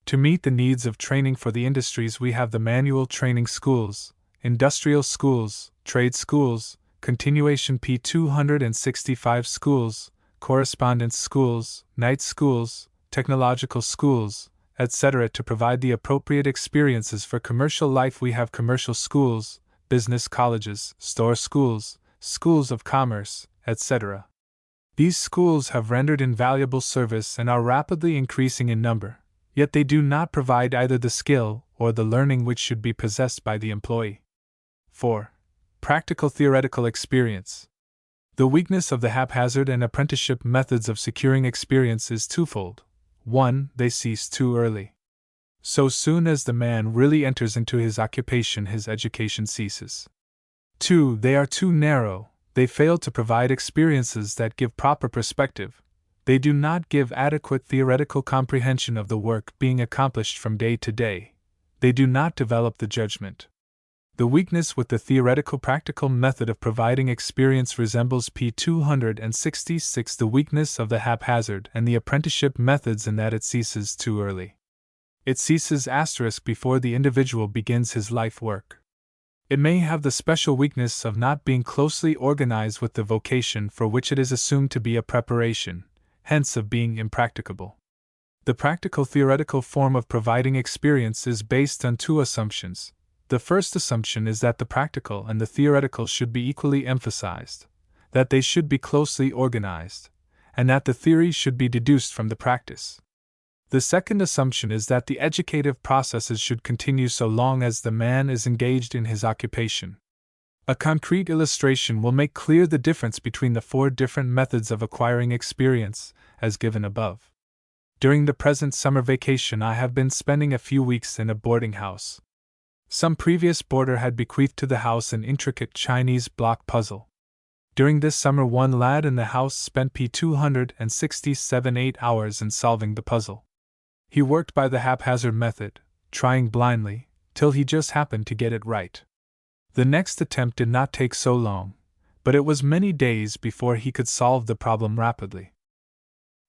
To meet the needs of training for the industries, we have the manual training schools, industrial schools, trade schools, continuation P265 schools, correspondence schools, night schools, technological schools, etc. To provide the appropriate experiences for commercial life, we have commercial schools, business colleges, store schools, schools of commerce, etc. These schools have rendered invaluable service and are rapidly increasing in number, yet they do not provide either the skill or the learning which should be possessed by the employee. 4. Practical theoretical experience. The weakness of the haphazard and apprenticeship methods of securing experience is twofold. 1. They cease too early. So soon as the man really enters into his occupation, his education ceases. 2. They are too narrow. They fail to provide experiences that give proper perspective. They do not give adequate theoretical comprehension of the work being accomplished from day to day. They do not develop the judgment. The weakness with the theoretical practical method of providing experience resembles P266, the weakness of the haphazard and the apprenticeship methods, in that it ceases too early. It ceases before the individual begins his life work. It may have the special weakness of not being closely organized with the vocation for which it is assumed to be a preparation, hence of being impracticable. The practical theoretical form of providing experience is based on two assumptions. The first assumption is that the practical and the theoretical should be equally emphasized, that they should be closely organized, and that the theory should be deduced from the practice. The second assumption is that the educative processes should continue so long as the man is engaged in his occupation. A concrete illustration will make clear the difference between the 4 different methods of acquiring experience, as given above. During the present summer vacation, I have been spending a few weeks in a boarding house. Some previous boarder had bequeathed to the house an intricate Chinese block puzzle. During this summer, one lad in the house spent P267 8 hours in solving the puzzle. He worked by the haphazard method, trying blindly, till he just happened to get it right. The next attempt did not take so long, but it was many days before he could solve the problem rapidly.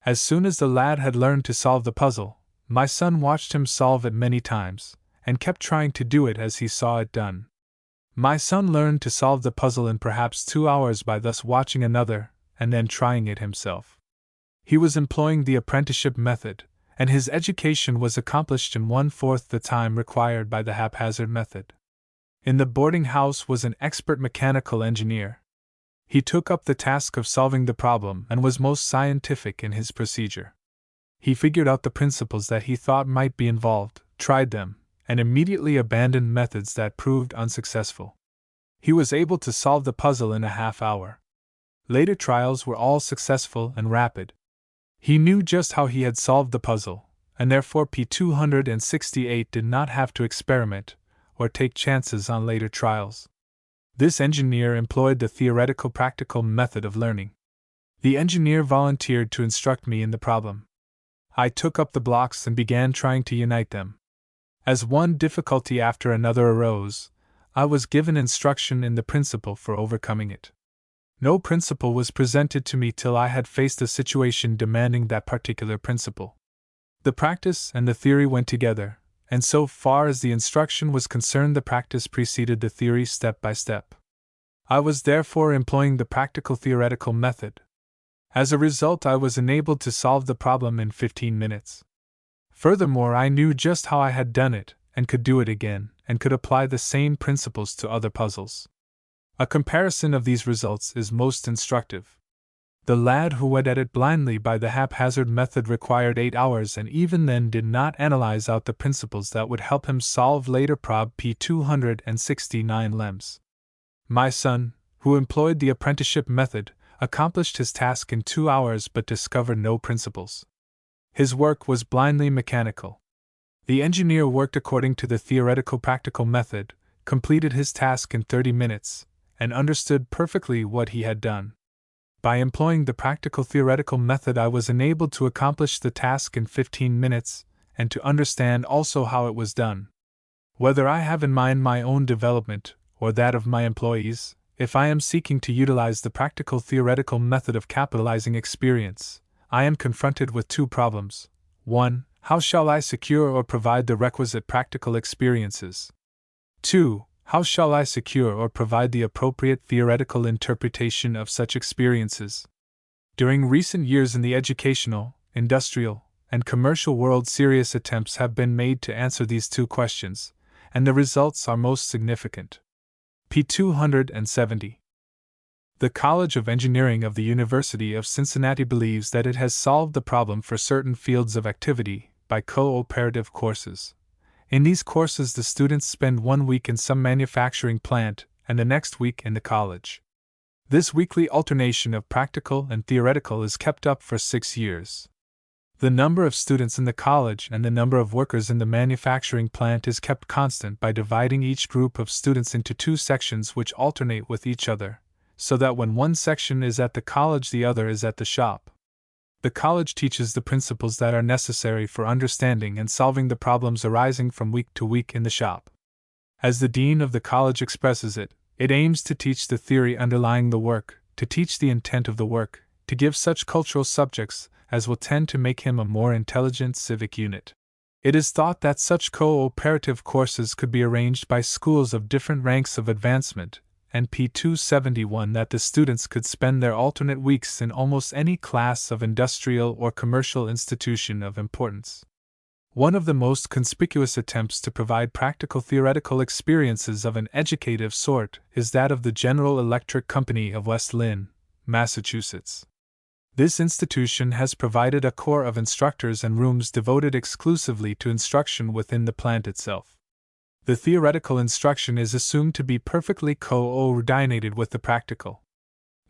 As soon as the lad had learned to solve the puzzle, my son watched him solve it many times, and kept trying to do it as he saw it done. My son learned to solve the puzzle in perhaps 2 hours by thus watching another, and then trying it himself. He was employing the apprenticeship method, and his education was accomplished in 1/4 the time required by the haphazard method. In the boarding house was an expert mechanical engineer. He took up the task of solving the problem and was most scientific in his procedure. He figured out the principles that he thought might be involved, tried them, and immediately abandoned methods that proved unsuccessful. He was able to solve the puzzle in a half hour. Later trials were all successful and rapid. He knew just how he had solved the puzzle, and therefore P268 did not have to experiment or take chances on later trials. This engineer employed the theoretical practical method of learning. The engineer volunteered to instruct me in the problem. I took up the blocks and began trying to unite them. As one difficulty after another arose, I was given instruction in the principle for overcoming it. No principle was presented to me till I had faced a situation demanding that particular principle. The practice and the theory went together, and so far as the instruction was concerned, the practice preceded the theory step by step. I was therefore employing the practical theoretical method. As a result, I was enabled to solve the problem in 15 minutes. Furthermore, I knew just how I had done it, and could do it again, and could apply the same principles to other puzzles. A comparison of these results is most instructive. The lad who went at it blindly by the haphazard method required 8 hours, and even then did not analyze out the principles that would help him solve later prob P269 lems. My son, who employed the apprenticeship method, accomplished his task in 2 hours but discovered no principles. His work was blindly mechanical. The engineer worked according to the theoretical practical method, completed his task in 30 minutes, and understood perfectly what he had done. By employing the practical theoretical method, I was enabled to accomplish the task in 15 minutes, and to understand also how it was done. Whether I have in mind my own development, or that of my employees, if I am seeking to utilize the practical theoretical method of capitalizing experience, I am confronted with 2 problems. 1. How shall I secure or provide the requisite practical experiences? 2. How shall I secure or provide the appropriate theoretical interpretation of such experiences? During recent years in the educational, industrial, and commercial world, serious attempts have been made to answer these 2 questions, and the results are most significant. p. 270. The College of Engineering of the University of Cincinnati believes that it has solved the problem for certain fields of activity by cooperative courses. In these courses, the students spend 1 week in some manufacturing plant and the next week in the college. This weekly alternation of practical and theoretical is kept up for 6 years. The number of students in the college and the number of workers in the manufacturing plant is kept constant by dividing each group of students into 2 sections which alternate with each other, so that when one section is at the college, the other is at the shop. The college teaches the principles that are necessary for understanding and solving the problems arising from week to week in the shop. As the dean of the college expresses it, it aims to teach the theory underlying the work, to teach the intent of the work, to give such cultural subjects as will tend to make him a more intelligent civic unit. It is thought that such cooperative courses could be arranged by schools of different ranks of advancement, and p. 271 that the students could spend their alternate weeks in almost any class of industrial or commercial institution of importance. One of the most conspicuous attempts to provide practical theoretical experiences of an educative sort is that of the General Electric Company of West Lynn, Massachusetts. This institution has provided a corps of instructors and rooms devoted exclusively to instruction within the plant itself. The theoretical instruction is assumed to be perfectly coordinated with the practical.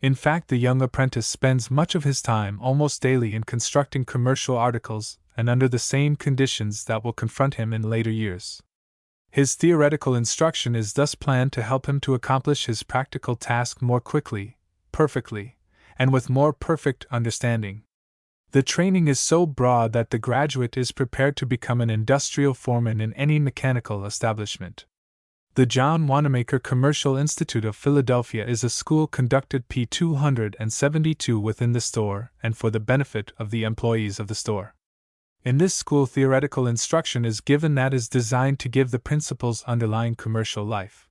In fact, the young apprentice spends much of his time almost daily in constructing commercial articles and under the same conditions that will confront him in later years. His theoretical instruction is thus planned to help him to accomplish his practical task more quickly, perfectly, and with more perfect understanding. The training is so broad that the graduate is prepared to become an industrial foreman in any mechanical establishment. The John Wanamaker Commercial Institute of Philadelphia is a school conducted p. 272 within the store and for the benefit of the employees of the store. In this school, theoretical instruction is given that is designed to give the principles underlying commercial life.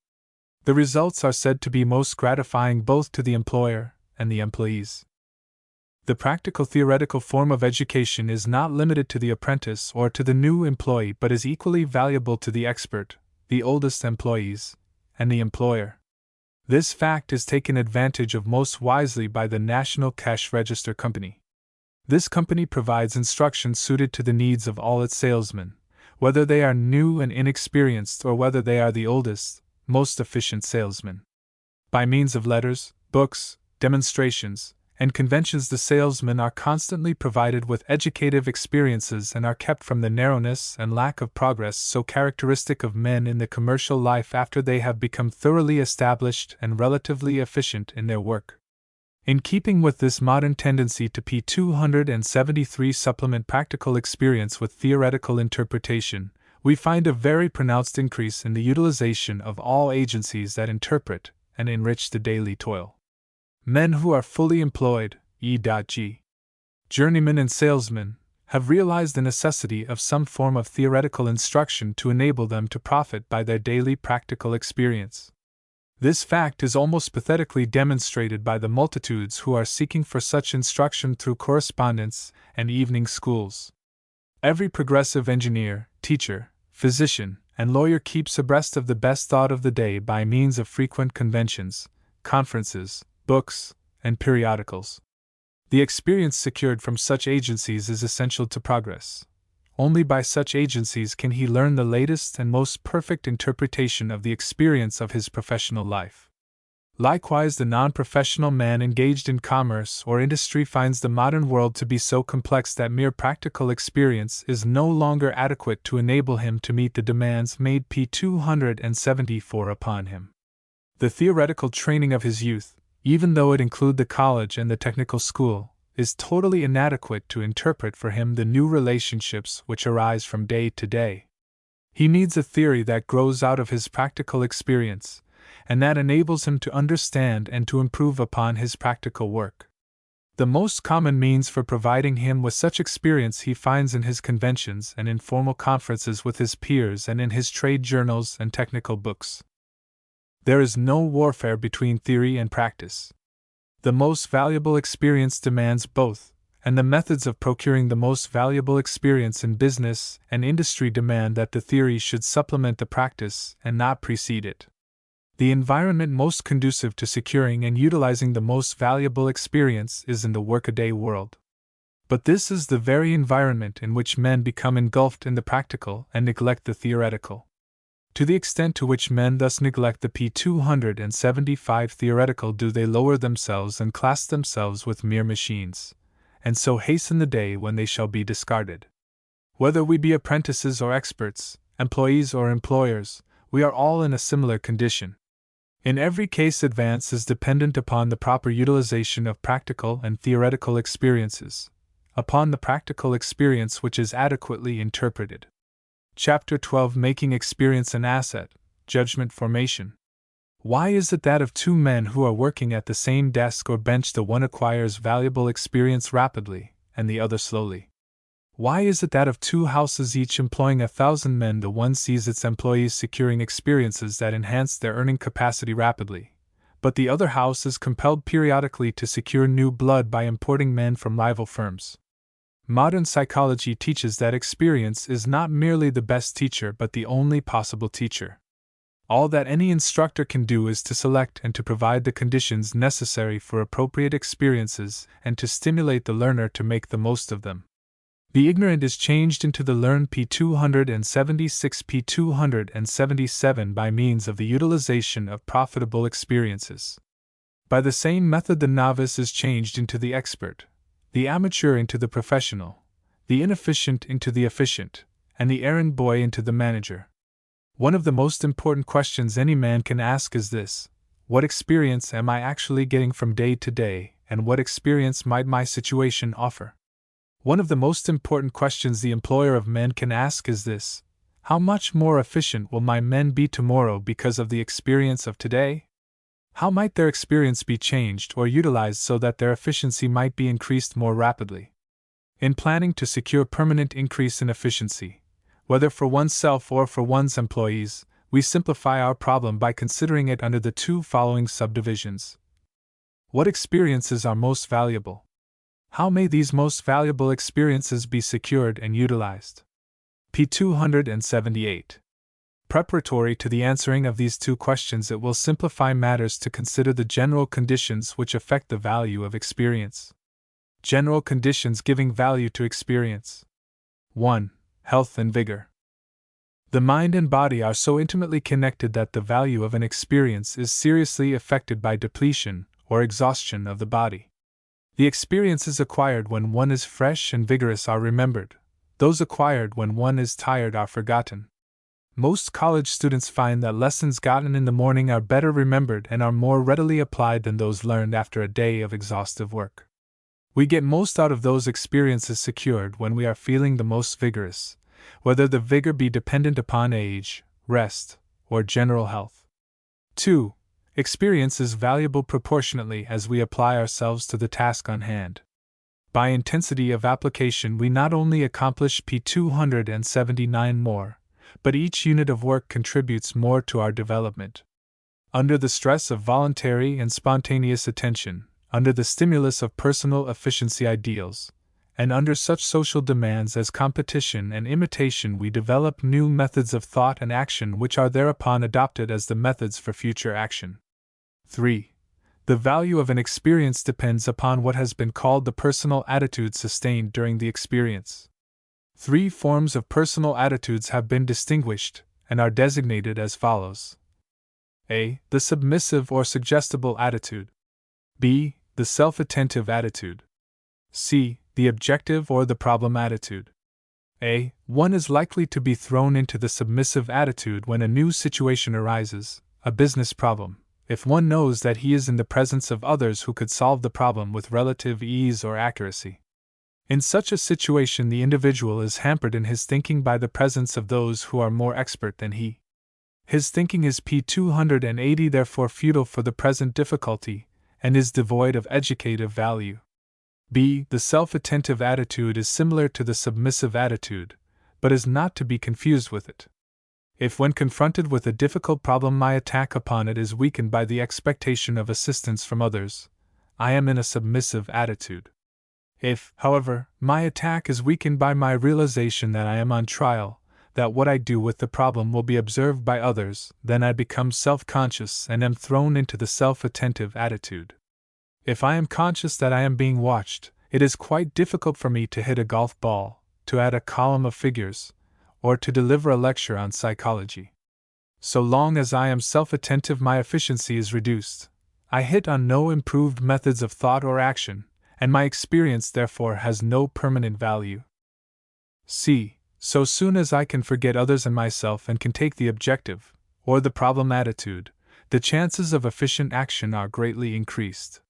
The results are said to be most gratifying both to the employer and the employees. The practical theoretical form of education is not limited to the apprentice or to the new employee but is equally valuable to the expert, the oldest employees, and the employer. This fact is taken advantage of most wisely by the National Cash Register Company. This company provides instruction suited to the needs of all its salesmen, whether they are new and inexperienced or whether they are the oldest, most efficient salesmen. By means of letters, books, demonstrations, and conventions, the salesmen are constantly provided with educative experiences and are kept from the narrowness and lack of progress so characteristic of men in the commercial life after they have become thoroughly established and relatively efficient in their work. In keeping with this modern tendency to p. 273 supplement practical experience with theoretical interpretation, we find a very pronounced increase in the utilization of all agencies that interpret and enrich the daily toil. Men who are fully employed, e.g., journeymen and salesmen, have realized the necessity of some form of theoretical instruction to enable them to profit by their daily practical experience. This fact is almost pathetically demonstrated by the multitudes who are seeking for such instruction through correspondence and evening schools. Every progressive engineer, teacher, physician, and lawyer keeps abreast of the best thought of the day by means of frequent conventions, conferences, books, and periodicals. The experience secured from such agencies is essential to progress. Only by such agencies can he learn the latest and most perfect interpretation of the experience of his professional life. Likewise, the non-professional man engaged in commerce or industry finds the modern world to be so complex that mere practical experience is no longer adequate to enable him to meet the demands made p. 274 upon him. The theoretical training of his youth, even though it include the college and the technical school, is totally inadequate to interpret for him the new relationships which arise from day to day. He needs a theory that grows out of his practical experience, and that enables him to understand and to improve upon his practical work. The most common means for providing him with such experience he finds in his conventions and informal conferences with his peers and in his trade journals and technical books. There is no warfare between theory and practice. The most valuable experience demands both, and the methods of procuring the most valuable experience in business and industry demand that the theory should supplement the practice and not precede it. The environment most conducive to securing and utilizing the most valuable experience is in the workaday world. But this is the very environment in which men become engulfed in the practical and neglect the theoretical. To the extent to which men thus neglect the p. 275 theoretical do they lower themselves and class themselves with mere machines, and so hasten the day when they shall be discarded. Whether we be apprentices or experts, employees or employers, we are all in a similar condition. In every case, advance is dependent upon the proper utilization of practical and theoretical experiences, upon the practical experience which is adequately interpreted. Chapter 12, Making Experience an Asset, Judgment Formation. Why is it that of two men who are working at the same desk or bench, the one acquires valuable experience rapidly, and the other slowly? Why is it that of two houses each employing 1,000 men, the one sees its employees securing experiences that enhance their earning capacity rapidly, but the other house is compelled periodically to secure new blood by importing men from rival firms? Modern psychology teaches that experience is not merely the best teacher but the only possible teacher. All that any instructor can do is to select and to provide the conditions necessary for appropriate experiences and to stimulate the learner to make the most of them. The ignorant is changed into the learned p. 276 p. 277 by means of the utilization of profitable experiences. By the same method the novice is changed into the expert, the amateur into the professional, the inefficient into the efficient, and the errand boy into the manager. One of the most important questions any man can ask is this: what experience am I actually getting from day to day, and what experience might my situation offer? One of the most important questions the employer of men can ask is this: how much more efficient will my men be tomorrow because of the experience of today? How might their experience be changed or utilized so that their efficiency might be increased more rapidly? In planning to secure permanent increase in efficiency, whether for oneself or for one's employees, we simplify our problem by considering it under the two following subdivisions. What experiences are most valuable? How may these most valuable experiences be secured and utilized? p. 278. Preparatory to the answering of these two questions, it will simplify matters to consider the general conditions which affect the value of experience. General conditions giving value to experience. 1. Health and vigor. The mind and body are so intimately connected that the value of an experience is seriously affected by depletion or exhaustion of the body. The experiences acquired when one is fresh and vigorous are remembered; those acquired when one is tired are forgotten. Most college students find that lessons gotten in the morning are better remembered and are more readily applied than those learned after a day of exhaustive work. We get most out of those experiences secured when we are feeling the most vigorous, whether the vigor be dependent upon age, rest, or general health. 2. Experience is valuable proportionately as we apply ourselves to the task on hand. By intensity of application we not only accomplish p. 279 more, but each unit of work contributes more to our development. Under the stress of voluntary and spontaneous attention, under the stimulus of personal efficiency ideals, and under such social demands as competition and imitation, we develop new methods of thought and action which are thereupon adopted as the methods for future action. 3. The value of an experience depends upon what has been called the personal attitude sustained during the experience. 3 forms of personal attitudes have been distinguished, and are designated as follows. A. The submissive or suggestible attitude. B. The self-attentive attitude. C. The objective or the problem attitude. A. One is likely to be thrown into the submissive attitude when a new situation arises, a business problem, if one knows that he is in the presence of others who could solve the problem with relative ease or accuracy. In such a situation, the individual is hampered in his thinking by the presence of those who are more expert than he. His thinking is P280 therefore futile for the present difficulty, and is devoid of educative value. B. The self-attentive attitude is similar to the submissive attitude, but is not to be confused with it. If when confronted with a difficult problem my attack upon it is weakened by the expectation of assistance from others, I am in a submissive attitude. If, however, my attack is weakened by my realization that I am on trial, that what I do with the problem will be observed by others, then I become self-conscious and am thrown into the self-attentive attitude. If I am conscious that I am being watched, it is quite difficult for me to hit a golf ball, to add a column of figures, or to deliver a lecture on psychology. So long as I am self-attentive, my efficiency is reduced. I hit on no improved methods of thought or action, and my experience therefore has no permanent value. C. So soon as I can forget others and myself and can take the objective, or the problem attitude, the chances of efficient action are greatly increased.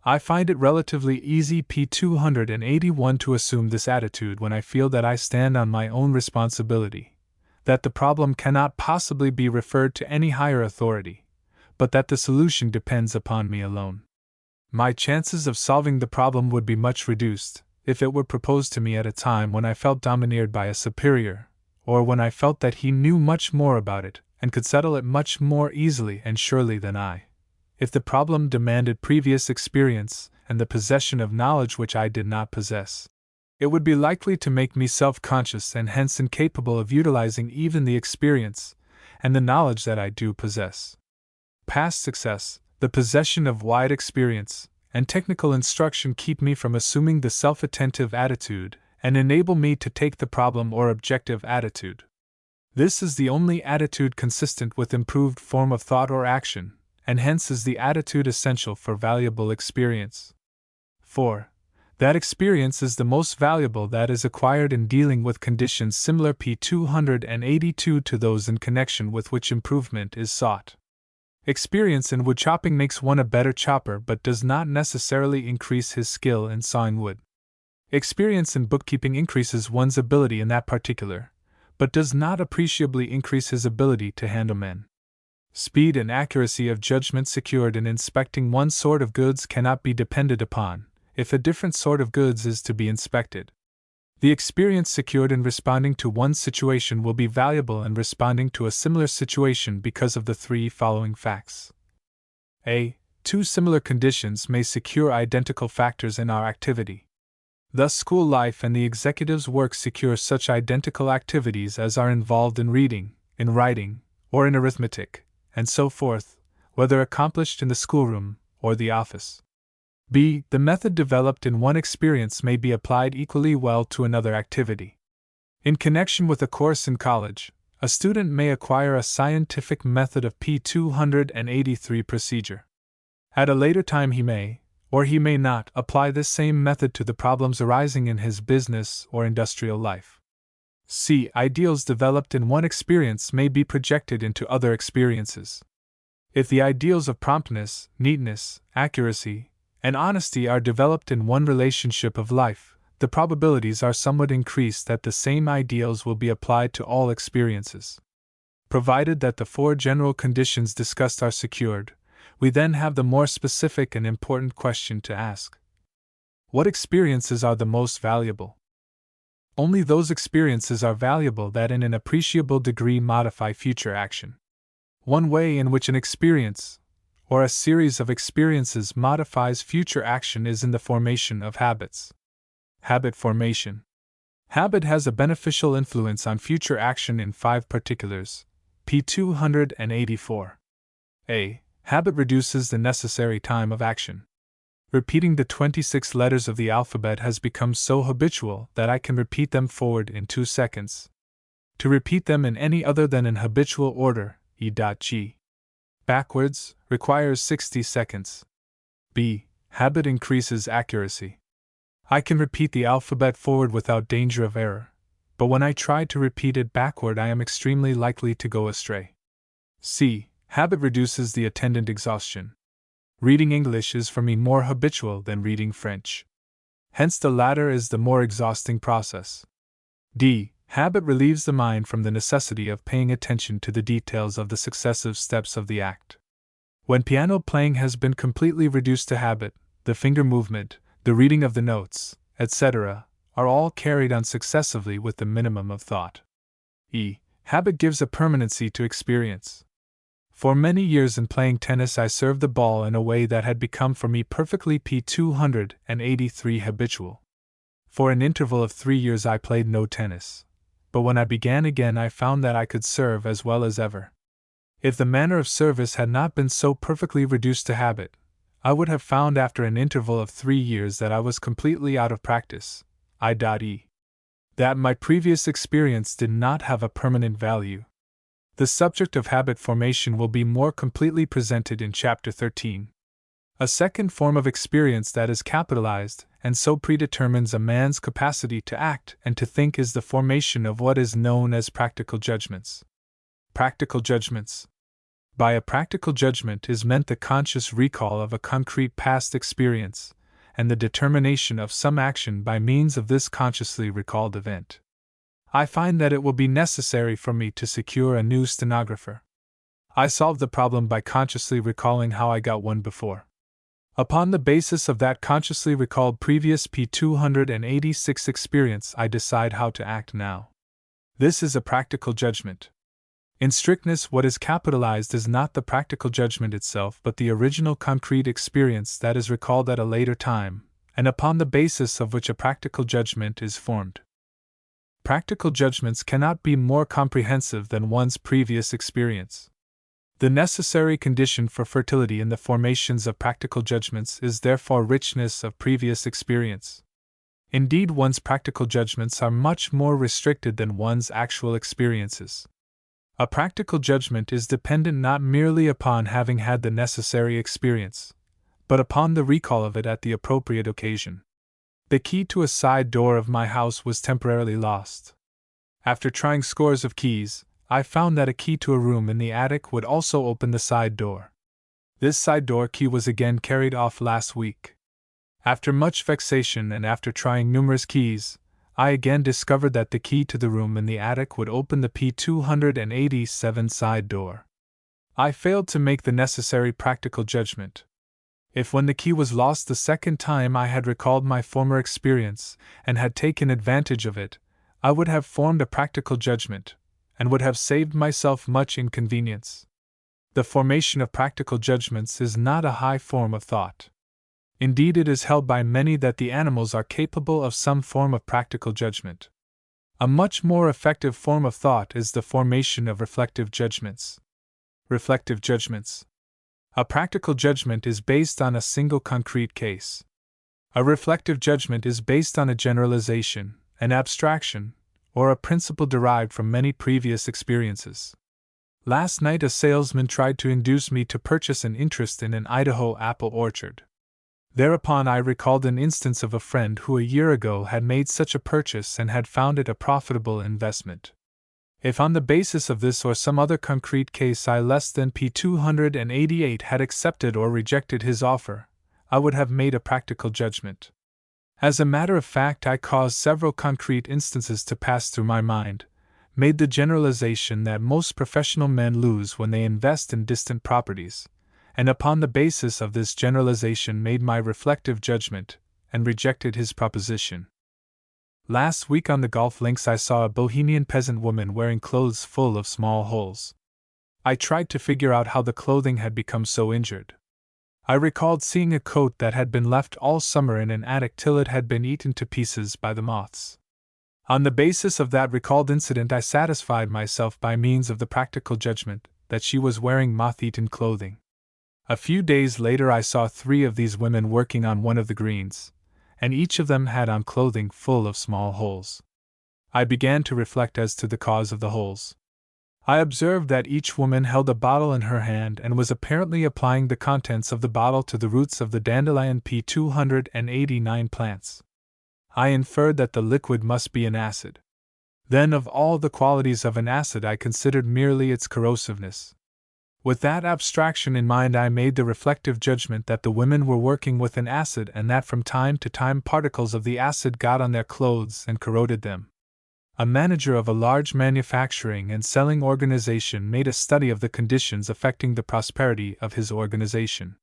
I find it relatively easy P281 to assume this attitude when I feel that I stand on my own responsibility, that the problem cannot possibly be referred to any higher authority, but that the solution depends upon me alone. My chances of solving the problem would be much reduced if it were proposed to me at a time when I felt domineered by a superior, or when I felt that he knew much more about it and could settle it much more easily and surely than I. If the problem demanded previous experience and the possession of knowledge which I did not possess, it would be likely to make me self-conscious and hence incapable of utilizing even the experience and the knowledge that I do possess. Past success, the possession of wide experience, and technical instruction keep me from assuming the self-attentive attitude and enable me to take the problem or objective attitude. This is the only attitude consistent with improved form of thought or action, and hence is the attitude essential for valuable experience. 4. That experience is the most valuable that is acquired in dealing with conditions similar P282 to those in connection with which improvement is sought. Experience in wood chopping makes one a better chopper but does not necessarily increase his skill in sawing wood. Experience in bookkeeping increases one's ability in that particular, but does not appreciably increase his ability to handle men. Speed and accuracy of judgment secured in inspecting one sort of goods cannot be depended upon, if a different sort of goods is to be inspected. The experience secured in responding to one situation will be valuable in responding to a similar situation because of the three following facts. A. Two similar conditions may secure identical factors in our activity. Thus, school life and the executive's work secure such identical activities as are involved in reading, in writing, or in arithmetic, and so forth, whether accomplished in the schoolroom or the office. B. The method developed in one experience may be applied equally well to another activity. In connection with a course in college, a student may acquire a scientific method of P283 procedure. At a later time he may, or he may not, apply this same method to the problems arising in his business or industrial life. C. Ideals developed in one experience may be projected into other experiences. If the ideals of promptness, neatness, accuracy, and honesty are developed in one relationship of life, the probabilities are somewhat increased that the same ideals will be applied to all experiences. Provided that the four general conditions discussed are secured, we then have the more specific and important question to ask. What experiences are the most valuable? Only those experiences are valuable that in an appreciable degree modify future action. One way in which an experience, or a series of experiences, modifies future action is in the formation of habits. Habit formation. Habit has a beneficial influence on future action in 5 particulars. P284. A. Habit reduces the necessary time of action. Repeating the 26 letters of the alphabet has become so habitual that I can repeat them forward in 2 seconds. To repeat them in any other than an habitual order, e.g. backwards, requires 60 seconds. B. Habit increases accuracy. I can repeat the alphabet forward without danger of error, but when I try to repeat it backward, I am extremely likely to go astray. C. Habit reduces the attendant exhaustion. Reading English is for me more habitual than reading French. Hence, the latter is the more exhausting process. D. Habit relieves the mind from the necessity of paying attention to the details of the successive steps of the act. When piano playing has been completely reduced to habit, the finger movement, the reading of the notes, etc., are all carried on successively with the minimum of thought. E. Habit gives a permanency to experience. For many years in playing tennis, I served the ball in a way that had become for me perfectly P283 habitual. For an interval of 3 years I played no tennis, but when I began again I found that I could serve as well as ever. If the manner of service had not been so perfectly reduced to habit, I would have found after an interval of 3 years that I was completely out of practice, i.e., that my previous experience did not have a permanent value. The subject of habit formation will be more completely presented in Chapter 13. A second form of experience that is capitalized and so predetermines a man's capacity to act and to think is the formation of what is known as practical judgments. Practical judgments. By a practical judgment is meant the conscious recall of a concrete past experience, and the determination of some action by means of this consciously recalled event. I find that it will be necessary for me to secure a new stenographer. I solved the problem by consciously recalling how I got one before. Upon the basis of that consciously recalled previous P286 experience, I decide how to act now. This is a practical judgment. In strictness, what is capitalized is not the practical judgment itself, but the original concrete experience that is recalled at a later time, and upon the basis of which a practical judgment is formed. Practical judgments cannot be more comprehensive than one's previous experience. The necessary condition for fertility in the formations of practical judgments is therefore richness of previous experience. Indeed, one's practical judgments are much more restricted than one's actual experiences. A practical judgment is dependent not merely upon having had the necessary experience, but upon the recall of it at the appropriate occasion. The key to a side door of my house was temporarily lost. After trying scores of keys, I found that a key to a room in the attic would also open the side door. This side door key was again carried off last week. After much vexation and after trying numerous keys, I again discovered that the key to the room in the attic would open the P287 side door. I failed to make the necessary practical judgment. If when the key was lost the second time I had recalled my former experience and had taken advantage of it, I would have formed a practical judgment, and would have saved myself much inconvenience. The formation of practical judgments is not a high form of thought. Indeed, it is held by many that the animals are capable of some form of practical judgment. A much more effective form of thought is the formation of reflective judgments. Reflective judgments. A practical judgment is based on a single concrete case. A reflective judgment is based on a generalization, an abstraction, or a principle derived from many previous experiences. Last night a salesman tried to induce me to purchase an interest in an Idaho apple orchard. Thereupon I recalled an instance of a friend who a year ago had made such a purchase and had found it a profitable investment. If on the basis of this or some other concrete case I less than P288 had accepted or rejected his offer, I would have made a practical judgment. As a matter of fact, I caused several concrete instances to pass through my mind, made the generalization that most professional men lose when they invest in distant properties, and upon the basis of this generalization made my reflective judgment, and rejected his proposition. Last week on the golf links I saw a Bohemian peasant woman wearing clothes full of small holes. I tried to figure out how the clothing had become so injured. I recalled seeing a coat that had been left all summer in an attic till it had been eaten to pieces by the moths. On the basis of that recalled incident I satisfied myself by means of the practical judgment that she was wearing moth-eaten clothing. A few days later I saw 3 of these women working on one of the greens, and each of them had on clothing full of small holes. I began to reflect as to the cause of the holes. I observed that each woman held a bottle in her hand and was apparently applying the contents of the bottle to the roots of the dandelion P289 plants. I inferred that the liquid must be an acid. Then, of all the qualities of an acid, I considered merely its corrosiveness. With that abstraction in mind, I made the reflective judgment that the women were working with an acid and that from time to time particles of the acid got on their clothes and corroded them. A manager of a large manufacturing and selling organization made a study of the conditions affecting the prosperity of his organization.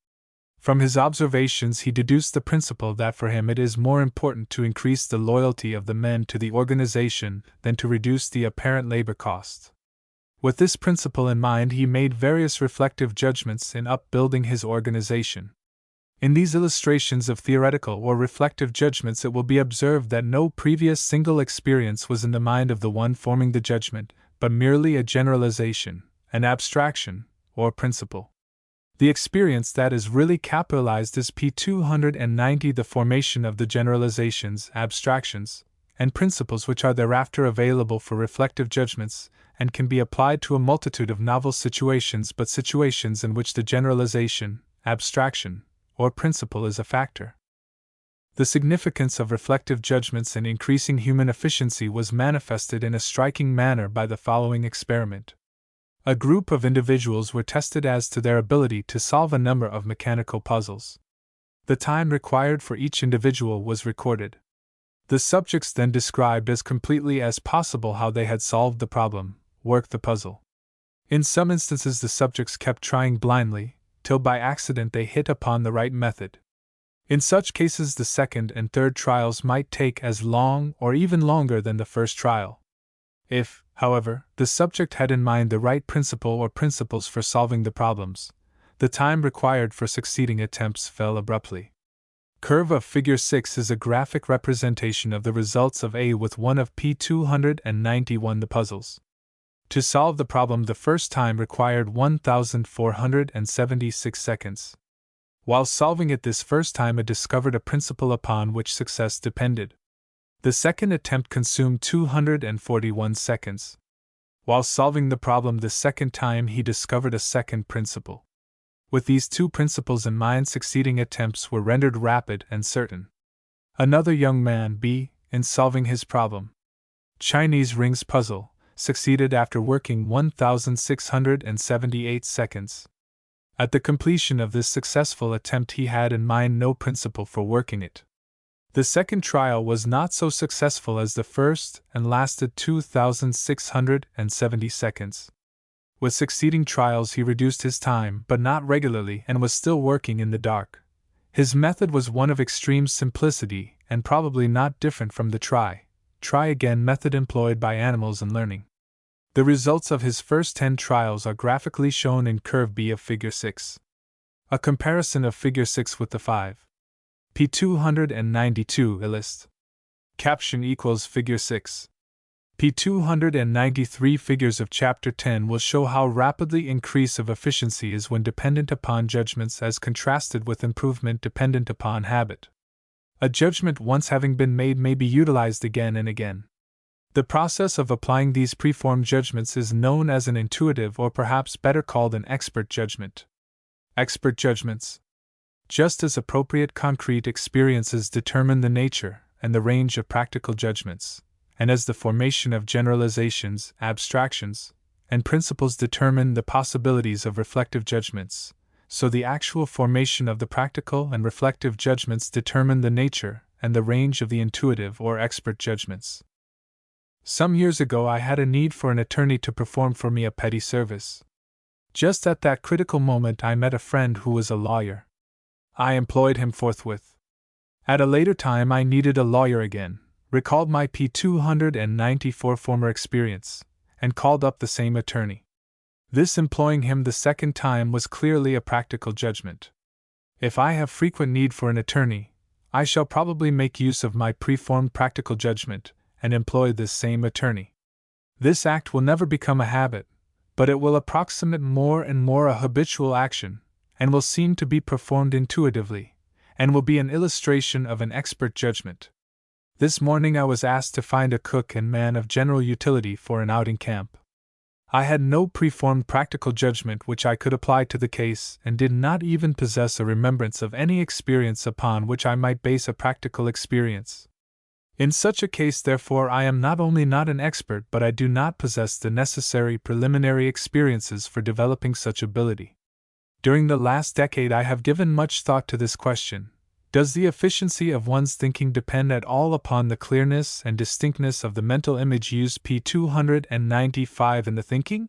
From his observations, he deduced the principle that for him it is more important to increase the loyalty of the men to the organization than to reduce the apparent labor costs. With this principle in mind, he made various reflective judgments in upbuilding his organization. In these illustrations of theoretical or reflective judgments, it will be observed that no previous single experience was in the mind of the one forming the judgment, but merely a generalization, an abstraction, or principle. The experience that is really capitalized is P290, the formation of the generalizations, abstractions, and principles which are thereafter available for reflective judgments, and can be applied to a multitude of novel situations, but situations in which the generalization, abstraction, or principle is a factor. The significance of reflective judgments in increasing human efficiency was manifested in a striking manner by the following experiment. A group of individuals were tested as to their ability to solve a number of mechanical puzzles. The time required for each individual was recorded. The subjects then described as completely as possible how they had solved the problem, worked the puzzle. In some instances, the subjects kept trying blindly, till by accident they hit upon the right method. In such cases, the second and third trials might take as long or even longer than the first trial. If, however, the subject had in mind the right principle or principles for solving the problems, the time required for succeeding attempts fell abruptly. Curve of Figure 6 is a graphic representation of the results of A with one of P291 the puzzles. To solve the problem the first time required 1,476 seconds. While solving it this first time, it discovered a principle upon which success depended. The second attempt consumed 241 seconds. While solving the problem the second time, he discovered a second principle. With these two principles in mind, succeeding attempts were rendered rapid and certain. Another young man, B, in solving his problem, Chinese rings puzzle, succeeded after working 1,678 seconds. At the completion of this successful attempt, he had in mind no principle for working it. The second trial was not so successful as the first and lasted 2,670 seconds. With succeeding trials, he reduced his time, but not regularly, and was still working in the dark. His method was one of extreme simplicity, and probably not different from the try again method employed by animals in learning. The results of his first 10 trials are graphically shown in Curve B of Figure 6. A comparison of Figure 6 with the 5. P292 Illust. Caption equals Figure 6. P293 figures of Chapter 10 will show how rapidly increase of efficiency is when dependent upon judgments as contrasted with improvement dependent upon habit. A judgment once having been made may be utilized again and again. The process of applying these preformed judgments is known as an intuitive, or perhaps better called an expert judgment. Expert judgments. Just as appropriate concrete experiences determine the nature and the range of practical judgments, and as the formation of generalizations, abstractions, and principles determine the possibilities of reflective judgments, so the actual formation of the practical and reflective judgments determine the nature and the range of the intuitive or expert judgments. Some years ago, I had a need for an attorney to perform for me a petty service. Just at that critical moment, I met a friend who was a lawyer. I employed him forthwith. At a later time, I needed a lawyer again, recalled my P294 former experience, and called up the same attorney. This employing him the second time was clearly a practical judgment. If I have frequent need for an attorney, I shall probably make use of my preformed practical judgment and employ this same attorney. This act will never become a habit, but it will approximate more and more a habitual action, and will seem to be performed intuitively, and will be an illustration of an expert judgment. This morning I was asked to find a cook and man of general utility for an outing camp. I had no preformed practical judgment which I could apply to the case, and did not even possess a remembrance of any experience upon which I might base a practical experience. In such a case, therefore, I am not only not an expert, but I do not possess the necessary preliminary experiences for developing such ability. During the last decade, I have given much thought to this question: does the efficiency of one's thinking depend at all upon the clearness and distinctness of the mental image used p. 295 in the thinking?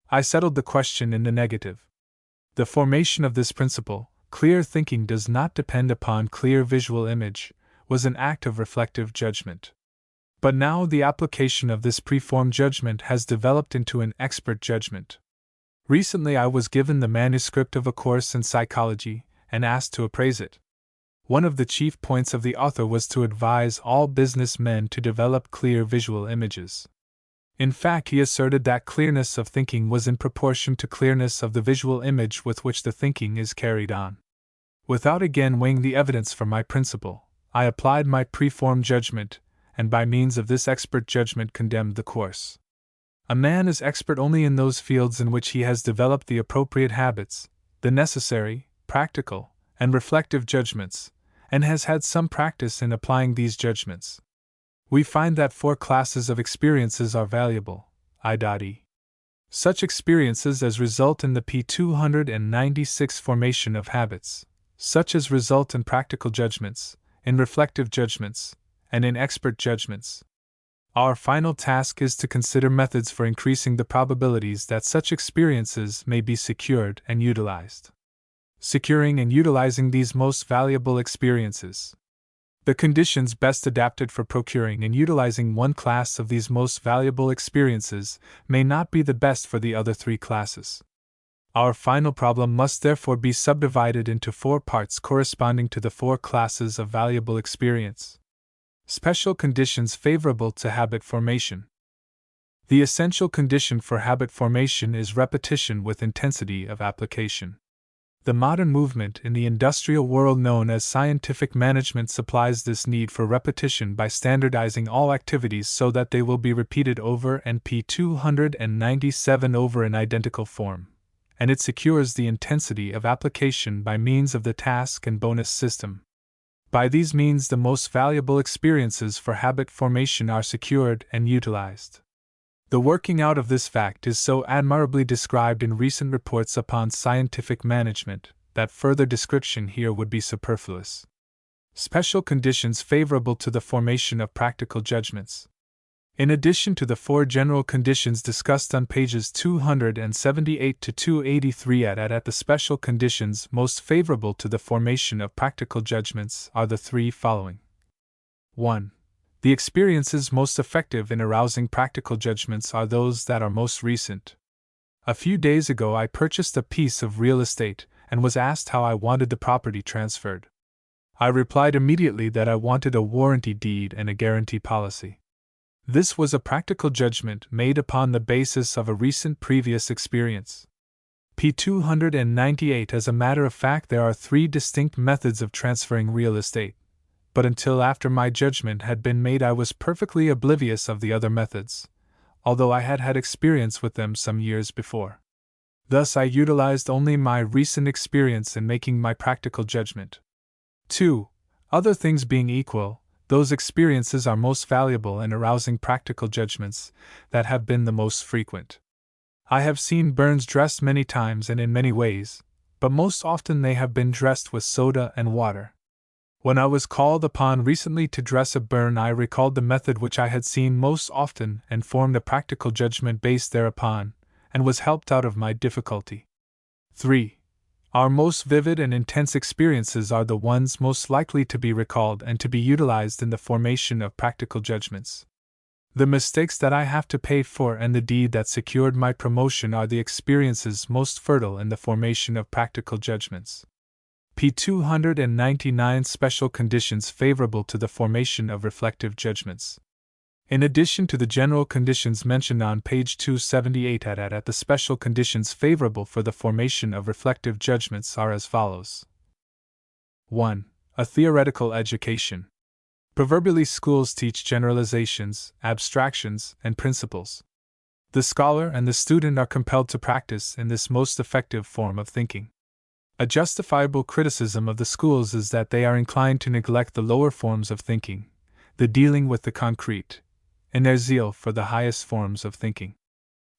I settled the question in the negative. The formation of this principle, clear thinking does not depend upon clear visual image, was an act of reflective judgment. But now the application of this preformed judgment has developed into an expert judgment. Recently I was given the manuscript of a course in psychology, and asked to appraise it. One of the chief points of the author was to advise all business men to develop clear visual images. In fact, he asserted that clearness of thinking was in proportion to clearness of the visual image with which the thinking is carried on. Without again weighing the evidence for my principle, I applied my preformed judgment, and by means of this expert judgment condemned the course. A man is expert only in those fields in which he has developed the appropriate habits, the necessary, practical, and reflective judgments, and has had some practice in applying these judgments. We find that 4 classes of experiences are valuable, i.e. such experiences as result in the p. 296 formation of habits, such as result in practical judgments, in reflective judgments, and in expert judgments. Our final task is to consider methods for increasing the probabilities that such experiences may be secured and utilized. Securing and utilizing these most valuable experiences. The conditions best adapted for procuring and utilizing one class of these most valuable experiences may not be the best for the other 3 classes. Our final problem must therefore be subdivided into 4 parts corresponding to the 4 classes of valuable experience. Special conditions favorable to habit formation. The essential condition for habit formation is repetition with intensity of application. The modern movement in the industrial world known as scientific management supplies this need for repetition by standardizing all activities so that they will be repeated over and p. 297 over in identical form, and it secures the intensity of application by means of the task and bonus system. By these means, the most valuable experiences for habit formation are secured and utilized. The working out of this fact is so admirably described in recent reports upon scientific management that further description here would be superfluous. Special conditions favorable to the formation of practical judgments. In addition to the 4 general conditions discussed on pages 278 to 283 at the special conditions most favorable to the formation of practical judgments are the 3 following. 1. The experiences most effective in arousing practical judgments are those that are most recent. A few days ago I purchased a piece of real estate and was asked how I wanted the property transferred. I replied immediately that I wanted a warranty deed and a guarantee policy. This was a practical judgment made upon the basis of a recent previous experience. p. 298. As a matter of fact, there are 3 distinct methods of transferring real estate, but until after my judgment had been made I was perfectly oblivious of the other methods, although I had had experience with them some years before. Thus I utilized only my recent experience in making my practical judgment. 2. Other things being equal, those experiences are most valuable in arousing practical judgments that have been the most frequent. I have seen burns dressed many times and in many ways, but most often they have been dressed with soda and water. When I was called upon recently to dress a burn, I recalled the method which I had seen most often and formed a practical judgment based thereupon, and was helped out of my difficulty. 3. Our most vivid and intense experiences are the ones most likely to be recalled and to be utilized in the formation of practical judgments. The mistakes that I have to pay for and the deed that secured my promotion are the experiences most fertile in the formation of practical judgments. p. 299. Special conditions favorable to the formation of reflective judgments. In addition to the general conditions mentioned on page 278 at the special conditions favorable for the formation of reflective judgments are as follows. 1. A theoretical education. Proverbially, schools teach generalizations, abstractions, and principles. The scholar and the student are compelled to practice in this most effective form of thinking. A justifiable criticism of the schools is that they are inclined to neglect the lower forms of thinking, the dealing with the concrete, in their zeal for the highest forms of thinking.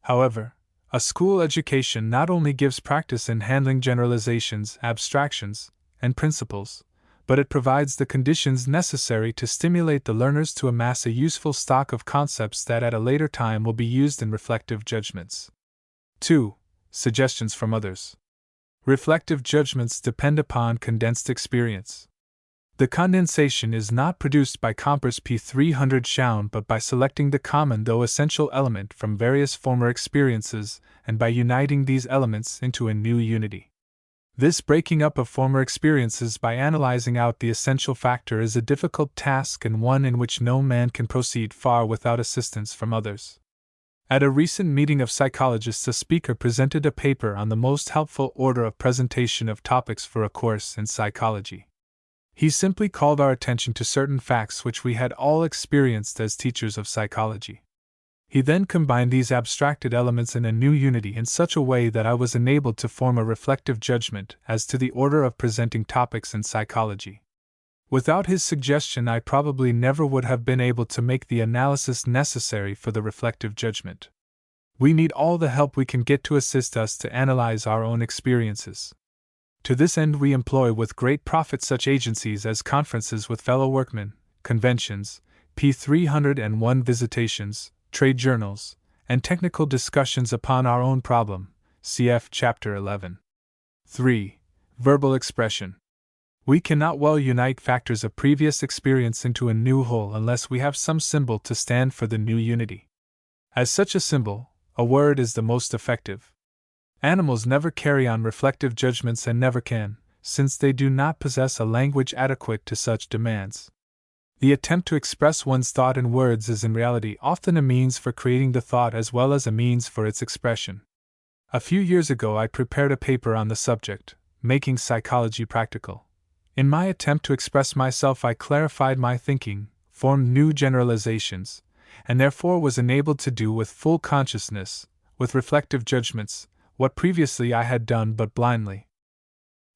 However, a school education not only gives practice in handling generalizations, abstractions, and principles, but it provides the conditions necessary to stimulate the learners to amass a useful stock of concepts that at a later time will be used in reflective judgments. 2. Suggestions from others. Reflective judgments depend upon condensed experience. The condensation is not produced by Comper's P300 Schoun but by selecting the common though essential element from various former experiences and by uniting these elements into a new unity. This breaking up of former experiences by analyzing out the essential factor is a difficult task and one in which no man can proceed far without assistance from others. At a recent meeting of psychologists, a speaker presented a paper on the most helpful order of presentation of topics for a course in psychology. He simply called our attention to certain facts which we had all experienced as teachers of psychology. He then combined these abstracted elements in a new unity in such a way that I was enabled to form a reflective judgment as to the order of presenting topics in psychology. Without his suggestion, I probably never would have been able to make the analysis necessary for the reflective judgment. We need all the help we can get to assist us to analyze our own experiences. To this end, we employ with great profit such agencies as conferences with fellow workmen, conventions, P301 visitations, trade journals, and technical discussions upon our own problem, cf. Chapter 11. 3. Verbal expression. We cannot well unite factors of previous experience into a new whole unless we have some symbol to stand for the new unity. As such a symbol, a word is the most effective. Animals never carry on reflective judgments and never can, since they do not possess a language adequate to such demands. The attempt to express one's thought in words is in reality often a means for creating the thought as well as a means for its expression. A few years ago I prepared a paper on the subject, Making Psychology Practical. In my attempt to express myself, I clarified my thinking, formed new generalizations, and therefore was enabled to do with full consciousness, with reflective judgments, what previously I had done but blindly.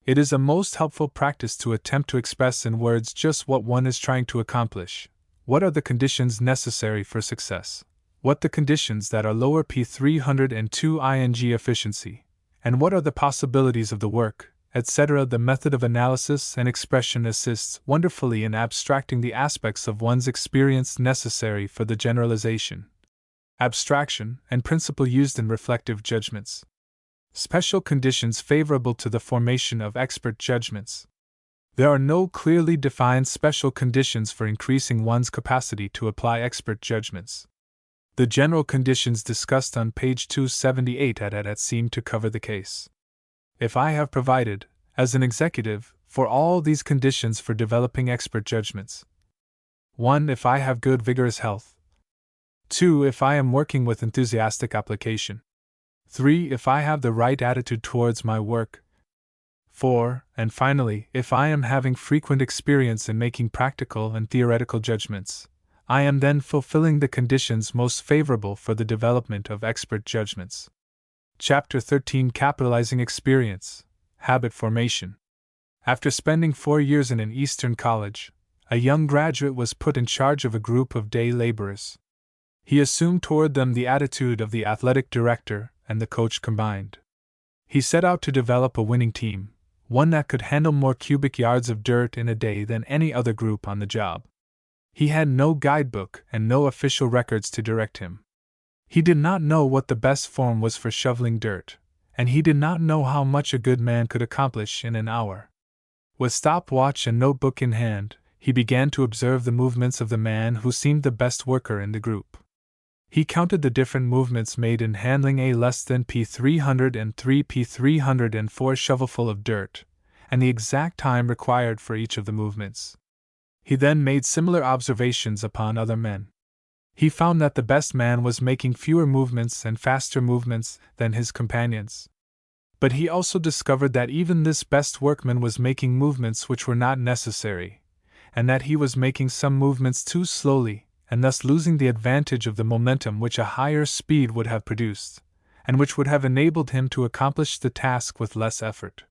It is a most helpful practice to attempt to express in words just what one is trying to accomplish. What are the conditions necessary for success? What the conditions that are lower P302 ing efficiency? And what are the possibilities of the work, etc.? The method of analysis and expression assists wonderfully in abstracting the aspects of one's experience necessary for the generalization, abstraction, and principle used in reflective judgments. Special conditions favorable to the formation of expert judgments. There are no clearly defined special conditions for increasing one's capacity to apply expert judgments. The general conditions discussed on page 278 at seem to cover the case. If I have provided, as an executive, for all these conditions for developing expert judgments: 1. If I have good vigorous health. 2. If I am working with enthusiastic application. 3. If I have the right attitude towards my work. 4. And finally, if I am having frequent experience in making practical and theoretical judgments, I am then fulfilling the conditions most favorable for the development of expert judgments. Chapter 13: Capitalizing Experience, Habit Formation. After spending 4 years in an Eastern college, a young graduate was put in charge of a group of day laborers. He assumed toward them the attitude of the athletic director and the coach combined. He set out to develop a winning team, one that could handle more cubic yards of dirt in a day than any other group on the job. He had no guidebook and no official records to direct him. He did not know what the best form was for shoveling dirt, and he did not know how much a good man could accomplish in an hour. With stopwatch and notebook in hand, he began to observe the movements of the man who seemed the best worker in the group. He counted the different movements made in handling a less than P303 P304 shovelful of dirt, and the exact time required for each of the movements. He then made similar observations upon other men. He found that the best man was making fewer movements and faster movements than his companions. But he also discovered that even this best workman was making movements which were not necessary, and that he was making some movements too slowly, and thus losing the advantage of the momentum which a higher speed would have produced, and which would have enabled him to accomplish the task with less effort.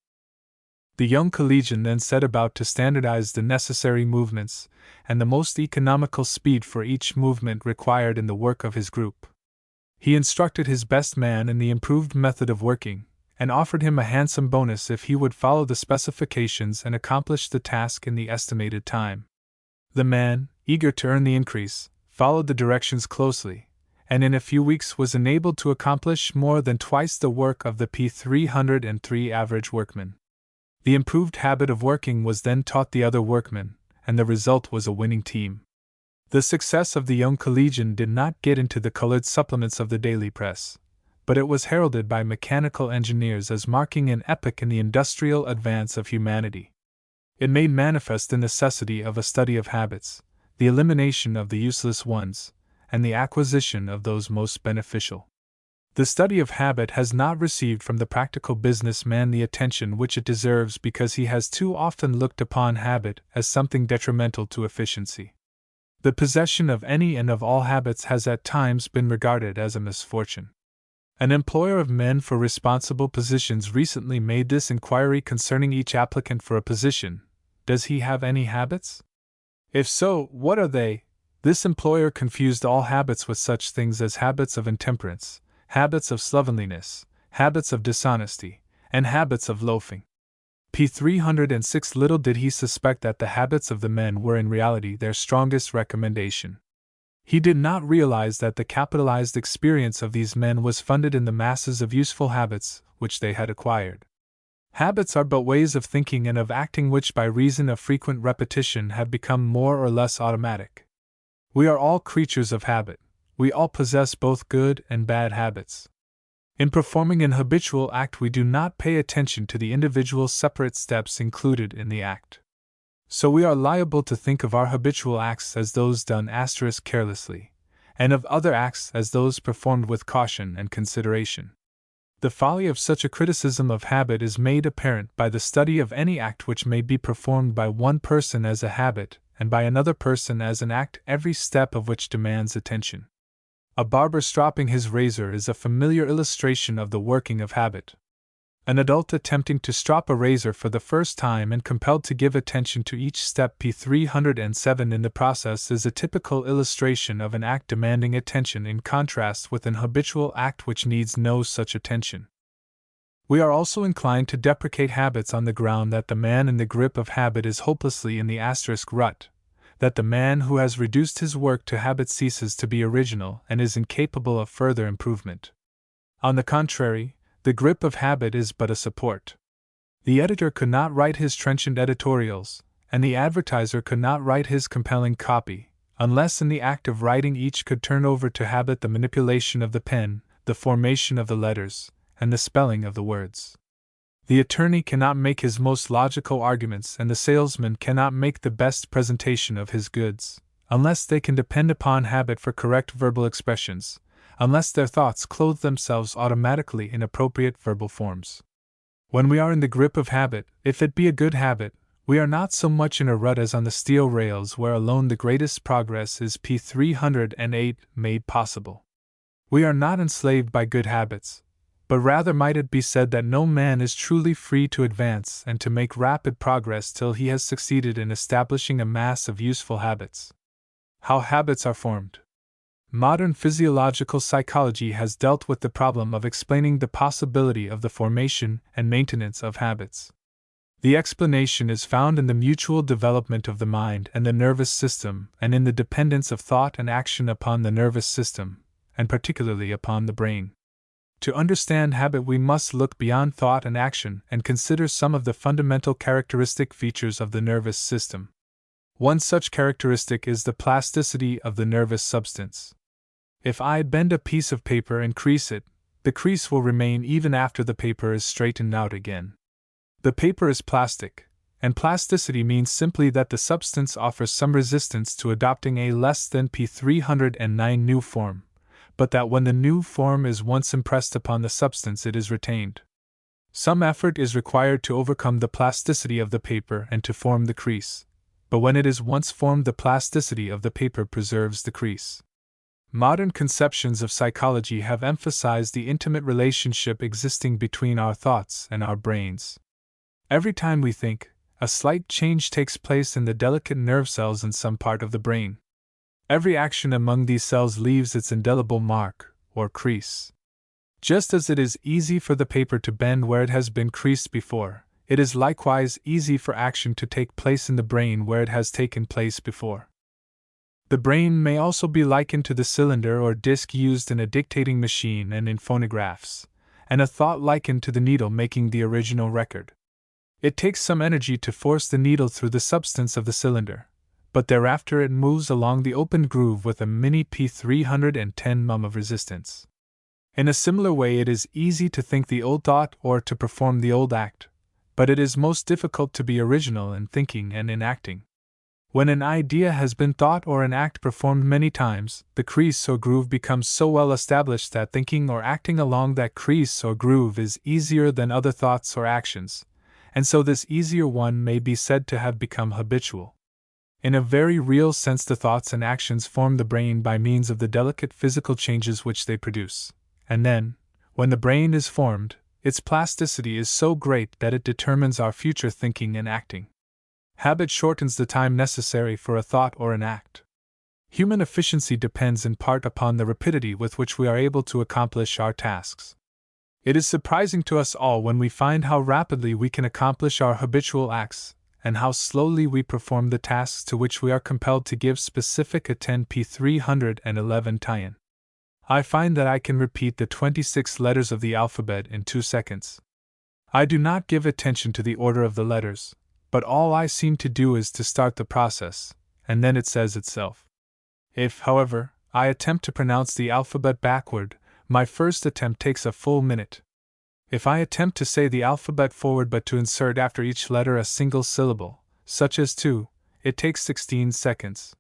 The young collegian then set about to standardize the necessary movements and the most economical speed for each movement required in the work of his group. He instructed his best man in the improved method of working, and offered him a handsome bonus if he would follow the specifications and accomplish the task in the estimated time. The man, eager to earn the increase, followed the directions closely, and in a few weeks was enabled to accomplish more than twice the work of the P303 average workman. The improved habit of working was then taught the other workmen, and the result was a winning team. The success of the young collegian did not get into the colored supplements of the daily press, but it was heralded by mechanical engineers as marking an epoch in the industrial advance of humanity. It made manifest the necessity of a study of habits, the elimination of the useless ones, and the acquisition of those most beneficial. The study of habit has not received from the practical business man the attention which it deserves because he has too often looked upon habit as something detrimental to efficiency. The possession of any and of all habits has at times been regarded as a misfortune. An employer of men for responsible positions recently made this inquiry concerning each applicant for a position: does he have any habits? If so, what are they? This employer confused all habits with such things as habits of intemperance, habits of slovenliness, habits of dishonesty, and habits of loafing. P306 Little did he suspect that the habits of the men were in reality their strongest recommendation. He did not realize that the capitalized experience of these men was funded in the masses of useful habits which they had acquired. Habits are but ways of thinking and of acting which by reason of frequent repetition have become more or less automatic. We are all creatures of habit. We all possess both good and bad habits. In performing an habitual act, we do not pay attention to the individual separate steps included in the act. So we are liable to think of our habitual acts as those done carelessly, and of other acts as those performed with caution and consideration. The folly of such a criticism of habit is made apparent by the study of any act which may be performed by one person as a habit, and by another person as an act, every step of which demands attention. A barber stropping his razor is a familiar illustration of the working of habit. An adult attempting to strop a razor for the first time and compelled to give attention to each step P307 in the process is a typical illustration of an act demanding attention in contrast with an habitual act which needs no such attention. We are also inclined to deprecate habits on the ground that the man in the grip of habit is hopelessly in the rut, that the man who has reduced his work to habit ceases to be original and is incapable of further improvement. On the contrary, the grip of habit is but a support. The editor could not write his trenchant editorials, and the advertiser could not write his compelling copy, unless in the act of writing each could turn over to habit the manipulation of the pen, the formation of the letters, and the spelling of the words. The attorney cannot make his most logical arguments, and the salesman cannot make the best presentation of his goods, unless they can depend upon habit for correct verbal expressions, unless their thoughts clothe themselves automatically in appropriate verbal forms. When we are in the grip of habit, if it be a good habit, we are not so much in a rut as on the steel rails where alone the greatest progress is P308 made possible. We are not enslaved by good habits, but rather might it be said that no man is truly free to advance and to make rapid progress till he has succeeded in establishing a mass of useful habits. How habits are formed. Modern physiological psychology has dealt with the problem of explaining the possibility of the formation and maintenance of habits. The explanation is found in the mutual development of the mind and the nervous system, and in the dependence of thought and action upon the nervous system, and particularly upon the brain. To understand habit, we must look beyond thought and action and consider some of the fundamental characteristic features of the nervous system. One such characteristic is the plasticity of the nervous substance. If I bend a piece of paper and crease it, the crease will remain even after the paper is straightened out again. The paper is plastic, and plasticity means simply that the substance offers some resistance to adopting a less than P309 new form, but that when the new form is once impressed upon the substance it is retained. Some effort is required to overcome the plasticity of the paper and to form the crease, but when it is once formed, the plasticity of the paper preserves the crease. Modern conceptions of psychology have emphasized the intimate relationship existing between our thoughts and our brains. Every time we think, a slight change takes place in the delicate nerve cells in some part of the brain. Every action among these cells leaves its indelible mark, or crease. Just as it is easy for the paper to bend where it has been creased before, it is likewise easy for action to take place in the brain where it has taken place before. The brain may also be likened to the cylinder or disc used in a dictating machine and in phonographs, and a thought likened to the needle making the original record. It takes some energy to force the needle through the substance of the cylinder, but thereafter it moves along the opened groove with a mini P310 mm of resistance. In a similar way, it is easy to think the old thought or to perform the old act, but it is most difficult to be original in thinking and in acting. When an idea has been thought or an act performed many times, the crease or groove becomes so well established that thinking or acting along that crease or groove is easier than other thoughts or actions, and so this easier one may be said to have become habitual. In a very real sense, the thoughts and actions form the brain by means of the delicate physical changes which they produce, and then, when the brain is formed, its plasticity is so great that it determines our future thinking and acting. Habit shortens the time necessary for a thought or an act. Human efficiency depends in part upon the rapidity with which we are able to accomplish our tasks. It is surprising to us all when we find how rapidly we can accomplish our habitual acts, and how slowly we perform the tasks to which we are compelled to give specific attention. P311 tie-in. I find that I can repeat the 26 letters of the alphabet in 2 seconds. I do not give attention to the order of the letters, but all I seem to do is to start the process, and then it says itself. If, however, I attempt to pronounce the alphabet backward, my first attempt takes a full minute. If I attempt to say the alphabet forward but to insert after each letter a single syllable, such as to, it takes 16 seconds.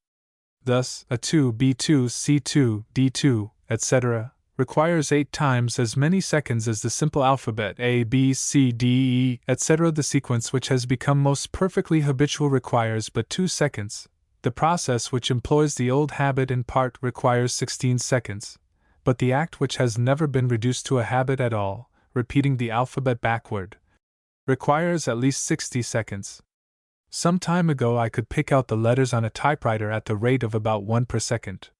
Thus, A2, B2, C2, D2, etc., requires 8 times as many seconds as the simple alphabet A, B, C, D, E, etc. The sequence which has become most perfectly habitual requires but 2 seconds. The process which employs the old habit in part requires 16 seconds, but the act which has never been reduced to a habit at all, repeating the alphabet backward, requires at least 60 seconds. Some time ago I could pick out the letters on a typewriter at the rate of about 1 per second.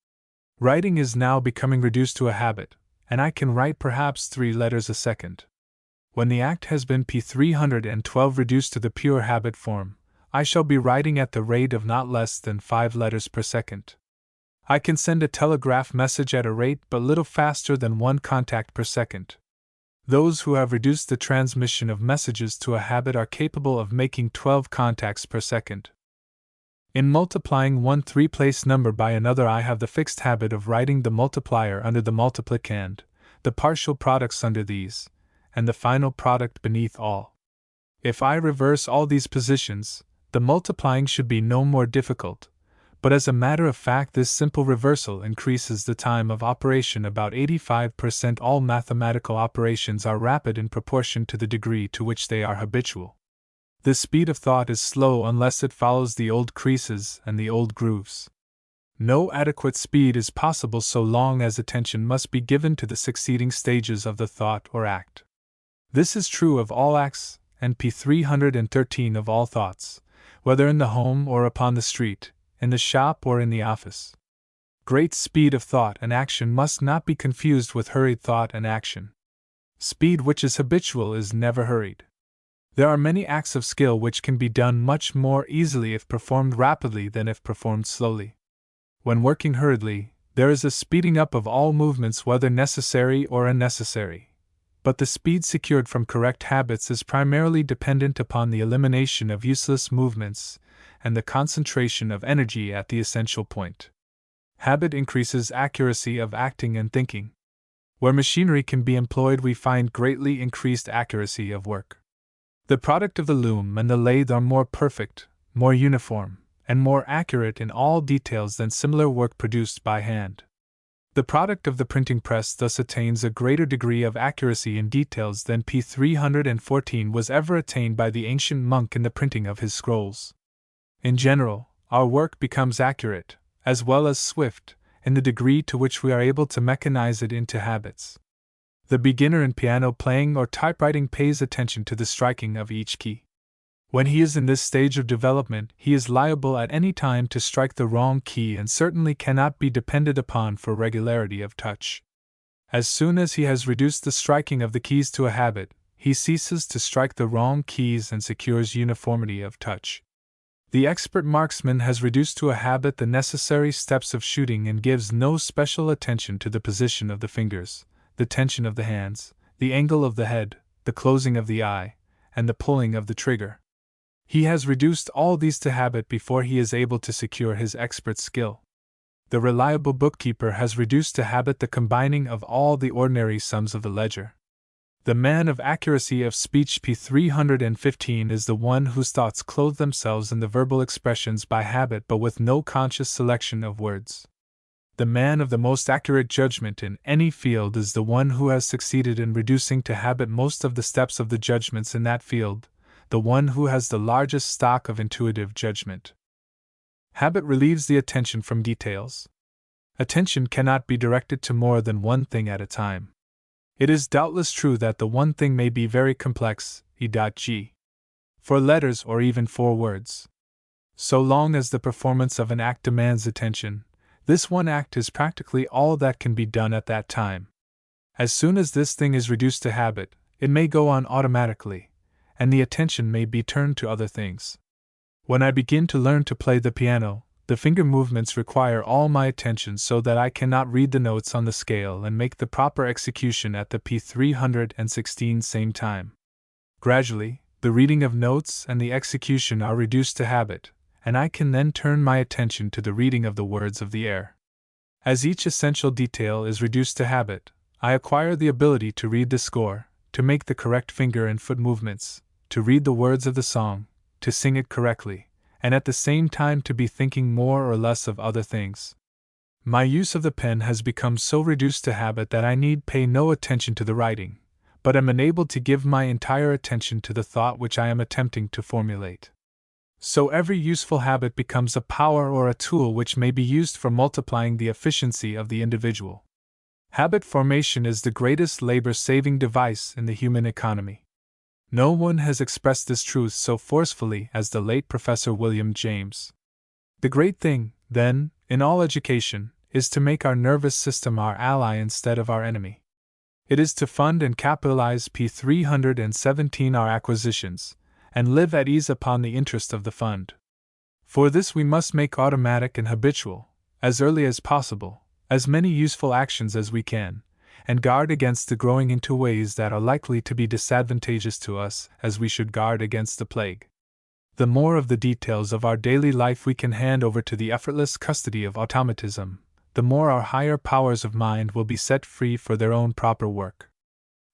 Writing is now becoming reduced to a habit, and I can write perhaps 3 letters a second. When the act has been P312 reduced to the pure habit form, I shall be writing at the rate of not less than 5 letters per second. I can send a telegraph message at a rate but little faster than 1 contact per second. Those who have reduced the transmission of messages to a habit are capable of making 12 contacts per second. In multiplying one 3-place number by another, I have the fixed habit of writing the multiplier under the multiplicand, the partial products under these, and the final product beneath all. If I reverse all these positions, the multiplying should be no more difficult, but as a matter of fact this simple reversal increases the time of operation about 85%. All mathematical operations are rapid in proportion to the degree to which they are habitual. The speed of thought is slow unless it follows the old creases and the old grooves. No adequate speed is possible so long as attention must be given to the succeeding stages of the thought or act. This is true of all acts, and P313 of all thoughts, whether in the home or upon the street, in the shop or in the office. Great speed of thought and action must not be confused with hurried thought and action. Speed which is habitual is never hurried. There are many acts of skill which can be done much more easily if performed rapidly than if performed slowly. When working hurriedly, there is a speeding up of all movements whether necessary or unnecessary. But the speed secured from correct habits is primarily dependent upon the elimination of useless movements and the concentration of energy at the essential point. Habit increases accuracy of acting and thinking. Where machinery can be employed, we find greatly increased accuracy of work. The product of the loom and the lathe are more perfect, more uniform, and more accurate in all details than similar work produced by hand. The product of the printing press thus attains a greater degree of accuracy in details than P314 was ever attained by the ancient monk in the printing of his scrolls. In general, our work becomes accurate, as well as swift, in the degree to which we are able to mechanize it into habits. The beginner in piano playing or typewriting pays attention to the striking of each key. When he is in this stage of development, he is liable at any time to strike the wrong key and certainly cannot be depended upon for regularity of touch. As soon as he has reduced the striking of the keys to a habit, he ceases to strike the wrong keys and secures uniformity of touch. The expert marksman has reduced to a habit the necessary steps of shooting and gives no special attention to the position of the fingers, the tension of the hands, the angle of the head, the closing of the eye, and the pulling of the trigger. He has reduced all these to habit before he is able to secure his expert skill. The reliable bookkeeper has reduced to habit the combining of all the ordinary sums of the ledger. The man of accuracy of speech p. 315 is the one whose thoughts clothe themselves in the verbal expressions by habit but with no conscious selection of words. The man of the most accurate judgment in any field is the one who has succeeded in reducing to habit most of the steps of the judgments in that field, the one who has the largest stock of intuitive judgment. Habit relieves the attention from details. Attention cannot be directed to more than one thing at a time. It is doubtless true that the one thing may be very complex, e.g. for letters or even for words. So long as the performance of an act demands attention, this one act is practically all that can be done at that time. As soon as this thing is reduced to habit, it may go on automatically, and the attention may be turned to other things. When I begin to learn to play the piano, the finger movements require all my attention so that I cannot read the notes on the scale and make the proper execution at the p. 316 same time. Gradually, the reading of notes and the execution are reduced to habit, and I can then turn my attention to the reading of the words of the air. As each essential detail is reduced to habit, I acquire the ability to read the score, to make the correct finger and foot movements, to read the words of the song, to sing it correctly, and at the same time to be thinking more or less of other things. My use of the pen has become so reduced to habit that I need pay no attention to the writing, but am enabled to give my entire attention to the thought which I am attempting to formulate. So every useful habit becomes a power or a tool which may be used for multiplying the efficiency of the individual. Habit formation is the greatest labor-saving device in the human economy. No one has expressed this truth so forcefully as the late Professor William James. The great thing, then, in all education, is to make our nervous system our ally instead of our enemy. It is to fund and capitalize p. 317 our acquisitions, and live at ease upon the interest of the fund. For this we must make automatic and habitual, as early as possible, as many useful actions as we can, and guard against the growing into ways that are likely to be disadvantageous to us, as we should guard against the plague. The more of the details of our daily life we can hand over to the effortless custody of automatism, the more our higher powers of mind will be set free for their own proper work.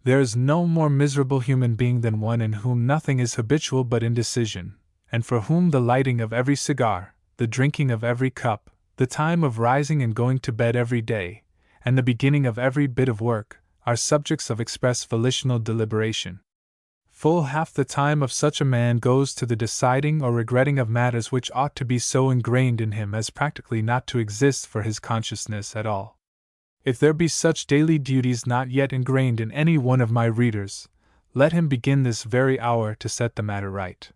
There is no more miserable human being than one in whom nothing is habitual but indecision, and for whom the lighting of every cigar, the drinking of every cup, the time of rising and going to bed every day, and the beginning of every bit of work, are subjects of express volitional deliberation. Full half the time of such a man goes to the deciding or regretting of matters which ought to be so ingrained in him as practically not to exist for his consciousness at all. If there be such daily duties not yet ingrained in any one of my readers, let him begin this very hour to set the matter right.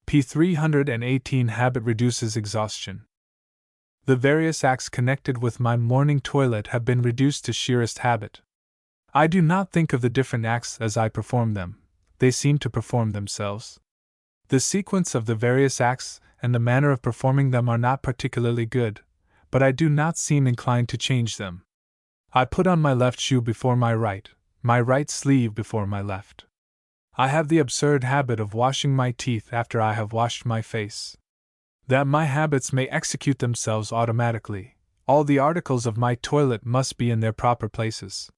p. 318 Habit reduces exhaustion. The various acts connected with my morning toilet have been reduced to sheerest habit. I do not think of the different acts as I perform them, they seem to perform themselves. The sequence of the various acts and the manner of performing them are not particularly good, but I do not seem inclined to change them. I put on my left shoe before my right sleeve before my left. I have the absurd habit of washing my teeth after I have washed my face. That my habits may execute themselves automatically, all the articles of my toilet must be in their proper places.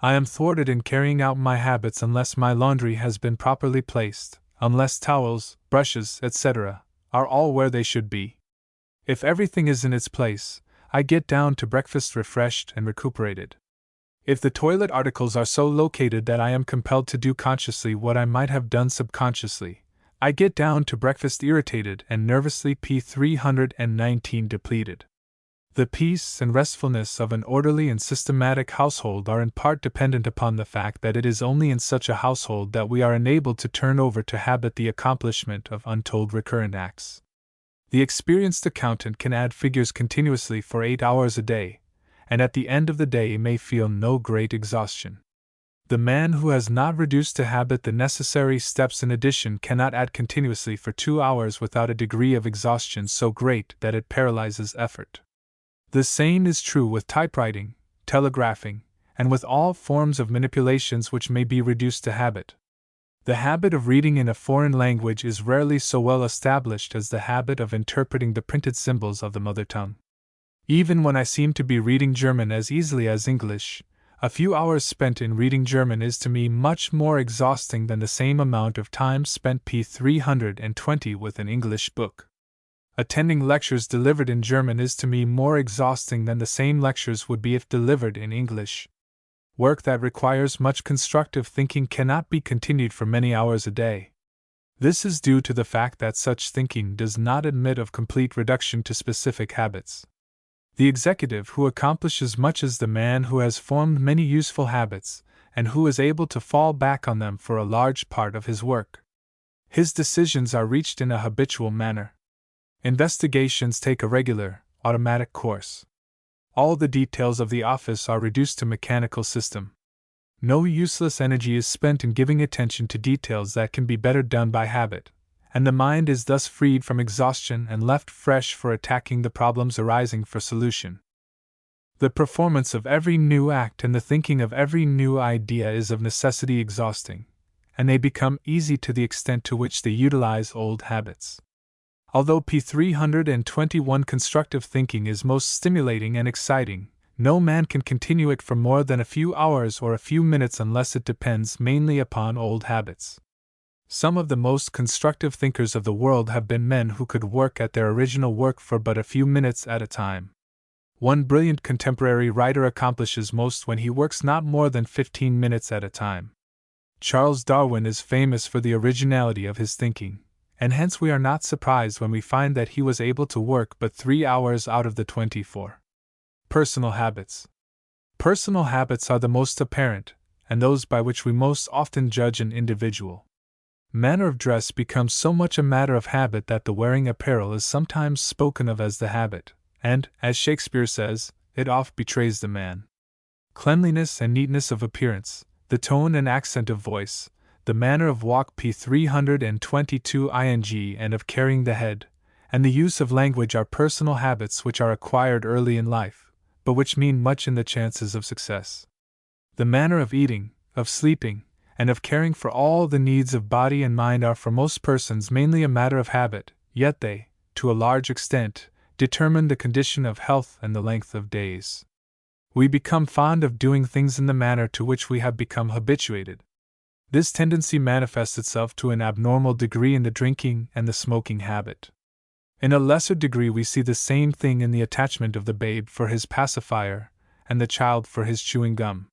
I am thwarted in carrying out my habits unless my laundry has been properly placed, unless towels, brushes, etc., are all where they should be. If everything is in its place, I get down to breakfast refreshed and recuperated. If the toilet articles are so located that I am compelled to do consciously what I might have done subconsciously, I get down to breakfast irritated and nervously P319 depleted. The peace and restfulness of an orderly and systematic household are in part dependent upon the fact that it is only in such a household that we are enabled to turn over to habit the accomplishment of untold recurrent acts. The experienced accountant can add figures continuously for 8 hours a day, and at the end of the day may feel no great exhaustion. The man who has not reduced to habit the necessary steps in addition cannot add continuously for 2 hours without a degree of exhaustion so great that it paralyzes effort. The same is true with typewriting, telegraphing, and with all forms of manipulations which may be reduced to habit. The habit of reading in a foreign language is rarely so well established as the habit of interpreting the printed symbols of the mother tongue. Even when I seem to be reading German as easily as English, a few hours spent in reading German is to me much more exhausting than the same amount of time spent P320 with an English book. Attending lectures delivered in German is to me more exhausting than the same lectures would be if delivered in English. Work that requires much constructive thinking cannot be continued for many hours a day. This is due to the fact that such thinking does not admit of complete reduction to specific habits. The executive who accomplishes much is the man who has formed many useful habits, and who is able to fall back on them for a large part of his work. His decisions are reached in a habitual manner. Investigations take a regular, automatic course. All the details of the office are reduced to mechanical system. No useless energy is spent in giving attention to details that can be better done by habit, and the mind is thus freed from exhaustion and left fresh for attacking the problems arising for solution. The performance of every new act and the thinking of every new idea is of necessity exhausting, and they become easy to the extent to which they utilize old habits. Although P321 constructive thinking is most stimulating and exciting, no man can continue it for more than a few hours or a few minutes unless it depends mainly upon old habits. Some of the most constructive thinkers of the world have been men who could work at their original work for but a few minutes at a time. One brilliant contemporary writer accomplishes most when he works not more than 15 minutes at a time. Charles Darwin is famous for the originality of his thinking, and hence we are not surprised when we find that he was able to work but 3 hours out of the 24. Personal habits. Personal habits are the most apparent, and those by which we most often judge an individual. Manner of dress becomes so much a matter of habit that the wearing apparel is sometimes spoken of as the habit, and, as Shakespeare says, it oft betrays the man. Cleanliness and neatness of appearance, the tone and accent of voice, the manner of walk P322 ing and of carrying the head, and the use of language are personal habits which are acquired early in life, but which mean much in the chances of success. The manner of eating, of sleeping, and of caring for all the needs of body and mind are for most persons mainly a matter of habit, yet they, to a large extent, determine the condition of health and the length of days. We become fond of doing things in the manner to which we have become habituated. This tendency manifests itself to an abnormal degree in the drinking and the smoking habit. In a lesser degree we see the same thing in the attachment of the babe for his pacifier, and the child for his chewing gum.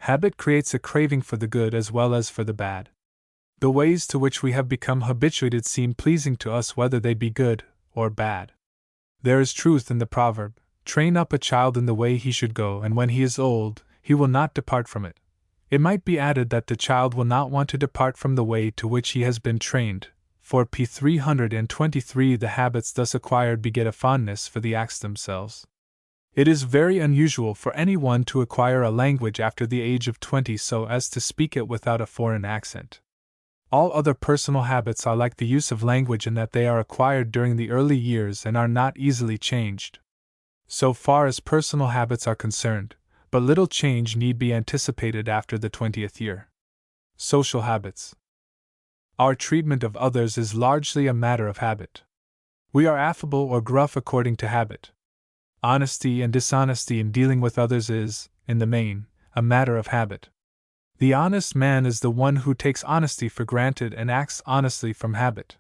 Habit creates a craving for the good as well as for the bad. The ways to which we have become habituated seem pleasing to us whether they be good or bad. There is truth in the proverb, "Train up a child in the way he should go, and when he is old, he will not depart from it." It might be added that the child will not want to depart from the way to which he has been trained, for P323 the habits thus acquired beget a fondness for the acts themselves. It is very unusual for anyone to acquire a language after the age of 20 so as to speak it without a foreign accent. All other personal habits are like the use of language in that they are acquired during the early years and are not easily changed. So far as personal habits are concerned, but little change need be anticipated after the 20th year. Social habits. Our treatment of others is largely a matter of habit. We are affable or gruff according to habit. Honesty and dishonesty in dealing with others is, in the main, a matter of habit. The honest man is the one who takes honesty for granted and acts honestly from habit.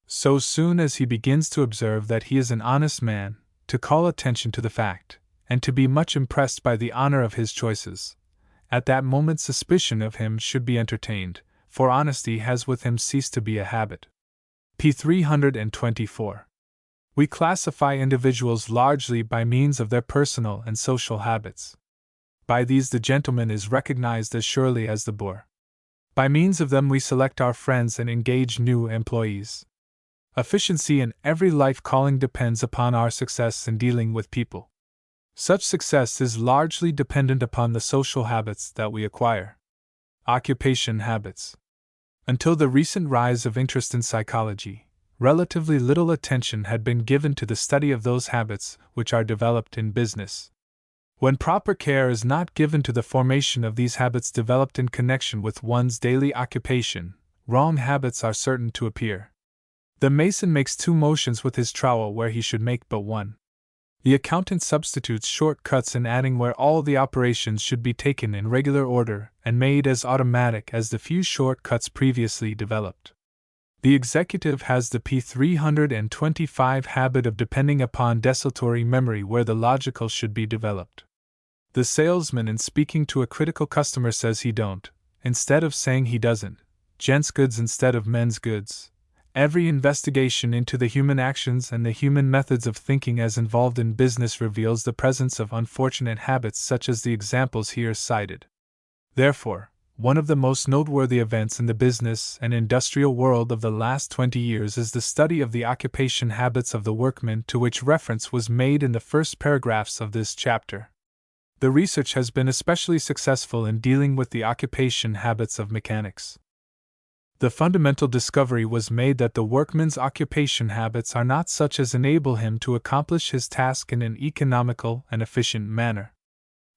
So soon as he begins to observe that he is an honest man, to call attention to the fact, and to be much impressed by the honor of his choices, at that moment suspicion of him should be entertained, for honesty has with him ceased to be a habit. p. 324. We classify individuals largely by means of their personal and social habits. By these the gentleman is recognized as surely as the boor. By means of them we select our friends and engage new employees. Efficiency in every life calling depends upon our success in dealing with people. Such success is largely dependent upon the social habits that we acquire. Occupation habits. Until the recent rise of interest in psychology, relatively little attention had been given to the study of those habits which are developed in business. When proper care is not given to the formation of these habits developed in connection with one's daily occupation, wrong habits are certain to appear. The mason makes 2 motions with his trowel where he should make but 1. The accountant substitutes short cuts in adding where all the operations should be taken in regular order and made as automatic as the few short cuts previously developed. The executive has the p. 325 habit of depending upon desultory memory where the logical should be developed. The salesman, in speaking to a critical customer, says he don't, instead of saying he doesn't, gents' goods instead of men's goods. Every investigation into the human actions and the human methods of thinking as involved in business reveals the presence of unfortunate habits such as the examples here cited. Therefore, one of the most noteworthy events in the business and industrial world of the last 20 years is the study of the occupation habits of the workmen, to which reference was made in the first paragraphs of this chapter. The research has been especially successful in dealing with the occupation habits of mechanics. The fundamental discovery was made that the workman's occupation habits are not such as enable him to accomplish his task in an economical and efficient manner.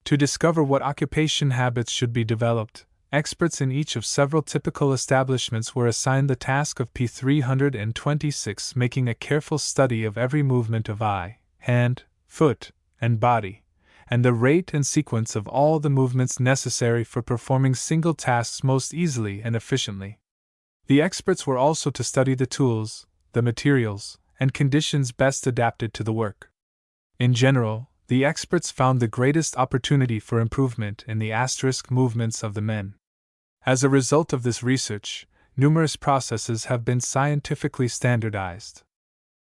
To discover what occupation habits should be developed, experts in each of several typical establishments were assigned the task of p. 326, making a careful study of every movement of eye, hand, foot, and body, and the rate and sequence of all the movements necessary for performing single tasks most easily and efficiently. The experts were also to study the tools, the materials, and conditions best adapted to the work. In general, the experts found the greatest opportunity for improvement in the asterisk movements of the men. As a result of this research, numerous processes have been scientifically standardized.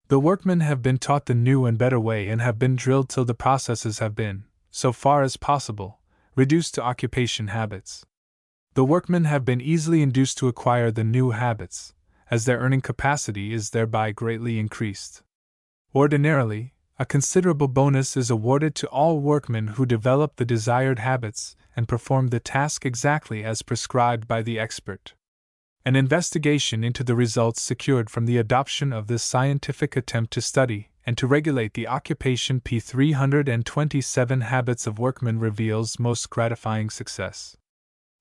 The workmen have been taught the new and better way and have been drilled till the processes have been, so far as possible, reduced to occupation habits. The workmen have been easily induced to acquire the new habits, as their earning capacity is thereby greatly increased. Ordinarily, a considerable bonus is awarded to all workmen who develop the desired habits and perform the task exactly as prescribed by the expert. An investigation into the results secured from the adoption of this scientific attempt to study and to regulate the occupation p. 327 habits of workmen reveals most gratifying success.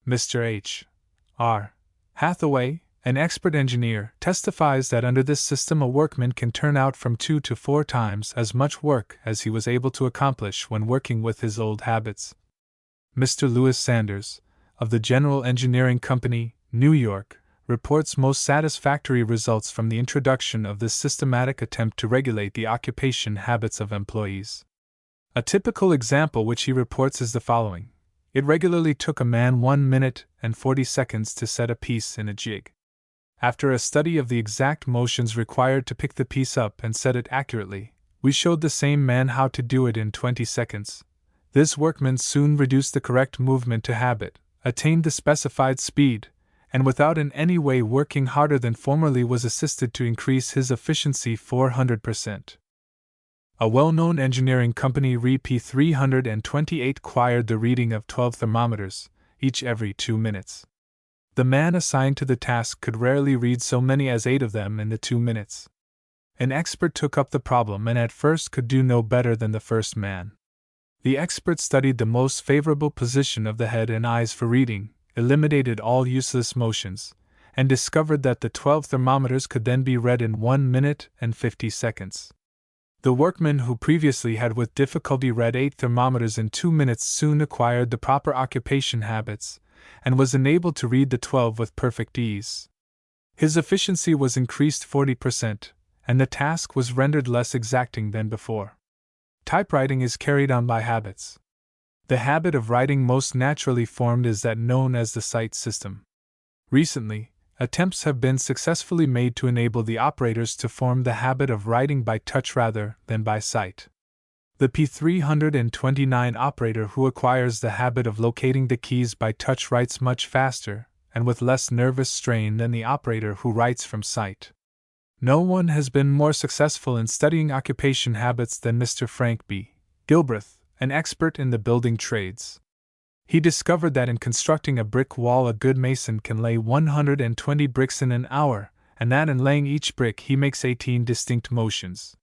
Mr. H. R. Hathaway, an expert engineer, testifies that under this system a workman can turn out from 2 to 4 times as much work as he was able to accomplish when working with his old habits. Mr. Lewis Sanders, of the General Engineering Company, New York, reports most satisfactory results from the introduction of this systematic attempt to regulate the occupation habits of employees. A typical example which he reports is the following. It regularly took a man 1 minute and 40 seconds to set a piece in a jig. After a study of the exact motions required to pick the piece up and set it accurately, we showed the same man how to do it in 20 seconds. This workman soon reduced the correct movement to habit, attained the specified speed, and without in any way working harder than formerly was assisted to increase his efficiency 400%. A well-known engineering company p. 328 acquired the reading of 12 thermometers, each every 2 minutes. The man assigned to the task could rarely read so many as 8 of them in the 2 minutes. An expert took up the problem and at first could do no better than the first man. The expert studied the most favorable position of the head and eyes for reading, eliminated all useless motions, and discovered that the 12 thermometers could then be read in 1 minute and 50 seconds. The workman who previously had with difficulty read 8 thermometers in 2 minutes soon acquired the proper occupation habits, and was enabled to read the 12 with perfect ease. His efficiency was increased 40%, and the task was rendered less exacting than before. Typewriting is carried on by habits. The habit of writing most naturally formed is that known as the sight system. Recently, attempts have been successfully made to enable the operators to form the habit of writing by touch rather than by sight. The P329 operator who acquires the habit of locating the keys by touch writes much faster and with less nervous strain than the operator who writes from sight. No one has been more successful in studying occupation habits than Mr. Frank B. Gilbreth, an expert in the building trades. He discovered that in constructing a brick wall a good mason can lay 120 bricks in an hour, and that in laying each brick he makes 18 distinct motions.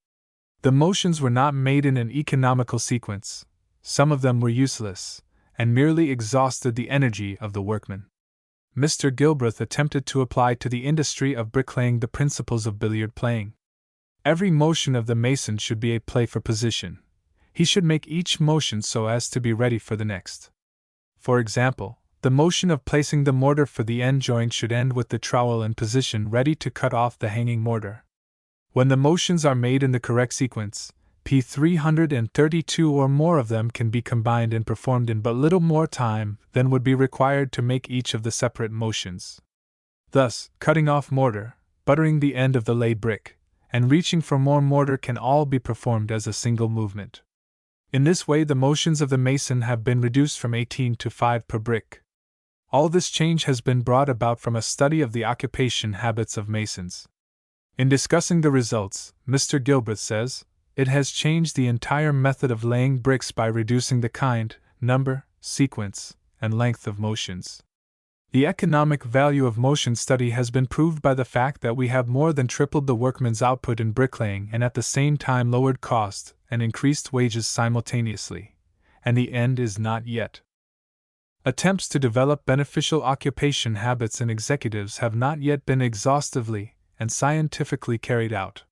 The motions were not made in an economical sequence, some of them were useless, and merely exhausted the energy of the workman. Mr. Gilbreth attempted to apply to the industry of bricklaying the principles of billiard playing. Every motion of the mason should be a play for position. He should make each motion so as to be ready for the next. For example, the motion of placing the mortar for the end joint should end with the trowel in position ready to cut off the hanging mortar. When the motions are made in the correct sequence, P332 or more of them can be combined and performed in but little more time than would be required to make each of the separate motions. Thus, cutting off mortar, buttering the end of the laid brick, and reaching for more mortar can all be performed as a single movement. In this way, the motions of the mason have been reduced from 18 to 5 per brick. All this change has been brought about from a study of the occupation habits of masons. In discussing the results, Mr. Gilbreth says, "It has changed the entire method of laying bricks by reducing the kind, number, sequence, and length of motions. The economic value of motion study has been proved by the fact that we have more than tripled the workman's output in bricklaying and at the same time lowered cost and increased wages simultaneously, and the end is not yet." Attempts to develop beneficial occupation habits in executives have not yet been exhaustively and scientifically carried out.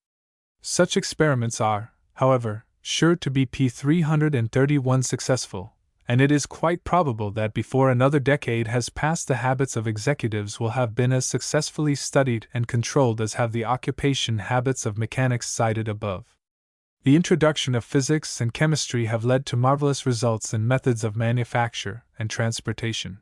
Such experiments are, however, sure to be P331 successful, and it is quite probable that before another decade has passed the habits of executives will have been as successfully studied and controlled as have the occupation habits of mechanics cited above. The introduction of physics and chemistry have led to marvelous results in methods of manufacture and transportation.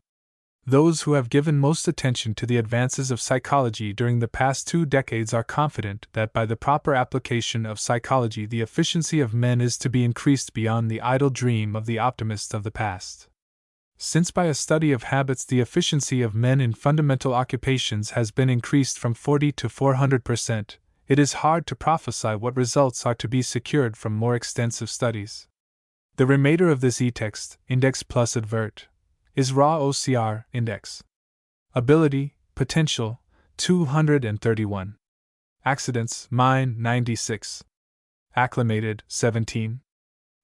Those who have given most attention to the advances of psychology during the past 2 decades are confident that by the proper application of psychology the efficiency of men is to be increased beyond the idle dream of the optimists of the past. Since by a study of habits the efficiency of men in fundamental occupations has been increased from 40 to 400%, it is hard to prophesy what results are to be secured from more extensive studies. The remainder of this e-text, index plus advert, is raw OCR index. Ability, potential, 231. Accidents, mine, 96. Acclimated, 17.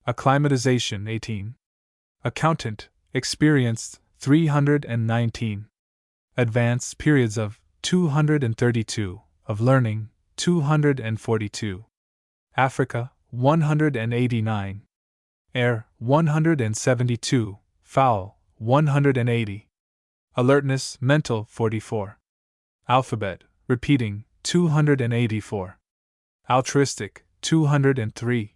Acclimatization, 18. Accountant, experienced, 319. Advanced periods of 232. Of learning, 242. Africa, 189. Air, 172. Foul, 180. Alertness, mental, 44. Alphabet, repeating, 284. Altruistic, 203.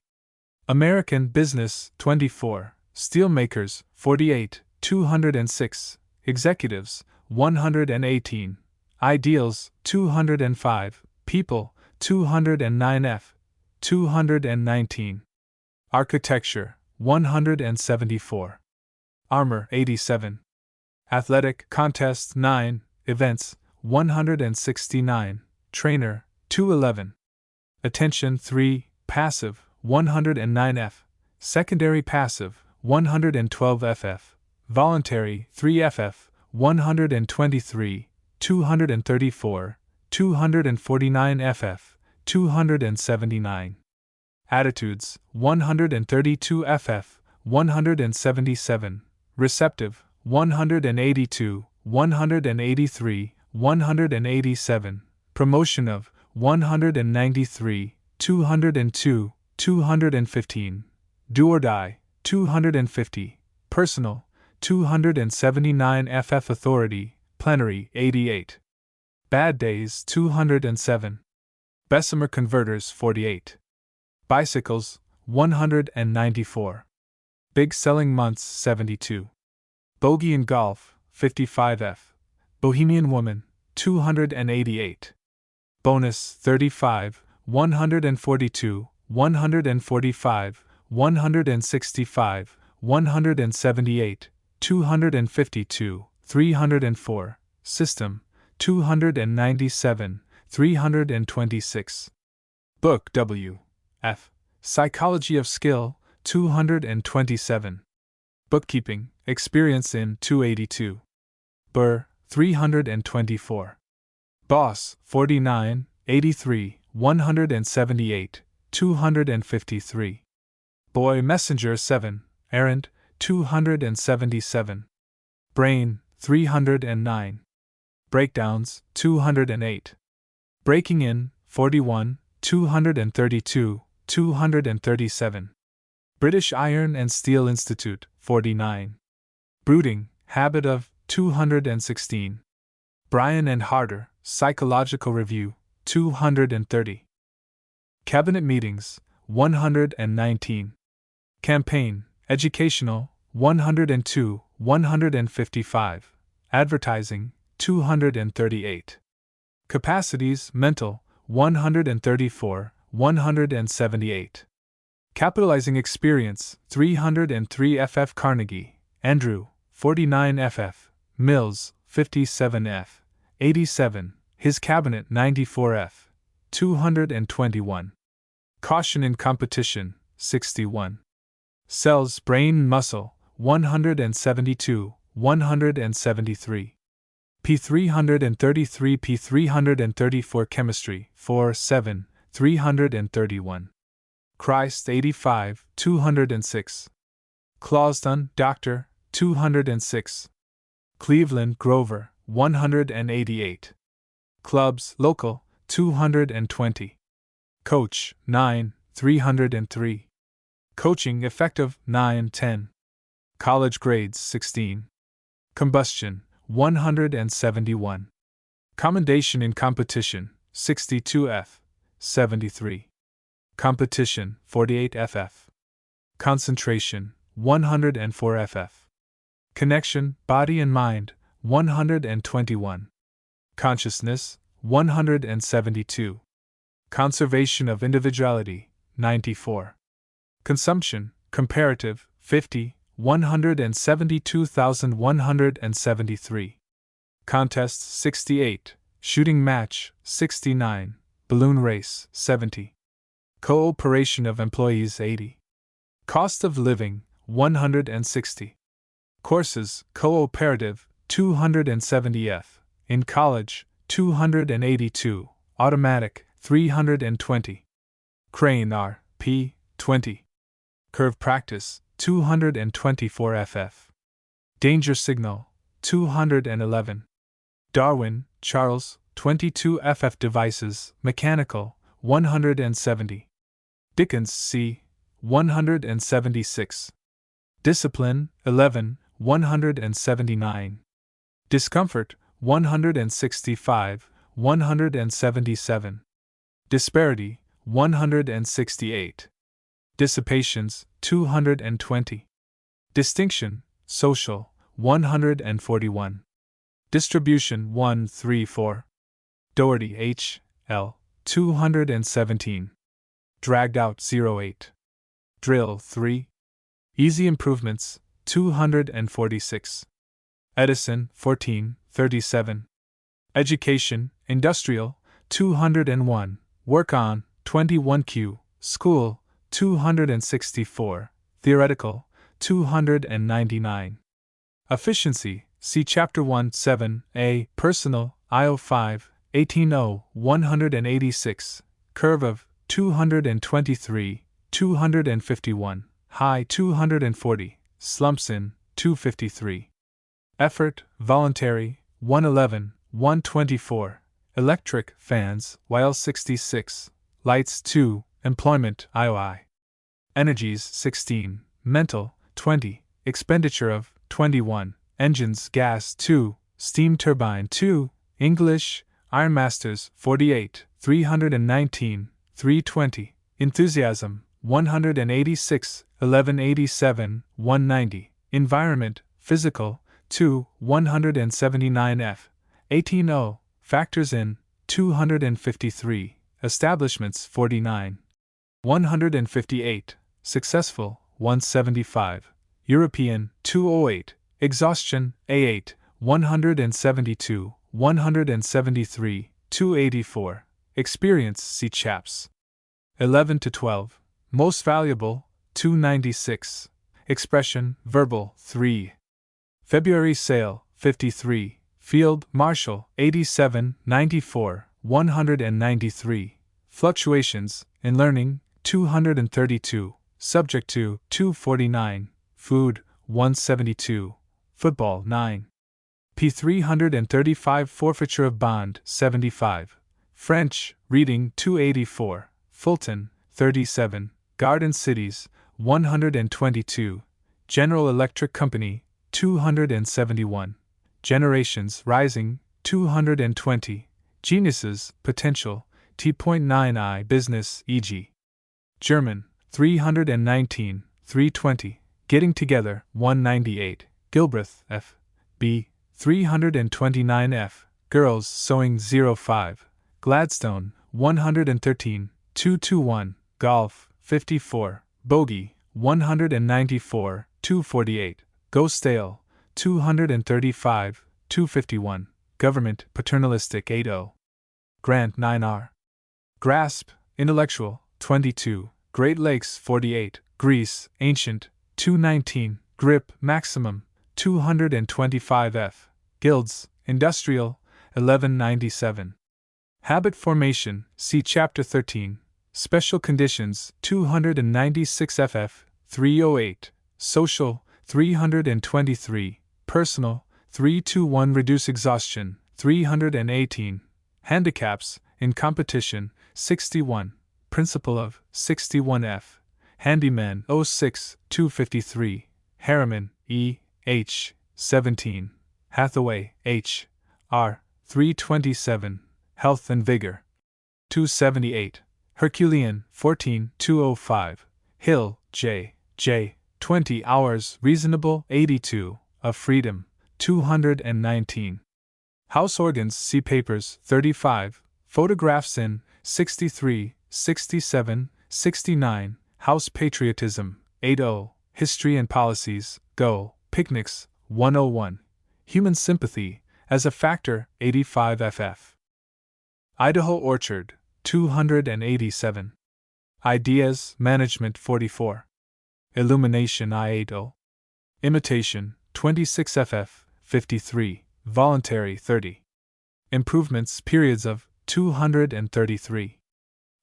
American business, 24. Steelmakers, 48, 206. Executives, 118. Ideals, 205. People, 209F, 219. Architecture, 174. Armor, 87. Athletic contest, 9. Events, 169. Trainer, 211. Attention, 3. Passive, 109F. Secondary passive, 112FF. Voluntary, 3FF, 123. 234. 249FF, 279. Attitudes, 132FF, 177. Receptive, 182, 183, 187. Promotion of, 193, 202, 215. Do or die, 250. Personal, 279 FF. Authority, plenary, 88. Bad days, 207. Bessemer converters, 48. Bicycles, 194. Big selling months, 72. Bogey in golf, 55F. Bohemian woman, 288. Bonus 35, 142, 145, 165, 178, 252, 304. System 297, 326. Book W. F. Psychology of Skill 227. Bookkeeping Experience in 282. Burr 324. Boss 49, 83, 178, 253. Boy Messenger 7, Errand 277. Brain 309. Breakdowns 208. Breaking in 41, 232, 237. British Iron and Steel Institute 49. Brooding Habit of 216. Bryan and Harder Psychological Review 230. Cabinet Meetings 119. Campaign Educational 102, 155. Advertising 238. Capacities Mental 134, 178. Capitalizing Experience 303. F. Carnegie, Andrew 49. F. Mills 57. F. 87. His Cabinet 94. F. 221. Caution in Competition 61. Cells Brain Muscle 172, 173. P333 P334 Chemistry 4 7, 331. Christ 85, 206. Clausdon, Dr. 206. Cleveland Grover 188. Clubs Local 220. Coach 9, 303. Coaching Effective 9 10. College Grades 16. Combustion 171. Commendation in Competition 62 F. 73. Competition 48 FF. Concentration 104 FF. Connection Body and Mind 121. Consciousness 172. Conservation of Individuality 94. Consumption Comparative 50, 172,173. Contest 68. Shooting Match 69. Balloon Race 70. Cooperation of Employees 80. Cost of Living 160. Courses Cooperative 270 F. In College 282. Automatic 320. Crane R. P. 20. Curve Practice 224 FF. Danger Signal 211. Darwin, Charles 22 FF. Devices Mechanical 170. Dickens C. 176. Discipline 11, 179. Discomfort 165, 177. Disparity 168. Dissipations 220. Distinction Social 141. Distribution 134. Doherty H. L. 217. Dragged out 08. Drill 3. Easy Improvements 246. Edison 14, 37. Education Industrial 201. Work on 21Q. School 264. Theoretical 299. Efficiency see Chapter 1 7a. Personal IO5 18O 186. Curve of 223, 251. High 240. Slumps in 253. Effort Voluntary 111, 124. Electric Fans YL 66. Lights 2. Employment IOI. Energies 16. Mental 20. Expenditure of 21. Engines Gas 2. Steam Turbine 2. English Ironmasters 48. 319. 320. Enthusiasm 186. 1187. 190. Environment Physical 2. 179 F. 180. Factors in, 253. Establishments, 49. 158. Successful, 175. European, 208. Exhaustion, A8. 172. 173. 284. Experience, see chaps. 11 to 12. Most valuable, 296. Expression, verbal, 3. February sale, 53. Field, Marshall, 87, 94, 193. Fluctuations, in learning, 232. Subject to, 249. Food, 172. Football, 9. P. 335. Forfeiture of bond, 75. French, reading, 284. Fulton, 37. Garden Cities, 122. General Electric Company, 271. Generations rising, 220. Geniuses, potential, T.9i. Business, e.g. German, 319, 320. Getting together, 198. Gilbreth, F. B. 329 F. Girls sewing 05. Gladstone, 113, 221. Golf, 54. Bogey, 194, 248. Go stale, 235, 251. Government, paternalistic, 80. Grant, 9R. Grasp, intellectual, 22. Great Lakes, 48. Greece, ancient, 219. Grip, maximum, 225 F. Guilds, industrial, 1197. Habit formation, see Chapter 13. Special conditions, 296 FF, 308. Social, 323. Personal, 321. Reduce exhaustion, 318. Handicaps, in competition, 61. Principle of, 61F. Handyman, 06, 253. Harriman, E. H. 17. Hathaway, H. R. 327. Health and Vigor, 278. Herculean, 14, 205. Hill, J. J. 20 hours, reasonable, 82. Of freedom, 219. House organs, see papers, 35. Photographs in, 63, 67, 69. House patriotism, 80. History and policies, go. Picnics, 101. Human sympathy, as a factor, 85 FF. Idaho Orchard, 287. Ideas, Management, 44. Illumination, I80. Imitation, 26 FF, 53. Voluntary, 30. Improvements, periods of, 233.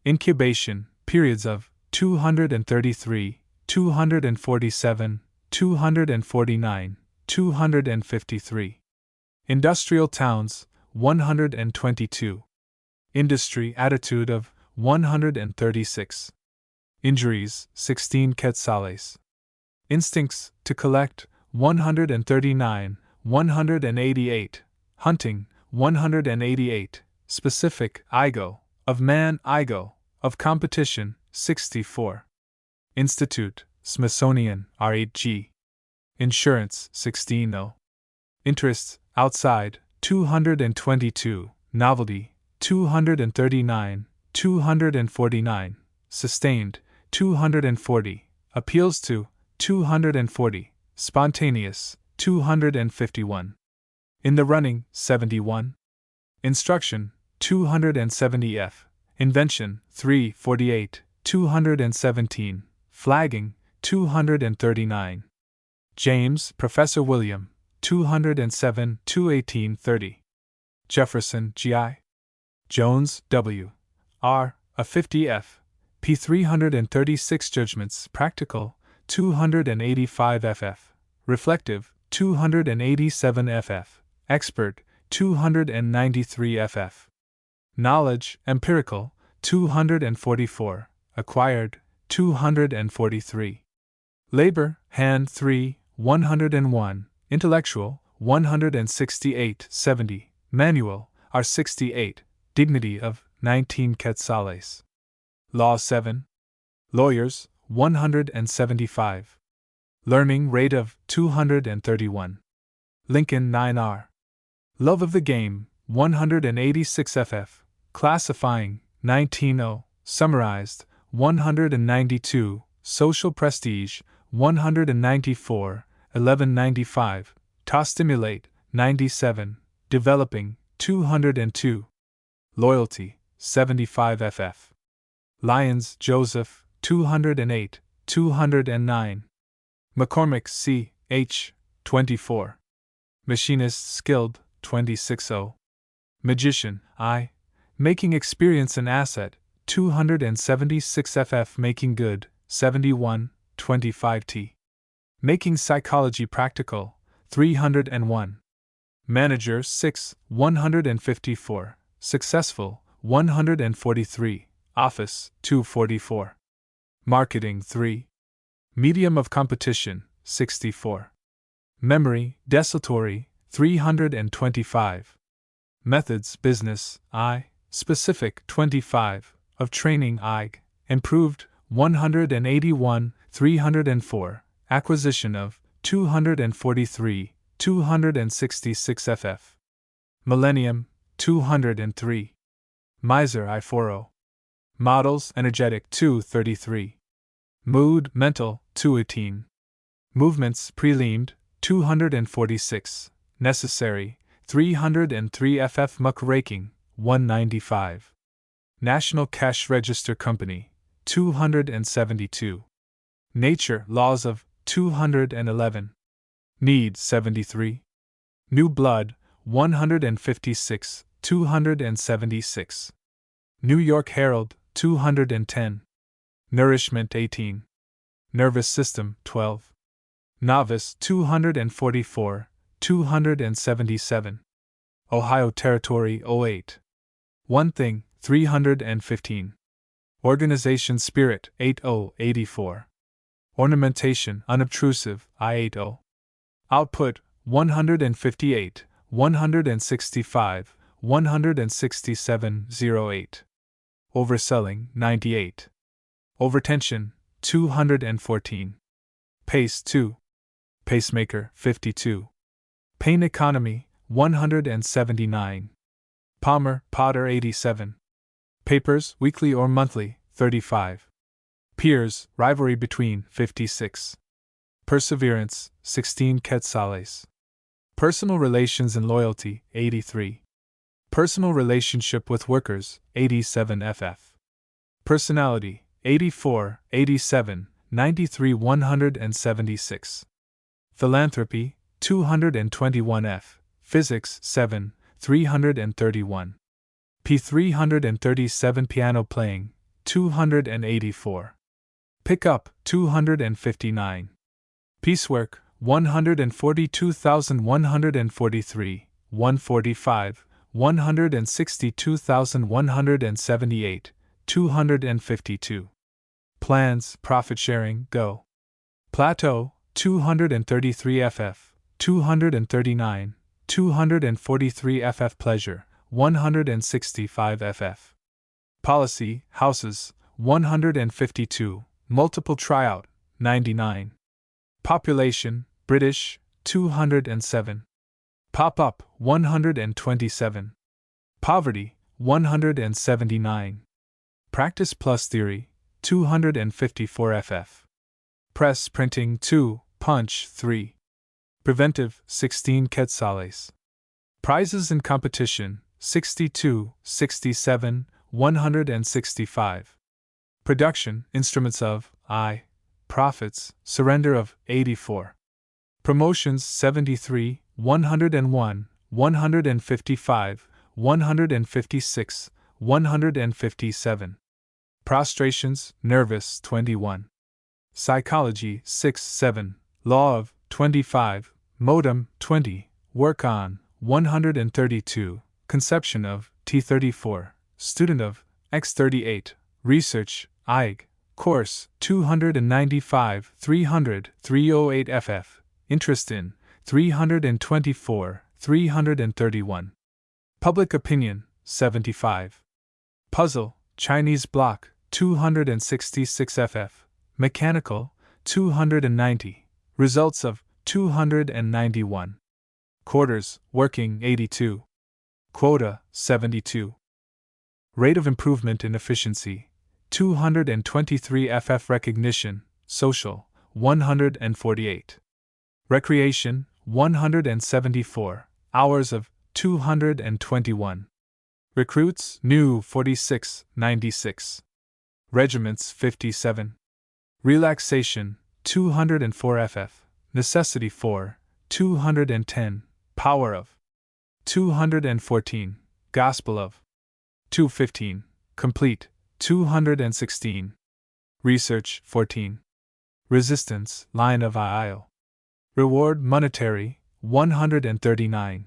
Incubation, periods of, 233, 247, 249, 253. Industrial towns, 122. Industry attitude of, 136. Injuries, 16 quetzales. Instincts, to collect, 139, 188. Hunting, 188. Specific, IGO. Of man, IGO. Of competition, 64. Institute, Smithsonian, R8G. Insurance, 16 Interests, outside, 222. Novelty, 239, 249. Sustained, 240. Appeals to, 240. Spontaneous, 251. In the running, 71. Instruction, 270 F. Invention, 348, 217. Flagging, 239. James, Professor William, 207, 218-30. Jefferson, G.I. Jones, W. R. A 50 F. P. 336 Judgments, Practical, 285 FF. Reflective, 287 FF. Expert, 293 FF. Knowledge, Empirical, 244. Acquired, 243. Labor, Hand 3, 101. Intellectual, 168-70. Manual, R68. Dignity of, 19 quetzales. Law 7. Lawyers, 175. Learning rate of, 231. Lincoln 9R. Love of the game, 186 FF, classifying, 19.0, summarized, 192, social prestige, 194, 1195, ta stimulate, 97, developing, 202, loyalty, 75 FF. Lyons, Joseph, 208, 209. McCormick, C. H., 24. Machinist, skilled, 26.0. Magician, I. Making experience an asset, 276 FF. Making good, 71, 25T. Making psychology practical, 301. Manager, 6, 154. Successful, 143. Office, 244. Marketing, 3. Medium of competition, 64. Memory, desultory, 325. Methods, business, I. Specific, 25. Of training, IG. Improved, 181, 304. Acquisition of, 243, 266 FF. Millennium, 203. Miser, I40. Models, energetic, 233. Mood, mental, 218. Movements, prelimed, 246. Necessary, 303 FF. Muckraking, 195. National Cash Register Company, 272. Nature, laws of, 211. Need, 73. New blood, 156, 276. New York Herald, 210. Nourishment, 18. Nervous system, 12. Novice, 244, 277. Ohio Territory, 08. One Thing, 315. Organization Spirit, 8084. Ornamentation, unobtrusive, I80. Output, 158, 165, 167, 08. Overselling, 98. Overtension, 214. Pace, 2. Pacemaker, 52. Pain economy, 179. Palmer, Potter, 87. Papers, weekly or monthly, 35. Peers, rivalry between, 56. Perseverance, 16 Quetzales. Personal relations and loyalty, 83. Personal relationship with workers, 87 FF. Personality, 84, 87, 93 176. Philanthropy, 221 F. Physics, 7, 331. P 337. Piano playing, 284. Pickup, 259. Piecework, 142,143, 145, 162,178, 252. Plans, profit sharing, go. Plateau, 233 FF, 239, 243 FF. Pleasure, 165 FF. Policy, houses, 152, multiple tryout, 99. Population, British, 207. Pop-up, 127. Poverty, 179. Practice plus theory, 254 FF. Press printing, 2, punch, 3. Preventive, 16 Quetzales. Prizes in competition, 62, 67, 165. Production, instruments of, I. Profits, surrender of, 84. Promotions, 73, 101, 155, 156, 157. Prostrations, nervous, 21. Psychology, 6, 7. Law of, 25. Modem, 20. Work on, 132. Conception of, T34. Student of, X38. Research, IG. Course, 295, 300, 308 FF. Interest in, 324, 331. Public opinion, 75. Puzzle, Chinese block, 266 FF. Mechanical, 290. Results of, 291. Quarters, working, 82. Quota, 72. Rate of improvement in efficiency, 223 FF. Recognition, social, 148. Recreation, 174, hours of 221. Recruits, new, 46, 96. Regiments, 57. Relaxation, 204 FF. Necessity 4, 210. Power of 214. Gospel of 215. Complete, 216. Research, 14. Resistance, line of aisle. Reward, monetary, 139.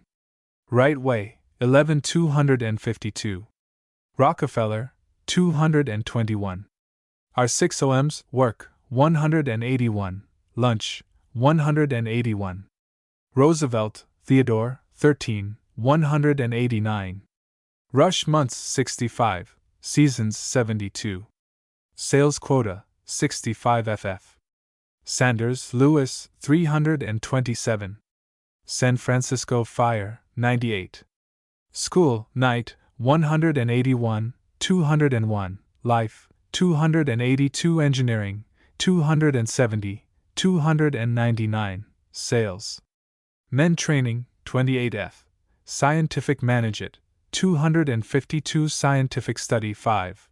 Right way, 11,252. Rockefeller, 221. R6 OMs, work, 181. Lunch, 181. Roosevelt, Theodore, 13, 189. Rush months, 65. Seasons, 72. Sales quota, 65 FF. Sanders, Lewis, 327. San Francisco Fire, 98. School, night, 181, 201. Life, 282. Engineering, 270, 299. Sales. Men training, 28 F. Scientific management, 252. Scientific study, 5.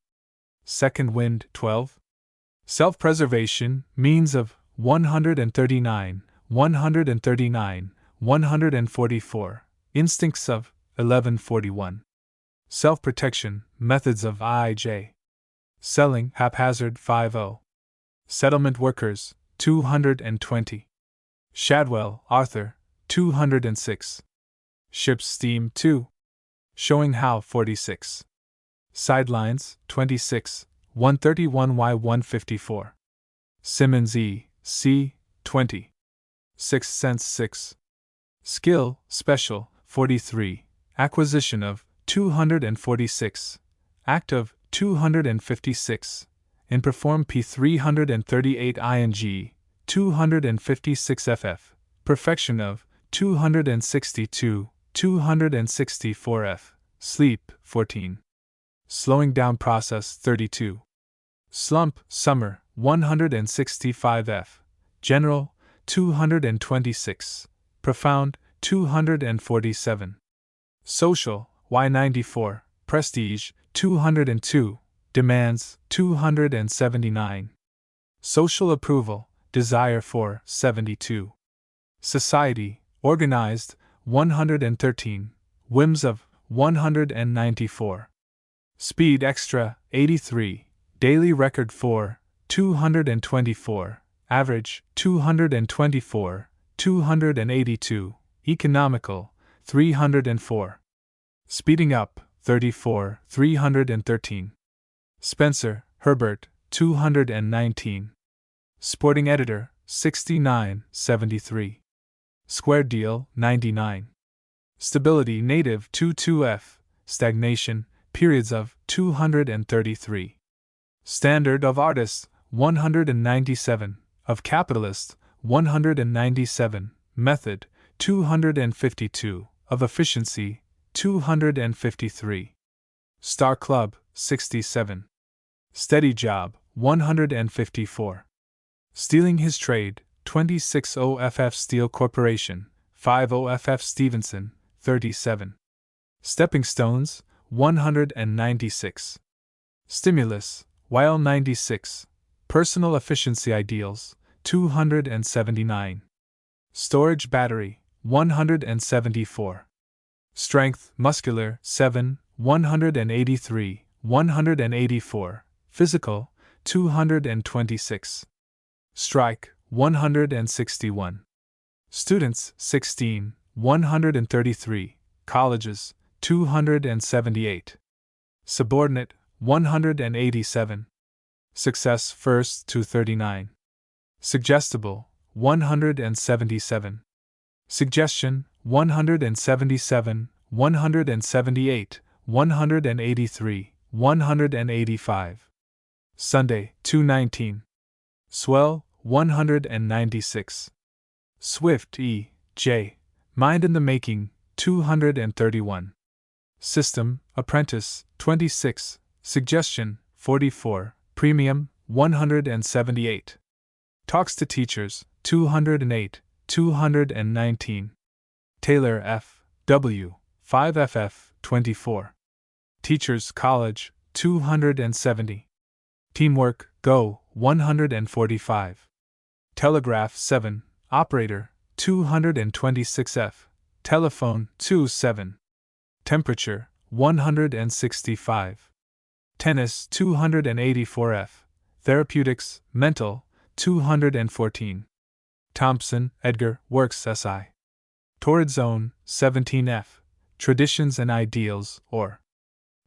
Second wind, 12. Self-preservation, means of 139, 139, 144. Instincts of 1141. Self-protection, methods of IJ. Selling, haphazard, 50. Settlement workers, 220. Shadwell, Arthur, 206. Ship's steam, 2. Showing how, 46. Sidelines, 26, 131Y154. Simmons E. C. 20. Sixth Sense, 6. Skill, special, 43. Acquisition of 246. Act of 256. In perform P338 ing, 256 FF. Perfection of 262, 264 F. Sleep, 14. Slowing down process, 32. Slump, summer, 165 F. General, 226. Profound, 247. Social, Y94. Prestige, 202. Demands, 279. Social approval, desire for, 72. Society, organized, 113. Whims of, 194. Speed extra, 83. Daily record for, 224. Average, 224. 282. Economical, 304. Speeding up, 34. 313. Spencer, Herbert, 219. Sporting editor, 69. 73. Square deal, 99. Stability native, 22F. Stagnation, periods of 233. Standard of artists, 197. Of capitalist, 197. Method, 252. Of efficiency, 253. Star Club, 67. Steady job, 154. Stealing his trade, 26 OFF Steel Corporation, 5 OFF Stevenson, 37. Stepping stones, 196. Stimulus, while 96. Personal efficiency ideals, 279. Storage battery, 174. Strength, muscular, 7, 183, 184. Physical, 226. Strike, 161. Students, 16, 133. Colleges, 278. Subordinate, 187. Success first to 39. Suggestible, 177. Suggestion, 177, 178, 183, 185. Sunday, 219. Swell, 196. Swift E. J. Mind in the Making, 231. System, Apprentice, 26, Suggestion, 44, Premium, 178. Talks to Teachers, 208, 219. Taylor F. W., 5FF, 24. Teachers College, 270. Teamwork, Go, 145. Telegraph 7, Operator, 226F. Telephone, 27. Temperature, 165. Tennis, 284F. Therapeutics, Mental, 214. Thompson, Edgar, Works SI. Torrid Zone, 17F. Traditions and Ideals, or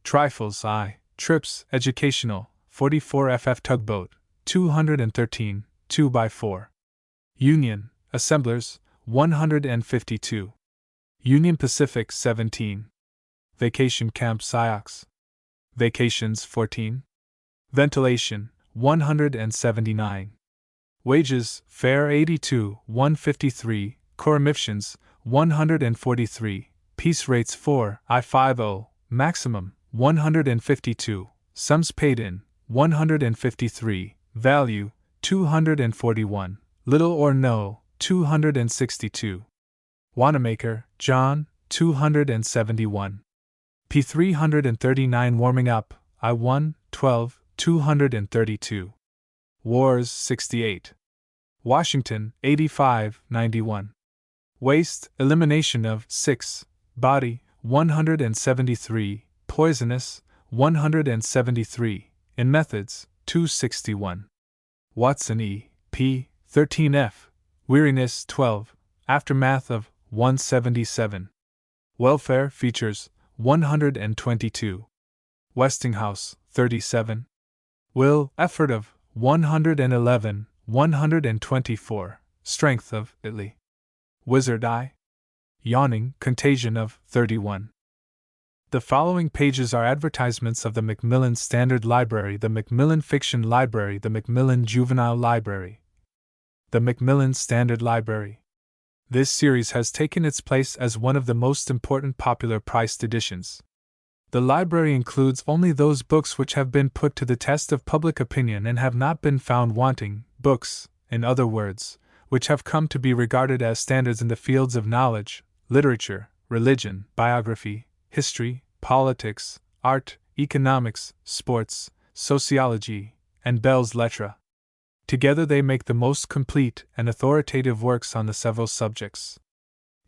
Trifles I. Trips, Educational, 44FF. Tugboat, 213, 2x4. Union, Assemblers, 152. Union Pacific, 17. Vacation Camp Sioux. Vacations, 14. Ventilation, 179. Wages, Fare 82, 153. Corremitions, 143. Piece Rates 4, I50. Maximum, 152. Sums paid in, 153. Value, 241. Little or no, 262. Wanamaker, John, 271. P339. Warming Up, I1, 12, 232. Wars, 68. Washington, 85, 91. Waste, Elimination of, 6. Body, 173. Poisonous, 173. In Methods, 261. Watson E. P. 13F. Weariness, 12. Aftermath of, 177. Welfare Features, 122. Westinghouse, 37. Will, Effort of, 111, 124. Strength of, Italy. Wizard Eye. Yawning, Contagion of, 31. The following pages are advertisements of the Macmillan Standard Library, the Macmillan Fiction Library, the Macmillan Juvenile Library. The Macmillan Standard Library. This series has taken its place as one of the most important popular priced editions. The library includes only those books which have been put to the test of public opinion and have not been found wanting, books, in other words, which have come to be regarded as standards in the fields of knowledge, literature, religion, biography, history, politics, art, economics, sports, sociology, and belles lettres. Together they make the most complete and authoritative works on the several subjects.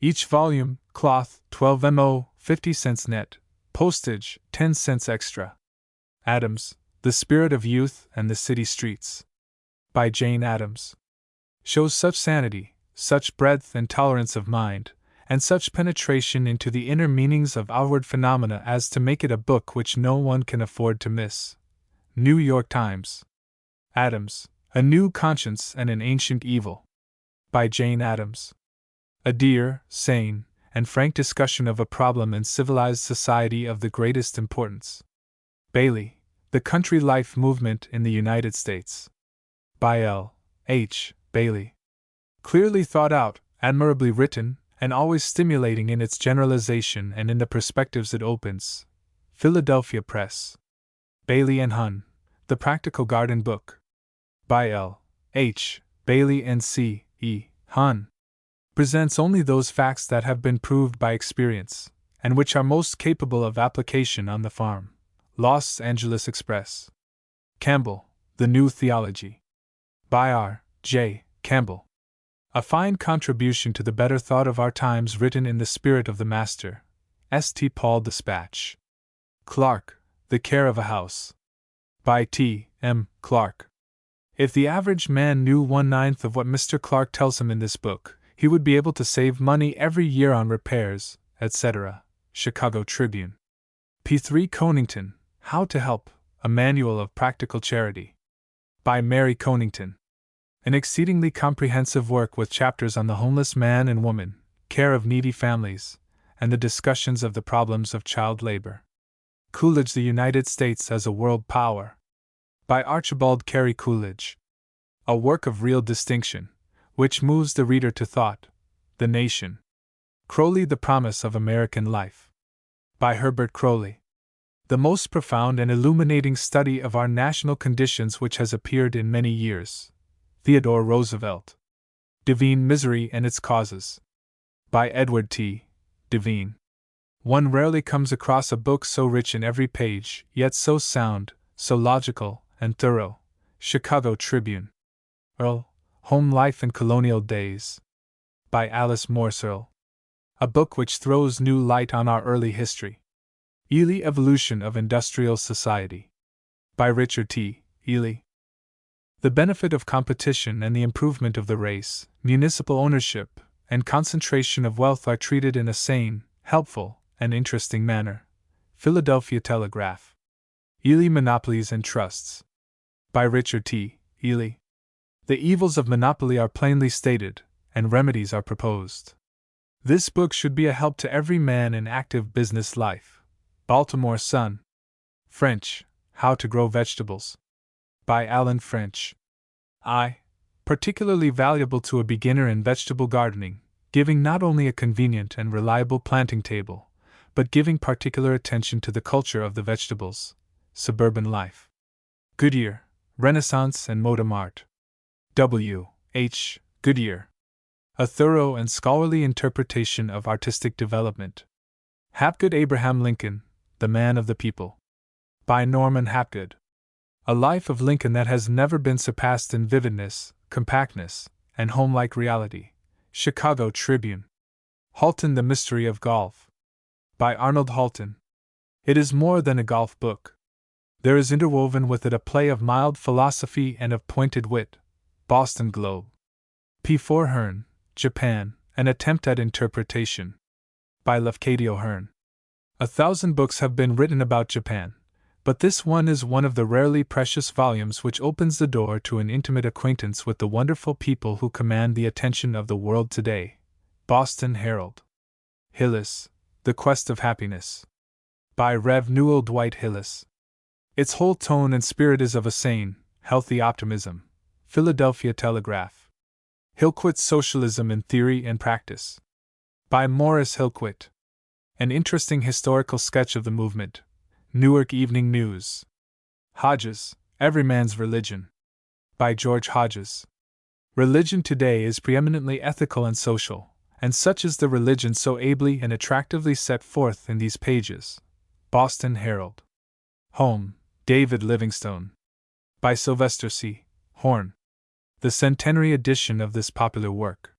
Each volume, cloth, 12 mo, 50 cents net, postage, 10 cents extra. Adams, The Spirit of Youth and the City Streets. By Jane Addams. Shows such sanity, such breadth and tolerance of mind, and such penetration into the inner meanings of outward phenomena as to make it a book which no one can afford to miss. New York Times. Addams, A New Conscience and an Ancient Evil. By Jane Addams. A dear, sane, and frank discussion of a problem in civilized society of the greatest importance. Bailey, The Country Life Movement in the United States. By L. H. Bailey. Clearly thought out, admirably written, and always stimulating in its generalization and in the perspectives it opens. Philadelphia Press. Bailey and Hun, The Practical Garden Book. By L. H. Bailey and C. E. Hun. Presents only those facts that have been proved by experience, and which are most capable of application on the farm. Los Angeles Express. Campbell, The New Theology. By R. J. Campbell. A fine contribution to the better thought of our times, written in the spirit of the Master. St. Paul Dispatch. Clark, The Care of a House. By T. M. Clark. If the average man knew 1/9 of what Mr. Clark tells him in this book, he would be able to save money every year on repairs, etc. Chicago Tribune. P. 3 Conington, How to Help, A Manual of Practical Charity. By Mary Conington. An exceedingly comprehensive work with chapters on the homeless man and woman, care of needy families, and the discussions of the problems of child labor. Coolidge, The United States as a World Power. By Archibald Carey Coolidge. A work of real distinction, which moves the reader to thought. The Nation. Crowley, The Promise of American Life. By Herbert Croly. The most profound and illuminating study of our national conditions which has appeared in many years. Theodore Roosevelt. Divine Misery and Its Causes. By Edward T. Devine. One rarely comes across a book so rich in every page, yet so sound, so logical, and thorough. Chicago Tribune. Earl, Home Life in Colonial Days. By Alice Morse Earl. A book which throws new light on our early history. Ely Evolution of Industrial Society. By Richard T. Ely. The benefit of competition and the improvement of the race, municipal ownership, and concentration of wealth are treated in a sane, helpful, and interesting manner. Philadelphia Telegraph. Ely Monopolies and Trusts. By Richard T. Ely. The evils of monopoly are plainly stated, and remedies are proposed. This book should be a help to every man in active business life. Baltimore Sun. French, How to Grow Vegetables. By Alan French. Particularly valuable to a beginner in vegetable gardening, giving not only a convenient and reliable planting table, but giving particular attention to the culture of the vegetables. Suburban Life. Goodyear, Renaissance and Modern Art. W. H. Goodyear. A thorough and scholarly interpretation of artistic development. Hapgood Abraham Lincoln, The Man of the People. By Norman Hapgood. A life of Lincoln that has never been surpassed in vividness, compactness, and homelike reality. Chicago Tribune. Halton, The Mystery of Golf. By Arnold Halton. It is more than a golf book. There is interwoven with it a play of mild philosophy and of pointed wit. Boston Globe. P. 4 Hearn, Japan, An Attempt at Interpretation. By Lafcadio Hearn. 1,000 books have been written about Japan, but this one is one of the rarely precious volumes which opens the door to an intimate acquaintance with the wonderful people who command the attention of the world today. Boston Herald. Hillis, The Quest of Happiness. By Rev. Newell Dwight Hillis. Its whole tone and spirit is of a sane, healthy optimism. Philadelphia Telegraph. Hillquit's Socialism in Theory and Practice. By Morris Hillquit. An interesting historical sketch of the movement. Newark Evening News. Hodges, Every Man's Religion. By George Hodges. Religion today is preeminently ethical and social, and such is the religion so ably and attractively set forth in these pages. Boston Herald. Home, David Livingstone. By Sylvester C. Horn. The centenary edition of this popular work.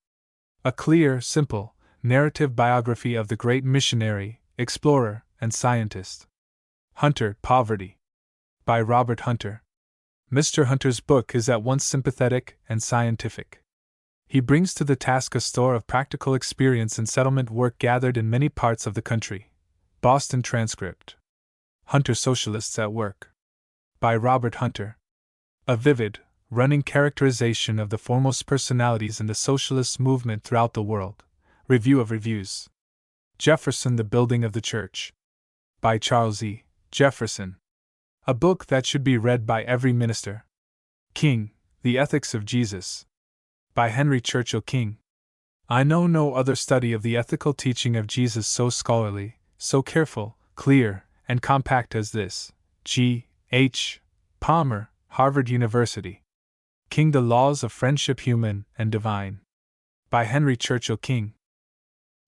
A clear, simple, narrative biography of the great missionary, explorer, and scientist. Hunter, Poverty. By Robert Hunter. Mr. Hunter's book is at once sympathetic and scientific. He brings to the task a store of practical experience in settlement work gathered in many parts of the country. Boston Transcript. Hunter Socialists at Work. By Robert Hunter. A vivid, running characterization of the foremost personalities in the socialist movement throughout the world. Review of Reviews. Jefferson, The Building of the Church. By Charles E. Jefferson. A book that should be read by every minister. King, The Ethics of Jesus. By Henry Churchill King. I know no other study of the ethical teaching of Jesus so scholarly, so careful, clear, and compact as this. G. H. Palmer, Harvard University. King, The Laws of Friendship Human and Divine. By Henry Churchill King.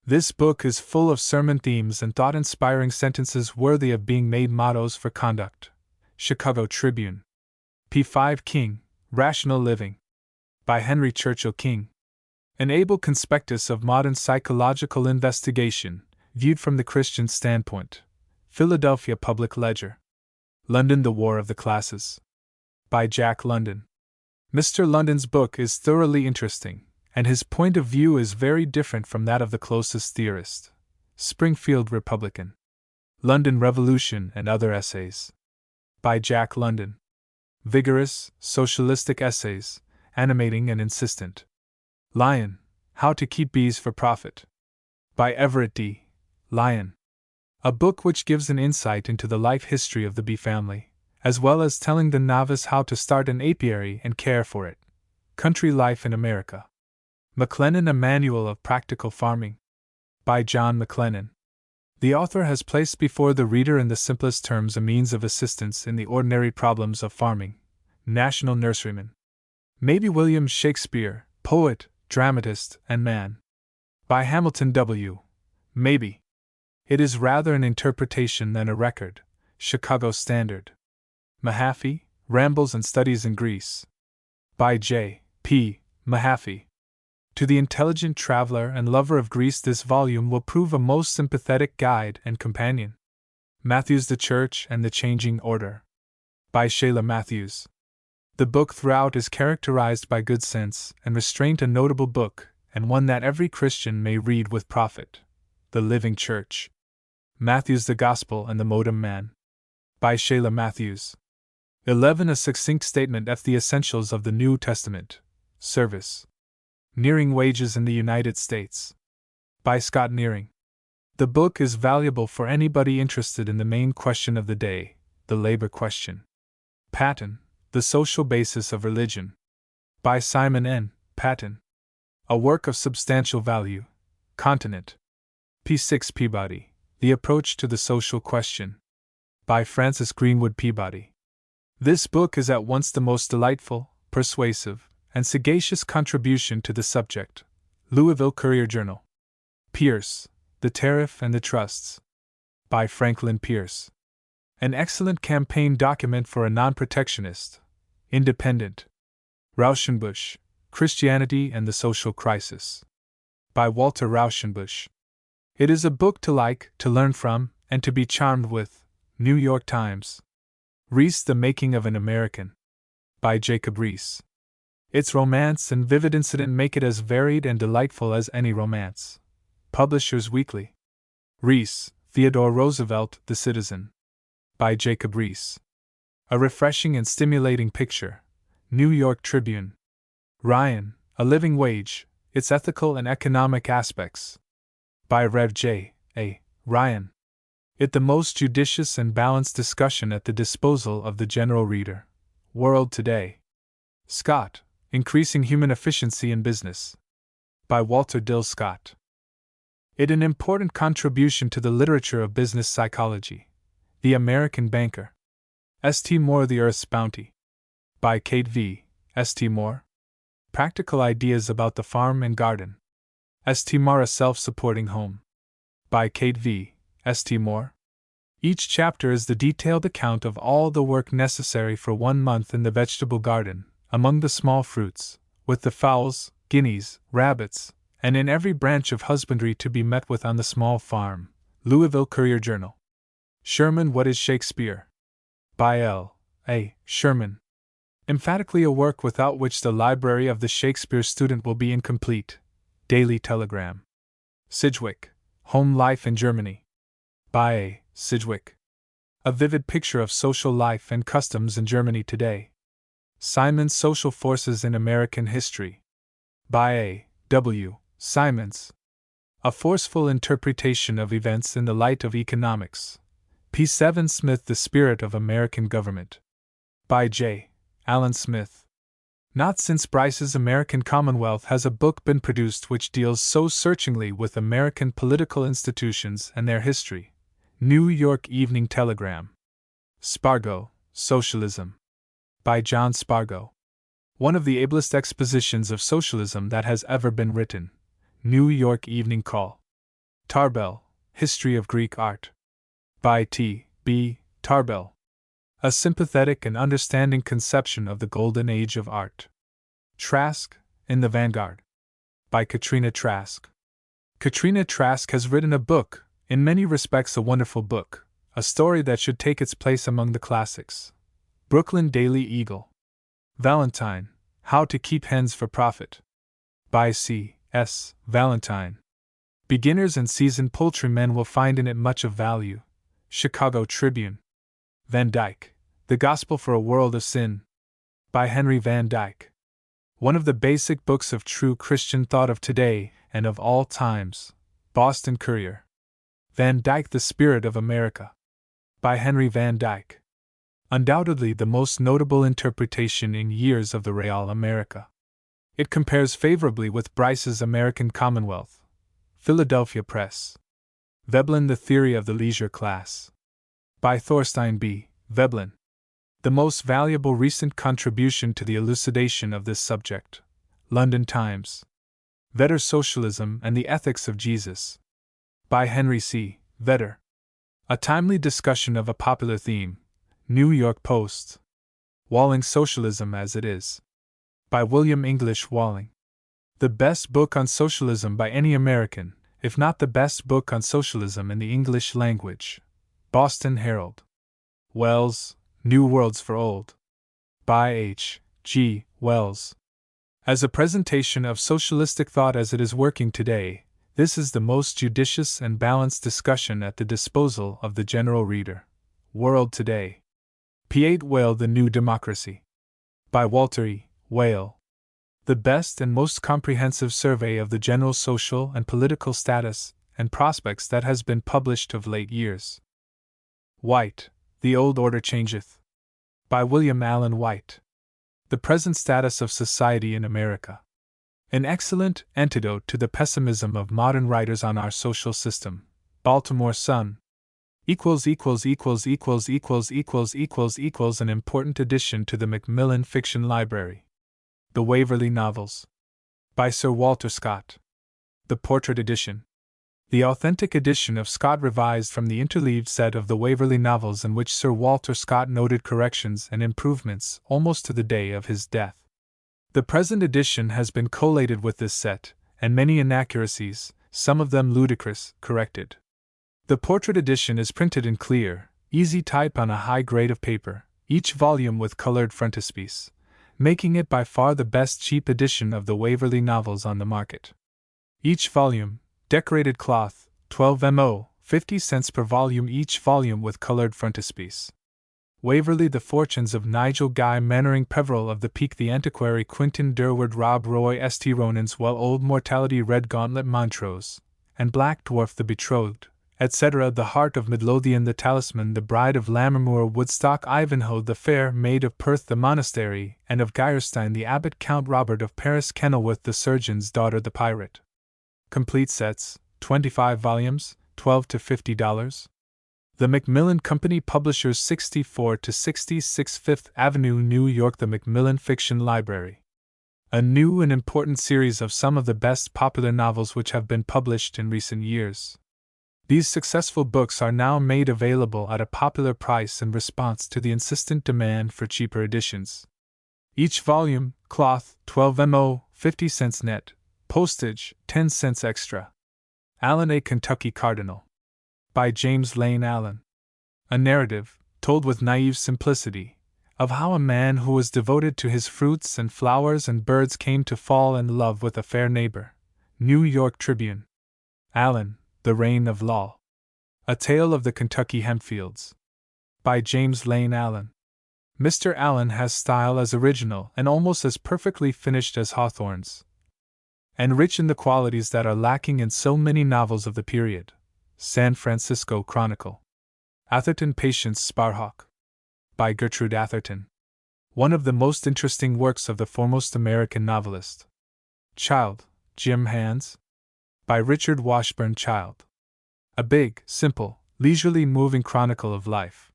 This book is full of sermon themes and thought-inspiring sentences worthy of being made mottos for conduct. Chicago Tribune. P. 5 King, Rational Living. By Henry Churchill King. An able conspectus of modern psychological investigation, viewed from the Christian standpoint. Philadelphia Public Ledger. London, The War of the Classes. By Jack London. Mr. London's book is thoroughly interesting, and his point of view is very different from that of the closest theorist. Springfield Republican. London Revolution and Other Essays. By Jack London. Vigorous, socialistic essays, animating and insistent. Lyon, How to Keep Bees for Profit. By Everett D. Lyon. A book which gives an insight into the life history of the bee family, as well as telling the novice how to start an apiary and care for it. Country Life in America. McLennan, A Manual of Practical Farming. By John McLennan. The author has placed before the reader in the simplest terms a means of assistance in the ordinary problems of farming. National Nurseryman. Maybe William Shakespeare, poet, dramatist, and man. By Hamilton W. Maybe. It is rather an interpretation than a record. Chicago Standard. Mahaffey, Rambles and Studies in Greece. By J. P. Mahaffey. To the intelligent traveler and lover of Greece, this volume will prove a most sympathetic guide and companion. Matthews, The Church and the Changing Order. By Sheila Matthews. The book throughout is characterized by good sense and restraint, a notable book, and one that every Christian may read with profit. The Living Church. Matthews, The Gospel and the Modem Man. By Sheila Matthews. 11. A succinct statement of the essentials of the New Testament. Service. Nearing Wages in the United States. By Scott Nearing. The book is valuable for anybody interested in the main question of the day, the labor question. Patton, The Social Basis of Religion. By Simon N. Patton. A work of substantial value. Continent. P. 6 Peabody, The Approach to the Social Question. By Francis Greenwood Peabody. This book is at once the most delightful, persuasive, and sagacious contribution to the subject. Louisville Courier-Journal. Pierce, The Tariff and the Trusts. By Franklin Pierce. An excellent campaign document for a non-protectionist. Independent. Rauschenbusch, Christianity and the Social Crisis. By Walter Rauschenbusch. It is a book to like, to learn from, and to be charmed with. New York Times. Rees, The Making of an American. By Jacob Rees. Its romance and vivid incident make it as varied and delightful as any romance. Publishers Weekly. Rees, Theodore Roosevelt, The Citizen. By Jacob Rees. A refreshing and stimulating picture. New York Tribune. Ryan, A Living Wage, Its Ethical and Economic Aspects. By Rev. J. A. Ryan. It the most judicious and balanced discussion at the disposal of the general reader. World Today. Scott, Increasing Human Efficiency in Business. By Walter Dill Scott. It an important contribution to the literature of business psychology. The American Banker. S.T. Moore, The Earth's Bounty. By Kate V. S.T. Moore. Practical Ideas about the Farm and Garden. S.T. Moore, A Self-Supporting Home. By Kate V. S.T. Moore. Each chapter is the detailed account of all the work necessary for 1 month in the vegetable garden, among the small fruits, with the fowls, guineas, rabbits, and in every branch of husbandry to be met with on the small farm. Louisville Courier-Journal. Sherman, What is Shakespeare? By L. A. Sherman. Emphatically a work without which the library of the Shakespeare student will be incomplete. Daily Telegram. Sidgwick, Home Life in Germany. By A. Sidgwick. A vivid picture of social life and customs in Germany today. Symonds, Social Forces in American History. By A. W. Symonds. A forceful interpretation of events in the light of economics. P. 7 Smith, The Spirit of American Government. By J. Allen Smith. Not since Bryce's American Commonwealth has a book been produced which deals so searchingly with American political institutions and their history. New York Evening Telegram. Spargo, Socialism. By John Spargo. One of the ablest expositions of socialism that has ever been written. New York Evening Call. Tarbell, History of Greek Art. By T. B. Tarbell. A sympathetic and understanding conception of the golden age of art. Trask, In the Vanguard. By Katrina Trask. Katrina Trask has written a book, in many respects a wonderful book, a story that should take its place among the classics. Brooklyn Daily Eagle. Valentine, How to Keep Hens for Profit. By C. S. Valentine. Beginners and seasoned poultrymen will find in it much of value. Chicago Tribune. Van Dyke, The Gospel for a World of Sin. By Henry Van Dyke. One of the basic books of true Christian thought of today and of all times. Boston Courier. Van Dyke, The Spirit of America. By Henry Van Dyke. Undoubtedly the most notable interpretation in years of the Real America. It compares favorably with Bryce's American Commonwealth. Philadelphia Press. Veblen, The Theory of the Leisure Class. By Thorstein B. Veblen. The most valuable recent contribution to the elucidation of this subject. London Times. Vedder, Socialism and the Ethics of Jesus. By Henry C. Vedder. A timely discussion of a popular theme. New York Post. Walling, Socialism as It Is. By William English Walling. The best book on socialism by any American, if not the best book on socialism in the English language. Boston Herald. Wells, New Worlds for Old. By H. G. Wells. As a presentation of socialistic thought as it is working today, this is the most judicious and balanced discussion at the disposal of the general reader. World Today. P. 8 Whale, The New Democracy. By Walter E. Whale. The best and most comprehensive survey of the general social and political status and prospects that has been published of late years. White, The Old Order Changeth. By William Allen White. The Present Status of Society in America. An excellent antidote to the pessimism of modern writers on our social system. Baltimore Sun. An important addition to the Macmillan Fiction Library. The Waverley Novels. By Sir Walter Scott. The Portrait Edition. The authentic edition of Scott revised from the interleaved set of the Waverley Novels in which Sir Walter Scott noted corrections and improvements almost to the day of his death. The present edition has been collated with this set, and many inaccuracies, some of them ludicrous, corrected. The Portrait Edition is printed in clear, easy type on a high grade of paper, each volume with colored frontispiece, making it by far the best cheap edition of the Waverley Novels on the market. Each volume, decorated cloth, 12 mo, 50 cents per volume, each volume with colored frontispiece. Waverley, The Fortunes of Nigel Guy Mannering Peveril of the Peak, The Antiquary, Quintin Durward, Rob Roy, St. Ronan's Well, Old Mortality, Red Gauntlet, Montrose, and Black Dwarf, The Betrothed, etc., The Heart of Midlothian, The Talisman, The Bride of Lammermoor, Woodstock, Ivanhoe, The Fair Maid of Perth, The Monastery, and of Geierstein, The Abbot, Count Robert of Paris, Kenilworth, The Surgeon's Daughter, The Pirate. Complete sets, 25 volumes, $12 to $50. The Macmillan Company Publishers, 64 to 66 Fifth Avenue, New York. The Macmillan Fiction Library. A new and important series of some of the best popular novels which have been published in recent years. These successful books are now made available at a popular price in response to the insistent demand for cheaper editions. Each volume, cloth, 12 mo, 50 cents net, postage, 10 cents extra. Allen, A Kentucky Cardinal. By James Lane Allen. A narrative, told with naive simplicity, of how a man who was devoted to his fruits and flowers and birds came to fall in love with a fair neighbor. New York Tribune. Allen, The Reign of Law. A Tale of the Kentucky Hempfields. By James Lane Allen. Mr. Allen has style as original and almost as perfectly finished as Hawthorne's, and rich in the qualities that are lacking in so many novels of the period. San Francisco Chronicle. Atherton, Patience Sparhawk. By Gertrude Atherton. One of the most interesting works of the foremost American novelist. Child, Jim Hands. By Richard Washburn Child. A big, simple, leisurely moving chronicle of life.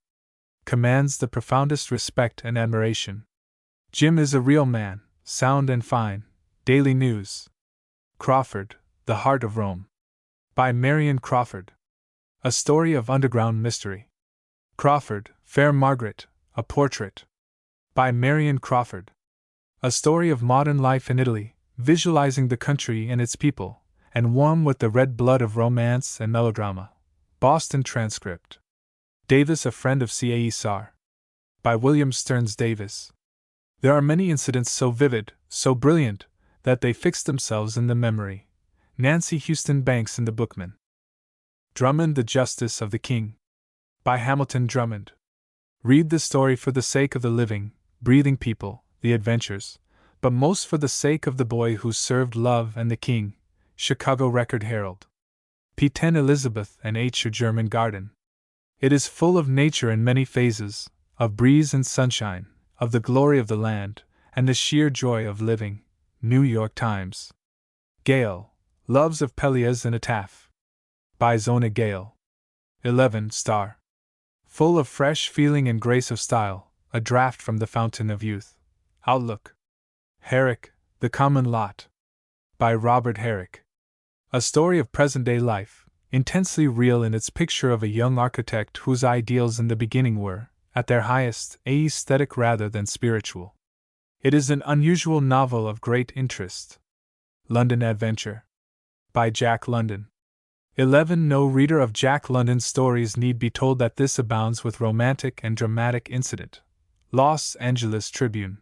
Commands the profoundest respect and admiration. Jim is a real man, sound and fine. Daily News. Crawford, The Heart of Rome. By Marion Crawford. A story of underground mystery. Crawford, Fair Margaret, A Portrait. By Marion Crawford. A story of modern life in Italy, visualizing the country and its people, and warm with the red blood of romance and melodrama. Boston Transcript. Davis, A Friend of Caesar. By William Stearns Davis. There are many incidents so vivid, so brilliant, that they fix themselves in the memory. Nancy Houston Banks in The Bookman. Drummond, The Justice of the King. By Hamilton Drummond. Read the story for the sake of the living, breathing people, the adventures, but most for the sake of the boy who served love and the king. Chicago Record Herald. P. 10 Elizabeth and H. A German Garden. It is full of nature in many phases, of breeze and sunshine, of the glory of the land, and the sheer joy of living. New York Times. Gale, Loves of Peleus and Epitaph. by Zona Gale. 11 star. Full of fresh feeling and grace of style, a draught from the fountain of youth. Outlook. Herrick, The Common Lot. By Robert Herrick. A story of present-day life, intensely real in its picture of a young architect whose ideals in the beginning were, at their highest, aesthetic rather than spiritual. It is an unusual novel of great interest. London Adventure. By Jack London. 11 No reader of Jack London's stories need be told that this abounds with romantic and dramatic incident. Los Angeles Tribune.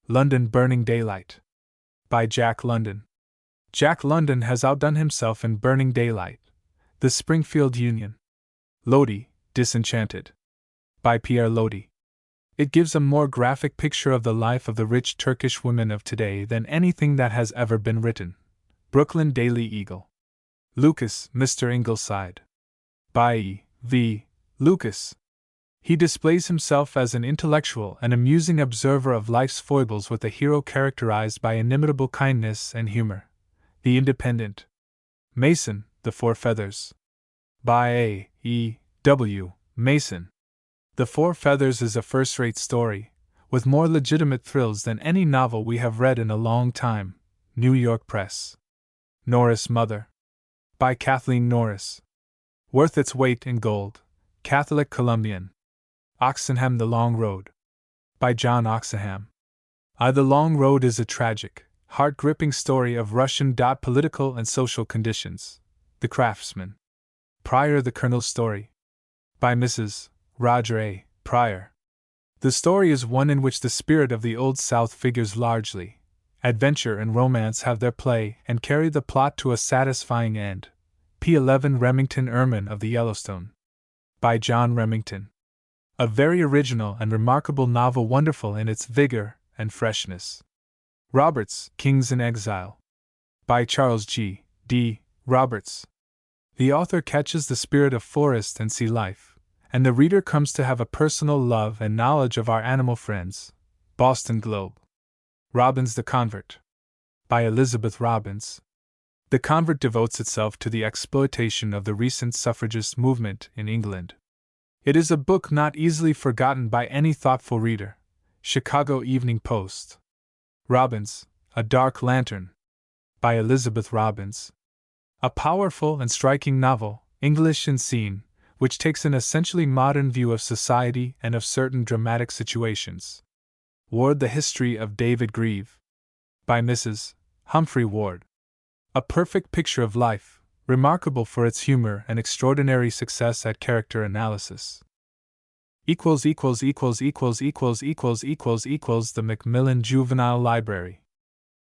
London Burning Daylight. By Jack London. Jack London has outdone himself in Burning Daylight. The Springfield Union. Lodi, Disenchanted. By Pierre Lodi. It gives a more graphic picture of the life of the rich Turkish women of today than anything that has ever been written. Brooklyn Daily Eagle. Lucas, Mr. Ingleside. By E. V. Lucas. He displays himself as an intellectual and amusing observer of life's foibles with a hero characterized by inimitable kindness and humor. The Independent. Mason, The Four Feathers. By A. E. W. Mason. The Four Feathers is a first-rate story, with more legitimate thrills than any novel we have read in a long time. New York Press. Norris Mother. By Kathleen Norris. Worth its weight in gold. Catholic Columbian. Oxenham The Long Road. By John Oxenham. The Long Road is a tragic, heart-gripping story of Russian political and social conditions. The Craftsman. Pryor The Colonel's Story. By Mrs. Roger A. Pryor. The story is one in which the spirit of the Old South figures largely. Adventure and romance have their play and carry the plot to a satisfying end. P. 11 Remington Ermine of the Yellowstone. By John Remington. A very original and remarkable novel, wonderful in its vigor and freshness. Roberts, Kings in Exile. By Charles G. D. Roberts. The author catches the spirit of forest and sea life, and the reader comes to have a personal love and knowledge of our animal friends. Boston Globe. Robbins the Convert. By Elizabeth Robbins. The Convert devotes itself to the exploitation of the recent suffragist movement in England. It is a book not easily forgotten by any thoughtful reader. Chicago Evening Post. Robbins, A Dark Lantern. By Elizabeth Robbins. A powerful and striking novel, English in scene, which takes an essentially modern view of society and of certain dramatic situations. Ward, The History of David Grieve. By Mrs. Humphrey Ward. A perfect picture of life, remarkable for its humor and extraordinary success at character analysis. The Macmillan Juvenile Library.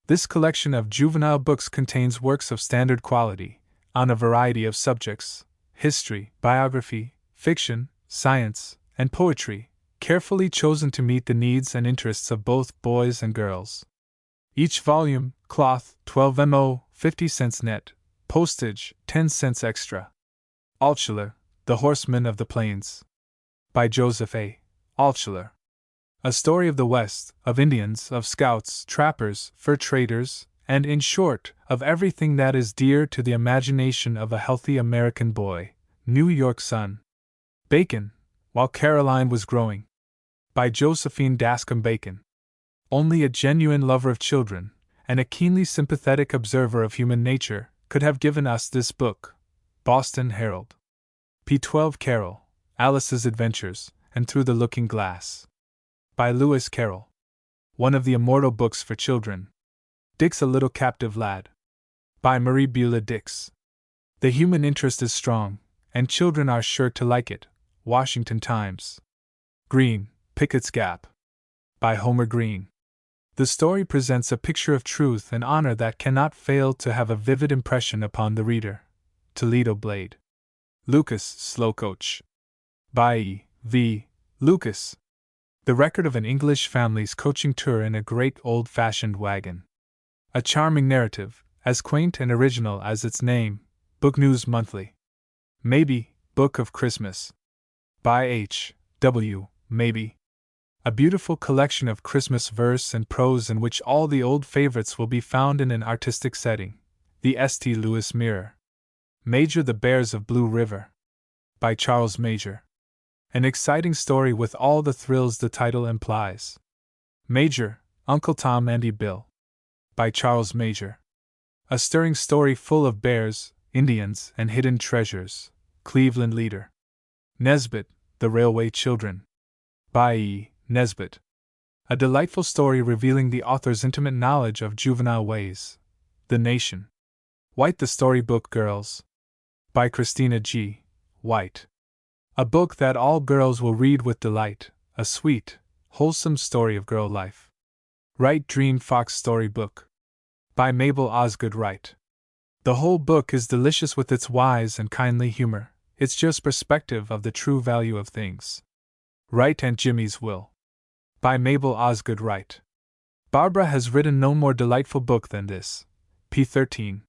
This collection of juvenile books contains works of standard quality, on a variety of subjects: history, biography, fiction, science, and poetry, carefully chosen to meet the needs and interests of both boys and girls. Each volume, cloth, 12 mo, 50 cents net, postage, 10 cents extra. Altschuler, The Horsemen of the Plains. By Joseph A. Altschuler. A story of the West, of Indians, of scouts, trappers, fur traders, and, in short, of everything that is dear to the imagination of a healthy American boy. New York Sun. Bacon, While Caroline Was Growing. By Josephine Dascom Bacon. Only a genuine lover of children, and a keenly sympathetic observer of human nature, could have given us this book. Boston Herald. P. 12 Carroll, Alice's Adventures, and Through the Looking Glass. By Lewis Carroll. One of the immortal books for children. Dick's a Little Captive Lad. By Marie Beulah Dix. The human interest is strong, and children are sure to like it. Washington Times. Green, Pickett's Gap. By Homer Green. The story presents a picture of truth and honor that cannot fail to have a vivid impression upon the reader. Toledo Blade. Lucas, Slow Coach. By E. V. Lucas. The record of an English family's coaching tour in a great old-fashioned wagon. A charming narrative, as quaint and original as its name. Book News Monthly. Maybe, Book of Christmas. By H. W. Maybe. A beautiful collection of Christmas verse and prose in which all the old favorites will be found in an artistic setting. The St. Louis Mirror. Major the Bears of Blue River. By Charles Major. An exciting story with all the thrills the title implies. Major, Uncle Tom and Bill. By Charles Major. A stirring story full of bears, Indians, and hidden treasures. Cleveland Leader. Nesbit, The Railway Children. By E. Nesbit. A delightful story revealing the author's intimate knowledge of juvenile ways. The Nation. White, The Storybook Girls. By Christina G. White. A book that all girls will read with delight, a sweet, wholesome story of girl life. Wright Dream Fox Storybook. By Mabel Osgood Wright. The whole book is delicious with its wise and kindly humor, its just perspective of the true value of things. Wright and Jimmy's Will. By Mabel Osgood Wright. Barbara has written no more delightful book than this. p. 13.